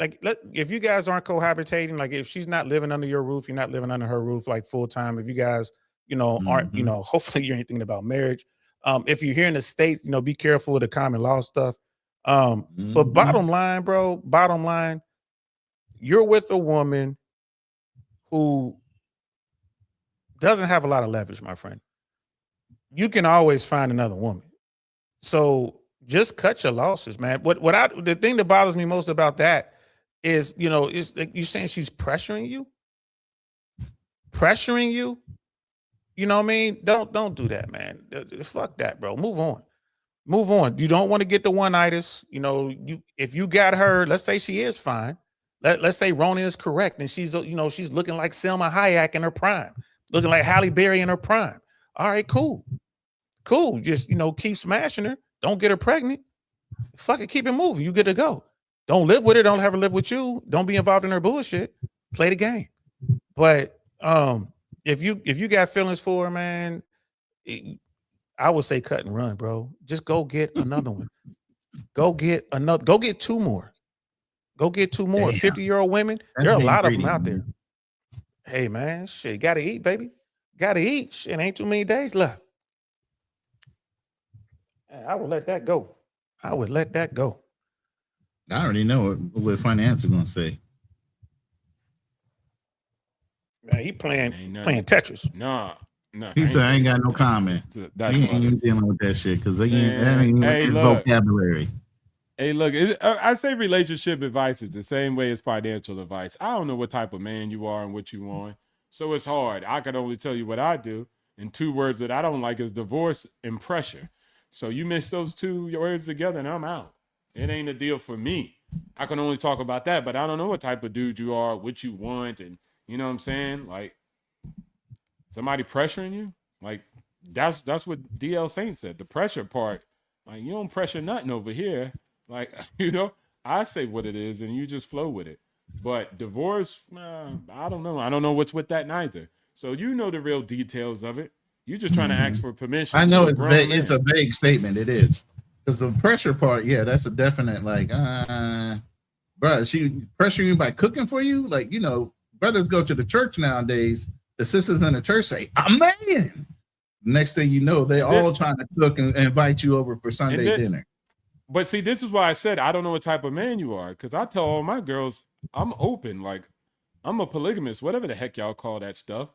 if you guys aren't cohabitating, like if she's not living under your roof, you're not living under her roof like full time. If you guys, aren't, hopefully you ain't thinking about marriage. If you're here in the States, be careful with the common law stuff. But bottom line, bro, you're with a woman who doesn't have a lot of leverage, my friend. You can always find another woman. So just cut your losses, man. The thing that bothers me most about that is, is like you're saying she's pressuring you. You know what I mean? Don't do that, man. Fuck that, bro. Move on. You don't want to get the one-itis. If you got her, let's say she is fine. Let's say Ronan is correct, and she's looking like Selma Hayek in her prime, looking like Halle Berry in her prime. All right, cool. Just keep smashing her. Don't get her pregnant. Fucking keep it moving. You good to go. Don't live with her. Don't have her live with you. Don't be involved in her bullshit. Play the game. But if you got feelings for her, man, I would say cut and run, bro. Just go get another one. Go get 2 more. Go get 2 more. 50-year-old women. There are a lot of them out there. Hey, man, shit, gotta eat, baby. Gotta eat. Shit, ain't too many days left. I would let that go. I already know what finance is going to say. Man, he playing Tetris. No. He said, I ain't got no comment. He ain't even dealing with that shit because that ain't his vocabulary. Hey, look, I say relationship advice is the same way as financial advice. I don't know what type of man you are and what you want. So it's hard. I can only tell you what I do. And 2 words that I don't like is divorce and pressure. So you mix those 2 words together and I'm out. It ain't a deal for me. I can only talk about that, but I don't know what type of dude you are, what you want, and you know what I'm saying? Like, somebody pressuring you, like that's what DL Saint said. The pressure part, like you don't pressure nothing over here. Like I say what it is, and you just flow with it. But divorce, I don't know. I don't know what's with that neither. So you know the real details of it. You're just trying to ask for permission. I know You're a it's grown it's man. a vague statement. It is, because the pressure part, yeah, that's a definite like, bro, she pressure you by cooking for you, like brothers go to the church nowadays. The sisters in the church say, "Amen." Next thing you know, they all trying to cook and invite you over for Sunday dinner. But see, this is why I said I don't know what type of man you are, because I tell all my girls I'm open, like I'm a polygamist, whatever the heck y'all call that stuff.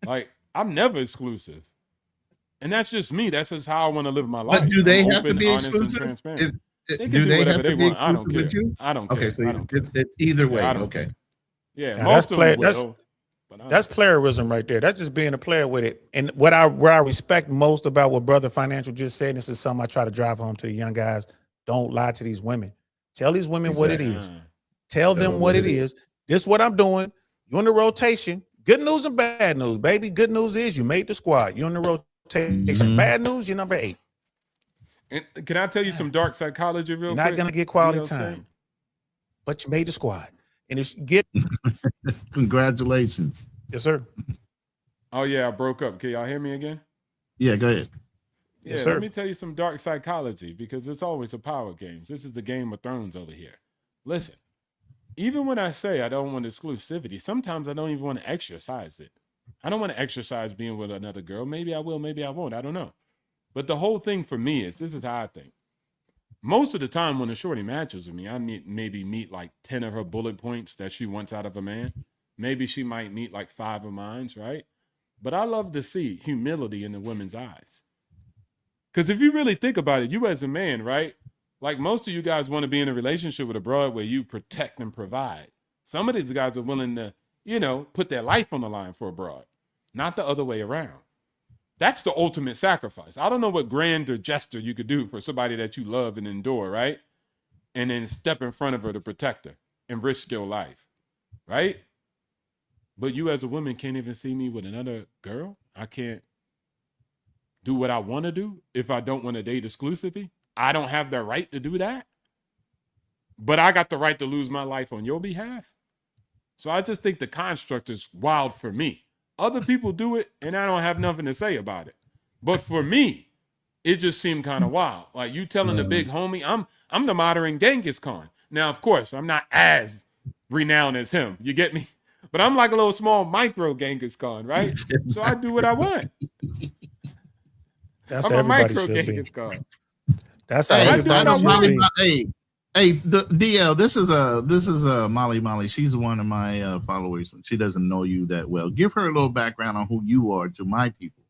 Like I'm never exclusive, and that's just me. That's just how I want to live my life. But do they I'm have open, to be honest, exclusive? and transparent. They can Do do they whatever have they to be want. I don't exclusive care. with you? I don't care. Okay, so I don't care. it's either way. I don't Okay. care. Yeah, Now, most of them will. That's playerism right there. That's just being a player with it. And where I respect most about what Brother Financial just said, this is something I try to drive home to the young guys. Don't lie to these women. Tell these women what it is. Tell them what it is. This is what I'm doing. You're in the rotation. Good news and bad news, baby. Good news is you made the squad. You're in the rotation. Bad news, you're number 8. And can I tell you some dark psychology real quick? You're not going to get quality DLC? time, but you made the squad. And if you get Congratulations. yes, sir. Oh yeah, I broke up. Can y'all hear me again? Yeah, go ahead. Yeah, Yes, sir. let me tell you some dark psychology, because it's always a power game. This is the Game of Thrones over here. Listen, even when I say I don't want exclusivity, sometimes I don't even want to exercise it. I don't want to exercise being with another girl. Maybe I will, maybe I won't. I don't know. But the whole thing for me is, this is how I think. Most of the time when a shorty matches with me, I maybe meet like 10 of her bullet points that she wants out of a man. Maybe she might meet like 5 of mine, right? But I love to see humility in the women's eyes. Because if you really think about it, you as a man, right? Like most of you guys want to be in a relationship with a broad where you protect and provide. Some of these guys are willing to, put their life on the line for a broad, not the other way around. That's the ultimate sacrifice. I don't know what grander gesture you could do for somebody that you love and adore, right? And then step in front of her to protect her and risk your life, right? But you as a woman can't even see me with another girl. I can't do what I want to do if I don't want to date exclusively. I don't have the right to do that. But I got the right to lose my life on your behalf. So I just think the construct is wild for me. Other people do it, and I don't have nothing to say about it. But for me, it just seemed kind of wild. Like you telling the big homie, I'm the modern Genghis Khan. Now, of course, I'm not as renowned as him. You get me? But I'm like a little small micro Genghis Khan, right? So I do what I want. That's I'm a everybody micro should be. Genghis Khan. That's how Hey, everybody I should be. the DL. This is Molly. She's one of my followers. She doesn't know you that well. Give her a little background on who you are to my people.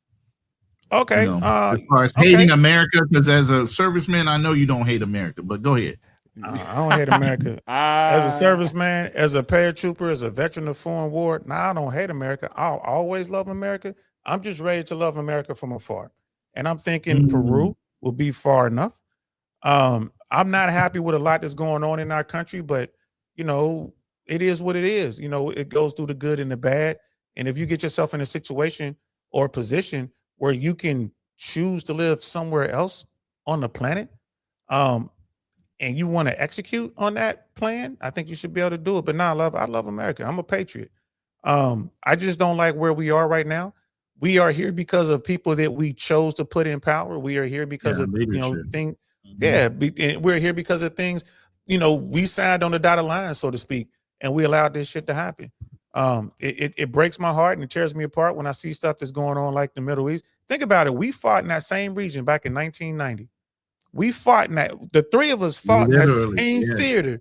Okay. As far as hating America, because as a serviceman, I know you don't hate America. But go ahead. I don't hate America. As a serviceman, as a paratrooper, as a veteran of foreign war, I don't hate America. I'll always love America. I'm just ready to love America from afar. And I'm thinking Peru will be far enough. I'm not happy with a lot that's going on in our country, but it is what it is. It goes through the good and the bad. And if you get yourself in a situation or a position where you can choose to live somewhere else on the planet, and you want to execute on that plan, I think you should be able to do it. But I love America. I'm a patriot. I just don't like where we are right now. We are here because of people that we chose to put in power. We are here because of things. Yeah, we're here because of things. We signed on the dotted line, so to speak, and we allowed this shit to happen. It breaks my heart and it tears me apart when I see stuff that's going on like the Middle East. Think about it. We fought in that same region back in 1990. We fought in that. The three of us fought in that same theater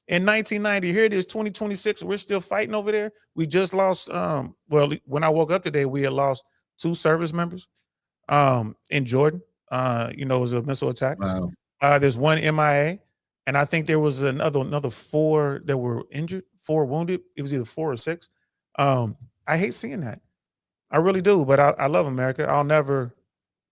in 1990. Here it is, 2026. We're still fighting over there. We just lost. When I woke up today, we had lost 2 service members in Jordan. It was a missile attack. Wow. There's 1 MIA, and I think there was another 4 that were injured, 4 wounded. It was either 4 or 6. I hate seeing that. I really do, but I love America. I'll never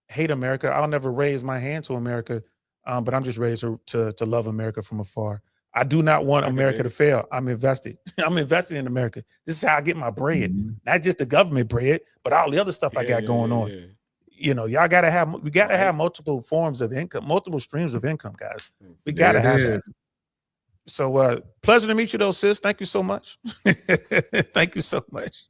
hate America. I'll never raise my hand to America, but I'm just ready to love America from afar. I do not want I can America dig to it. fail. I'm invested. I'm invested in America. This is how I get my bread, Mhm. not just the government bread, but all the other stuff I got going on. Yeah. You know, y'all gotta have. We gotta Right. have multiple forms of income, multiple streams of income, guys. We There gotta it have is. that. So, pleasure to meet you, though, sis. Thank you so much. Thank you so much.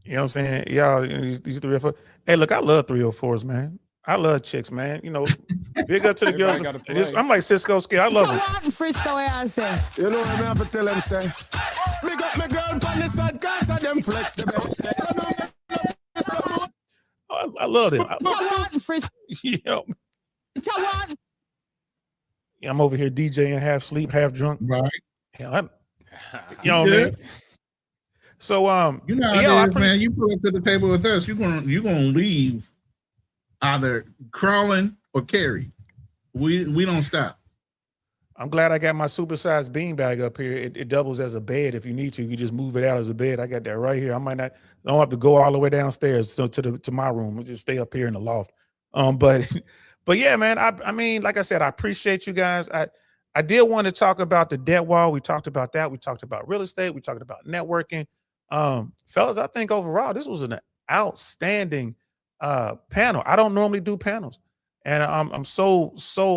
You know what I'm saying? Y'all, these 304. Hey, look, I love 304s, man. I love chicks, man. You know, big up to the Everybody girls. gotta play. I'm like Cisco Ski. I love them. Frisco, I say. You know what I have to tell them, say. Big up my girl on the side, cause of them flex the best. I love them. You know, I'm over here DJing, half sleep, half drunk. Right. Yeah, you know what I mean? So, You know how yeah, it is, man. You pull up to the table with us, you're gonna leave either crawling or carry. We don't stop. I'm glad I got my supersized beanbag up here. It doubles as a bed if you need to. You can just move it out as a bed. I got that right here. I don't have to go all the way downstairs to my room. I'll just stay up here in the loft. But yeah, man. I mean, like I said, I appreciate you guys. I did want to talk about the debt wall. We talked about that. We talked about real estate. We talked about networking. Fellas, I think overall this was an outstanding panel. I don't normally do panels. And I'm so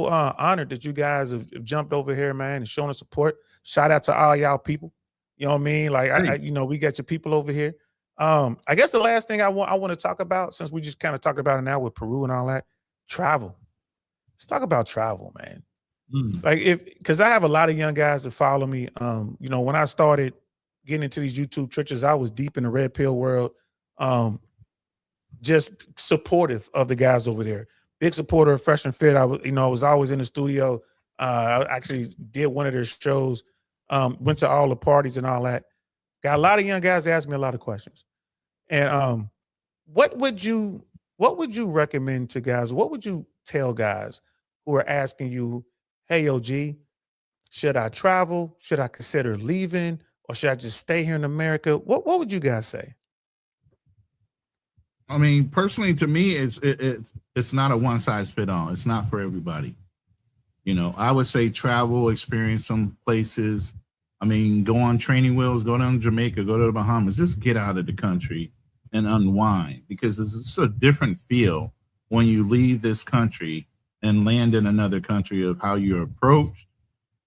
honored that you guys have jumped over here, man, and shown us support. Shout out to all y'all people. You know what I mean? Like I we got your people over here. I guess the last thing I want to talk about, since we just kind of talked about it now with Peru and all that, travel. Let's talk about travel, man. Like because I have a lot of young guys that follow me. You know, when I started getting into these YouTube churches, I was deep in the red pill world. Just supportive of the guys over there. Big supporter of Fresh and Fit. I was always in the studio. I actually did one of their shows. Went to all the parties and all that. Got a lot of young guys ask me a lot of questions. And what would you recommend to guys? What would you tell guys who are asking you, hey, OG, should I travel? Should I consider leaving? Or should I just stay here in America? What would you guys say? I mean, personally, to me, it's not a one size fit all. It's not for everybody. You know, I would say travel, experience some places. I mean, go on training wheels, go down to Jamaica, go to the Bahamas, just get out of the country and unwind, because it's a different feel when you leave this country and land in another country, of how you're approached,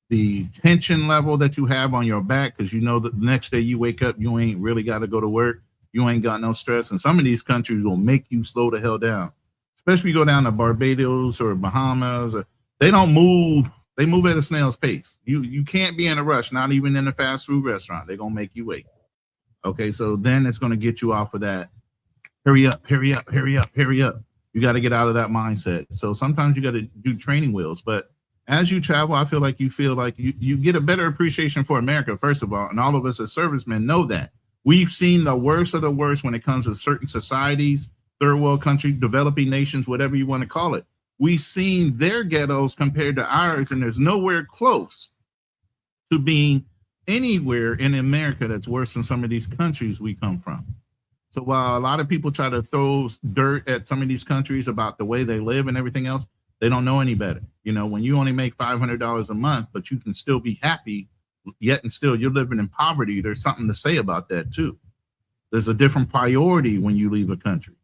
the tension level that you have on your back, because you know that the next day you wake up, you ain't really got to go to work. You ain't got no stress. And some of these countries will make you slow the hell down, especially you go down to Barbados or Bahamas. They don't move. They move at a snail's pace. You can't be in a rush, not even in a fast food restaurant. They're going to make you wait. Okay, so then it's going to get you off of that. Hurry up, hurry up, hurry up, hurry up. You got to get out of that mindset. So sometimes you got to do training wheels. But as you travel, I feel like you get a better appreciation for America, first of all. And all of us as servicemen know that. We've seen the worst of the worst when it comes to certain societies, third world countries, developing nations, whatever you want to call it. We've seen their ghettos compared to ours, and there's nowhere close to being anywhere in America that's worse than some of these countries we come from. So while a lot of people try to throw dirt at some of these countries about the way they live and everything else, they don't know any better. You know, when you only make $500 a month, but you can still be happy, yet and still you're living in poverty, there's something to say about that too. There's a different priority when you leave a country.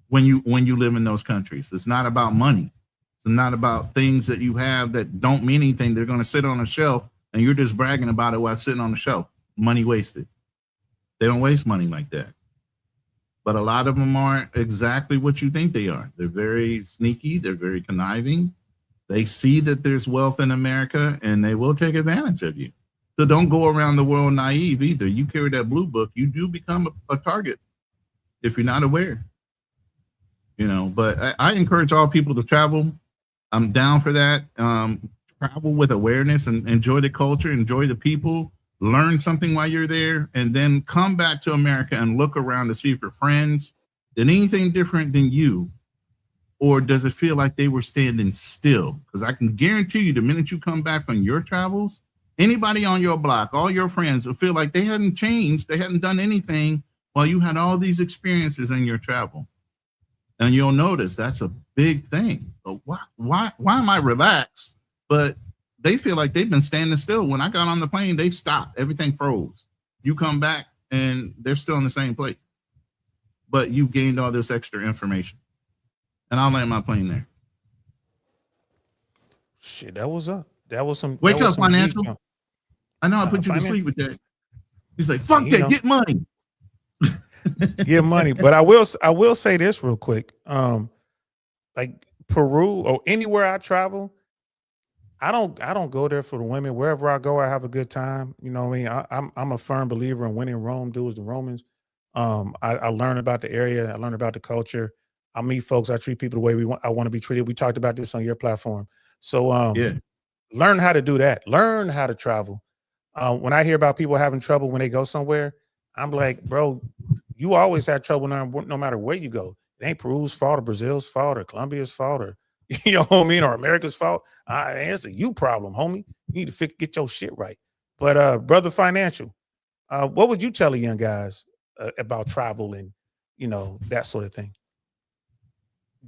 When you live in those countries, it's not about money. It's not about things that you have that don't mean anything. They're going to sit on a shelf and you're just bragging about it while sitting on the shelf. Money wasted. They don't waste money like that. But a lot of them aren't exactly what you think they are. They're very sneaky. They're very conniving. They see that there's wealth in America and they will take advantage of you. So don't go around the world naive either. You carry that blue book, you do become a target if you're not aware. You know, but I encourage all people to travel. I'm down for that. Travel with awareness and enjoy the culture, enjoy the people, learn something while you're there, and then come back to America and look around to see if your friends did anything different than you, or does it feel like they were standing still? Because I can guarantee you, the minute you come back from your travels, anybody on your block, all your friends will feel like they hadn't changed, they hadn't done anything while you had all these experiences in your travel. And you'll notice that's a big thing. But why am I relaxed? But they feel like they've been standing still. When I got on the plane, they stopped. Everything froze. You come back and they're still in the same place. But you gained all this extra information. And I'll land my plane there. Shit, that was up. That was some. Wake that was up, some financial. deep jump. I know I put you to Finance. sleep with that. He's like, fuck You that, know. get money. Get money. But I will say this real quick. Like Peru or anywhere I travel, I don't go there for the women. Wherever I go, I have a good time. You know what I mean? I'm a firm believer in when in Rome, do as the Romans. I learn about the area, I learn about the culture. I meet folks, I treat people the way I want to be treated. We talked about this on your platform. So learn how to do that. Learn how to travel. When I hear about people having trouble when they go somewhere, I'm like, bro, you always had trouble no matter where you go. It ain't Peru's fault or Brazil's fault or Colombia's fault or you know what I mean, or America's fault. It's a you problem, homie. You need to get your shit right. But brother financial, what would you tell the young guys about travel and that sort of thing?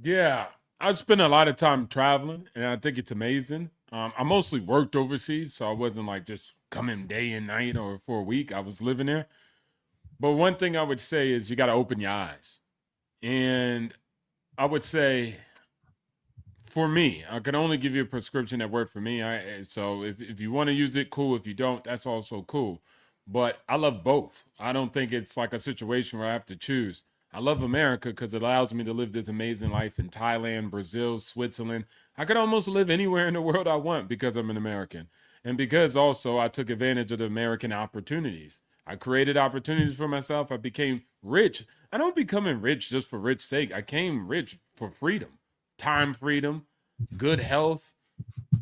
Yeah, I spent a lot of time traveling, and I think it's amazing. I mostly worked overseas, so I wasn't like just coming day and night or for a week. I was living there. But one thing I would say is you got to open your eyes. And I would say, for me, I can only give you a prescription that worked for me. So if you want to use it, cool. If you don't, that's also cool. But I love both. I don't think it's like a situation where I have to choose. I love America because it allows me to live this amazing life in Thailand, Brazil, Switzerland. I could almost live anywhere in the world I want because I'm an American. And because also I took advantage of the American opportunities. I created opportunities for myself. I became rich. I don't becoming rich just for rich sake. I came rich for freedom, time freedom, good health.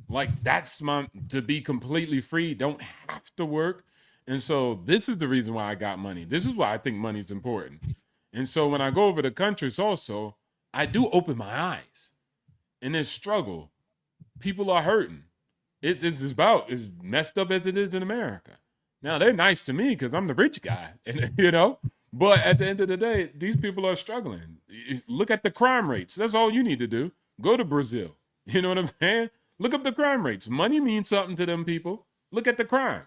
Like that's to be completely free. Don't have to work. And so this is the reason why I got money. This is why I think money's important. And so when I go over the countries also, I do open my eyes. In this struggle, people are hurting. It's as messed up as it is in America. Now, they're nice to me because I'm the rich guy, and but at the end of the day, these people are struggling. Look at the crime rates. That's all you need to do. Go to Brazil. You know what I'm saying? Look up the crime rates. Money means something to them people. Look at the crime.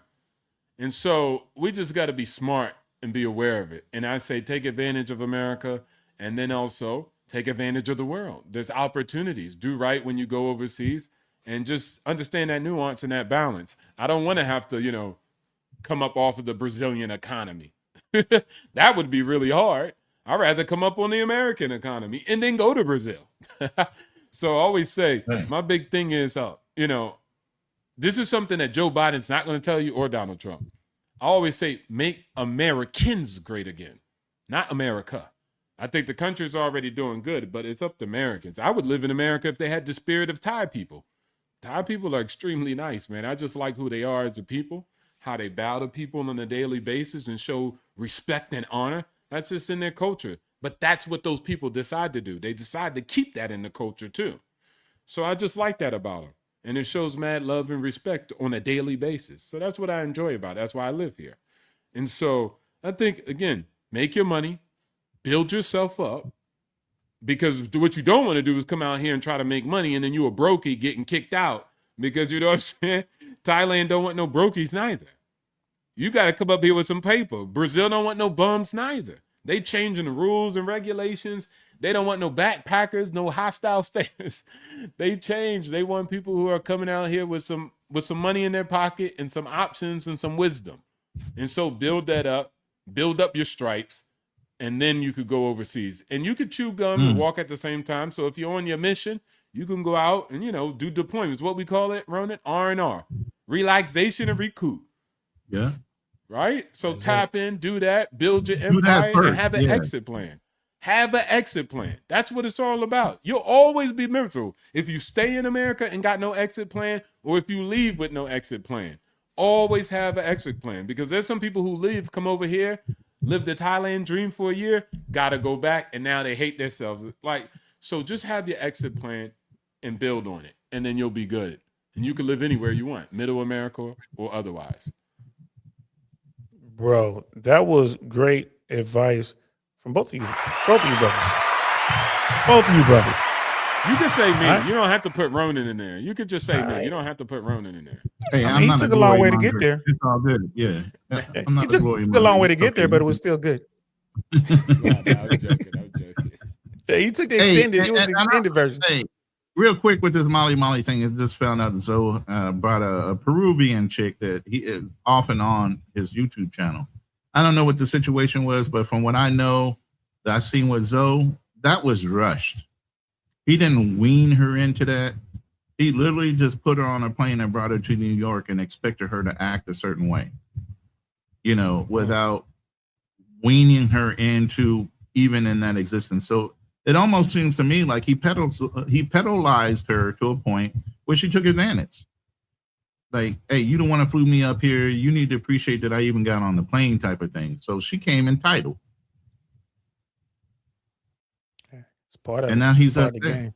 And so we just got to be smart and be aware of it. And I say take advantage of America and then also take advantage of the world. There's opportunities. Do right when you go overseas and just understand that nuance and that balance. I don't want to have to, come up off of the Brazilian economy. That would be really hard. I'd rather come up on the American economy and then go to Brazil. So I always say, my big thing is, this is something that Joe Biden's not going to tell you or Donald Trump. I always say, make Americans great again, not America. I think the country's already doing good, but it's up to Americans. I would live in America if they had the spirit of Thai people. Thai people are extremely nice, man. I just like who they are as a people, how they bow to people on a daily basis and show respect and honor. That's just in their culture. But that's what those people decide to do. They decide to keep that in the culture too. So I just like that about them. And it shows mad love and respect on a daily basis. So that's what I enjoy about it. That's why I live here. And so I think, again, make your money, build yourself up, because what you don't want to do is come out here and try to make money and then you a brokey getting kicked out because, you know what I'm saying? Thailand don't want no brokies neither. You got to come up here with some paper. Brazil don't want no bums neither. They changing the rules and regulations. They don't want no backpackers, no hostile status. They change. They want people who are coming out here with some money in their pocket and some options and some wisdom. And so build that up, build up your stripes, and then you could go overseas. And you could chew gum and walk at the same time. So if you're on your mission, you can go out and, do deployments. What we call it, Ronan? R&R. Relaxation and recoup. Yeah. Right? So tap in, do that, build your empire, and have an exit plan. Have an exit plan. That's what it's all about. You'll always be miserable if you stay in America and got no exit plan, or if you leave with no exit plan. Always have an exit plan, because there's some people who leave, come over here, live the Thailand dream for a year, gotta go back, and now they hate themselves. So just have your exit plan and build on it, and then you'll be good. And you can live anywhere you want, Middle America or otherwise. Bro, that was great advice from both of you brothers. You can say me. Right. You don't have to put Ronan in there. You could just say me. Right. You don't have to put Ronan in there. Hey, I mean, he took a long way to get there. It's all good. Yeah. I'm not He took a long way to get there, but it was still good. No, I was joking. He took the extended. It was the extended version. Hey, real quick with this Molly thing, I just found out Zoe brought a Peruvian chick that he is off and on his YouTube channel. I don't know what the situation was, but from what I know, that I've seen with Zoe, that was rushed. He didn't wean her into that. He literally just put her on a plane and brought her to New York and expected her to act a certain way, without weaning her into even in that existence. So it almost seems to me like he pedalized her to a point where she took advantage. Like, hey, you don't want to flew me up here. You need to appreciate that I even got on the plane type of thing. So she came entitled. It's part of And now he's up the there. game.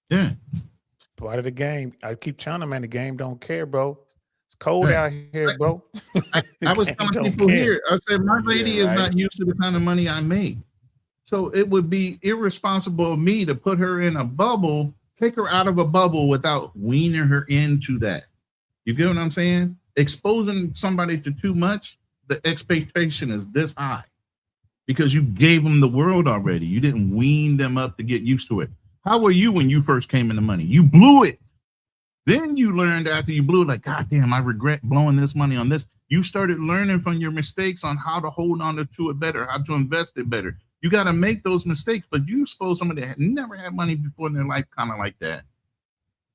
Yeah. It's part of the game. I keep telling him, man, the game don't care, bro. It's cold Yeah. out here, bro. I was game telling don't people care. here, I said, my lady Yeah, is right. not used to the kind of money I make. So it would be irresponsible of me to put her in a bubble, take her out of a bubble without weaning her into that. You get what I'm saying? Exposing somebody to too much, the expectation is this high because you gave them the world already. You didn't wean them up to get used to it. How were you when you first came into money? You blew it. Then you learned after you blew it, like, God damn, I regret blowing this money on this. You started learning from your mistakes on how to hold on to it better, how to invest it better. You got to make those mistakes, but you expose somebody that had never had money before in their life, kind of like that,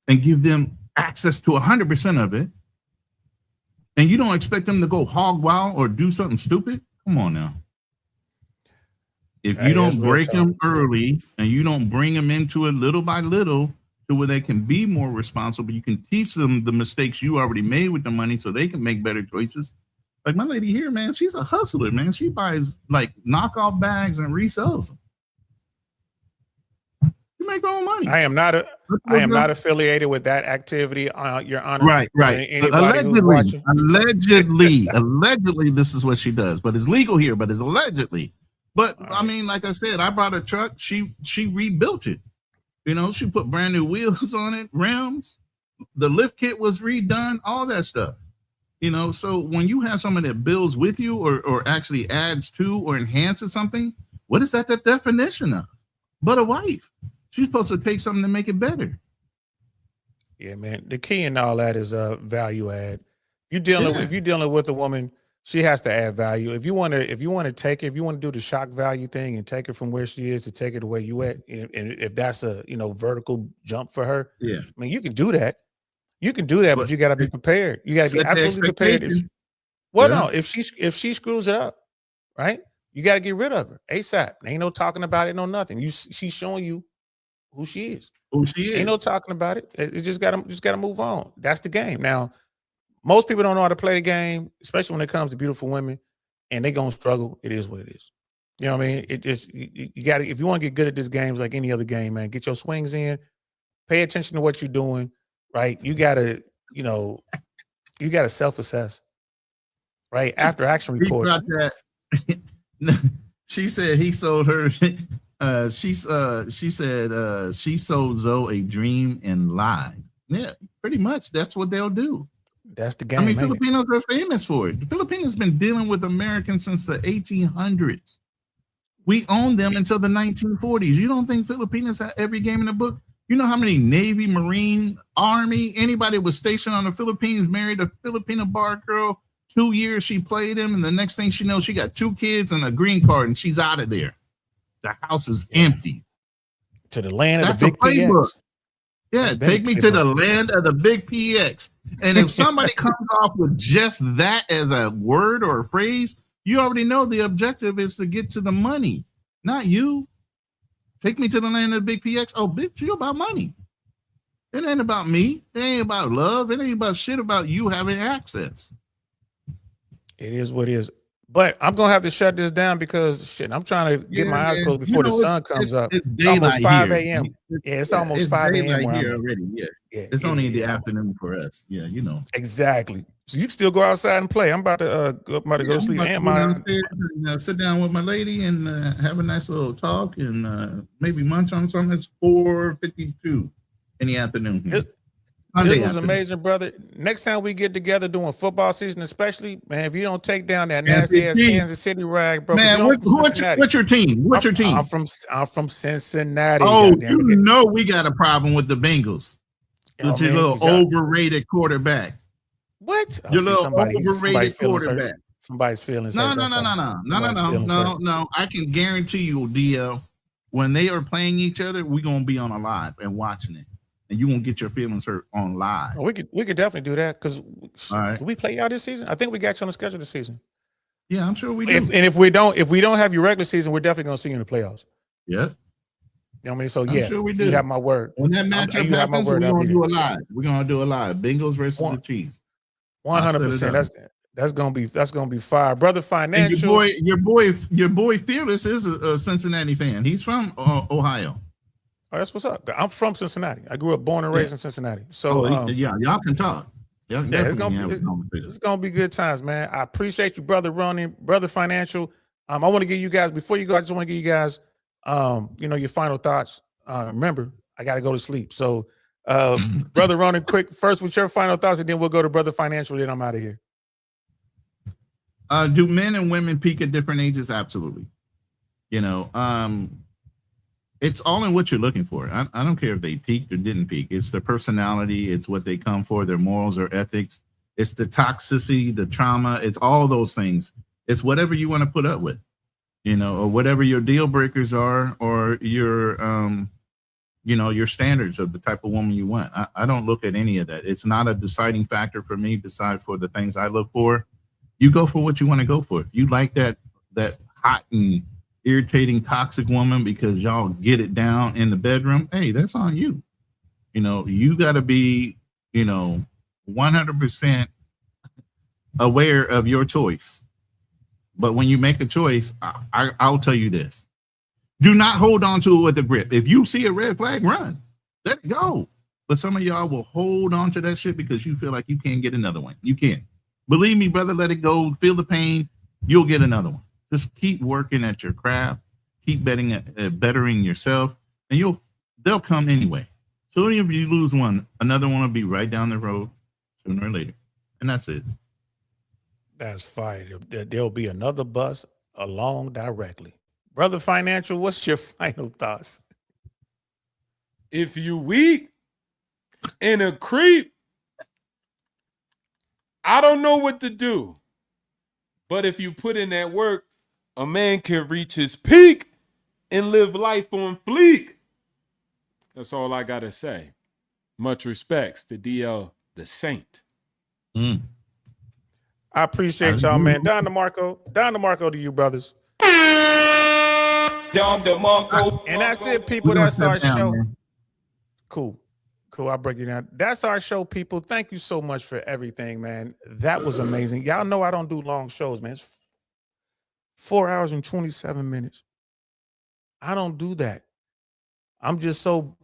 and give them access to 100% of it. And you don't expect them to go hog wild or do something stupid? Come on now. If you don't break them early and you don't bring them into it little by little to where they can be more responsible, you can teach them the mistakes you already made with the money so they can make better choices. Like my lady here, man, she's a hustler, man. She buys like knockoff bags and resells them. You make her own money. I am not affiliated with that activity, Your Honor. Right. Anybody who's watching. Allegedly, this is what she does, but it's legal here, but it's allegedly. But I mean, like I said, I bought a truck. She rebuilt it. She put brand new wheels on it, rims. The lift kit was redone, all that stuff. So when you have someone that builds with you or actually adds to or enhances something, what is that the definition of? But a wife. She's supposed to take something to make it better. Yeah, man. The key in all that is value add. If you're dealing with a woman, she has to add value. If you want to take it, if you want to do the shock value thing and take her from where she is to take her to where you at, and if that's a vertical jump for her, yeah. I mean, you can do that. You can do that, but you got to be prepared. You got to be absolutely prepared. No, if she screws it up, right? You got to get rid of her ASAP. Ain't no talking about it, no nothing. She's showing you who she is. Ain't no talking about it. It just gotta move on. That's the game. Now, most people don't know how to play the game, especially when it comes to beautiful women, and they gonna struggle. It is what it is. You know what I mean? It just you gotta, if you want to get good at this game, like any other game, man, get your swings in, pay attention to what you're doing, right? You gotta self-assess, right? After action reports. She said he sold her. She said she sold Zoe a dream and lied. Yeah, pretty much. That's what they'll do. That's the game. I mean, Filipinos are famous for it. The Filipinos been dealing with Americans since the 1800s. We owned them until the 1940s. You don't think Filipinos had every game in the book? You know how many Navy, Marine, Army, anybody was stationed on the Philippines married a Filipino bar girl. 2 years she played him, and the next thing she knows, she got 2 kids and a green card, and she's out of there. The house is empty. To the land of That's the big PX. Yeah, take me to the land of the big PX. And if somebody comes off with just that as a word or a phrase, you already know the objective is to get to the money, not you. Take me to the land of the big PX. Oh, bitch, you about money. It ain't about me. It ain't about love. It ain't about shit about you having access. It is what it is. But I'm gonna have to shut this down because shit, I'm trying to get my eyes closed before the sun comes up. It's almost 5 a.m. Yeah, it's almost 5 a.m. here already. Yeah. It's only in the afternoon for us. Yeah, Exactly. So you can still go outside and play. I'm about to go to sleep. I'm And about to go my downstairs and sit down with my lady and have a nice little talk and maybe munch on something. It's 4:52 in the afternoon. This Sunday was afternoon. amazing, brother. Next time we get together doing football season, especially, man, if you don't take down that Man, nasty ass Steve. Kansas City rag, bro. Man, what's your team? What's your team? I'm from Cincinnati. Oh, goddamn it. you know we got a problem with the Bengals. Oh, With your man, little overrated quarterback. What? Your little overrated quarterback. Somebody's feelings. No. I can guarantee you, DL, when they are playing each other, we're gonna be on a live and watching it, and you won't get your feelings hurt on live. Oh, we could definitely do that because right. Do we play y'all this season? I think we got you on the schedule this season. Yeah, I'm sure we do. If we don't have your regular season, we're definitely gonna see you in the playoffs. Yep. You know what I mean? So I'm sure we do. You have my word. When that matchup happens, we're gonna do a live. We're gonna do a live. Bengals versus the Chiefs. 100%. That's gonna be fire, brother. Financial. And your boy Fearless is a Cincinnati fan. He's from Ohio. Oh, that's what's up. I'm from Cincinnati. I grew up, born and raised in Cincinnati. So y'all can talk. It's gonna be good times, man. I appreciate you, brother Ronan, brother Financial. I want to give you guys, before you go, I just want to give you guys your final thoughts. Remember, I gotta go to sleep. So brother Ronan, quick, first with your final thoughts, and then we'll go to brother Financial, then I'm out of here. Do men and women peak at different ages? Absolutely. It's all in what you're looking for. I don't care if they peaked or didn't peak. It's their personality. It's what they come for, their morals or ethics. It's the toxicity, the trauma. It's all those things. It's whatever you want to put up with, or whatever your deal breakers are, or your standards of the type of woman you want. I don't look at any of that. It's not a deciding factor for me, besides for the things I look for. You go for what you want to go for. If you like that hot and irritating, toxic woman because y'all get it down in the bedroom, hey, that's on you. You got to be, 100% aware of your choice. But when you make a choice, I'll tell you this. Do not hold on to it with a grip. If you see a red flag, run. Let it go. But some of y'all will hold on to that shit because you feel like you can't get another one. You can't. Believe me, brother, let it go. Feel the pain. You'll get another one. Just keep working at your craft. Keep bettering yourself, and they'll come anyway. So if you lose one, another one will be right down the road sooner or later. And that's it. That's fine. There'll be another bus along directly. Brother Financial, what's your final thoughts? If you weak and a creep, I don't know what to do. But if you put in that work, a man can reach his peak and live life on fleek. That's all I got to say. Much respects to DL the Saint. I appreciate y'all, man. Don DeMarco to you, brothers. Don DeMarco. And that's it, people. That's our show. Cool. I'll break it down. That's our show, people. Thank you so much for everything, man. That was amazing. Y'all know I don't do long shows, man. It's 4 hours and 27 minutes. I don't do that. I'm just so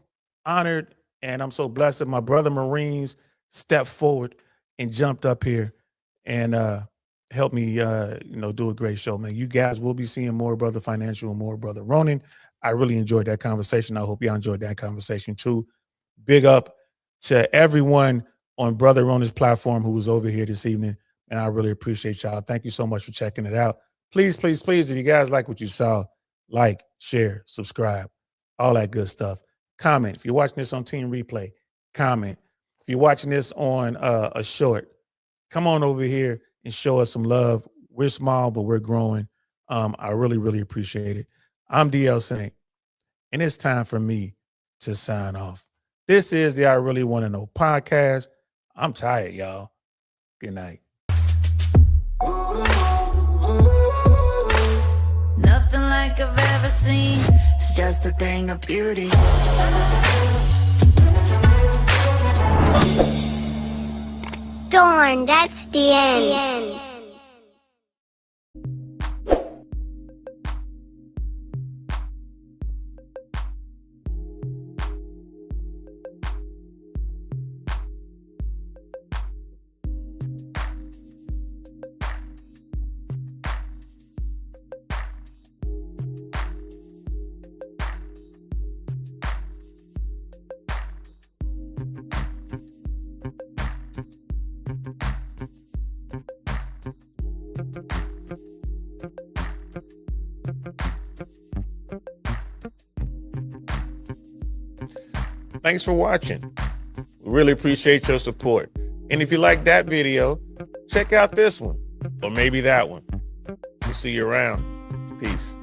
honored and I'm so blessed that my brother Marines stepped forward and jumped up here and helped me do a great show, man. You guys will be seeing more Brother Financial and more Brother Ronan. I really enjoyed that conversation. I hope y'all enjoyed that conversation too. Big up to everyone on Brother Ronan's platform who was over here this evening, and I really appreciate y'all. Thank you so much for checking it out. Please, please, please, if you guys like what you saw, like, share, subscribe, all that good stuff. Comment. If you're watching this on Team Replay, comment. If you're watching this on a short, come on over here and show us some love. We're small, but we're growing. I really, really appreciate it. I'm DL Saint, and it's time for me to sign off. This is the I Really Want to Know podcast. I'm tired, y'all. Good night. Nothing like I've ever seen. It's just a thing of beauty. Darn, that's the end. Thanks for watching. We really appreciate your support. And if you like that video, check out this one or maybe that one. We'll see you around. Peace.